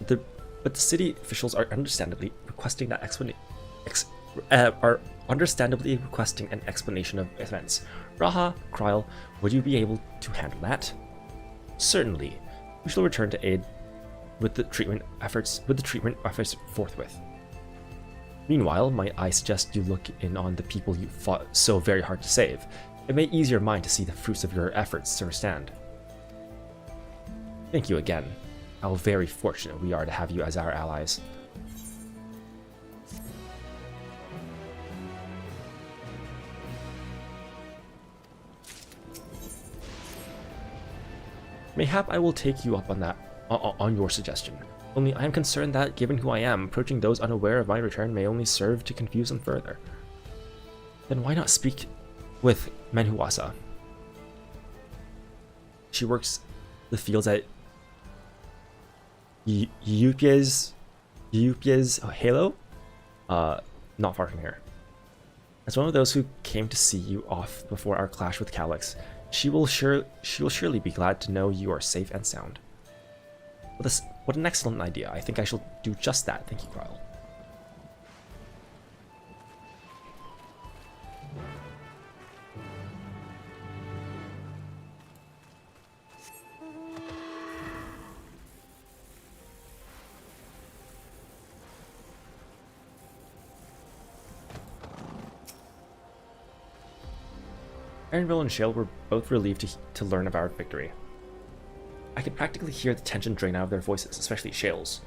but the city officials are understandably requesting an explanation of events. Raha, Kryl, would you be able to handle that? Certainly. We shall return to aid with the treatment efforts forthwith. Meanwhile, might I suggest you look in on the people you fought so very hard to save. It may ease your mind to see the fruits of your efforts firsthand. Thank you again. How very fortunate we are to have you as our allies. Mayhap I will take you up on that, on your suggestion. Only I am concerned that, given who I am, approaching those unaware of my return may only serve to confuse them further. Then why not speak with Menhuasa? She works the fields at Yupia's Halo? Not far from here. As one of those who came to see you off before our clash with Calyx, she will surely be glad to know you are safe and sound. What an excellent idea. I think I shall do just that. Thank you, Kryl. Aaronville and Shale were both relieved to learn of our victory. I could practically hear the tension drain out of their voices, especially Shale's.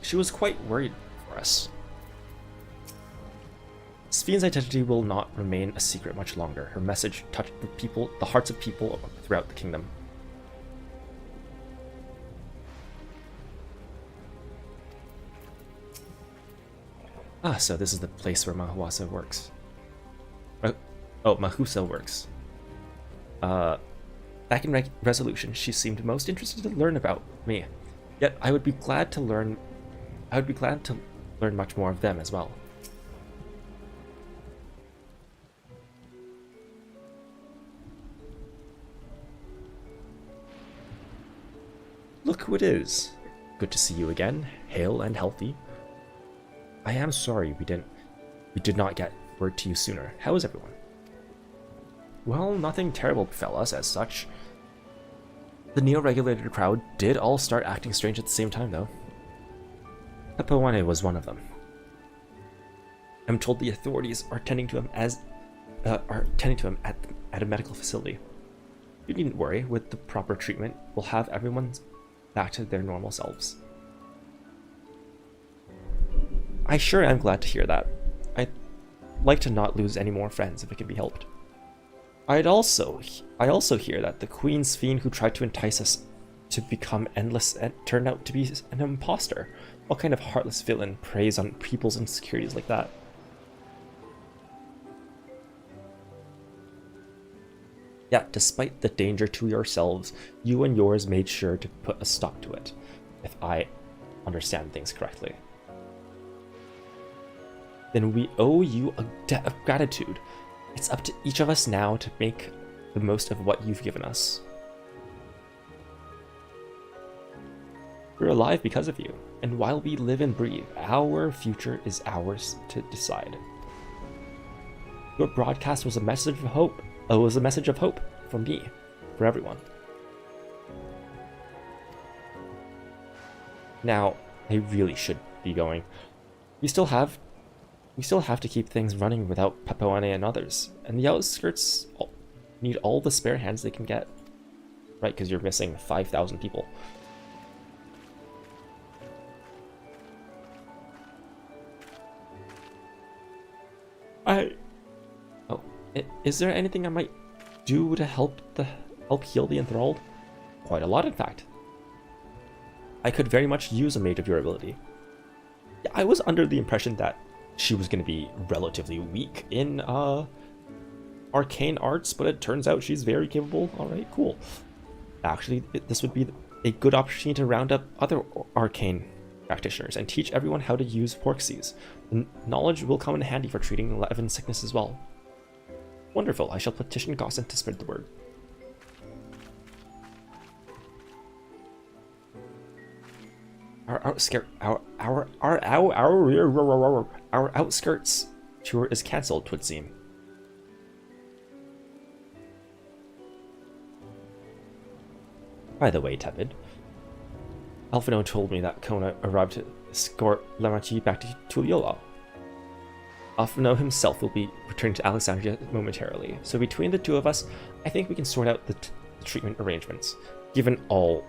She was quite worried for us. Sphene's identity will not remain a secret much longer. Her message touched the hearts of people throughout the kingdom. Ah, so this is the place where Mahusa works. Mahusa works. Back in Resolution, she seemed most interested to learn about me. Yet I would be glad to learn much more of them as well. Look who it is. Good to see you again, hale and healthy. I am sorry we did not get word to you sooner. How is everyone? Well, nothing terrible befell us as such. The Neo-Regulated crowd did all start acting strange at the same time, though. Papawane was one of them. I'm told the authorities are tending to him at a medical facility. You needn't worry. With the proper treatment, we'll have everyone back to their normal selves. I sure am glad to hear that. I'd like to not lose any more friends if it can be helped. I also hear that the Queen Sphene who tried to entice us to become endless turned out to be an imposter. What kind of heartless villain preys on people's insecurities like that? Yet, despite the danger to yourselves, you and yours made sure to put a stop to it, if I understand things correctly. Then we owe you a debt of gratitude. It's up to each of us now to make the most of what you've given us. We're alive because of you. and while we live and breathe, our future is ours to decide. Your broadcast was a message of hope. It was a message of hope for me, for everyone. Now, I really should be going. We still have to keep things running without Papuane and others, and the outskirts need all the spare hands they can get. Right, because you're missing 5,000 people. Is there anything I might do to help heal the enthralled? Quite a lot, in fact. I could very much use a mage of your ability. I was under the impression that she was going to be relatively weak in arcane arts, but it turns out she's very capable. Alright, cool. Actually, this would be a good opportunity to round up other arcane practitioners and teach everyone how to use Porxies. Knowledge will come in handy for treating Levin sickness as well. Wonderful, I shall petition Gossen to spread the word. Our outskirts tour is cancelled, 'twould seem. By the way, Tepid, Alphino told me that Kona arrived to escort Lamachi back to Tuliolo. Alphino himself will be returning to Alexandria momentarily, so between the two of us, I think we can sort out the treatment arrangements. Given all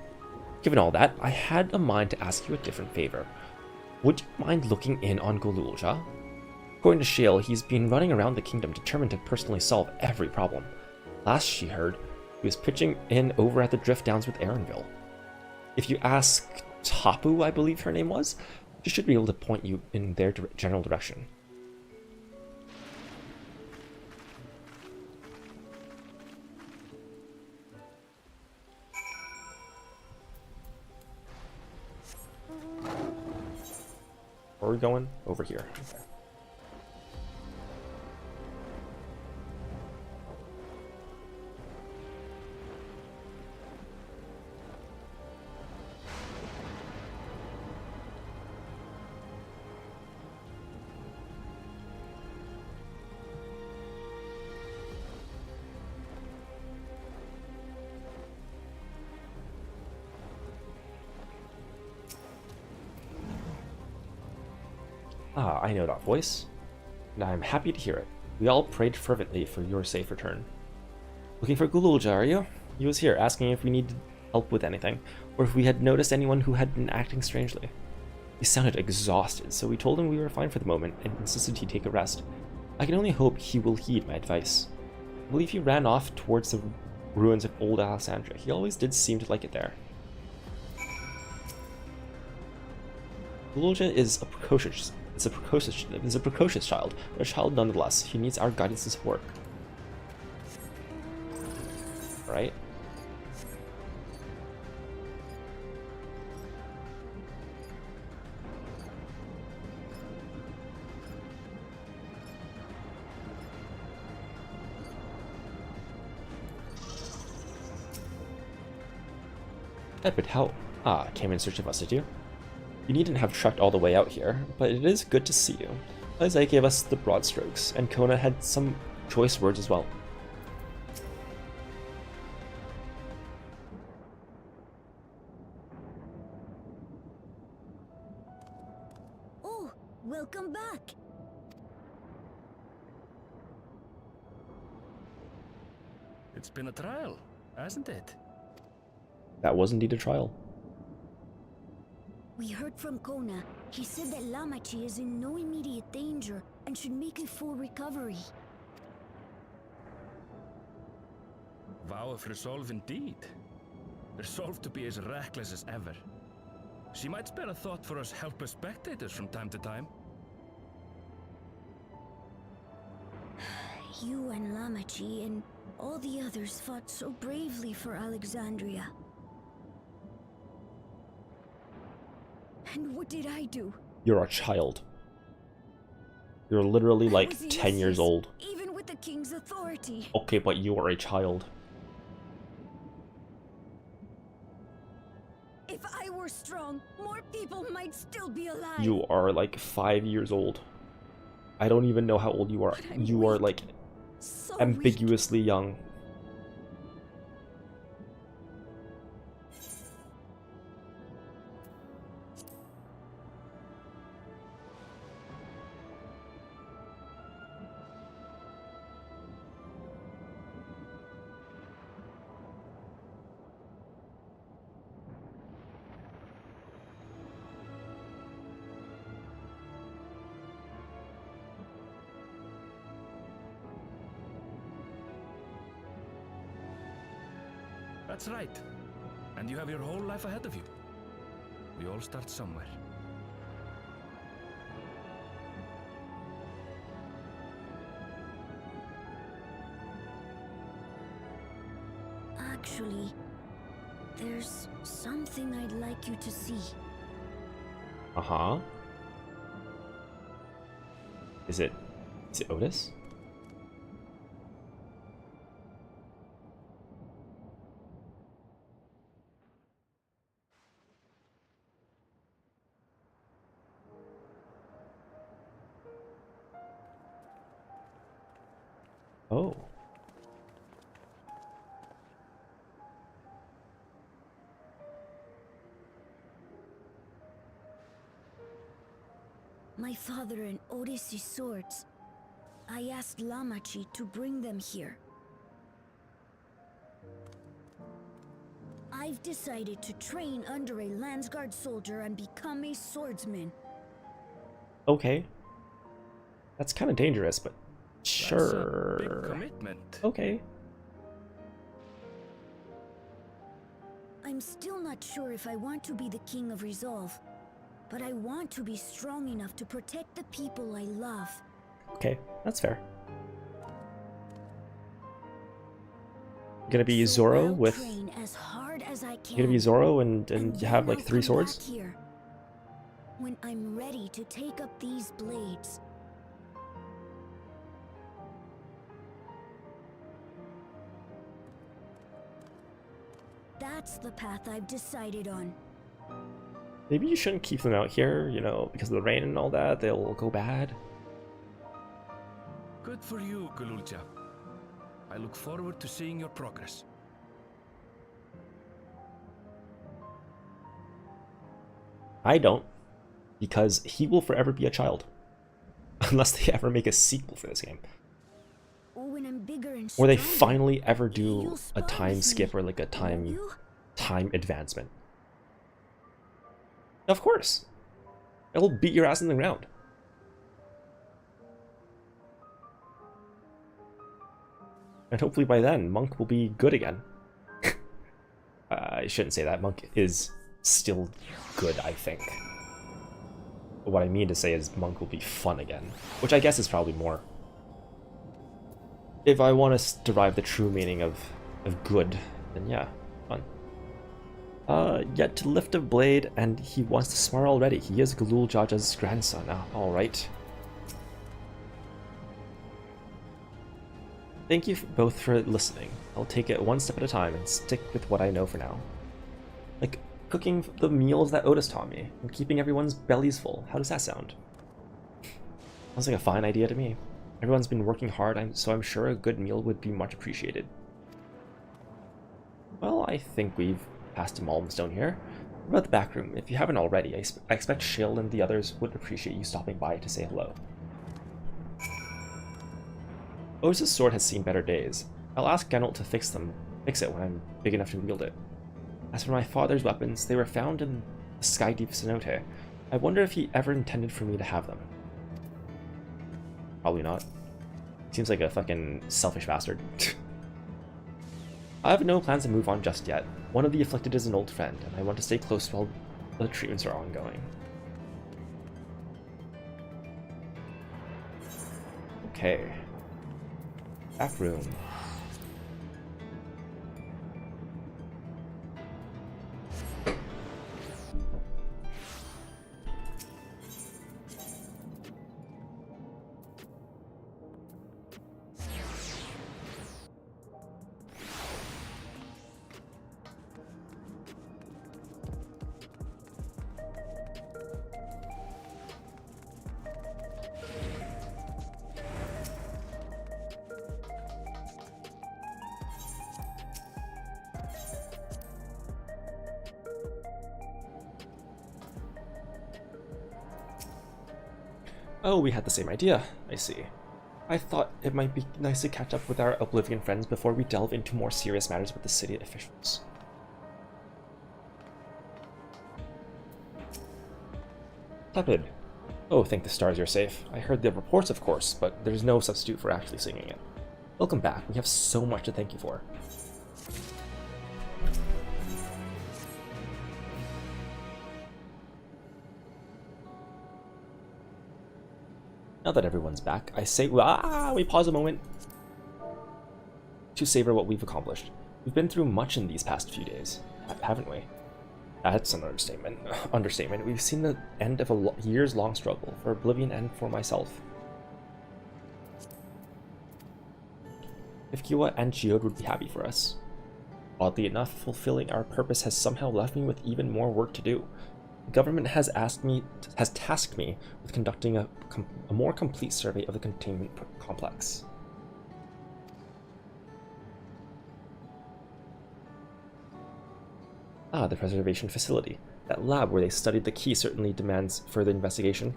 that, I had a mind to ask you a different favor. Would you mind looking in on Golulja? According to Shale, he's been running around the kingdom determined to personally solve every problem. Last she heard, he was pitching in over at the Drift Downs with Aaronville. If you ask Tapu, I believe her name was, she should be able to point you in their general direction. Where are we going? Over here. Okay. Ah, I know that voice, and I am happy to hear it. We all prayed fervently for your safe return. Looking for Gululja, are you? He was here, asking if we needed help with anything, or if we had noticed anyone who had been acting strangely. He sounded exhausted, so we told him we were fine for the moment, and insisted he take a rest. I can only hope he will heed my advice. I believe he ran off towards the ruins of old Alexandria. He always did seem to like it there. Gululja is a precocious child, but a child nonetheless. He needs our guidance and support. Right? Edward, how? Ah, came in search of us, did you? You needn't have trekked all the way out here, but it is good to see you. Isaiah gave us the broad strokes, and Kona had some choice words as well. Oh, welcome back! It's been a trial, hasn't it? That was indeed a trial. We heard from Kona. He said that Lamachi is in no immediate danger and should make a full recovery. Vow of resolve indeed. Resolved to be as reckless as ever. She might spare a thought for us helpless spectators from time to time. You and Lamachi and all the others fought so bravely for Alexandria. And what did I do? You're a child. You're literally like 10 years old. Even with the king's authority. Okay, but you are a child. If I were strong, more people might still be alive. You are like 5 years old. I don't even know how old you are. You are like So ambiguously young. That's right. And you have your whole life ahead of you. We all start somewhere. Actually, there's something I'd like you to see. Uh-huh. Is it Otis? Oh. My father and Otis' swords. I asked Lamachi to bring them here. I've decided to train under a Landsguard soldier and become a swordsman. Okay. That's kind of dangerous, but sure. That's a big commitment. Okay. I'm still not sure if I want to be the King of Resolve, but I want to be strong enough to protect the people I love. Okay, that's fair. Gonna be Zoro with. Train as hard as I can. Gonna be Zoro and you have like 3 swords. Back here when I'm ready to take up these blades. That's the path I've decided on. Maybe you shouldn't keep them out here, you know, because of the rain and all that. They'll go bad. Good for you, Gululja. I look forward to seeing your progress. I don't, because he will forever be a child. Unless they ever make a sequel for this game. When I'm bigger and Or they stronger, finally ever do you'll a spar time with skip me, or like a won't you? time advancement. Of course. It'll beat your ass in the ground. And hopefully by then, Monk will be good again. I shouldn't say that. Monk is still good, I think. But what I mean to say is Monk will be fun again. Which I guess is probably more. If I want to derive the true meaning of good, then yeah, fun. Yet to lift a blade, and he wants to spar already. He is Galul Jaja's grandson. Alright. Thank you both for listening. I'll take it one step at a time and stick with what I know for now. Like cooking the meals that Otis taught me, and keeping everyone's bellies full. How does that sound? Sounds like a fine idea to me. Everyone's been working hard, so I'm sure a good meal would be much appreciated. Well, I think we've passed a milestone here. What about the back room? If you haven't already, I expect Shill and the others would appreciate you stopping by to say hello. Otis' sword has seen better days. I'll ask Geralt to fix it when I'm big enough to wield it. As for my father's weapons, they were found in the Skydeep cenote. I wonder if he ever intended for me to have them. Probably not. Seems like a fucking selfish bastard. I have no plans to move on just yet. One of the afflicted is an old friend, and I want to stay close while the treatments are ongoing. Okay. Back room. Oh, we had the same idea. I see. I thought it might be nice to catch up with our Oblivion friends before we delve into more serious matters with the city officials. Tepid. Oh, thank the stars you're safe. I heard the reports, of course, but there's no substitute for actually singing it. Welcome back. We have so much to thank you for. Now that everyone's back, I say, we pause a moment to savor what we've accomplished. We've been through much in these past few days, haven't we? That's an understatement. We've seen the end of a years-long struggle for Oblivion and for myself. If Kiwa and Geode would be happy for us. Oddly enough, fulfilling our purpose has somehow left me with even more work to do. The government has tasked me with conducting a more complete survey of the containment complex. Ah, the preservation facility. That lab where they studied the key certainly demands further investigation.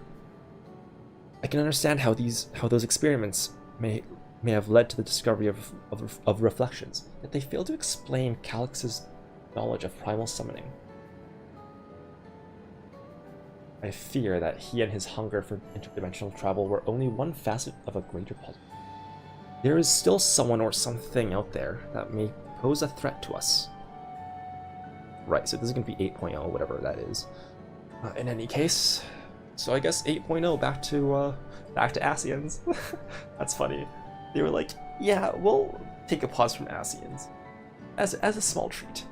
I can understand how those experiments may have led to the discovery of reflections, yet they fail to explain Calix's knowledge of primal summoning. I fear that he and his hunger for interdimensional travel were only one facet of a greater puzzle. There is still someone or something out there that may pose a threat to us. Right, so this is going to be 8.0, whatever that is. In any case, so I guess 8.0 back to Ascians. That's funny. They were like, yeah, we'll take a pause from Ascians as a small treat.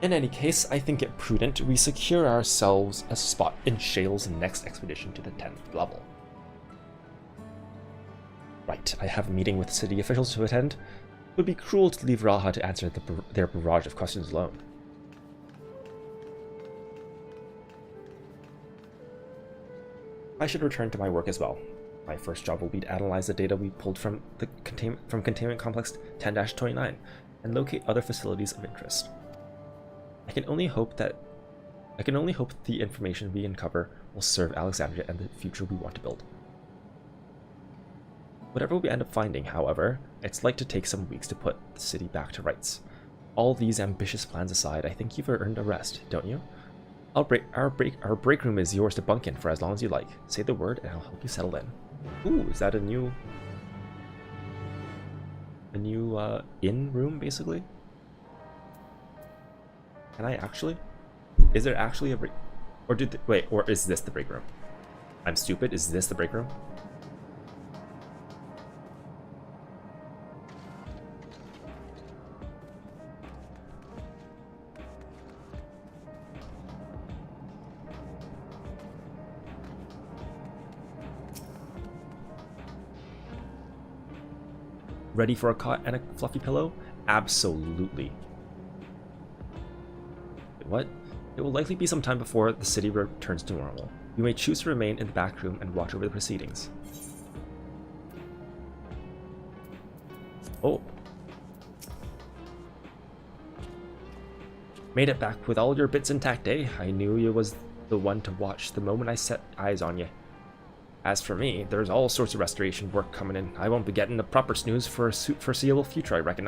In any case, I think it prudent we secure ourselves a spot in Shale's next expedition to the 10th level. Right, I have a meeting with city officials to attend. It would be cruel to leave Raha to answer their barrage of questions alone. I should return to my work as well. My first job will be to analyze the data we pulled from the Containment Complex 10-29 and locate other facilities of interest. I can only hope the information we uncover will serve Alexandria and the future we want to build. Whatever we end up finding, however, it's like to take some weeks to put the city back to rights. All these ambitious plans aside, I think you've earned a rest, don't you? Our break room is yours to bunk in for as long as you like. Say the word and I'll help you settle in. Ooh, is that a new inn room, basically? Can I actually? Is there actually a break? Or wait, or is this the break room? I'm stupid, is this the break room? Ready for a cot and a fluffy pillow? Absolutely. What? It will likely be some time before the city returns to normal. You may choose to remain in the back room and watch over the proceedings. Oh. Made it back with all your bits intact, eh? I knew you was the one to watch the moment I set eyes on you. As for me, there's all sorts of restoration work coming in. I won't be getting the proper snooze for a foreseeable future, I reckon.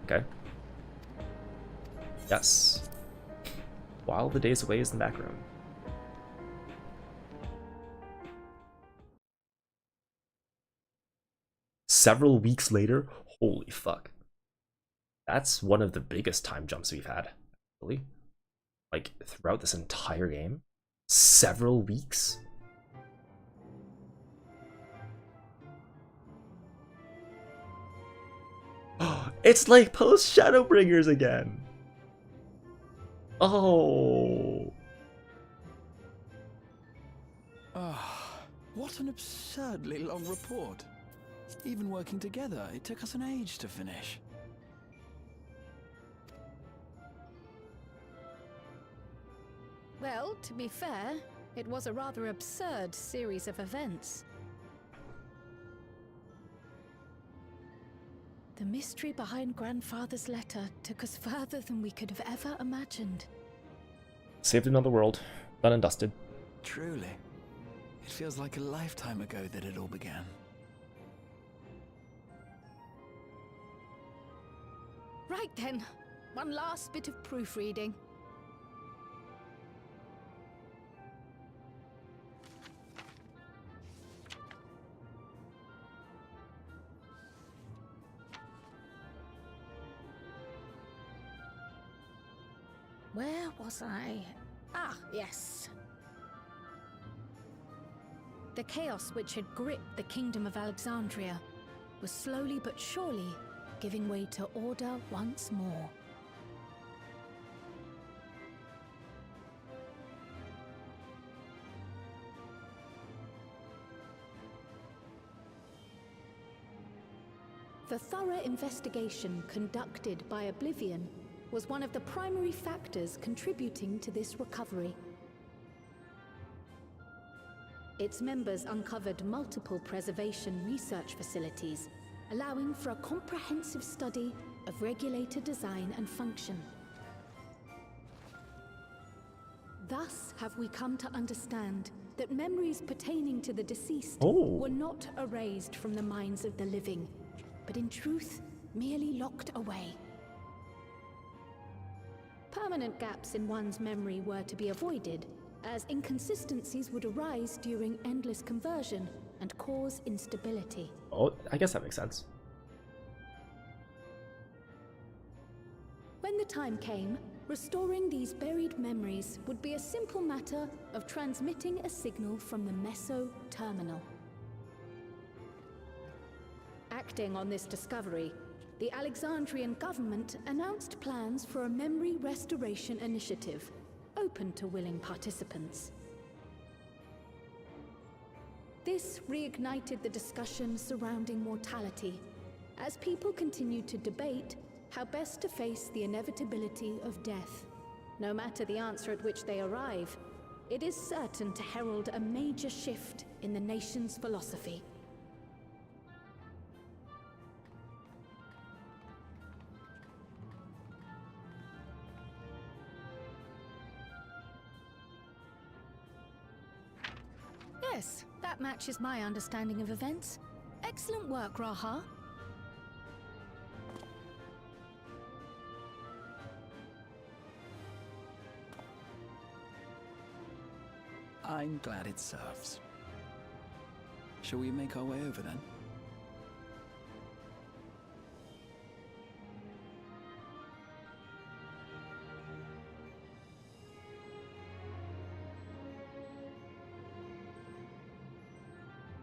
Okay. Yes. While the days away is in the back room. Several weeks later? Holy fuck. That's one of the biggest time jumps we've had. Really? Like, throughout this entire game? Several weeks? It's like post Shadowbringers again. Oh. What an absurdly long report. Even working together, it took us an age to finish. Well, to be fair, it was a rather absurd series of events. The mystery behind Grandfather's letter took us further than we could have ever imagined. Saved another world. Done and dusted. Truly. It feels like a lifetime ago that it all began. Right then, one last bit of proofreading. Where was I? Ah, yes. The chaos which had gripped the kingdom of Alexandria was slowly but surely giving way to order once more. The thorough investigation conducted by Oblivion was one of the primary factors contributing to this recovery. Its members uncovered multiple preservation research facilities, allowing for a comprehensive study of regulator design and function. Thus have we come to understand that memories pertaining to the deceased were not erased from the minds of the living, but in truth, merely locked away. Permanent gaps in one's memory were to be avoided, as inconsistencies would arise during endless conversion and cause instability. Oh, I guess that makes sense. When the time came, restoring these buried memories would be a simple matter of transmitting a signal from the Meso Terminal. Acting on this discovery, the Alexandrian government announced plans for a memory restoration initiative, open to willing participants. This reignited the discussion surrounding mortality, as people continued to debate how best to face the inevitability of death. No matter the answer at which they arrive, it is certain to herald a major shift in the nation's philosophy. Yes, that matches my understanding of events. Excellent work, Raha. I'm glad it serves. Shall we make our way over then?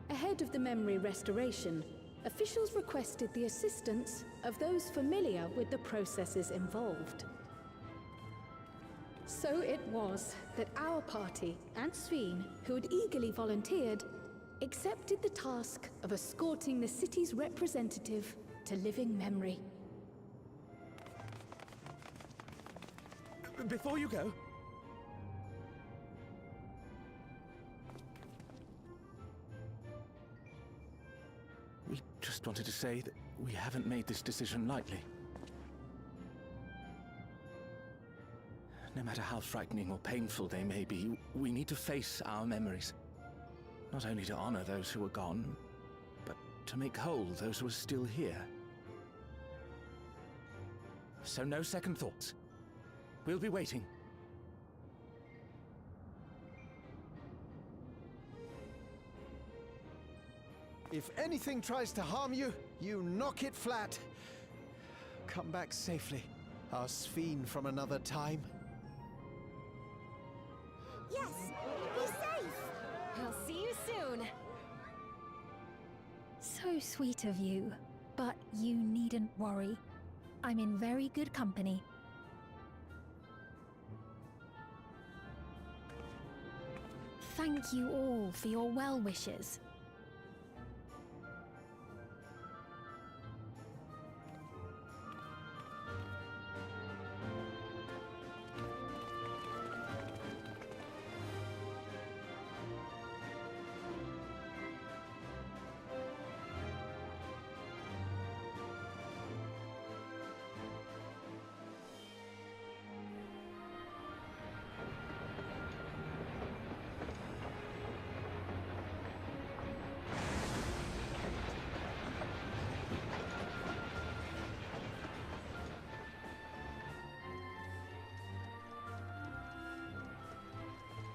Ahead of the memory restoration, officials requested the assistance of those familiar with the processes involved. So it was that our party and Sveen, who had eagerly volunteered, accepted the task of escorting the city's representative to living memory. Before you go, we just wanted to say that we haven't made this decision lightly. No matter how frightening or painful they may be, we need to face our memories. Not only to honor those who are gone, but to make whole those who are still here. So no second thoughts. We'll be waiting. If anything tries to harm you, you knock it flat. Come back safely, our Sveen from another time. Yes! Be safe! I'll see you soon! So sweet of you, but you needn't worry. I'm in very good company. Thank you all for your well wishes.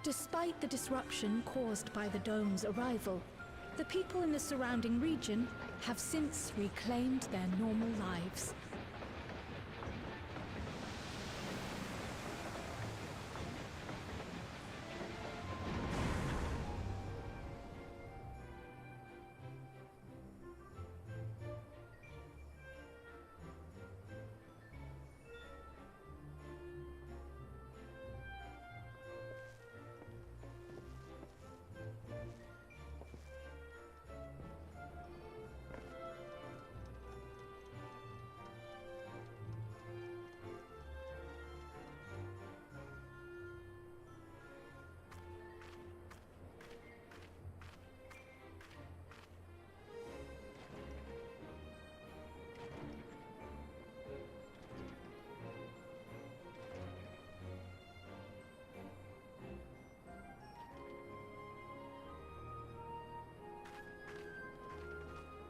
Despite the disruption caused by the dome's arrival, the people in the surrounding region have since reclaimed their normal lives.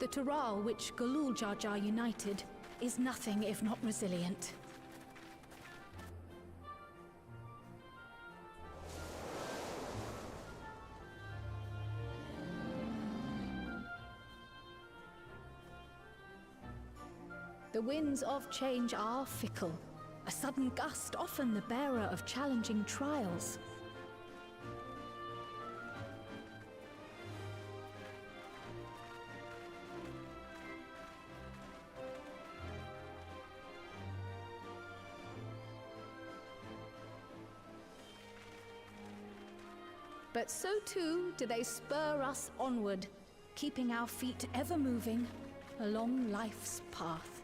The Tural which Galul Jar Jar united is nothing if not resilient. The winds of change are fickle, a sudden gust often the bearer of challenging trials. But so too do they spur us onward, keeping our feet ever moving along life's path.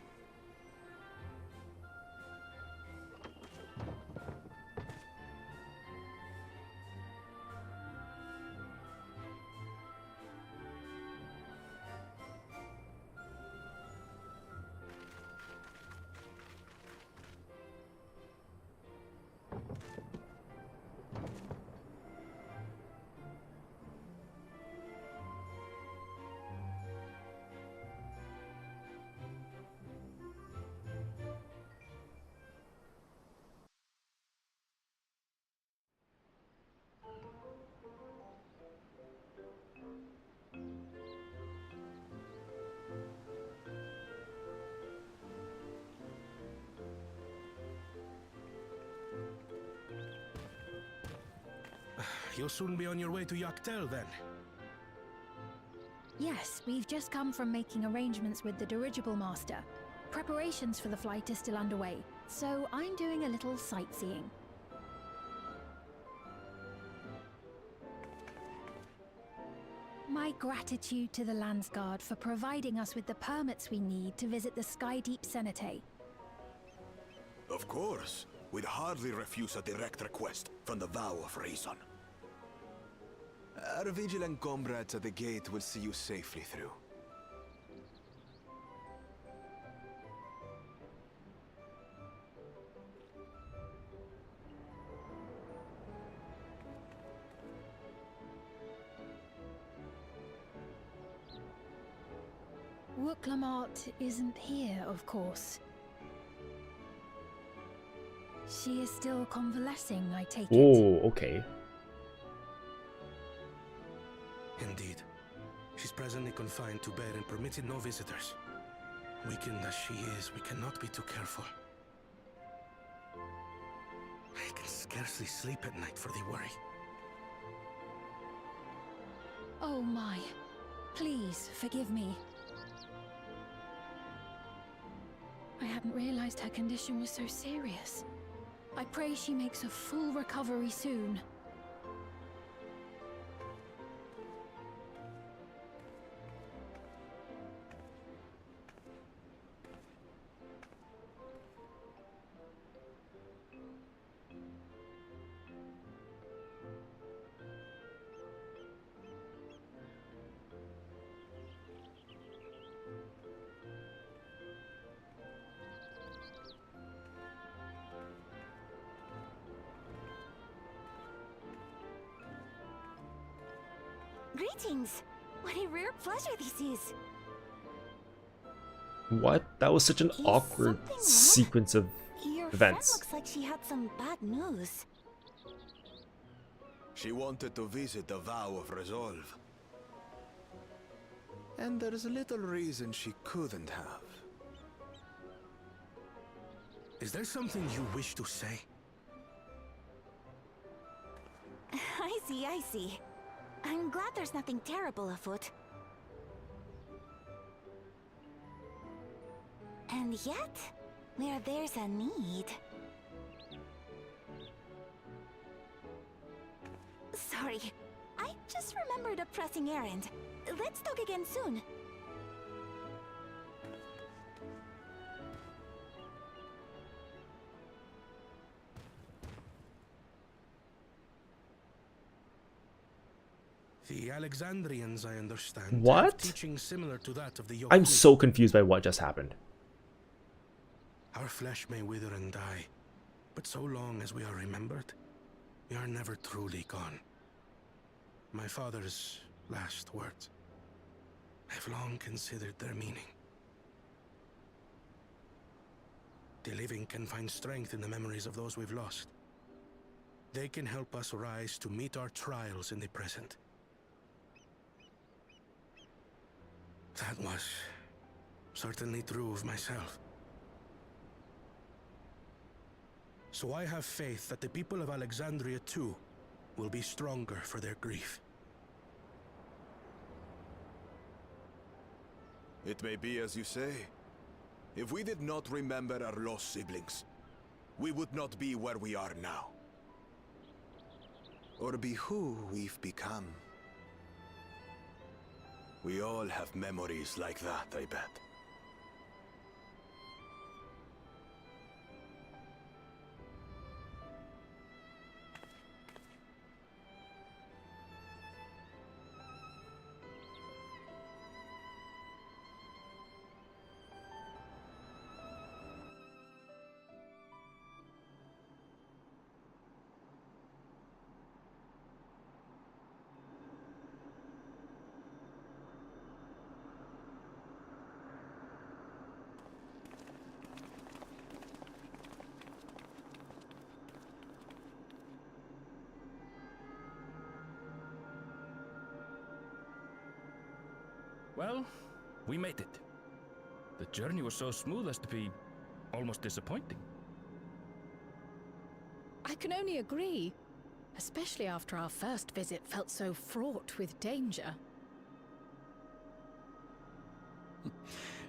You'll soon be on your way to Yaktel, then? Yes, we've just come from making arrangements with the dirigible master. Preparations for the flight are still underway, so I'm doing a little sightseeing. My gratitude to the Landsguard for providing us with the permits we need to visit the Skydeep Cenotaph. Of course. We'd hardly refuse a direct request from the vow of reason. Our vigilant comrades at the gate will see you safely through. Wooklamart isn't here, of course. She is still convalescing, I take it. Oh, okay. Indeed. She's presently confined to bed and permitted no visitors. Weakened as she is, we cannot be too careful. I can scarcely sleep at night for the worry. Oh my. Please, forgive me. I hadn't realized her condition was so serious. I pray she makes a full recovery soon. Greetings! What a rare pleasure this is! What? That was such an awkward sequence of Your events. friend looks like she had some bad news. She wanted to visit the Vow of Resolve. And there's little reason she couldn't have. Is there something you wish to say? I see. I'm glad there's nothing terrible afoot. And yet, where there's a need... Sorry, I just remembered a pressing errand. Let's talk again soon. The Alexandrians, I understand, What? have teaching similar to that of the Yoke. I'm so confused by what just happened. Our flesh may wither and die, but so long as we are remembered, we are never truly gone. My father's last words. I've long considered their meaning. The living can find strength in the memories of those we've lost. They can help us rise to meet our trials in the present. That was certainly true of myself. So I have faith that the people of Alexandria too will be stronger for their grief. It may be as you say. If we did not remember our lost siblings, we would not be where we are now. Or be who we've become. We all have memories like that, I bet. Well, we made it. The journey was so smooth as to be almost disappointing. I can only agree, especially after our first visit felt so fraught with danger.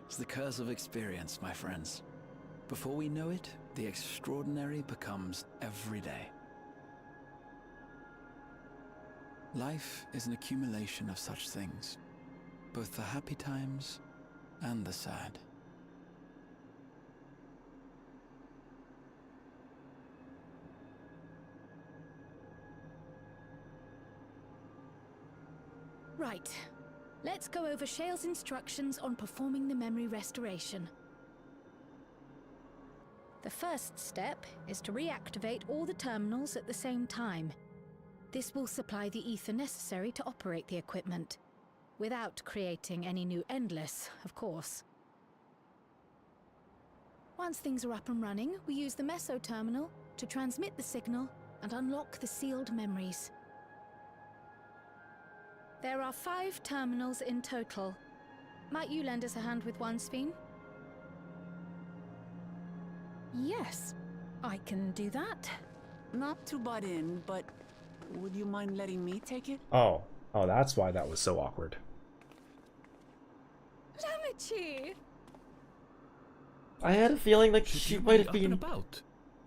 It's the curse of experience, my friends. Before we know it, the extraordinary becomes every day. Life is an accumulation of such things, both the happy times and the sad. Right. Let's go over Shale's instructions on performing the memory restoration. The first step is to reactivate all the terminals at the same time. This will supply the ether necessary to operate the equipment, without creating any new Endless, of course. Once things are up and running, we use the Meso terminal to transmit the signal and unlock the sealed memories. There are 5 terminals in total. Might you lend us a hand with one, Sphene? Yes, I can do that. Not to butt in, but would you mind letting me take it? Oh, that's why that was so awkward. Lamichi! I had a feeling like she might have been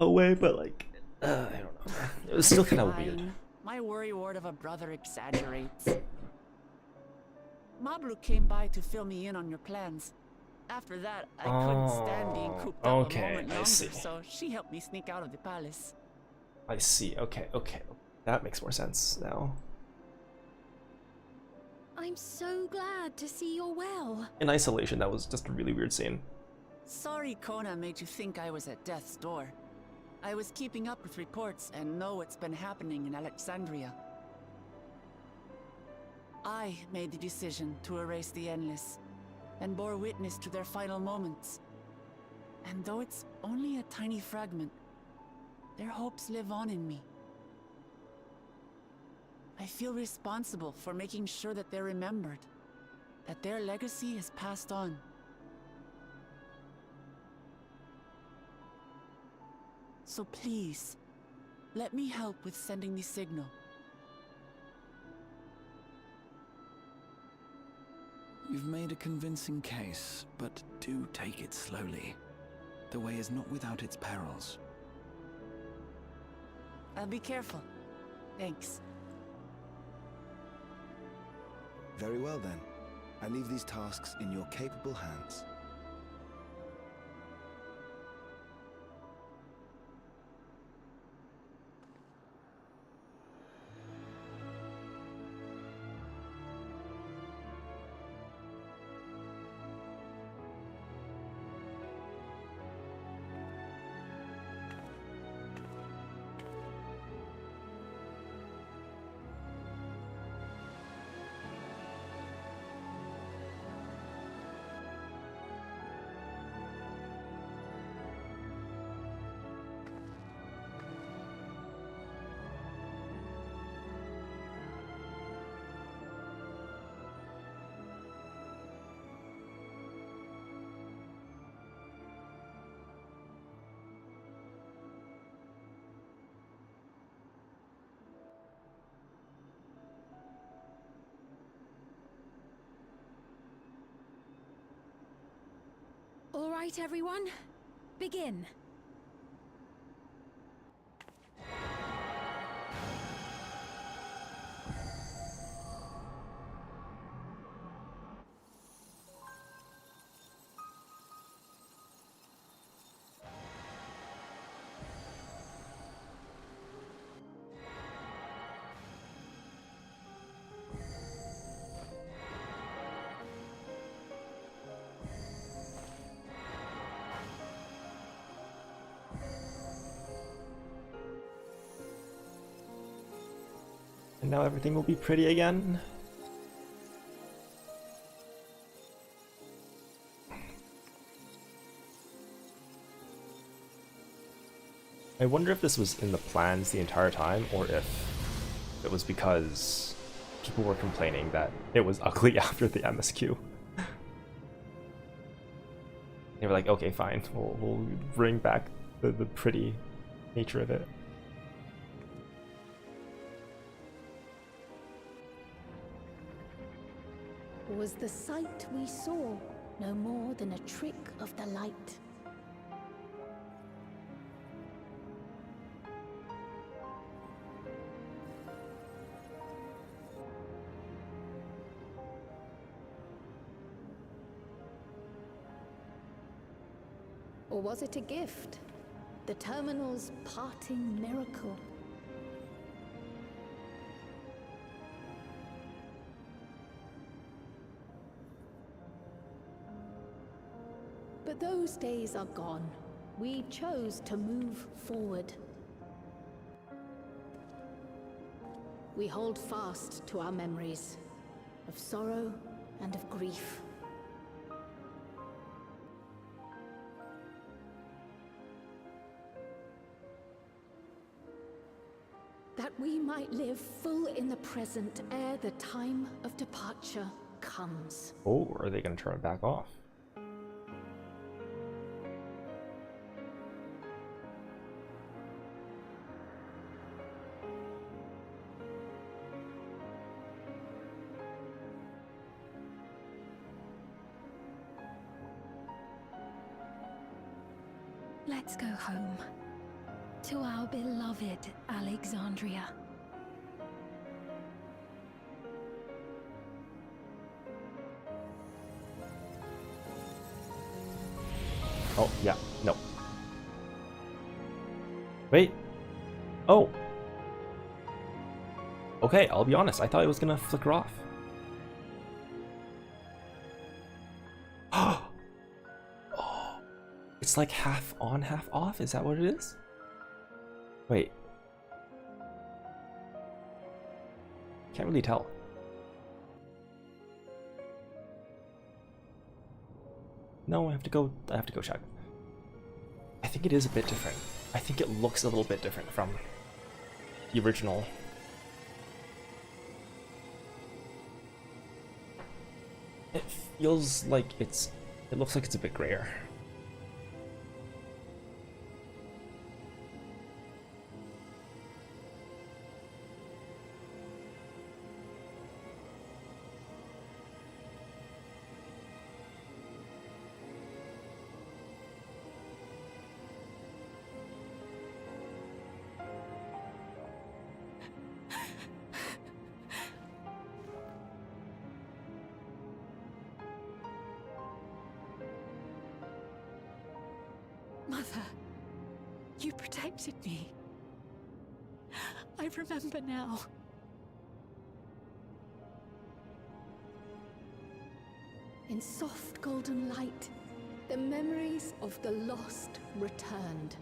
away, but like, I don't know. It was still kind of weird. My worrywart of a brother exaggerates. Mablu came by to fill me in on your plans. After that, I couldn't stand being cooped up a moment longer, so she helped me sneak out of the palace. I see. Okay. That makes more sense now. I'm so glad to see you're well. In isolation, that was just a really weird scene. Sorry Kona made you think I was at death's door. I was keeping up with reports and know what's been happening in Alexandria. I made the decision to erase the Endless, and bore witness to their final moments. And though it's only a tiny fragment, their hopes live on in me. I feel responsible for making sure that they're remembered, that their legacy is passed on. So please, let me help with sending the signal. You've made a convincing case, but do take it slowly. The way is not without its perils. I'll be careful. Thanks. Very well then. I leave these tasks in your capable hands. All right, everyone. Begin. And now everything will be pretty again. I wonder if this was in the plans the entire time, or if it was because people were complaining that it was ugly after the MSQ. They were like, okay, fine, we'll bring back the pretty nature of it. Was the sight we saw no more than a trick of the light? Or was it a gift? The Terminal's parting miracle? But those days are gone. We chose to move forward. We hold fast to our memories of sorrow and of grief. That we might live full in the present ere the time of departure comes. Oh, are they going to turn it back off? Let's go home. To our beloved Alexandria. Oh, yeah, no. Wait. Oh. Okay, I'll be honest, I thought it was gonna flicker off. Oh. It's like half on, half off? Is that what it is? Wait. Can't really tell. No, I have to go check. I think it is a bit different. I think it looks a little bit different from the original feels like it looks like it's a bit grayer. Mother, you protected me. I remember now. In soft golden light, the memories of the lost returned.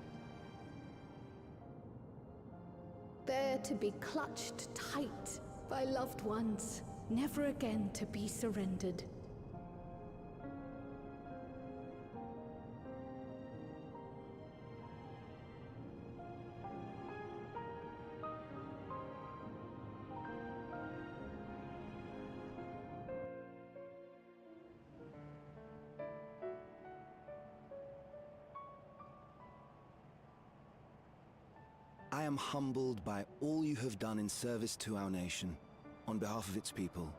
There to be clutched tight by loved ones, never again to be surrendered. I am humbled by all you have done in service to our nation. On behalf of its people,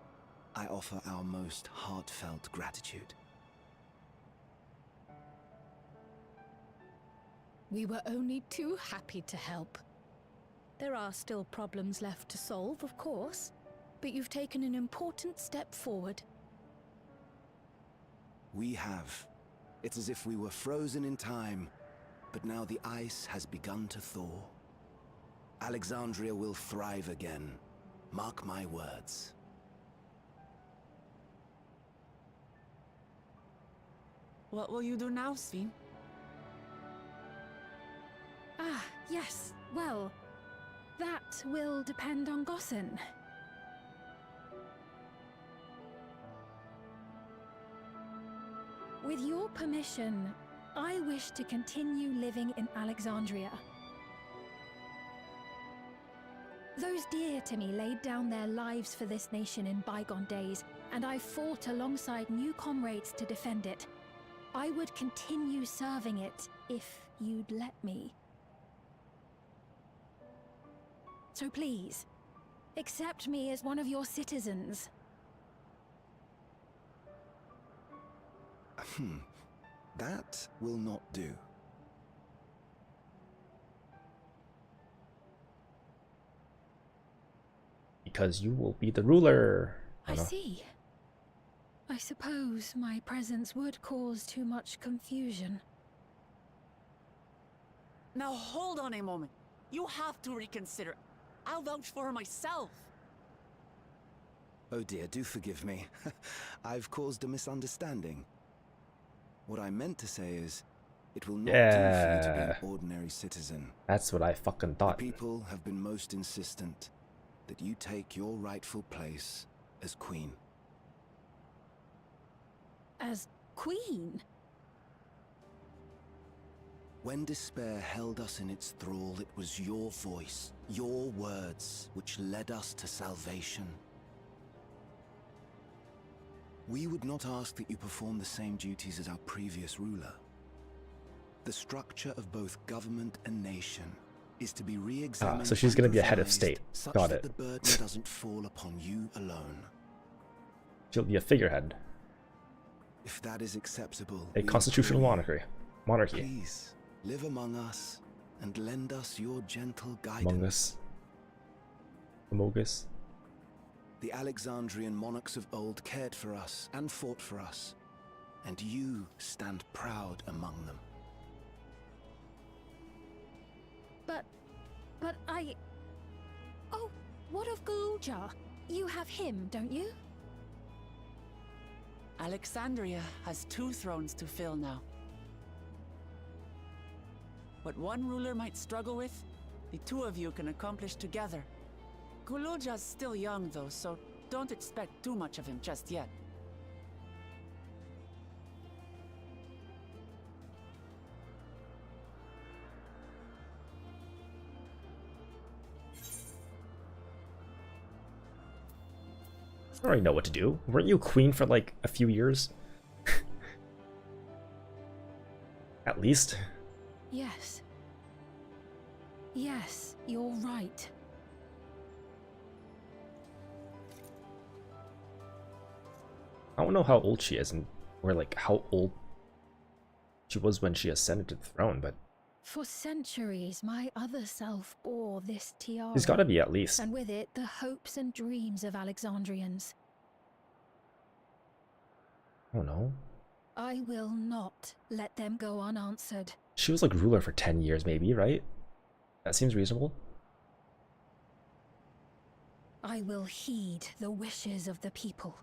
I offer our most heartfelt gratitude. We were only too happy to help. There are still problems left to solve, of course, but you've taken an important step forward. We have. It's as if we were frozen in time, but now the ice has begun to thaw. Alexandria will thrive again. Mark my words. What will you do now, Sven? Ah, yes. Well, that will depend on Gossen. With your permission, I wish to continue living in Alexandria. Those dear to me laid down their lives for this nation in bygone days, and I fought alongside new comrades to defend it. I would continue serving it if you'd let me. So please, accept me as one of your citizens. That will not do. Because you will be the ruler. I see. I suppose my presence would cause too much confusion. Now hold on a moment. You have to reconsider. I'll vouch for her myself. Oh dear, do forgive me. I've caused a misunderstanding. What I meant to say is, it will not do for you to be an ordinary citizen. That's what I fucking thought. The people have been most insistent that you take your rightful place as queen. As queen? When despair held us in its thrall, it was your voice, your words, which led us to salvation. We would not ask that you perform the same duties as our previous ruler. The structure of both government and nation is to be re-examined. So she's going to be a head of state. Got it. The burden doesn't fall upon you alone. She'll be a figurehead. If that is acceptable, a constitutional monarchy. Please live among us and lend us your gentle guidance. Among us. The Alexandrian monarchs of old cared for us and fought for us, and you stand proud among them. But I... Oh, what of Galuja? You have him, don't you? Alexandria has 2 thrones to fill now. What one ruler might struggle with, the 2 of you can accomplish together. Galuja's still young though, so don't expect too much of him just yet. I already know what to do. Weren't you queen for like a few years? At least. Yes. Yes, you're right. I don't know how old she is, or like how old she was when she ascended to the throne, but For centuries, my other self bore this tiara. she's got to be at least. And with it, the hopes and dreams of Alexandrians. I don't know. I will not let them go unanswered. She was like ruler for 10 years maybe, right? That seems reasonable. I will heed the wishes of the people.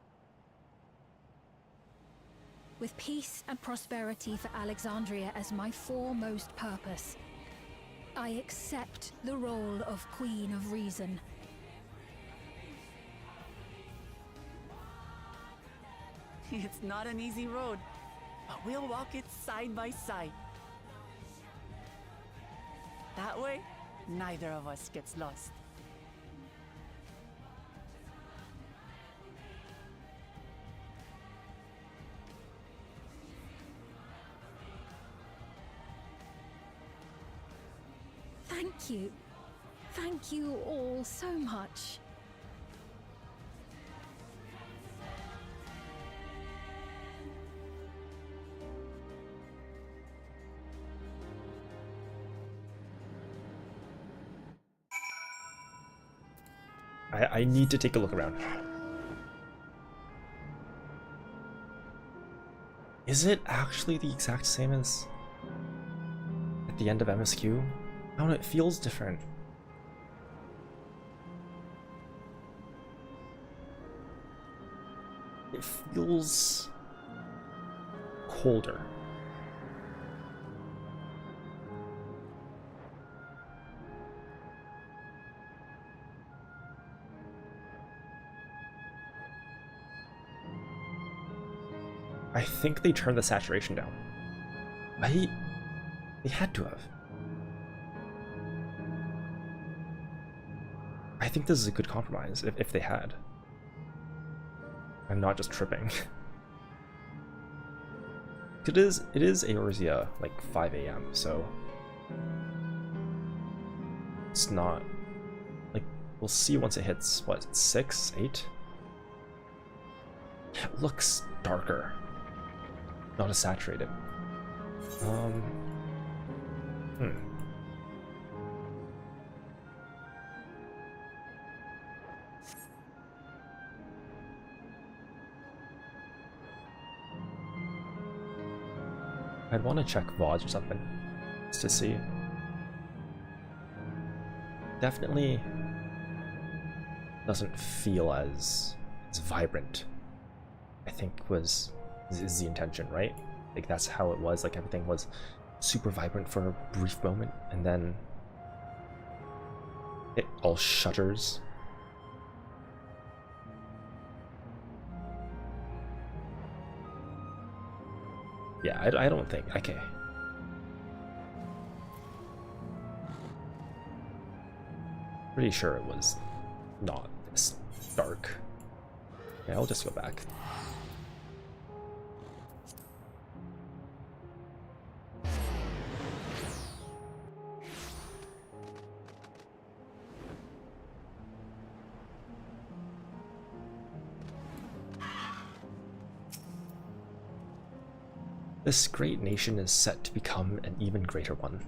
With peace and prosperity for Alexandria as my foremost purpose, I accept the role of Queen of Reason. It's not an easy road, but we'll walk it side by side. That way, neither of us gets lost. Thank you. Thank you all so much. I need to take a look around. Is it actually the exact same as at the end of MSQ? I don't know, it feels different. It feels colder. I think they turned the saturation down. They had to have. I think this is a good compromise, if they had. I'm not just tripping. It is Eorzea, like 5 AM, so it's not like, we'll see once it hits what, 6, 8? It looks darker, not as saturated. I'd want to check VODs or something, just to see. Definitely doesn't feel as vibrant, I think is the intention, right? Like that's how it was, like everything was super vibrant for a brief moment, and then it all shutters. Yeah, I don't think. Okay. Pretty sure it was not this dark. Yeah, I'll just go back. This great nation is set to become an even greater one.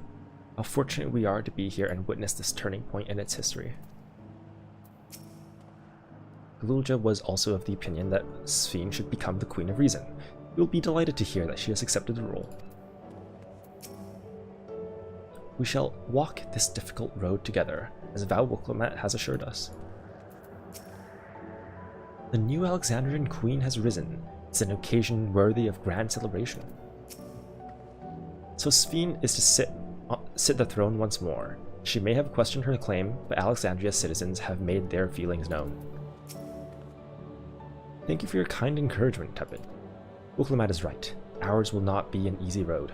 How fortunate we are to be here and witness this turning point in its history. Galulja was also of the opinion that Sphene should become the Queen of Reason. We will be delighted to hear that she has accepted the role. We shall walk this difficult road together, as Val Wuklomat has assured us. The new Alexandrian Queen has risen. It's an occasion worthy of grand celebration. So Sphene is to sit the throne once more. She may have questioned her claim, but Alexandria's citizens have made their feelings known. Thank you for your kind encouragement, Tepid. Wuklomat is right. Ours will not be an easy road.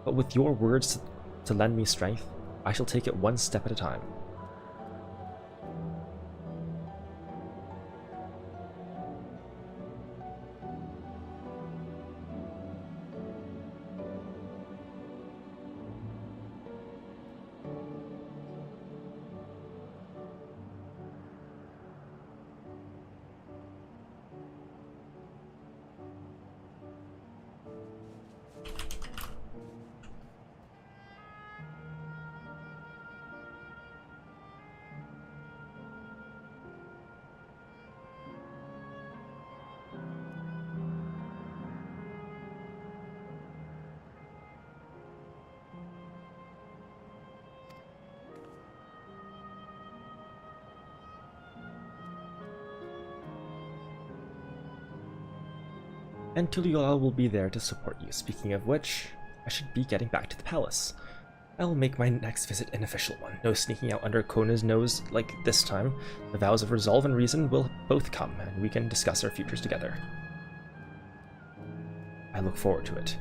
But with your words to lend me strength, I shall take it one step at a time. And Tuliyollal will be there to support you. Speaking of which, I should be getting back to the palace. I will make my next visit an official one. No sneaking out under Kona's nose like this time. The vows of resolve and reason will both come, and we can discuss our futures together. I look forward to it.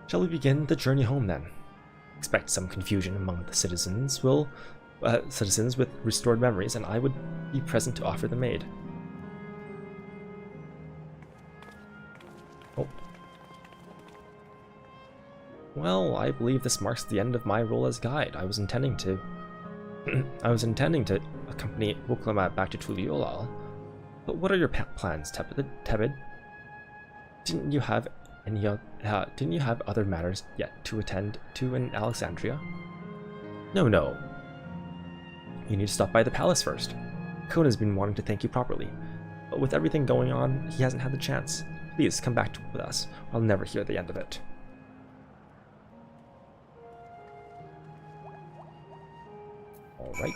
Shall we begin the journey home then? Expect some confusion among the citizens with restored memories, and I would be present to offer them aid. Oh. Well, I believe this marks the end of my role as guide. I was intending to accompany Woklamat back to Tuliyollal. But what are your plans, Tebid? Didn't you have other matters yet to attend to in Alexandria? No. You need to stop by the palace first. Kona's been wanting to thank you properly, but with everything going on, he hasn't had the chance. Please come back with us. I'll never hear the end of it. All right.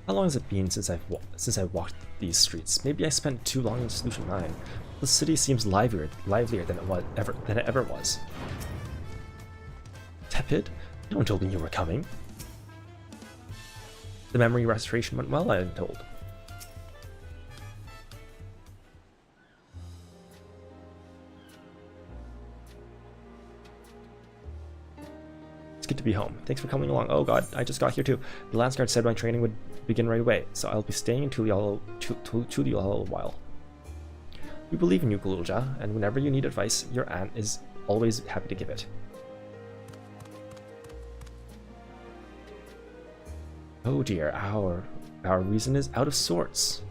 How long has it been since I walked these streets? Maybe I spent too long in Solution 9. The city seems livelier than it ever was. Tepid? No one told me you were coming. The memory restoration went well, I am told. It's good to be home. Thanks for coming along. Oh god, I just got here too. The Lance Guard said my training would begin right away, so I'll be staying in Tuliyollal a while. We believe in you, Gululja, and whenever you need advice, your aunt is always happy to give it. Oh dear, our reason is out of sorts.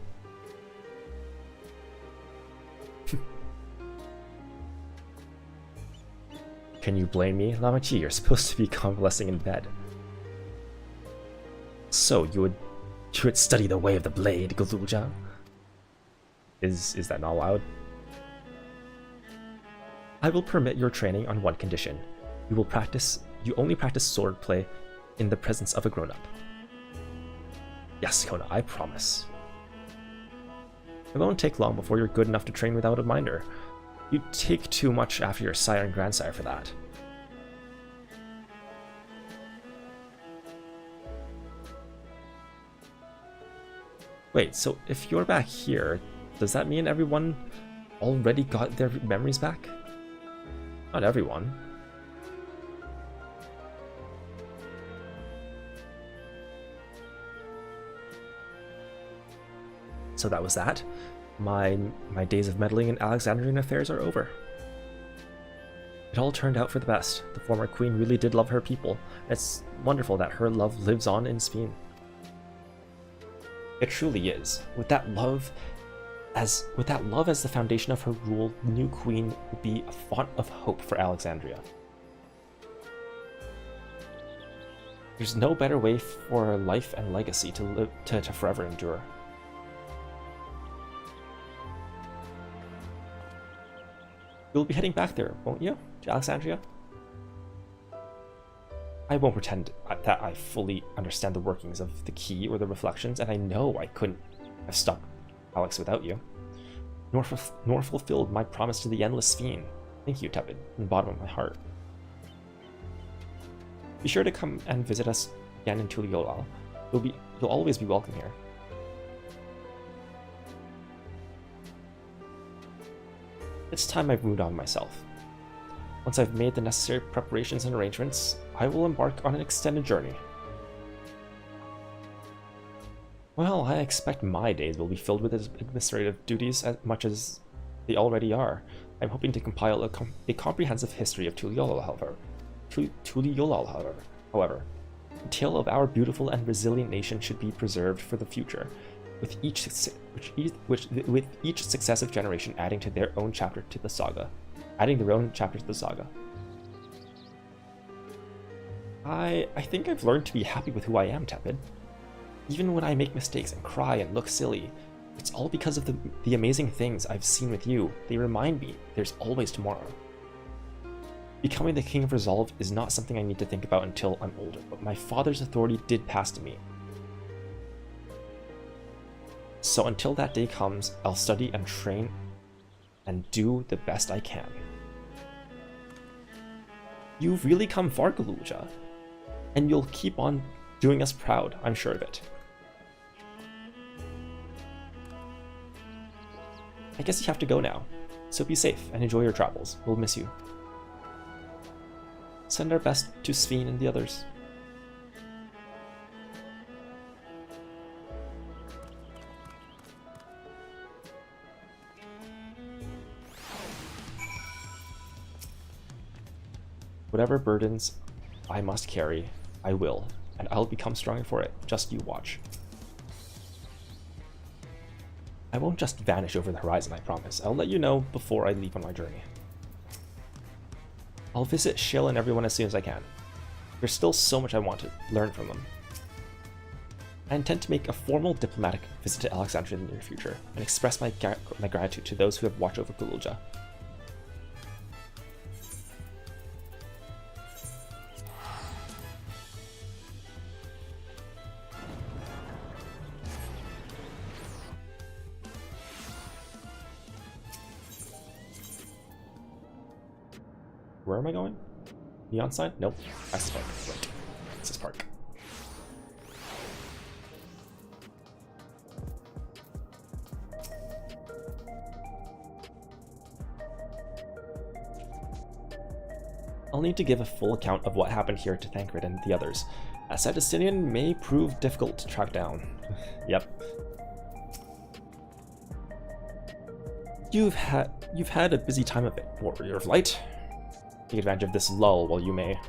Can you blame me? Lamachi, you're supposed to be convalescing in bed. So, you would study the way of the blade, Gululja? Is that not allowed? I will permit your training on one condition. You only practice swordplay in the presence of a grown-up. Yes, Kona, I promise. It won't take long before you're good enough to train without a minder. You take too much after your sire and grandsire for that. Wait, so if you're back here, does that mean everyone already got their memories back? Not everyone. So that was that. My days of meddling in Alexandrian affairs are over. It all turned out for the best. The former queen really did love her people. It's wonderful that her love lives on in Speen. It truly is. With that love as the foundation of her rule, the new queen will be a font of hope for Alexandria. There's no better way for life and legacy to live to forever endure. You'll be heading back there, won't you, to Alexandria? I won't pretend that I fully understand the workings of the key or the reflections, and I know I couldn't have stopped Alex without you, nor fulfilled my promise to the Endless Fiend. Thank you, Tepid, from the bottom of my heart. Be sure to come and visit us again in Tuliyollal. You'll always be welcome here. It's time I moved on myself. Once I've made the necessary preparations and arrangements, I will embark on an extended journey. Well, I expect my days will be filled with administrative duties as much as they already are. I'm hoping to compile a comprehensive history of Tuliyollal, however. The tale of our beautiful and resilient nation should be preserved for the future, with each successive generation adding to their own chapter to the saga. adding their own chapter to the saga. I think I've learned to be happy with who I am, Tepid. Even when I make mistakes and cry and look silly, it's all because of the amazing things I've seen with you. They remind me there's always tomorrow. Becoming the King of Resolve is not something I need to think about until I'm older, but my father's authority did pass to me. So until that day comes, I'll study and train and do the best I can. You've really come far, Gulool, and you'll keep on doing us proud, I'm sure of it. I guess you have to go now, so be safe and enjoy your travels. We'll miss you. Send our best to Sphene and the others. Whatever burdens I must carry, I will, and I'll become stronger for it. Just you watch. I won't just vanish over the horizon, I promise. I'll let you know before I leave on my journey. I'll visit Shill and everyone as soon as I can. There's still so much I want to learn from them. I intend to make a formal diplomatic visit to Alexandria in the near future and express my gratitude to those who have watched over Gulool. Where am I going? Neon sign? Nope. Access Park. Right. Access Park. I'll need to give a full account of what happened here to Thancred and the others, as that Justinian may prove difficult to track down. Yep. You've had a busy time of it, Warrior of Light. Take advantage of this lull while you may.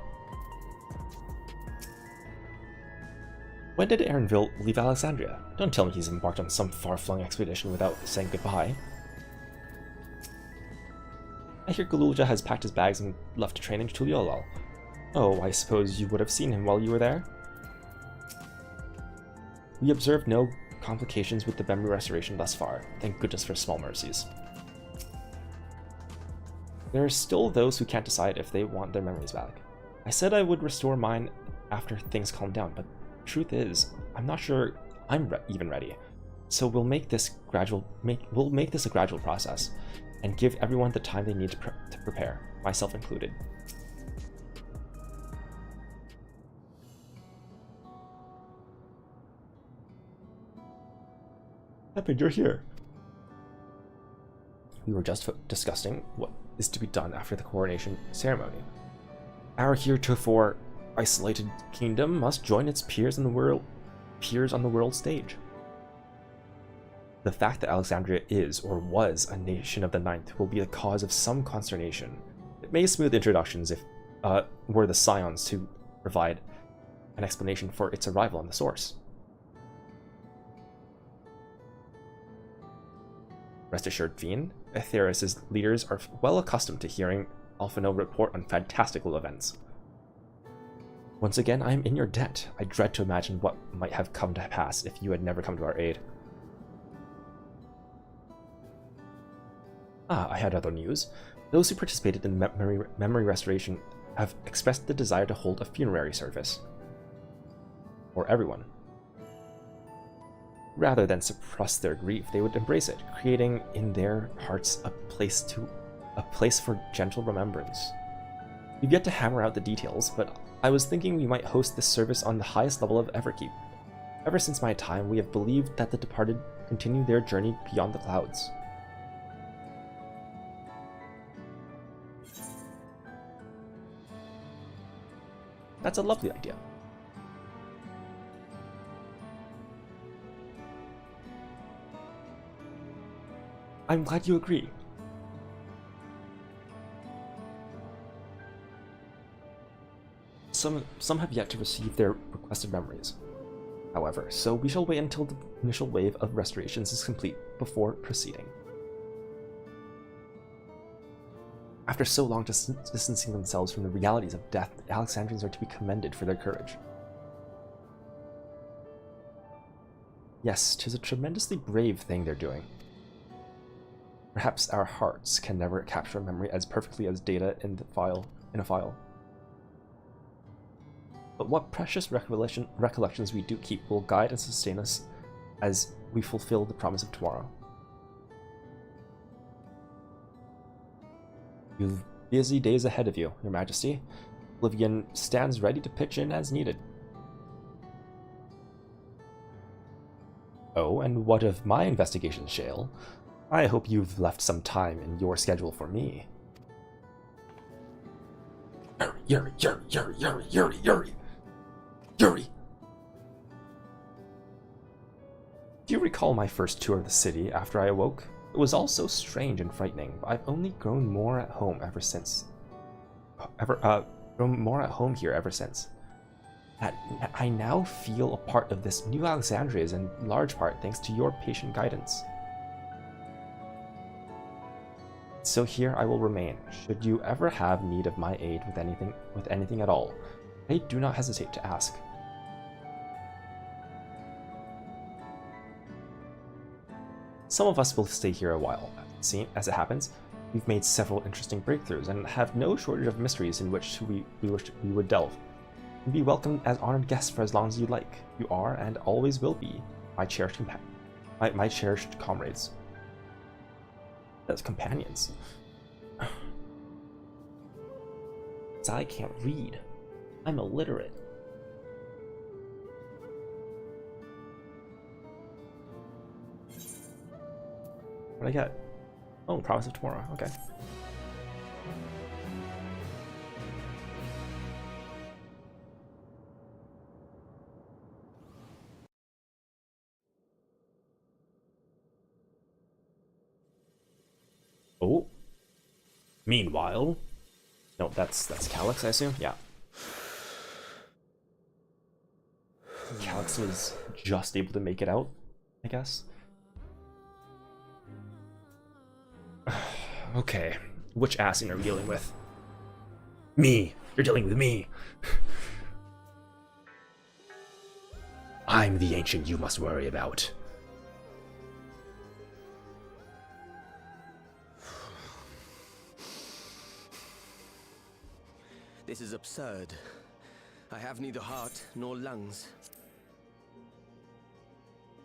When did Aaronville leave Alexandria? Don't tell me he's embarked on some far-flung expedition without saying goodbye. I hear Gulool has packed his bags and left to train in Tuliolal. Oh, I suppose you would have seen him while you were there? We observed no complications with the memory restoration thus far. Thank goodness for small mercies. There are still those who can't decide if they want their memories back. I said I would restore mine after things calm down, but truth is, I'm not sure I'm even ready. So we'll make this a gradual process, and give everyone the time they need to prepare, myself included. Tepid, you're here. We were just discussing what is to be done after the coronation ceremony. Our heretofore isolated kingdom must join its peers on the world stage. The fact that Alexandria is or was a nation of the Ninth will be the cause of some consternation. It may smooth introductions if were the Scions to provide an explanation for its arrival on the source. Rest assured, Fiend, Aetheris' leaders are well accustomed to hearing Alphino report on fantastical events. Once again, I am in your debt. I dread to imagine what might have come to pass if you had never come to our aid. I had other news. Those who participated in memory restoration have expressed the desire to hold a funerary service. For everyone. Rather than suppress their grief, they would embrace it, creating in their hearts a place for gentle remembrance. We've yet to hammer out the details, but I was thinking we might host this service on the highest level of Everkeep. Ever since my time, we have believed that the departed continue their journey beyond the clouds. That's a lovely idea. I'm glad you agree. Some have yet to receive their requested memories, however, so we shall wait until the initial wave of restorations is complete before proceeding. After so long distancing themselves from the realities of death, the Alexandrians are to be commended for their courage. Yes, 'tis a tremendously brave thing they're doing. Perhaps our hearts can never capture memory as perfectly as data in a file. But what precious recollections we do keep will guide and sustain us as we fulfill the promise of tomorrow. You've busy days ahead of you, Your Majesty. Oblivion stands ready to pitch in as needed. Oh, and what of my investigation, Shale? I hope you've left some time in your schedule for me. Yuri! Do you recall my first tour of the city after I awoke? It was all so strange and frightening, but I've only grown more at home ever since. Grown more at home here ever since. I now feel a part of this new Alexandria is in large part thanks to your patient guidance. So here I will remain. Should you ever have need of my aid with anything at all, I do not hesitate to ask. Some of us will stay here a while. As it happens, we've made several interesting breakthroughs and have no shortage of mysteries in which we would delve. You'd be welcome as honored guests for as long as you like. You are and always will be my cherished my cherished comrades. As companions. I can't read. I'm illiterate. What did I get? Oh, promise of tomorrow. Okay. Oh. Meanwhile. No, that's Calyx, I assume? Yeah. Calyx was just able to make it out, I guess. Okay, which Asien are we dealing with? Me! You're dealing with me! I'm the ancient you must worry about. This is absurd. I have neither heart nor lungs.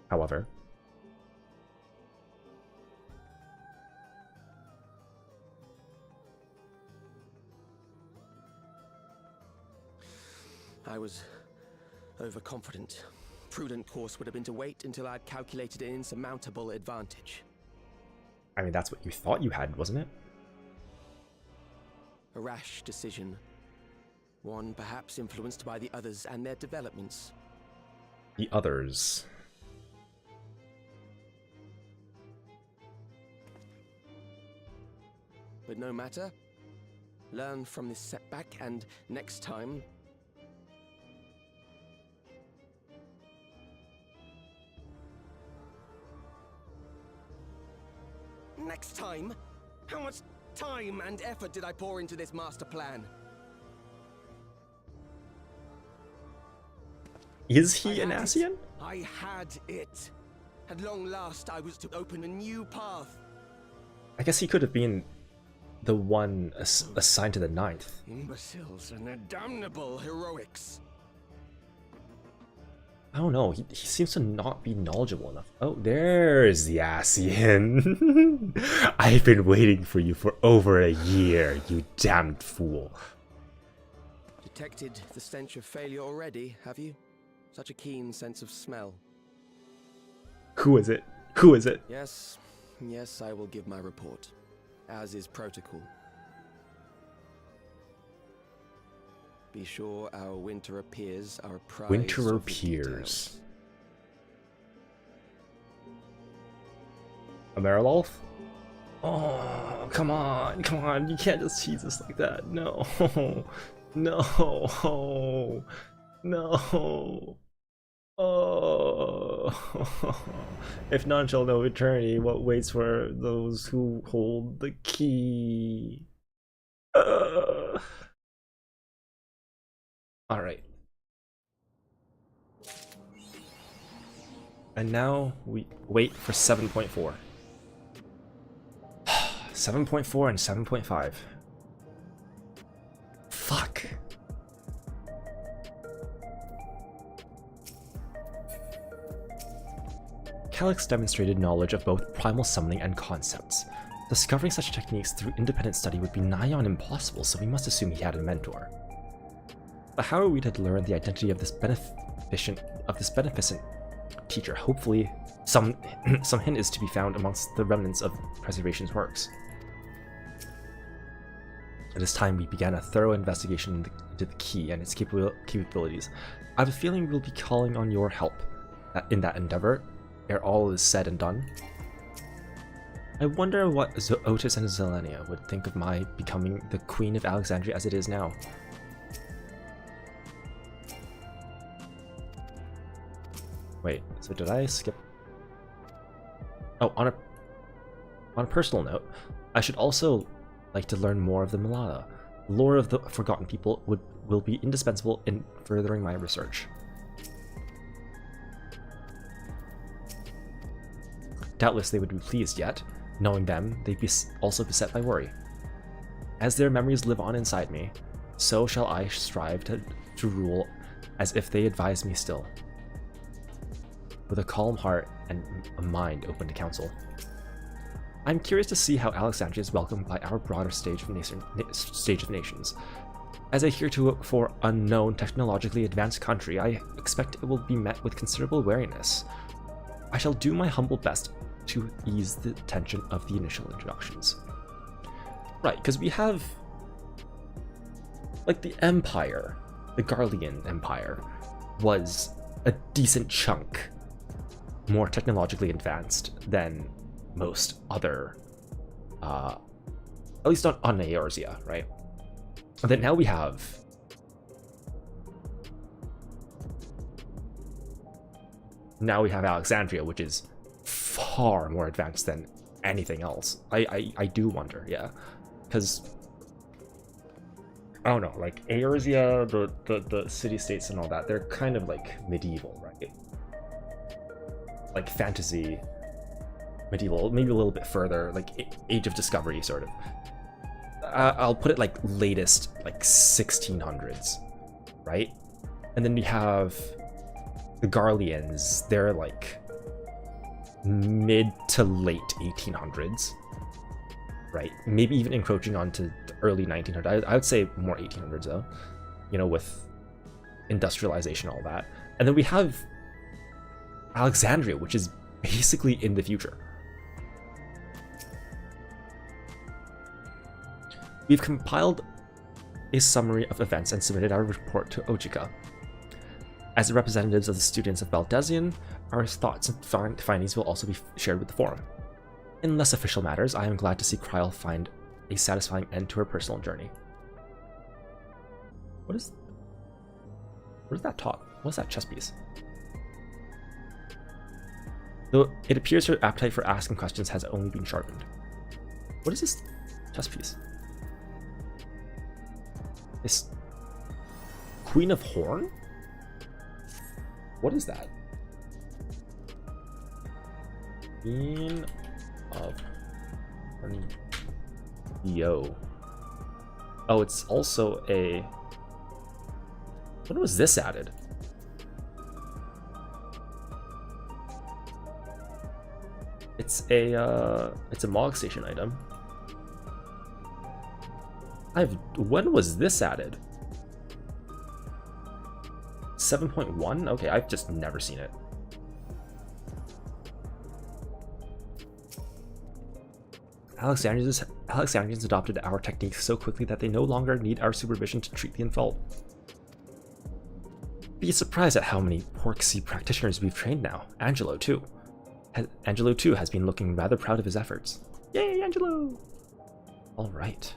However, I was overconfident. Prudent course would have been to wait until I'd calculated an insurmountable advantage. I mean, that's what you thought you had, wasn't it? A rash decision. One perhaps influenced by the others and their developments. The others. But no matter. Learn from this setback and next time... Next time? How much time and effort did I pour into this master plan? Is he an Asien? I had it. At long last, I was to open a new path. I guess he could have been the one assigned to the 9th. Imbeciles and their damnable heroics. I don't know, he seems to not be knowledgeable enough. Oh, there's the Asien. I've been waiting for you for over a year, you damned fool. Detected the stench of failure already, have you? Such a keen sense of smell. Who is it? Who is it? Yes, I will give my report, as is protocol. Be sure our winter peers are apprised. Winter peers. A Marilolf? Oh, come on, you can't just tease us like that. No, no, no. Oh, if none shall know eternity, what waits for those who hold the key? Alright. And now we wait for 7.4. 7.4 and 7.5. Fuck. Calyx demonstrated knowledge of both primal summoning and concepts. Discovering such techniques through independent study would be nigh on impossible, so we must assume he had a mentor. But how are we to learn the identity of this beneficent teacher? Hopefully, some hint is to be found amongst the remnants of Preservation's works. It is time we began a thorough investigation into the key and its capabilities. I have a feeling we'll be calling on your help in that endeavor, ere all is said and done. I wonder what Otis and Zelenia would think of my becoming the Queen of Alexandria as it is now. Wait, so did I skip? Oh, on a personal note, I should also like to learn more of the Malada. Lore of the Forgotten People will be indispensable in furthering my research. Doubtless they would be pleased, yet, knowing them, they'd be also beset by worry. As their memories live on inside me, so shall I strive to rule as if they advise me still. With a calm heart and a mind open to counsel. I'm curious to see how Alexandria is welcomed by our broader stage of nations. As a heretofore unknown, technologically advanced country, I expect it will be met with considerable wariness. I shall do my humble best to ease the tension of the initial introductions. Right, because we have, like, the Empire, the Garlean Empire, was a decent chunk more technologically advanced than most other, at least on Eorzea, right? And then now we have Alexandria, which is far more advanced than anything else. I do wonder, yeah, because I don't know, like Eorzea, the city-states and all that, they're kind of like medieval, right? Like fantasy, medieval, maybe a little bit further, like Age of Discovery, sort of. I'll put it like latest, like 1600s, right? And then we have the Garleans, they're like mid to late 1800s, right? Maybe even encroaching onto the early 1900s. I would say more 1800s though, you know, with industrialization, all that. And then we have Alexandria, which is basically in the future. We've compiled a summary of events and submitted our report to Ojika. As the representatives of the students of Baldesion, our thoughts and findings will also be shared with the forum. In less official matters, I am glad to see Kryl find a satisfying end to her personal journey. What is that top? What's that chess piece? Though it appears her appetite for asking questions has only been sharpened. What is this chess piece? This Queen of Horn? What is that? Queen of Horn. Yo. Oh, it's also a... When was this added? It's a Mog Station item. When was this added? 7.1? Okay, I've just never seen it. Alexandrians adopted our techniques so quickly that they no longer need our supervision to treat the infalt. Be surprised at how many Porksea practitioners we've trained now. Angelo too has been looking rather proud of his efforts. Yay, Angelo! Alright.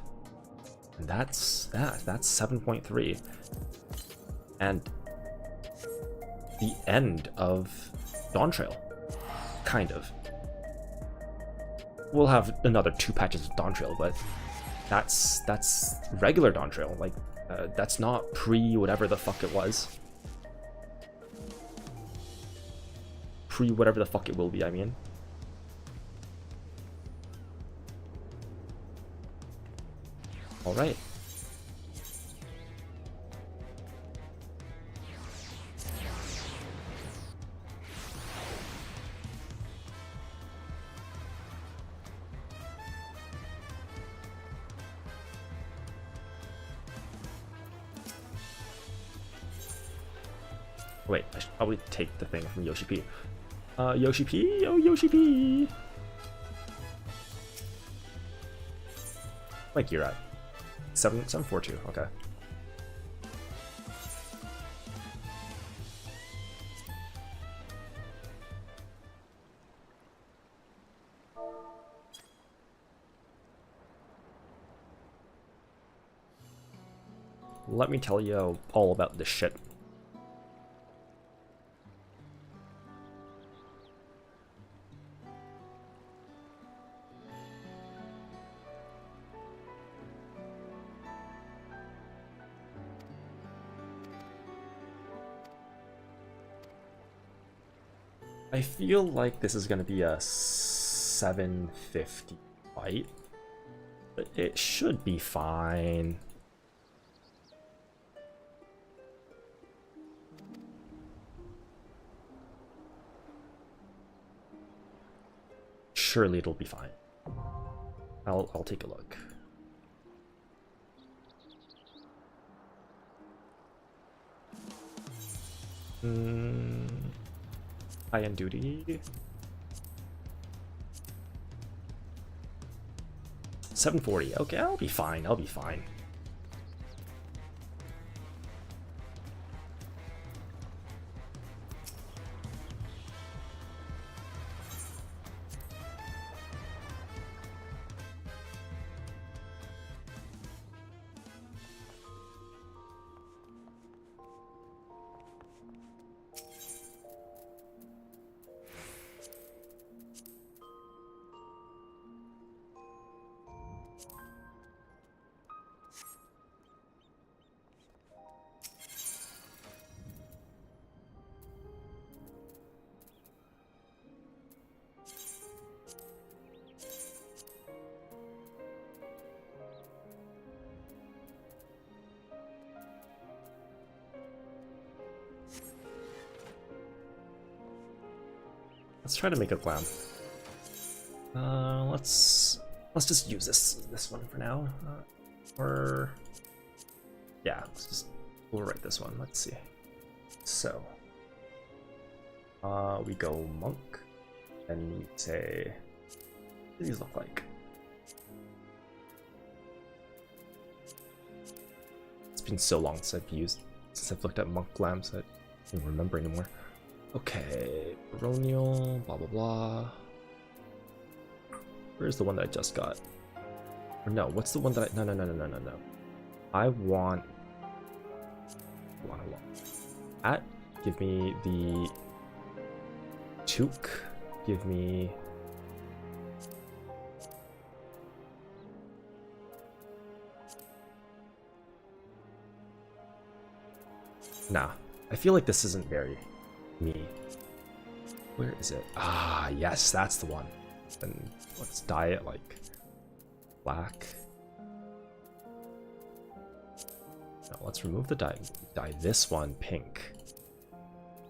And that's 7.3. And the end of Dawntrail. Kind of. We'll have another 2 patches of Dawntrail, but That's regular Dawntrail. Like, that's not pre whatever the fuck it was. Pre whatever the fuck it will be, I mean. Alright. Wait, I should probably take the thing from Yoshi P. Yoshi P, oh Yoshi P! Like you're at 742, okay. Let me tell you all about this shit. I feel like this is going to be a 750 fight, but it should be fine. Surely it'll be fine. I'll take a look. High-end duty. 740. Okay, I'll be fine. I'll be fine. Let's try to make a glam. Let's just use this one for now. Or yeah, we'll write this one. Let's see. So we go monk, and we say, what do these look like? It's been so long since I've looked at monk glams that I don't remember anymore. Okay, baronial, blah blah blah. Where's the one that I just got? Or no, what's the one that I... No. I want... At, give me the... Took, give me... Nah, I feel like this isn't very... me. Where is it? Ah, yes, that's the one. And let's dye it like black. No, let's remove the dye. Dye this one pink.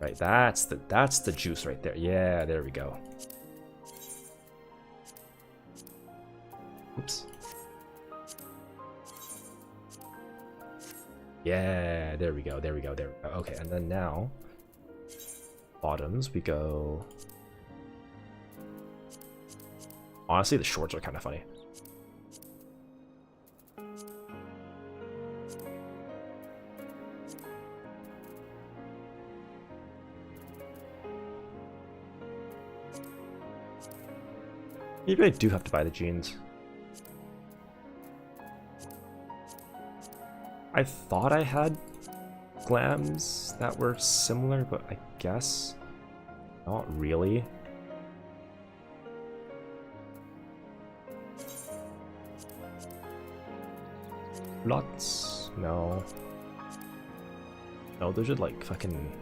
Right, that's the juice right there. Yeah, there we go. Oops. Yeah, there we go. Okay, and then now bottoms, we go... Honestly, the shorts are kind of funny. Maybe I do have to buy the jeans. I thought I had glams that were similar, but I guess not really. Lots? No. No, those are like fucking...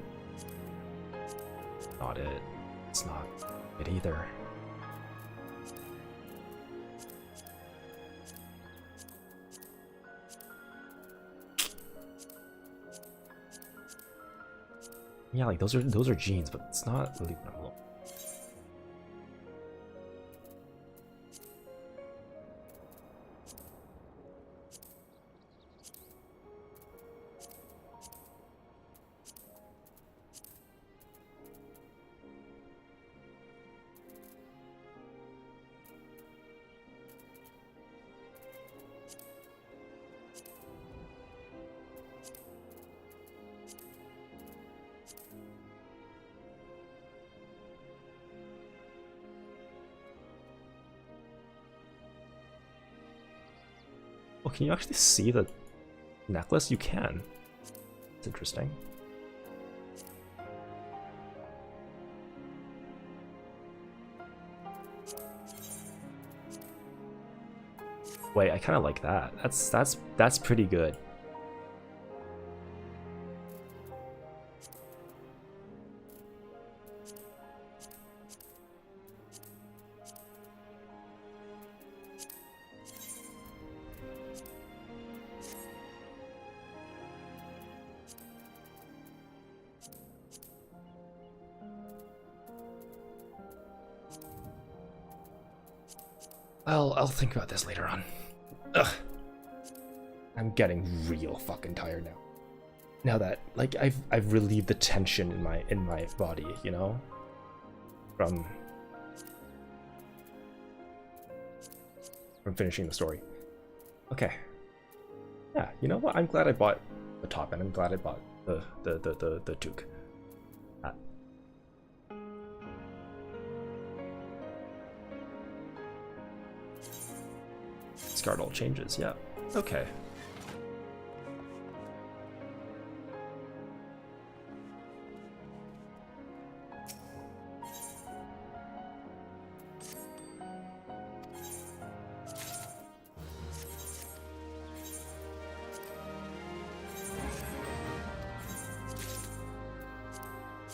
Not it. It's not it either. Yeah, like those are jeans, but it's not really what I'm looking. Oh, can you actually see the necklace? You can. It's interesting. Wait, I kind of like that. That's pretty good. I'll think about this later on. Ugh. I'm getting real fucking tired now. Now that like I've relieved the tension in my body, you know? From finishing the story. Okay. Yeah, you know what? I'm glad I bought the top and I'm glad I bought the toque. Discard all changes, yeah. Okay.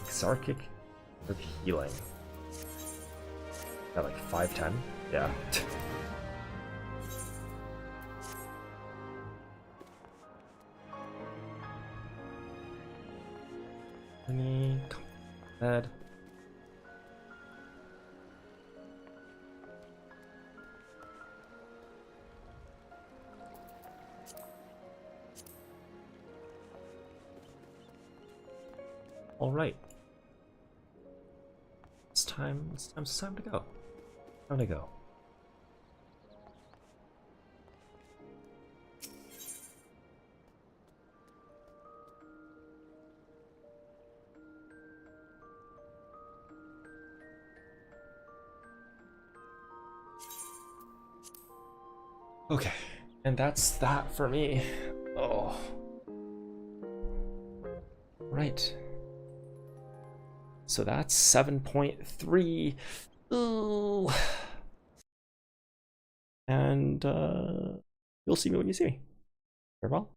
Sarkic with healing. At like 510? Yeah. Come bed. All right. It's time to go. Time to go. Okay, and that's that for me. Oh. Right. So that's 7.3. Ooh. And you'll see me when you see me. Farewell.